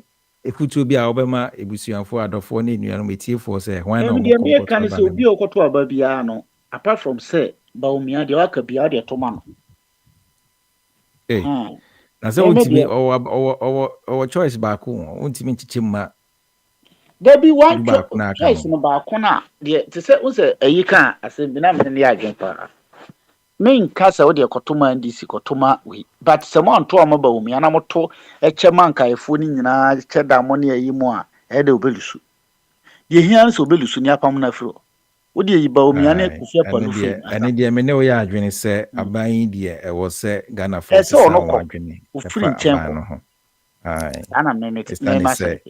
L: ekutu bi a obema ebusuanfo adofo ne nuanu metiefo say why na
E: mo kan say obi okoto aba bia no apart from say baumia de waka bia de to ma no
L: na say ultimate or choice ba ko ultimate chichimma
E: there be one choice no ba ko na de te say wo say ayika asem bi na me ne agen pa men kasa wo de kotoma ndc kotoma we but some on to am ba wo mi ana moto echema nkaefo ni nyina cheda mo ne ayi mu a e de obelusu ye hian so obelusu ni apam na fro wo de yi ba wo mi ana kufi apanu fro
L: ene de me ne wo ya adwene se aban de e wo se Ghana for se wo adwene
E: ufiri nchenko ana me ma se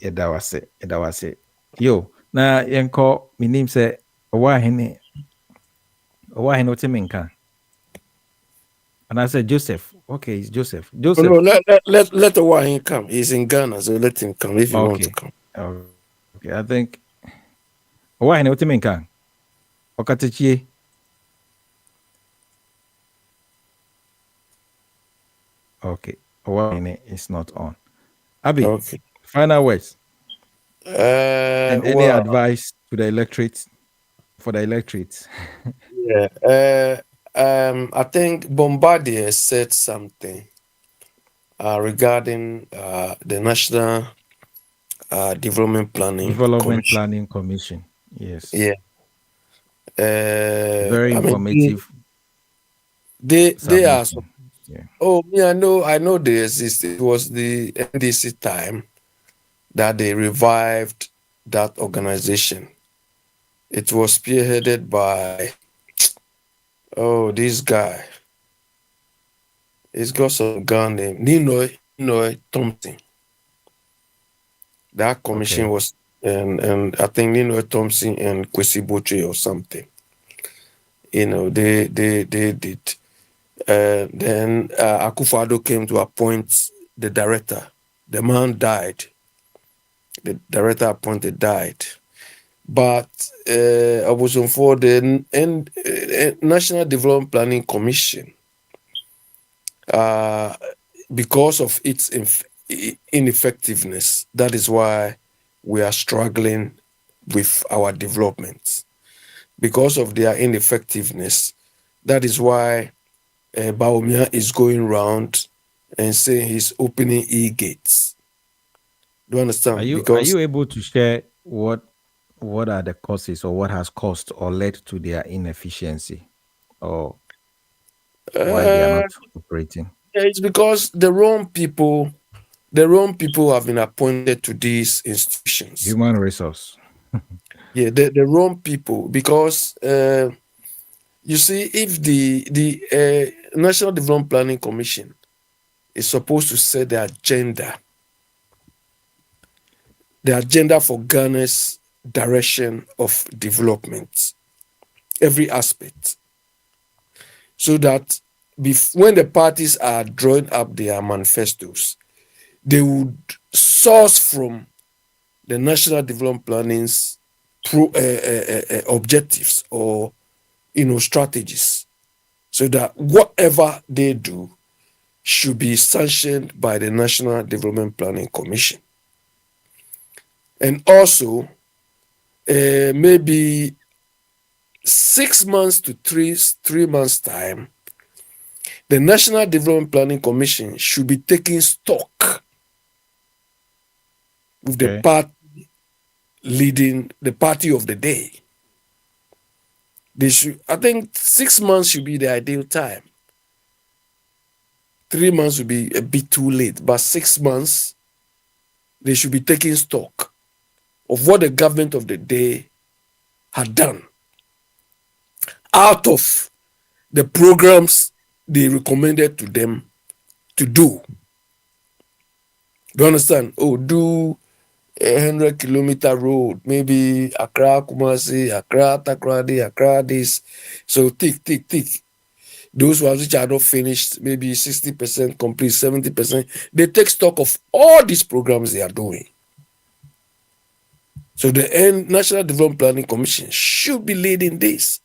L: edawase yo na yenko minim se owa hene otiminka and I said Joseph. Okay, it's Joseph.
K: No, let the Wahin come. He's in Ghana, so let him come if he wants to come.
L: Okay, I think Wahin otiminka okatechie okay Wahin is not on. Abi, okay. Final words. And any advice to the electorate for the electorate?
K: Yeah. I think Bombardier said something regarding the National Development
L: Planning Commission. Yes.
K: Yeah.
L: Very informative.
K: They are. Yeah. Oh, me, I know they exist. It was the NDC time that they revived that organization. It was spearheaded by this guy. He's got some gun name. Ninoy Thompson. That commission was and I think Ninoy Thompson and Kwesi Boche or something. They did. Then Akufo-Addo came to appoint the director. The man died. The director appointed died. But I was for the National Development Planning Commission, because of its ineffectiveness, that is why we are struggling with our developments. Because of their ineffectiveness, that is why Bawumia is going around and saying he's opening e-gates. Do you understand?
L: Are you able to share what are the causes or what has caused or led to their inefficiency, or why they are not operating?
K: It's because the wrong people have been appointed to these institutions.
L: Human resource.
K: Yeah, the wrong people, because you see, if the National Development Planning Commission is supposed to set the agenda for Ghana's direction of development, every aspect, so that when the parties are drawing up their manifestos, they would source from the National Development Planning's objectives or strategies, so that whatever they do should be sanctioned by the National Development Planning Commission. And also, maybe 6 months to 3 months time, the National Development Planning Commission should be taking stock with the party leading the party of the day. I think 6 months should be the ideal time. 3 months would be a bit too late, but 6 months, they should be taking stock of what the government of the day had done out of the programs they recommended to them to do. Do you understand? Do a 100-kilometer road, maybe Accra, Kumasi, Accra, Takoradi, Accra, this. So tick. Those ones which are not finished, maybe 60% complete, 70%. They take stock of all these programs they are doing. So the National Development Planning Commission should be leading this.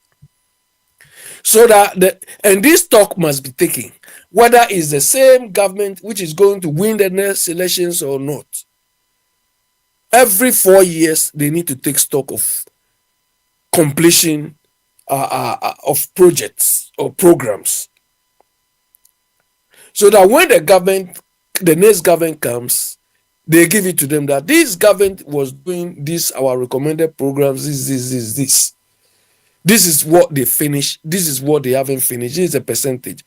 K: So that and this stock must be taken, whether it's the same government which is going to win the next elections or not. Every 4 years, they need to take stock of completion of projects or programs, so that when the next government comes, they give it to them that this government was doing this, our recommended programs, this. This is what they finished. This is what they haven't finished. This is a percentage.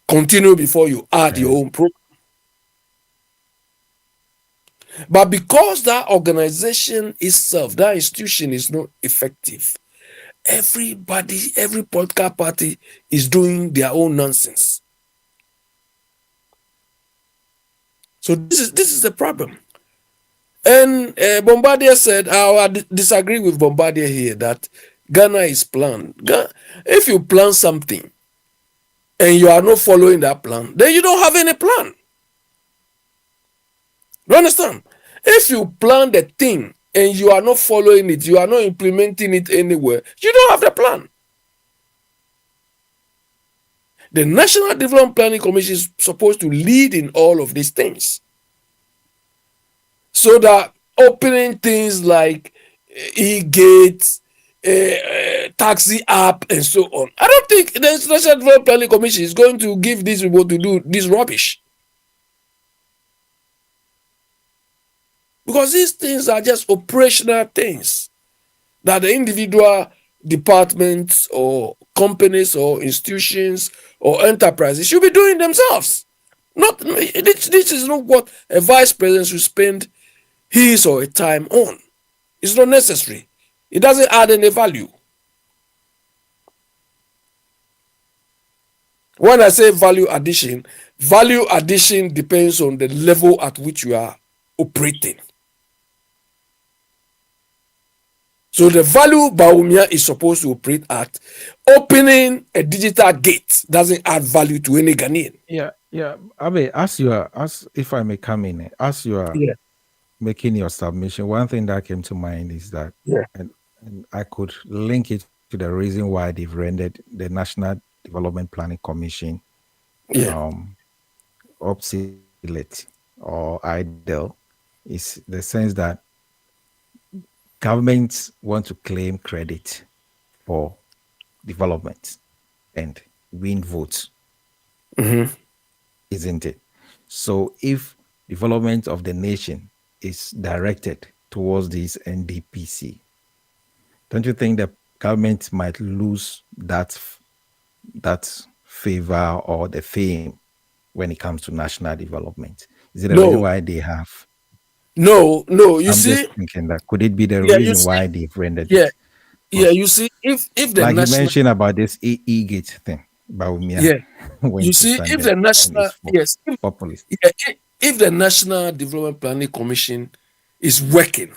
K: Continue before you add your own program. But because that organization itself, that institution is not effective, everybody, every political party is doing their own nonsense. So this is the problem. And Bombardier said, I disagree with Bombardier here that Ghana is planned. If you plan something and you are not following that plan, then you don't have any plan. You understand? If you plan the thing and you are not following it, you are not implementing it anywhere, you don't have the plan. The National Development Planning Commission is supposed to lead in all of these things, so that opening things like e-gates, taxi app, and so on. I don't think the National Development Planning Commission is going to give these people to do this rubbish. Because these things are just operational things that the individual departments or companies or institutions or enterprises should be doing themselves. This is not what a vice president should spend his or her time on. It's not necessary. It doesn't add any value. When I say value addition depends on the level at which you are operating. So the value Bawumia is supposed to operate at, opening a digital gate doesn't add value to any Ghanaian.
L: Yeah. Abe, if I may come in, as you are making your submission, one thing that came to mind is that, and I could link it to the reason why they've rendered the National Development Planning Commission obsolete or idle, is the sense that governments want to claim credit for development and win votes, isn't it? So if development of the nation is directed towards this NDPC, don't you think the government might lose that favor or the fame when it comes to national development? Is it the reason why they have?
K: No. I'm
L: just thinking that could it be the reason why they've rendered it?
K: Yeah. You see, if the
L: like you mentioned about this e-gate thing, Baumia.
H: Yeah.
L: Went
H: You
L: to
H: see, if
L: Sunday
H: the
L: and
H: national
L: it's
H: yes,
L: populist.
H: if the National Development Planning Commission is working,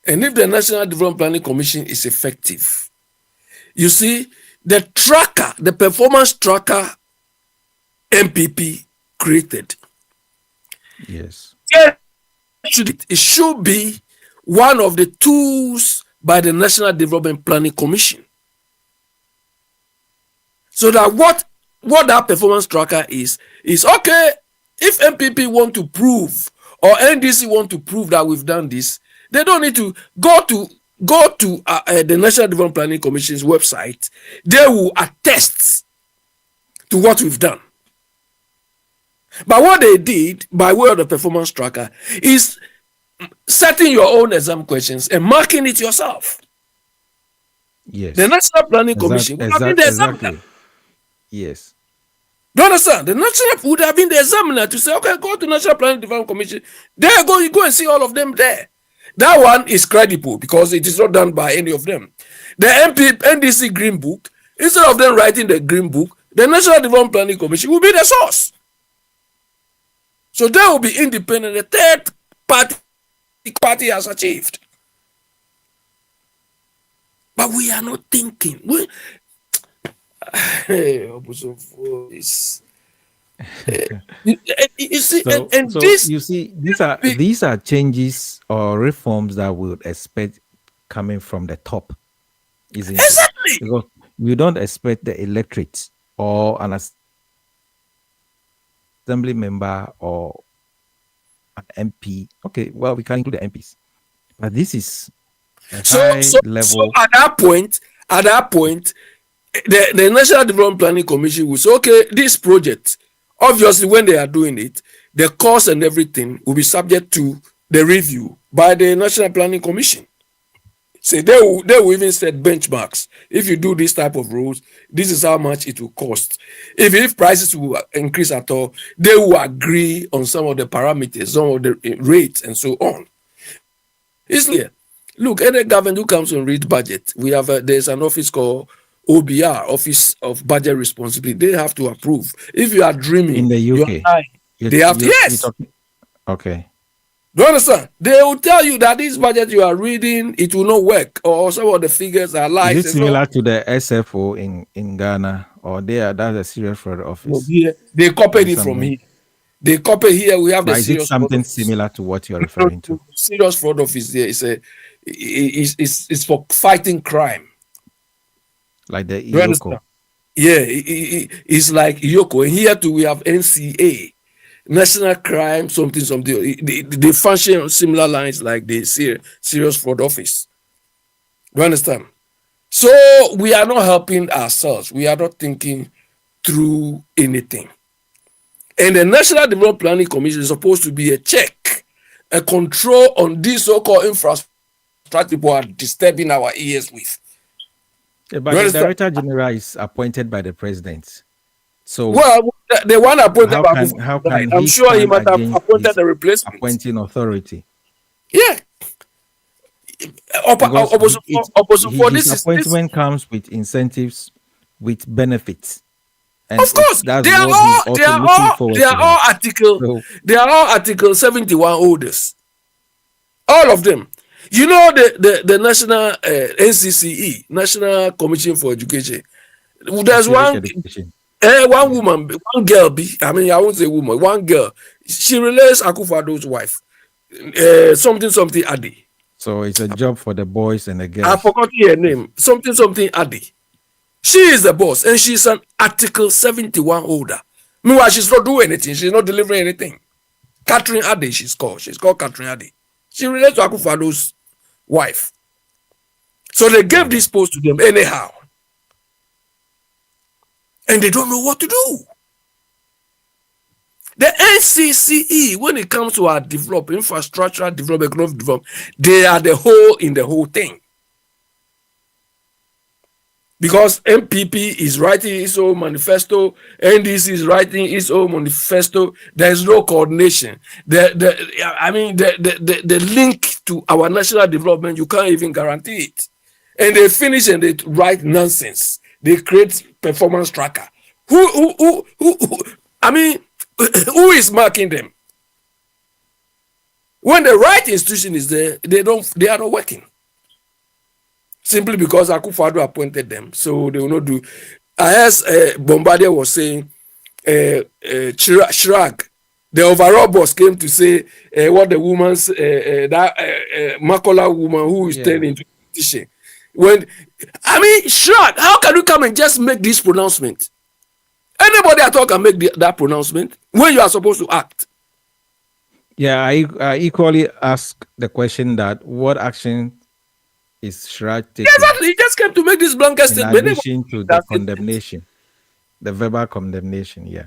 H: and if the National Development Planning Commission is effective, you see, the tracker, the performance tracker MPP created,
L: Yes.
H: it should be one of the tools by the National Development Planning Commission. So that what that performance tracker is okay. If MPP want to prove or NDC want to prove that we've done this, they don't need to go to the National Development Planning Commission's website. They will attest to what we've done. But what they did by way of the performance tracker is setting your own exam questions and marking it yourself.
L: Yes.
H: The National Planning Commission would have been the examiner.
L: Exactly. Yes.
H: Do you understand? The national would have been the examiner to say, okay, go to National Planning Development Commission. There you go and see all of them there. That one is credible because it is not done by any of them. The NDC Green Book, instead of them writing the Green Book, the National Development Planning Commission will be the source. So they will be independent. The third party has achieved. But we are not thinking. You see,
L: you see, these are changes or reforms that we would expect coming from the top, isn't
H: exactly.
L: It? Because we don't expect the electorate or an assembly member or an MP. Okay, well, we can include the MPs, but this is a high level.
H: So at that point, the National Development Planning Commission will say, okay, this project, obviously, when they are doing it, the cost and everything will be subject to the review by the National Planning Commission. So they will even set benchmarks. If you do this type of rules, this is how much it will cost. If prices will increase at all, they will agree on some of the parameters, some of the rates, and so on. It's clear. Look, any government who comes and reads budget, we have there's an office called OBR, Office of Budget Responsibility. They have to approve. If you are dreaming
L: in the UK,
H: they have to, yes.
L: Okay.
H: Do you understand? They will tell you that this budget you are reading, it will not work, or some of the figures are lies.
L: Is it similar to the SFO in Ghana, or that's a serious fraud office?
H: No, they copied it from here. They copied here. We have the
L: serious. Is it something similar to what you're referring to?
H: Serious fraud office there is for fighting crime.
L: Like the IOCO.
H: Yeah, it's like IOCO. And here too we have NCA, National Crime something. They function on similar lines like the serious fraud office. Do you understand? So we are not helping ourselves. We are not thinking through anything. And the National Development Planning Commission is supposed to be a check, a control on this so-called infrastructure people are disturbing our ears with.
L: Yeah, but the Director General is appointed by the President. So,
H: well, the one appointed
L: how can
H: I'm sure he might have appointed the replacement.
L: Appointing authority.
H: Yeah.
L: His appointment comes with incentives, with benefits.
H: And of course, they are all Article 71 holders. All of them. You know the National NCCE, National Commission for Education. There's one woman, one girl. I won't say woman. One girl. She relates Akufo-Addo's wife. Something Adi.
L: So it's a job for the boys and the girls.
H: I forgot her name. Something Adi. She is the boss, and she's an Article 71 holder. Meanwhile, she's not doing anything. She's not delivering anything. Catherine Adi, she's called. She's called Catherine Adi. She relates to Akufo-Addo's wife. So they gave this post to them anyhow. And they don't know what to do. The NCCE, when it comes to our infrastructure development, economic development, they are the whole in the whole thing. Because MPP is writing its own manifesto, NDC is writing its own manifesto. There is no coordination. The link to our national development, you can't even guarantee it. And they finish and they write nonsense. They create performance tracker.
K: Who I mean, who is marking them? When the right institution is there, they are not working. Simply because Akufo-Addo appointed them, so they will not do. As Bombardier was saying, Chirag, the overall boss, came to say what the woman's Makola woman who is turning into politician. When Chirag, how can you come and just make this pronouncement? Anybody at all can make that pronouncement when you are supposed to act.
L: Yeah, I equally ask the question that what action is Chirag taking?
K: Exactly, he just came to make this blanket statement.
L: In addition to the condemnation, the verbal condemnation, yeah.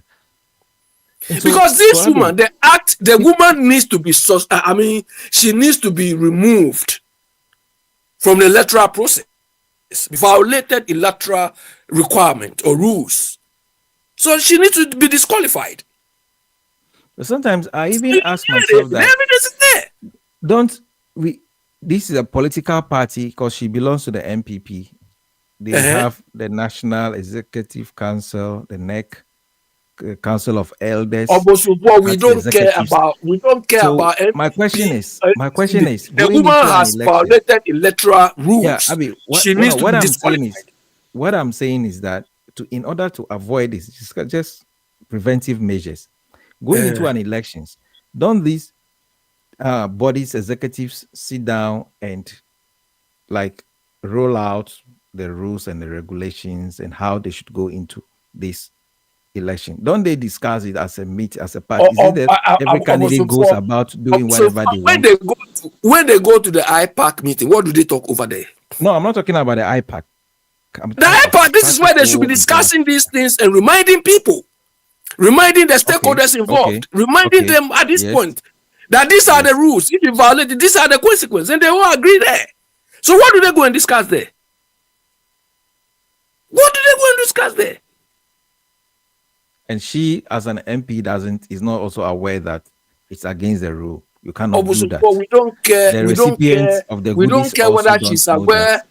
K: So, because this woman, the woman needs to be, she needs to be removed from the electoral process, violated electoral requirement or rules. So she needs to be disqualified.
L: But sometimes I even ask myself that,
K: evidence is there.
L: Don't we? This is a political party because she belongs to the MPP. They have the National Executive Council, the NEC, Council of Elders.
K: We don't care about MPP.
L: My question is,
K: the woman has violated electoral rules.
L: Yeah, I mean, what I'm saying is that in order to avoid this, just preventive measures. Going into an elections, don't these bodies, executives sit down and roll out the rules and the regulations and how they should go into this election? Don't they discuss it as a meet, as a party? Is it that every candidate goes about doing whatever they want?
K: When they go to the IPAC meeting, what do they talk over there?
L: No, I'm not talking about the IPAC.
K: The IPAC, this is where they should be discussing these things and reminding people. Reminding the stakeholders involved, reminding them at this point that these are the rules. If you violate it, these are the consequences, and they all agree there. So what do they go and discuss there? What do they go and discuss there?
L: And she, as an MP, is not also aware that it's against the rule. You cannot do that.
K: We don't care.
L: The recipients of the
K: we don't care whether she's aware.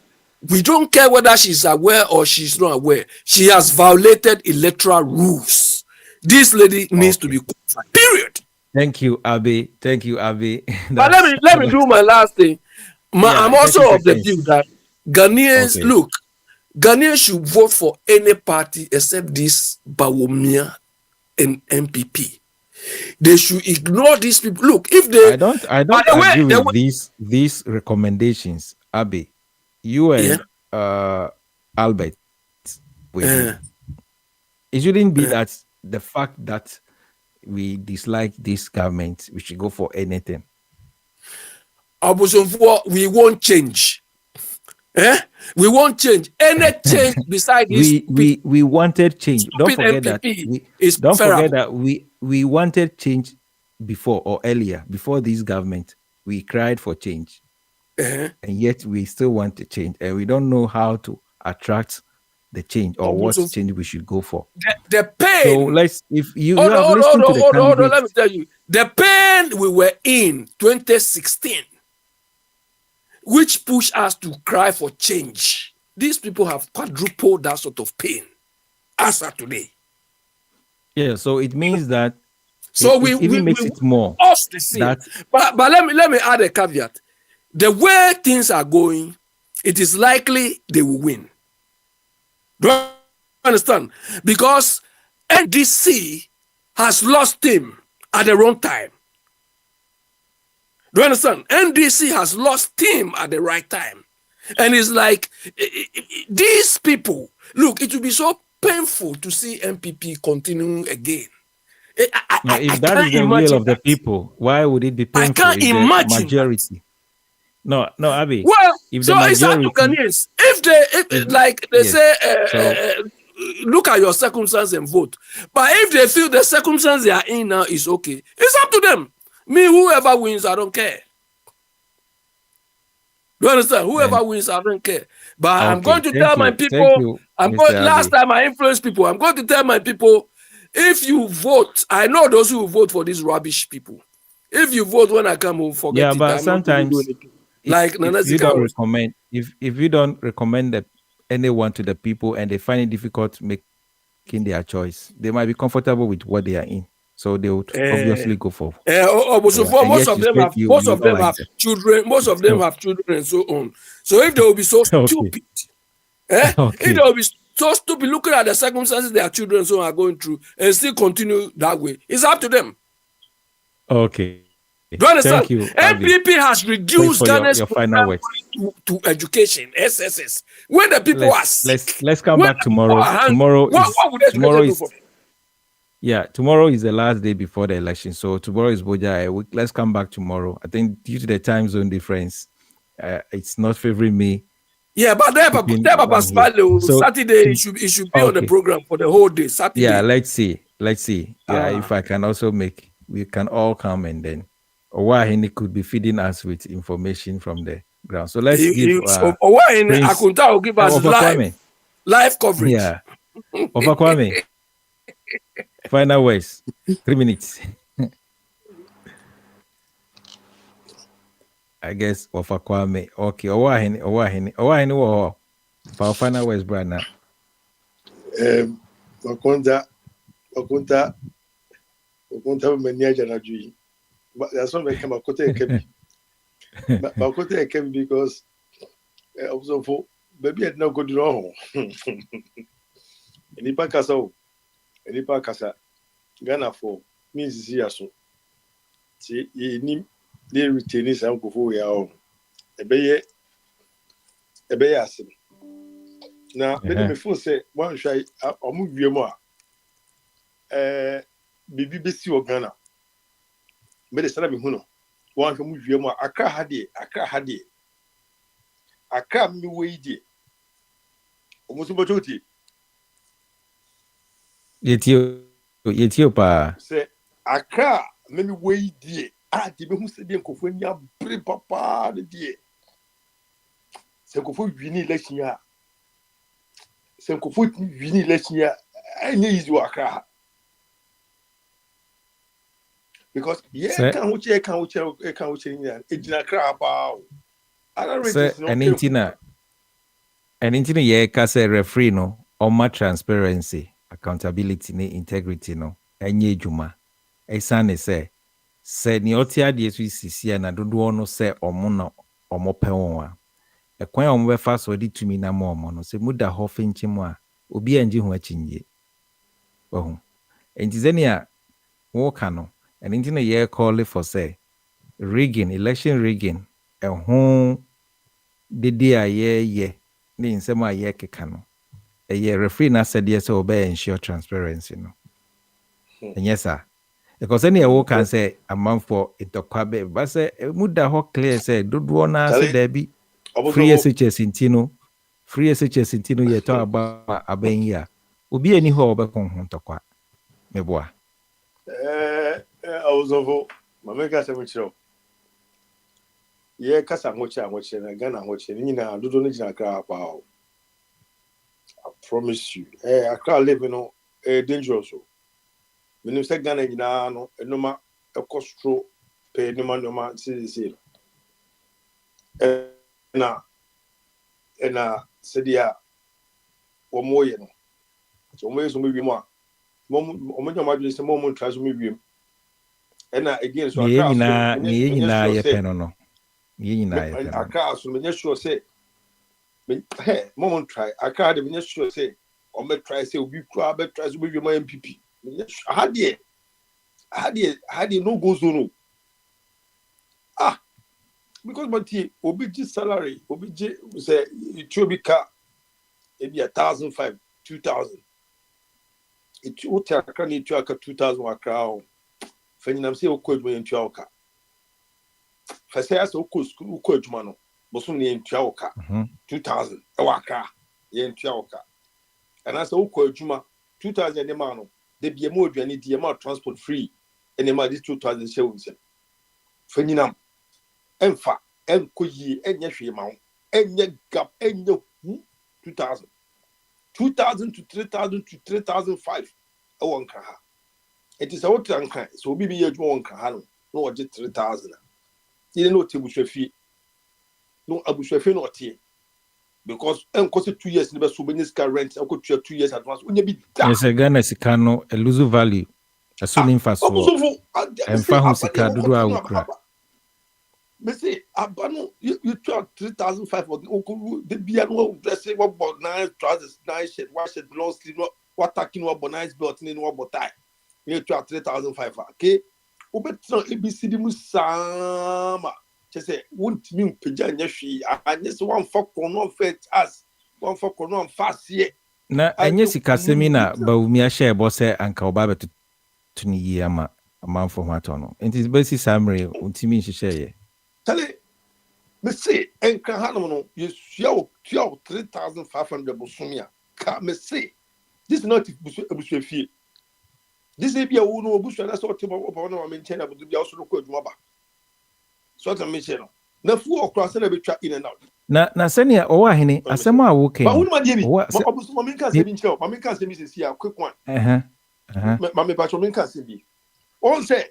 K: We don't care whether she's aware or she's not aware. She has violated electoral rules. This lady needs to be qualified. Period.
L: Thank you, Abi.
K: But let me do my last thing. I'm also of the view that Ghanaians, look, Ghanaians should vote for any party except this Bawumia and MPP. They should ignore these people. Look, if they
L: I don't agree with these recommendations, Abi. You and Albert, it shouldn't be that the fact that we dislike this government, we should go for anything.
K: We won't change. We won't change. Any change beside this.
L: We wanted change. Don't forget that we wanted change before or earlier, before this government. We cried for change. And yet we still want to change, and we don't know how to attract the change or what change we should go for.
K: The pain.
L: So let
K: me tell you, the pain we were in 2016, which pushed us to cry for change. These people have quadrupled that sort of pain as of today.
L: Yeah, so it means that
K: it
L: makes it more.
K: Us the same. But let me add a caveat. The way things are going, it is likely they will win. Do you understand? Because NDC has lost him at the wrong time. Do you understand? NDC has lost him at the right time. And it's like, these people, look, it will be so painful to see MPP continuing again.
L: If that is the will of the people, why would it be painful?
K: I can't imagine
L: majority. No, Abi.
K: Well, it's up to Ghanaians. If they say, look at your circumstance and vote. But if they feel the circumstance they are in now is okay, it's up to them. Me, whoever wins, I don't care. You understand? Whoever wins, I don't care. But I'm going to tell my people. Last time I influenced people. I'm going to tell my people, if you vote, I know those who vote for these rubbish people. If you vote when I come home, forget it.
L: Yeah, but sometimes. If you don't recommend anyone to the people and they find it difficult to make making their choice. They might be comfortable with what they are in, so they would obviously go for.
K: Most of them have children. Most of them have children and so on. So if they will be so stupid, if they will be so stupid looking at the circumstances their children so are going through and still continue that way, it's up to them.
L: Okay.
K: Do you understand?
L: Thank you,
K: NPP has reduced Ghana's
L: your final words
K: to education, SSS. When the people
L: let's come back tomorrow. Tomorrow is the last day before the election. So tomorrow is Boja. Let's come back tomorrow. I think due to the time zone difference, it's not favoring me.
K: Yeah, but Saturday it should be on the program for the whole day. Saturday.
L: Yeah, let's see. Yeah, if I can also we can all come and then Owahini could be feeding us with information from the ground. So let's give
K: Owahini Akunta will give us live coverage.
L: Yeah. Ofakwame. Final words. 3 minutes. I guess Ofakwame. Okay. Owahini. For final words, brother.
D: Okunta mania Janaju. But that's not make a Kote Kemi. But Kote Kemi because also for baby had no good wrong. Nipa Kasa Ghana for means here so. See, ye they retain his uncle for your a bay asim. Now, before say one shy or move your more. BBC or Ghana. But it's not Huno. One can move your more. Accra Hadi. Accra me wait. Almost about
L: Ethiopia.
D: Say Accra, maybe wait dear. The who said the Kofonia pre papa the dear. Sankofu Vini election ya. Sankofu Vini election ya. I need you Accra. Because can't watch in Accra about.
L: And into referee no or transparency, accountability, integrity no. Enye juma. Esane say ni otia de sisi na dodo no say omo pe won a. Ekwan omo be fa so di tumi na mo no se muda ho finchi mu a obi anje ho achinje. Ohu. Enti zenia wo ka no. And into the call for say rigging, election rigging, and whom the dear ye, the insema ye kekano. A year referee na said yes, obey ensure transparency. No, and yes, sir. Because any walk can say a month for it to Kwabe, but say Muda Hawk clear say, do one say there be free SHS in Tino, free SHS in Tino, ye talk about a benya. Ubi any ho back on home to Kwa. Meboa.
D: I was over Mamaka Samuel. Ye Casa watching a gun and watching in a Ludonian car power. I promise you, I can't live in a dangerous. When you say Ghana in no ma a costro pay no man see. And said, yeah, one more, you know. So, ways maybe more. Moment, the moment tries to move him. And again, so I can't sure say, hey, moment try. I can't even sure say, or may try say, we try to move my MPP. Had ye no go no. Because my OBG salary, OBG say it will be car, maybe 1,500, 2,000. It would take a need to 2,000 crown. Fenam say, O coach me in Chauka. Fasas, O coach mano, Bosuni in Chauka, 2,000, a waka, in Chauka. And as O coach Juma, 2,000 a mano, they be a more than the amount transport free, and the money 2,000 shillings. Fenam, Enfa, and Kuyi, and Yashi mount, and yet gap, and no 2,000. 2,000 to 3,000 to 3,500. A one car. It is a what anchor, so maybe a one car, no, just 3,000. You know, table fee. No, Abu Shafi not here. because enko 2 years ne be so business car rent enko 2 years advance unya bi da.
L: Yes, Ghana sika no a lose value. A so nimfa so. Emfa ho sika dodo a ukra.
D: Me say abano you charge 3,500 the bia no dress what about nice trousers nice shirt wash it long sleeve no what taking what nice belt ni no what tie you charge 3,500 okay obetron abcd mu sama say won't mean pija nya hwi anya se one for kono fet as one for kono fast here
L: na enye sika seminar ba umi a share bo se anka oba betu tuni yi ama amanfo ho atono enti basi samre untimi nhihye ye
D: tell me say enka hanom no you 3,500 bosomia ka me say this is not busu fie this e bia wo no busu na so otimo oba no maintain abudu bia so ko adwuma ba so to me say no na fu okra se na betwa in and out
L: na senia owa hene asem a wo kai
D: ba wonu ma die bi obusu ma minka se bi nche ma minka se bi se sia quick one ma me pa cho minka se bi on say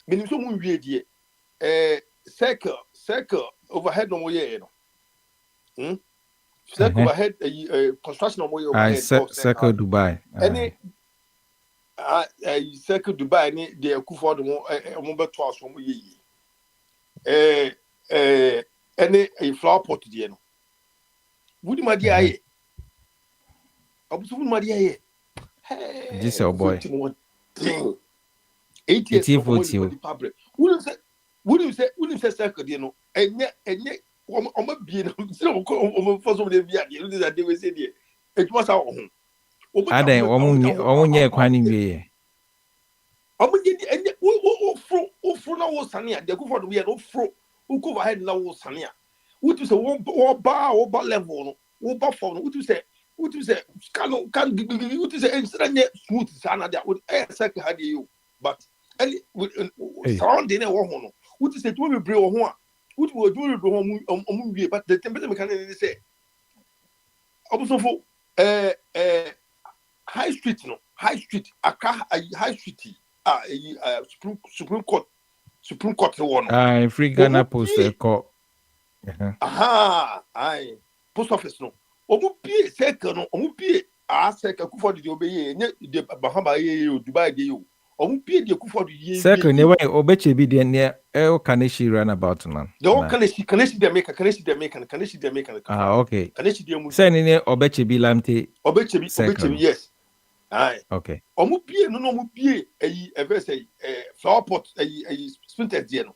D: menim so mu wie die circle overhead no moye no circle overhead construction no moye overhead
L: circle Dubai
D: any circle Dubai ni de akufo do mo beto aso mo ye any a flower pot die no wudi ma die aye obusu wudi ma die aye
L: this your boy
D: 80 wouldn't say circle, you know, and yet, on my being so for some of the that they will say, it was our home.
L: I don't own ye quani me.
D: And fro now was sunny, they go for the we had no fro who cover head now was sunny. What to say, one bar or bar level, or bar phone, what to say, can't give you to say, and smooth sana that would air circle had you, but sound in a woman. What is it? We bring one. What we do we but the temperature can say. Also for High Street, no High Street, High Street, Supreme Court one.
L: Free Ghana Post court.
D: Aye, post office no. Omu pie second no. Omu pie second ku for the obey. The Bahama Dubai dey you. Omu pie the ku for the ye.
L: Second ne way obeche bi de ne e can she run about now.
D: The one can she the maker.
L: Okay.
D: Can she the
L: say ne obeche bi lamte.
D: Obeche yes. Aye.
L: Okay.
D: Omu pie no omu pie ever say flower pot splinter there no.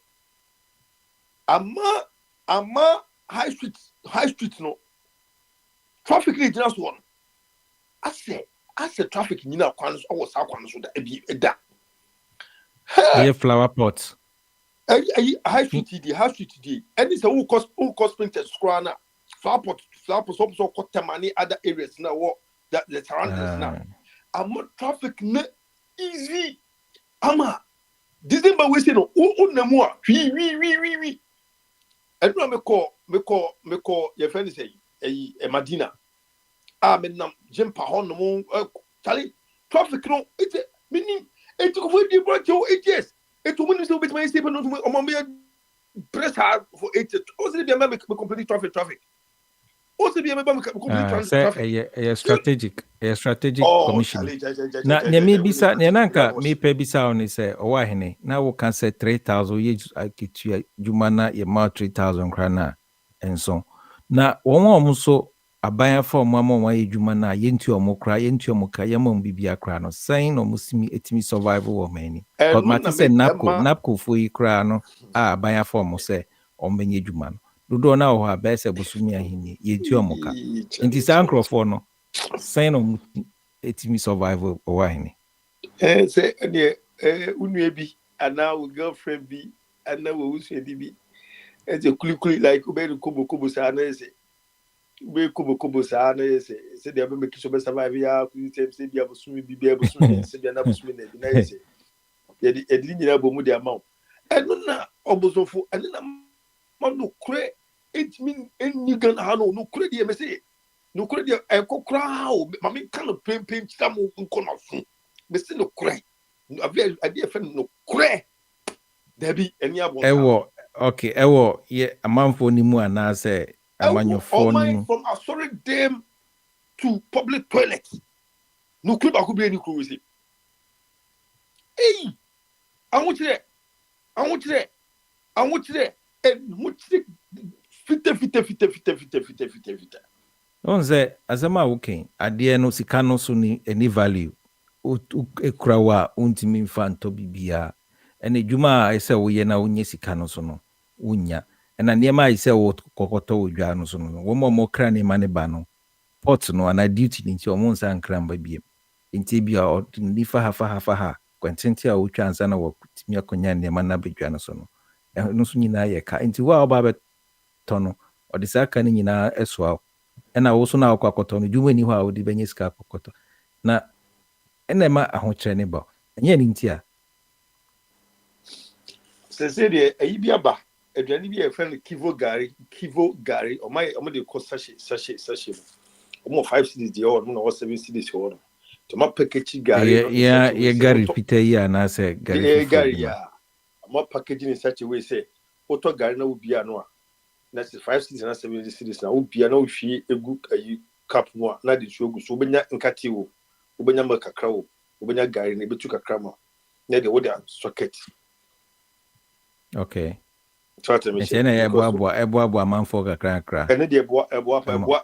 D: Ama high street no. Traffic ni just one. I say traffic ni na kwan so was kwan so da e da.
L: Hey flower pot.
D: High street di. Any say who cost splinter scroll na. Flower pot so cut money other areas na what that the surroundings now. Ama traffic na easy. Ama December we say no o na mu a wi. And no me call your friend say Madina. Me nam jumpa hon no tali traffic no it meaning it took for the branch 8 years. It to win so bit my step no on me press hard for 8 years. Also be me complete traffic. Also be me complete traffic.
L: A strategic commission. Na me bisa ne nanka me pe bisa on say o wa hene na wo kan say 3,000 ye akitua juma na ye ma 3,000 krana enso na won so abaya for mama wa ye juma na ye ntu omokra ye ntu omoka ye mom bibia kra no sign no musimi etimi survival wo mani but mati say napko fo yi kra no abaya for mo say o menye juma no dodo na o ha be say bosumi ahini ye ntu omoka nti sankrofo no sign no etimi survival o wa hini
D: say unu bi ana wo girlfriend bi ana wo usu bi it's a kuli like ube kobo sa na say ube kobo sa na say they make sure be survive ya ku say bia bosumi bibia bosumi say bia na bosumi na say ye edin nyina bomu de amount eno na obosofo eno na manu kre it mean any gan ha no kre de me say no kre de ekokra o mami kan pempen chamo nko na so be say no kre avia ade fe no kre there be any abon
L: ewo okay ewo ye amanfo ni mu ana say amanyɔfoɔ no
D: from Asori Dam to public toilets. No clip I could be any crew. Hey, I want you there. I want you there. I want you there. And much fita.
L: Don't say, as a mawking, a dear no sicano suni any value. Ekrawa untimin fan to bibia. And a juma I say, we na unye sicano sono. Unya. And a near my say, what cocoto jano sono. One more cranny money bano. Pot no, and I duty into your months and cram baby. In Tibia or Nifa hafa. Quentintia ou chance and work with me a conyan near Manabi Janasono. And no soon ye ka into wow babet tono or the second in as well. And I also now quacoton, you any how the Benisca cocoto. Na enema a hon chenebo, and yen in tia.
D: Said a Ibiaba, a Janibia friend Kivo Gary, or my omadi cost sachet. Almost 5 cities the order, or 7 cities order. To my package Gary,
L: yeah, Gary Peter, and I say
D: Gary, yeah. More packaging in such a way, say, Otto Gary no be a no. That's the 5 cities and 7 cities now. Be a no she a good cup more, not the sugar, so Ubenya and Catio, Ubenya Macacao, Ubenya Gary, and took a crammer. Near the water socket.
L: Okay.
D: Try to make
L: it. A man for a crack.
D: And then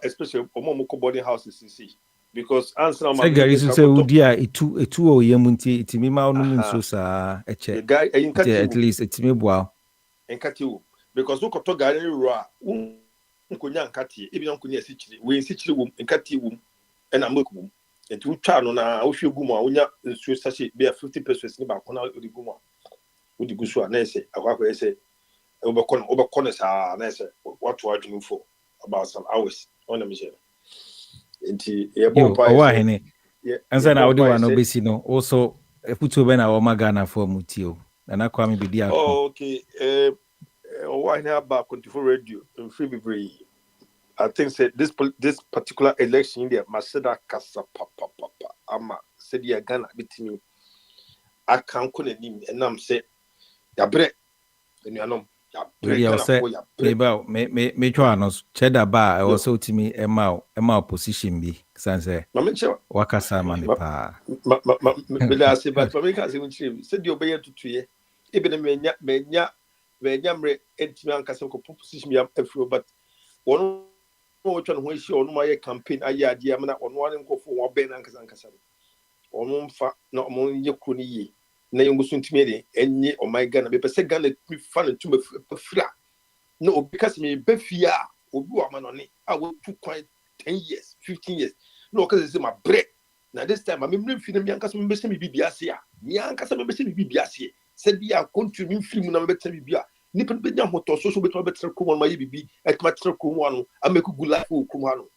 D: especially Omoko boarding houses, you see. Because answer
L: my Gary say Udia a two or Yemunti, it's me mountain so sa a check. Guy at least it's me wow.
D: And Catio. Because look at Gary Ra, Unkunya Kati, even Uncle Sitchi, we in Sitchi womb and Kati womb and a milk womb. And two child on a Oshio Guma, Unya, and Susashi be a 50% about Kona with the Guma. With the Gusua, Nese, I say, over corners are Nese, what to argue for about some hours on the mission.
L: And then I would do an obesity no also a put when our magana for Mutio and I come be there.
D: Okay, why now about 24 radio in February? I think said this particular election in there, Maseda Casa Papa Ama said ya Ghana between me. I can't call him and I'm say ya bread and you know.
L: Yeah, say about me try cheddar bar also to me Emma position be sanse wakasa man pa
D: me la say but me can say when she said you obey to 2 years even menya mre entimi ankasa ko position me afro but one which one when she on my campaign ayade am na ono ane nkofo wo ben ankasa ono mfa na omo ye kroni yi na yongo suntimi de enye o my Ghana be pese Ghana mi fa no tuma fra no because me be fia obi wa manone a wo tu kwan 10 years 15 years no because say my break na this time I me fi na mi ankasa me be se mi bibia se a mi ankasa me be se mi bibia se said be a continue film na me be se bibia ni pe be nya hoto so be to be tre ko ma ye bibi e tuma tre ko mo anu ameku gula ko ko mo anu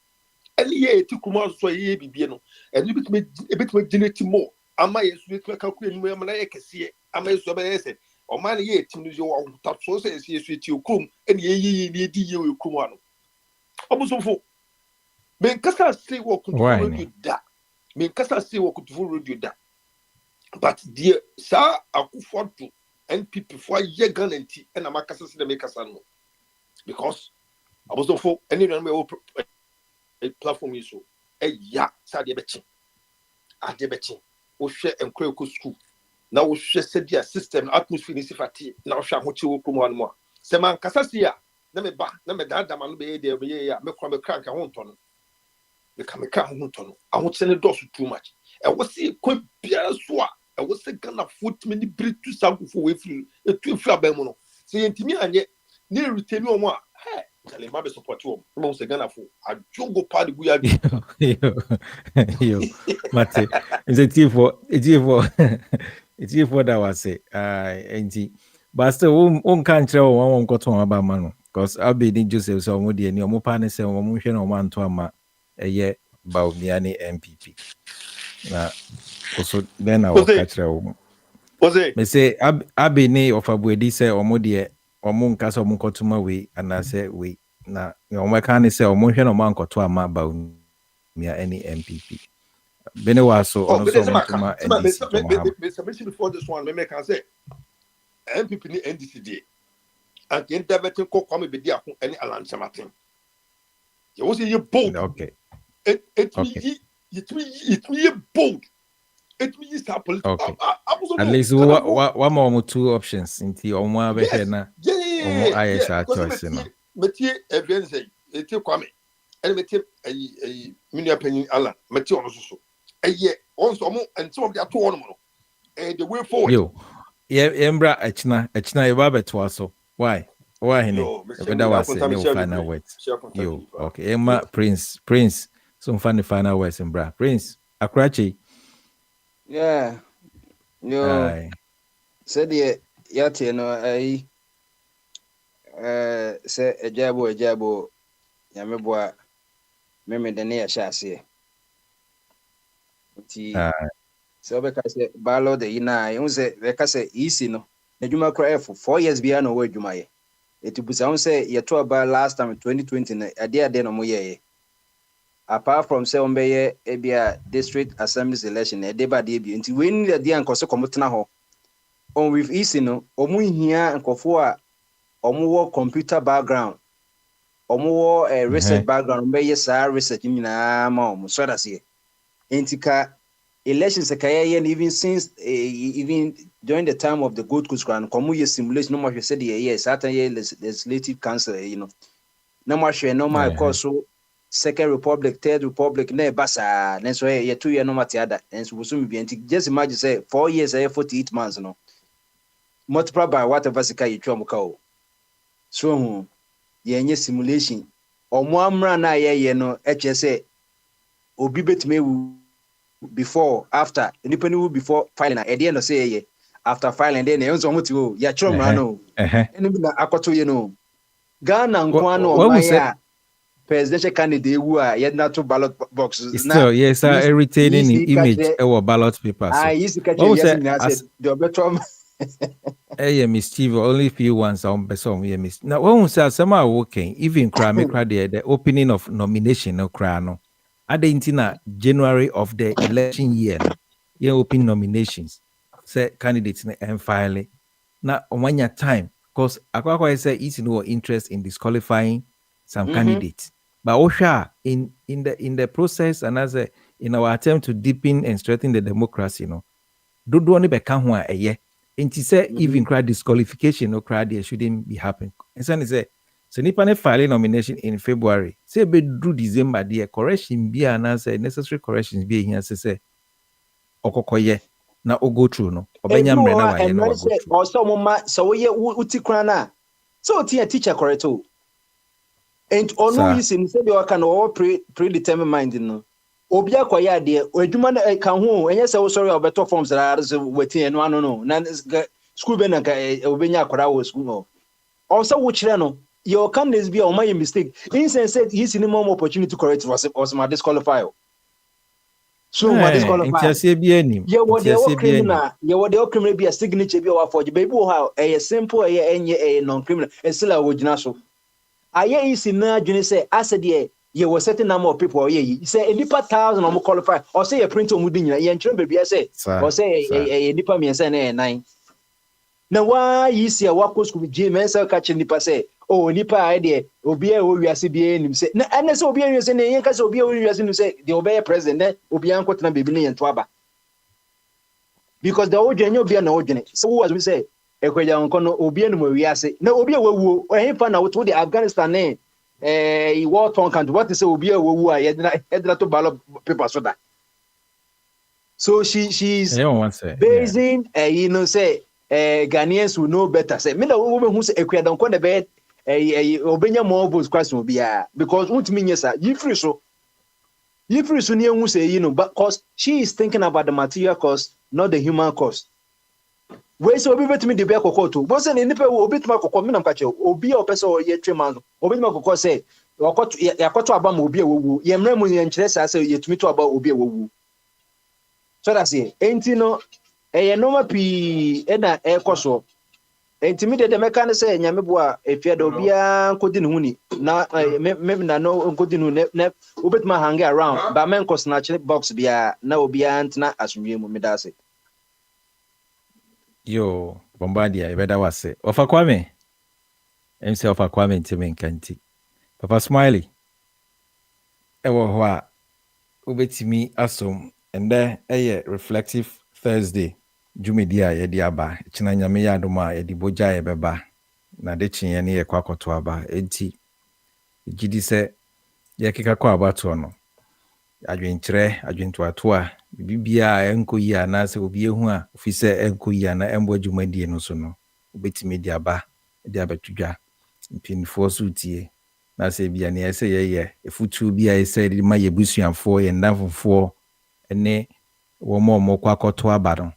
D: ani ye ti ko mo so ye bibi no e ni bit me generate more ama yesu etu calculate ni mo na ye kese ama yesu be yese o ma na ye tim no yo ta so se yesu ti okrum eni ye ni di ye okrum anu obusofo men kasa say wo kuntu radio da men kasa say wo kuntu radio da but dear sa akufo to NPP for ye guarantee and am kasa say dem kasa no because obusofo eni no me platform yi so ya sa de bechi ade bechi wo hwe enkweko school na wo hwe sedia system atmosphere ni sifati na wo hwe ahochi wo komo anu a se man kasa sia na me ba na me dada ma no be de be ya me kwa me krank ho nto no me ka me ka ho nto no ahochi ne do so too much e wo se kwa bia so a e wo se Ghana foot me ni britu sankufo we free etu free aban mu no se yentimi anye ni retain o mo a he kale ma be support wo mo se Ghana fo ajogo pa de guya
L: yo mate it's for that was say enti but still on kan kire won koton aba ma no because abi ni Joseph so mo de ni omo pa ne se mo hwe na omo anto ama eye Bawumia ni MPP na also then I will catch her. Me say abi ni ofabuedi say omo de omo nkasa omo kotuma we and say we na omo kan ni say omo hwe na omo ankoto ama Bawumia any MPP bene waso ono so mtuma
D: NDC before this one me can say MPP ni NDC dey and the intervention ko kwame be dia ko any Alan Chamatin You was you bold.
L: Okay.
D: It me bold. It means that political.
L: Okay. At least one more 2 options into on one na.
D: Yeah. Choice, you know. Metie evidence eti kwame. And metie minia penny Alan. Metie ono so. On some and some of the two on the way forward.
L: Yo. Embra echna eba beto so. Why hene? That was the final words. Yo. Okay. Emma Prince. Some final words embra. Prince Akrachi.
M: Yeah. Yo. Said yati no say ejabo yameboa meme de ne ya hyase ti so be ka say balo de ina you say be ka say easy no adwuma kra for 4 years bia no wa adwuma ye etibusa say ye to about last time 2020 na ade no mo ye apart from say on be ye ebia district assemblies election e deba de bi nti we ni de ankose komotena ho on with easy no omu hia ankofo a omuwo computer background omuwo research background mbeye sa research nyina ma omu so that's here entika elections kaya even since even during the time of the Gold Coast Grand komu ye simulation no ma said yes certain year legislative council you know no ma hwe no ma course so second republic third republic na basa na so ye 2 year no ma tiada and so so be enti just imagine say 4 years 48 months no multiply by whatever sika you twa muka o so yenye simulation omo amra na ye no eche say obi betime before after anybody will before filing at the end of say ye after filing then you so much go ya chro mra no eni na akoto ye no Ghana nkwa no omaya presidential candidate wu a ye na to ballot boxes
L: na so yes sir retaining image our ballot papers
M: yes catch yes the better
L: mischief only few ones on person we miss now when we say some are working even cry the opening of nomination no cry no adentina January of the election year no you open nominations say candidates and filing now on your time because akwa say it's no interest in disqualifying some candidates but osha in the process and as in our attempt to deepen and strengthen the democracy no do one be kan ho a eye. And she said, even cry disqualification or cry there shouldn't be happening. And so he said, so Nipane filing nomination in February. Say be do December there correction be and answer necessary corrections be here say okokoye na go through no. Obenya mre na wa ye no go through.
M: Also mama so ye uti krana. So ti teacher correct o. And onu yi sin say be can all predetermined mind no. Obi akoya de adwuma na ka ho enye se wo sorry obeto forms that wetin no no na school be na ka obenya akora wo school no also wo kire no your candidates be o my mistake insense said he see more opportunity to correct was my disqualify so my disqualify
L: interse bi anim
M: ye wo de criminal be a signature be o forge baby wo ha simple enye non criminal esila wo gina so aye isi na adwene say asede ye was certain number of people ye say nipa 1,000 or qualify or say a print on mudin ye nchire baby say or say a nipa me say na 9 na why you see a wako school je men say catch nipa say oh nipa idea obi e wo wiase bi enim say na ene say obi e wiase na yen ka say obi e wo wiase no say the obey president obi an kwotena baby ne yento aba because the odwenye obi na odwene so what we say ekweja nkono obi enu wiase na obi e wawu o hen pa na wo to the Afghanistan ne what one can do what is obi awu a yedra to ballot paper so that so she's basing you know say Ghanaians will know better say me na wo who say ekweda nko na be obenya more votes question obi a because untimi nyesa yifri so ne hu say you know but cause she is thinking about the material cost not the human cost. We so obi betimi de be akoko to bo se ne nipa obi tuma akoko me na mka che obi a opese o ye twema no obi tuma akoko se yakoto aba ma obi a wowu ye mra mu ye nkyere sa se ye tumi to aba obi a wowu so that's it enti no eye no ma pi e na e koso enti mi de meka ne se nyame bo a efia da obi a nkodi ne hu ni na me na no nkodi ne na obi tuma hang around ba men koso na chile box bia na obi a ntna asumwe mu me da se.
L: Yo, Bombardier, better was say. Ofa Kwame. MC Ofa Kwame Ntimen Kanti. Papa Smiley. ewo ho a obetimi asom ende eye reflective Thursday jumedi a yedi aba china nyame ya adom a yedi boja ye beba na de chinye ne ye kwakoto aba enti gidi se ye keka kwa abato no adwenkyerɛ adwentoato a bibia enkoyi ana se obi ehu a ofi se enkoyi ana embo adwumadie no so no obetimi di aba di abetudwa mpinfo so tie na se bia ne ese ye efutu bia ese di ma yebusuafo ye ndafofo ene wo mo kwakoto aba no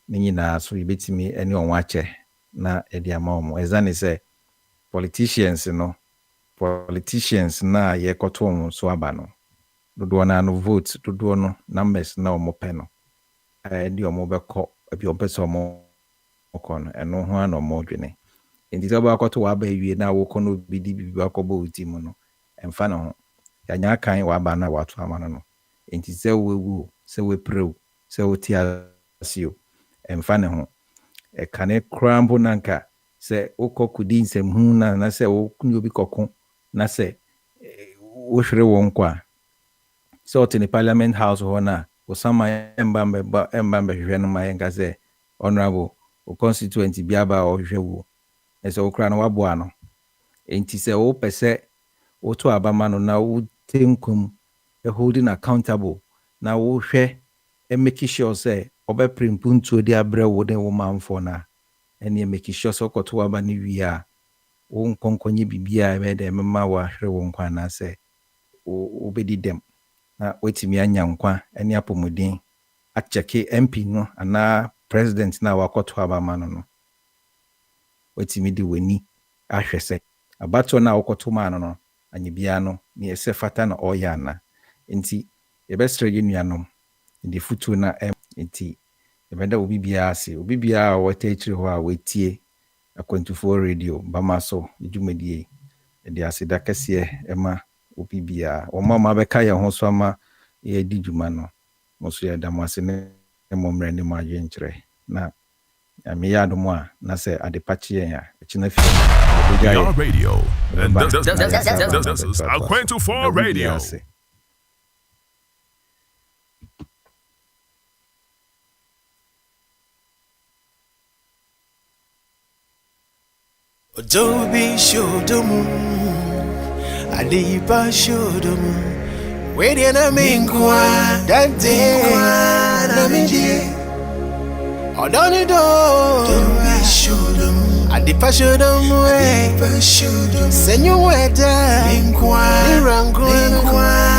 L: ne nyina so yebetimi ene onwa ache na edi ama omo ezane se politicians na ye koto omo so aba no dodo na no vote dodo no numbers na omo pe no edi omo beko abi opese omo okono eno ho ana omo dwene enti so ba akoto wa ba ewie na wo kono bidi bibi akobo uti mu no emfa na ho ya nya kan wa ba na wato ama no enti se wewu se we prew se wo ti asio emfa ne ho e kane krambo nanka se okokudi nsem hu na se wo kunu obi kokko na se wo hwere won kwa so in the parliament house ho na osama embambe hwehwe no ma yenka se honorable o constituent biaba o hwehwe wo ese okra no wabo ano enti se wo pese wo to abama no na wo tenkum holding accountable na wo hwe make sure say obeprimpuntu di abre wo den wo manfo na ene make sure so koto aba ni wi a wo nkonkonye bibia e de mema wa hwere wo nkwa na se obedi dem na wetimi anya nkwa ene apomodin acheke MP no ana president na wakoto abama no wetimi di weni ahwese abato na wakoto ma no anyibia no ne ese fata na oyana enti ebestre genuanom ndi futu na enti ebeda obibia ase obibia wata ekyire ho a wetie akwantufo radio bama so djumedie edi ase da kese ema obibia o mama beka ye ho so ama ye di djuma no moso ya da mase ne momre ne ma yenkyere na me ya domo a na se adepache yen a kina fi
P: radio and this is Akwantufo radio.
Q: Odobi shodomu Adipa shodomu Wedi na mingwa Dante na minji Odoni do Odobi shodomu Adipa shodomu Senyu weda Mingwa Nirangwa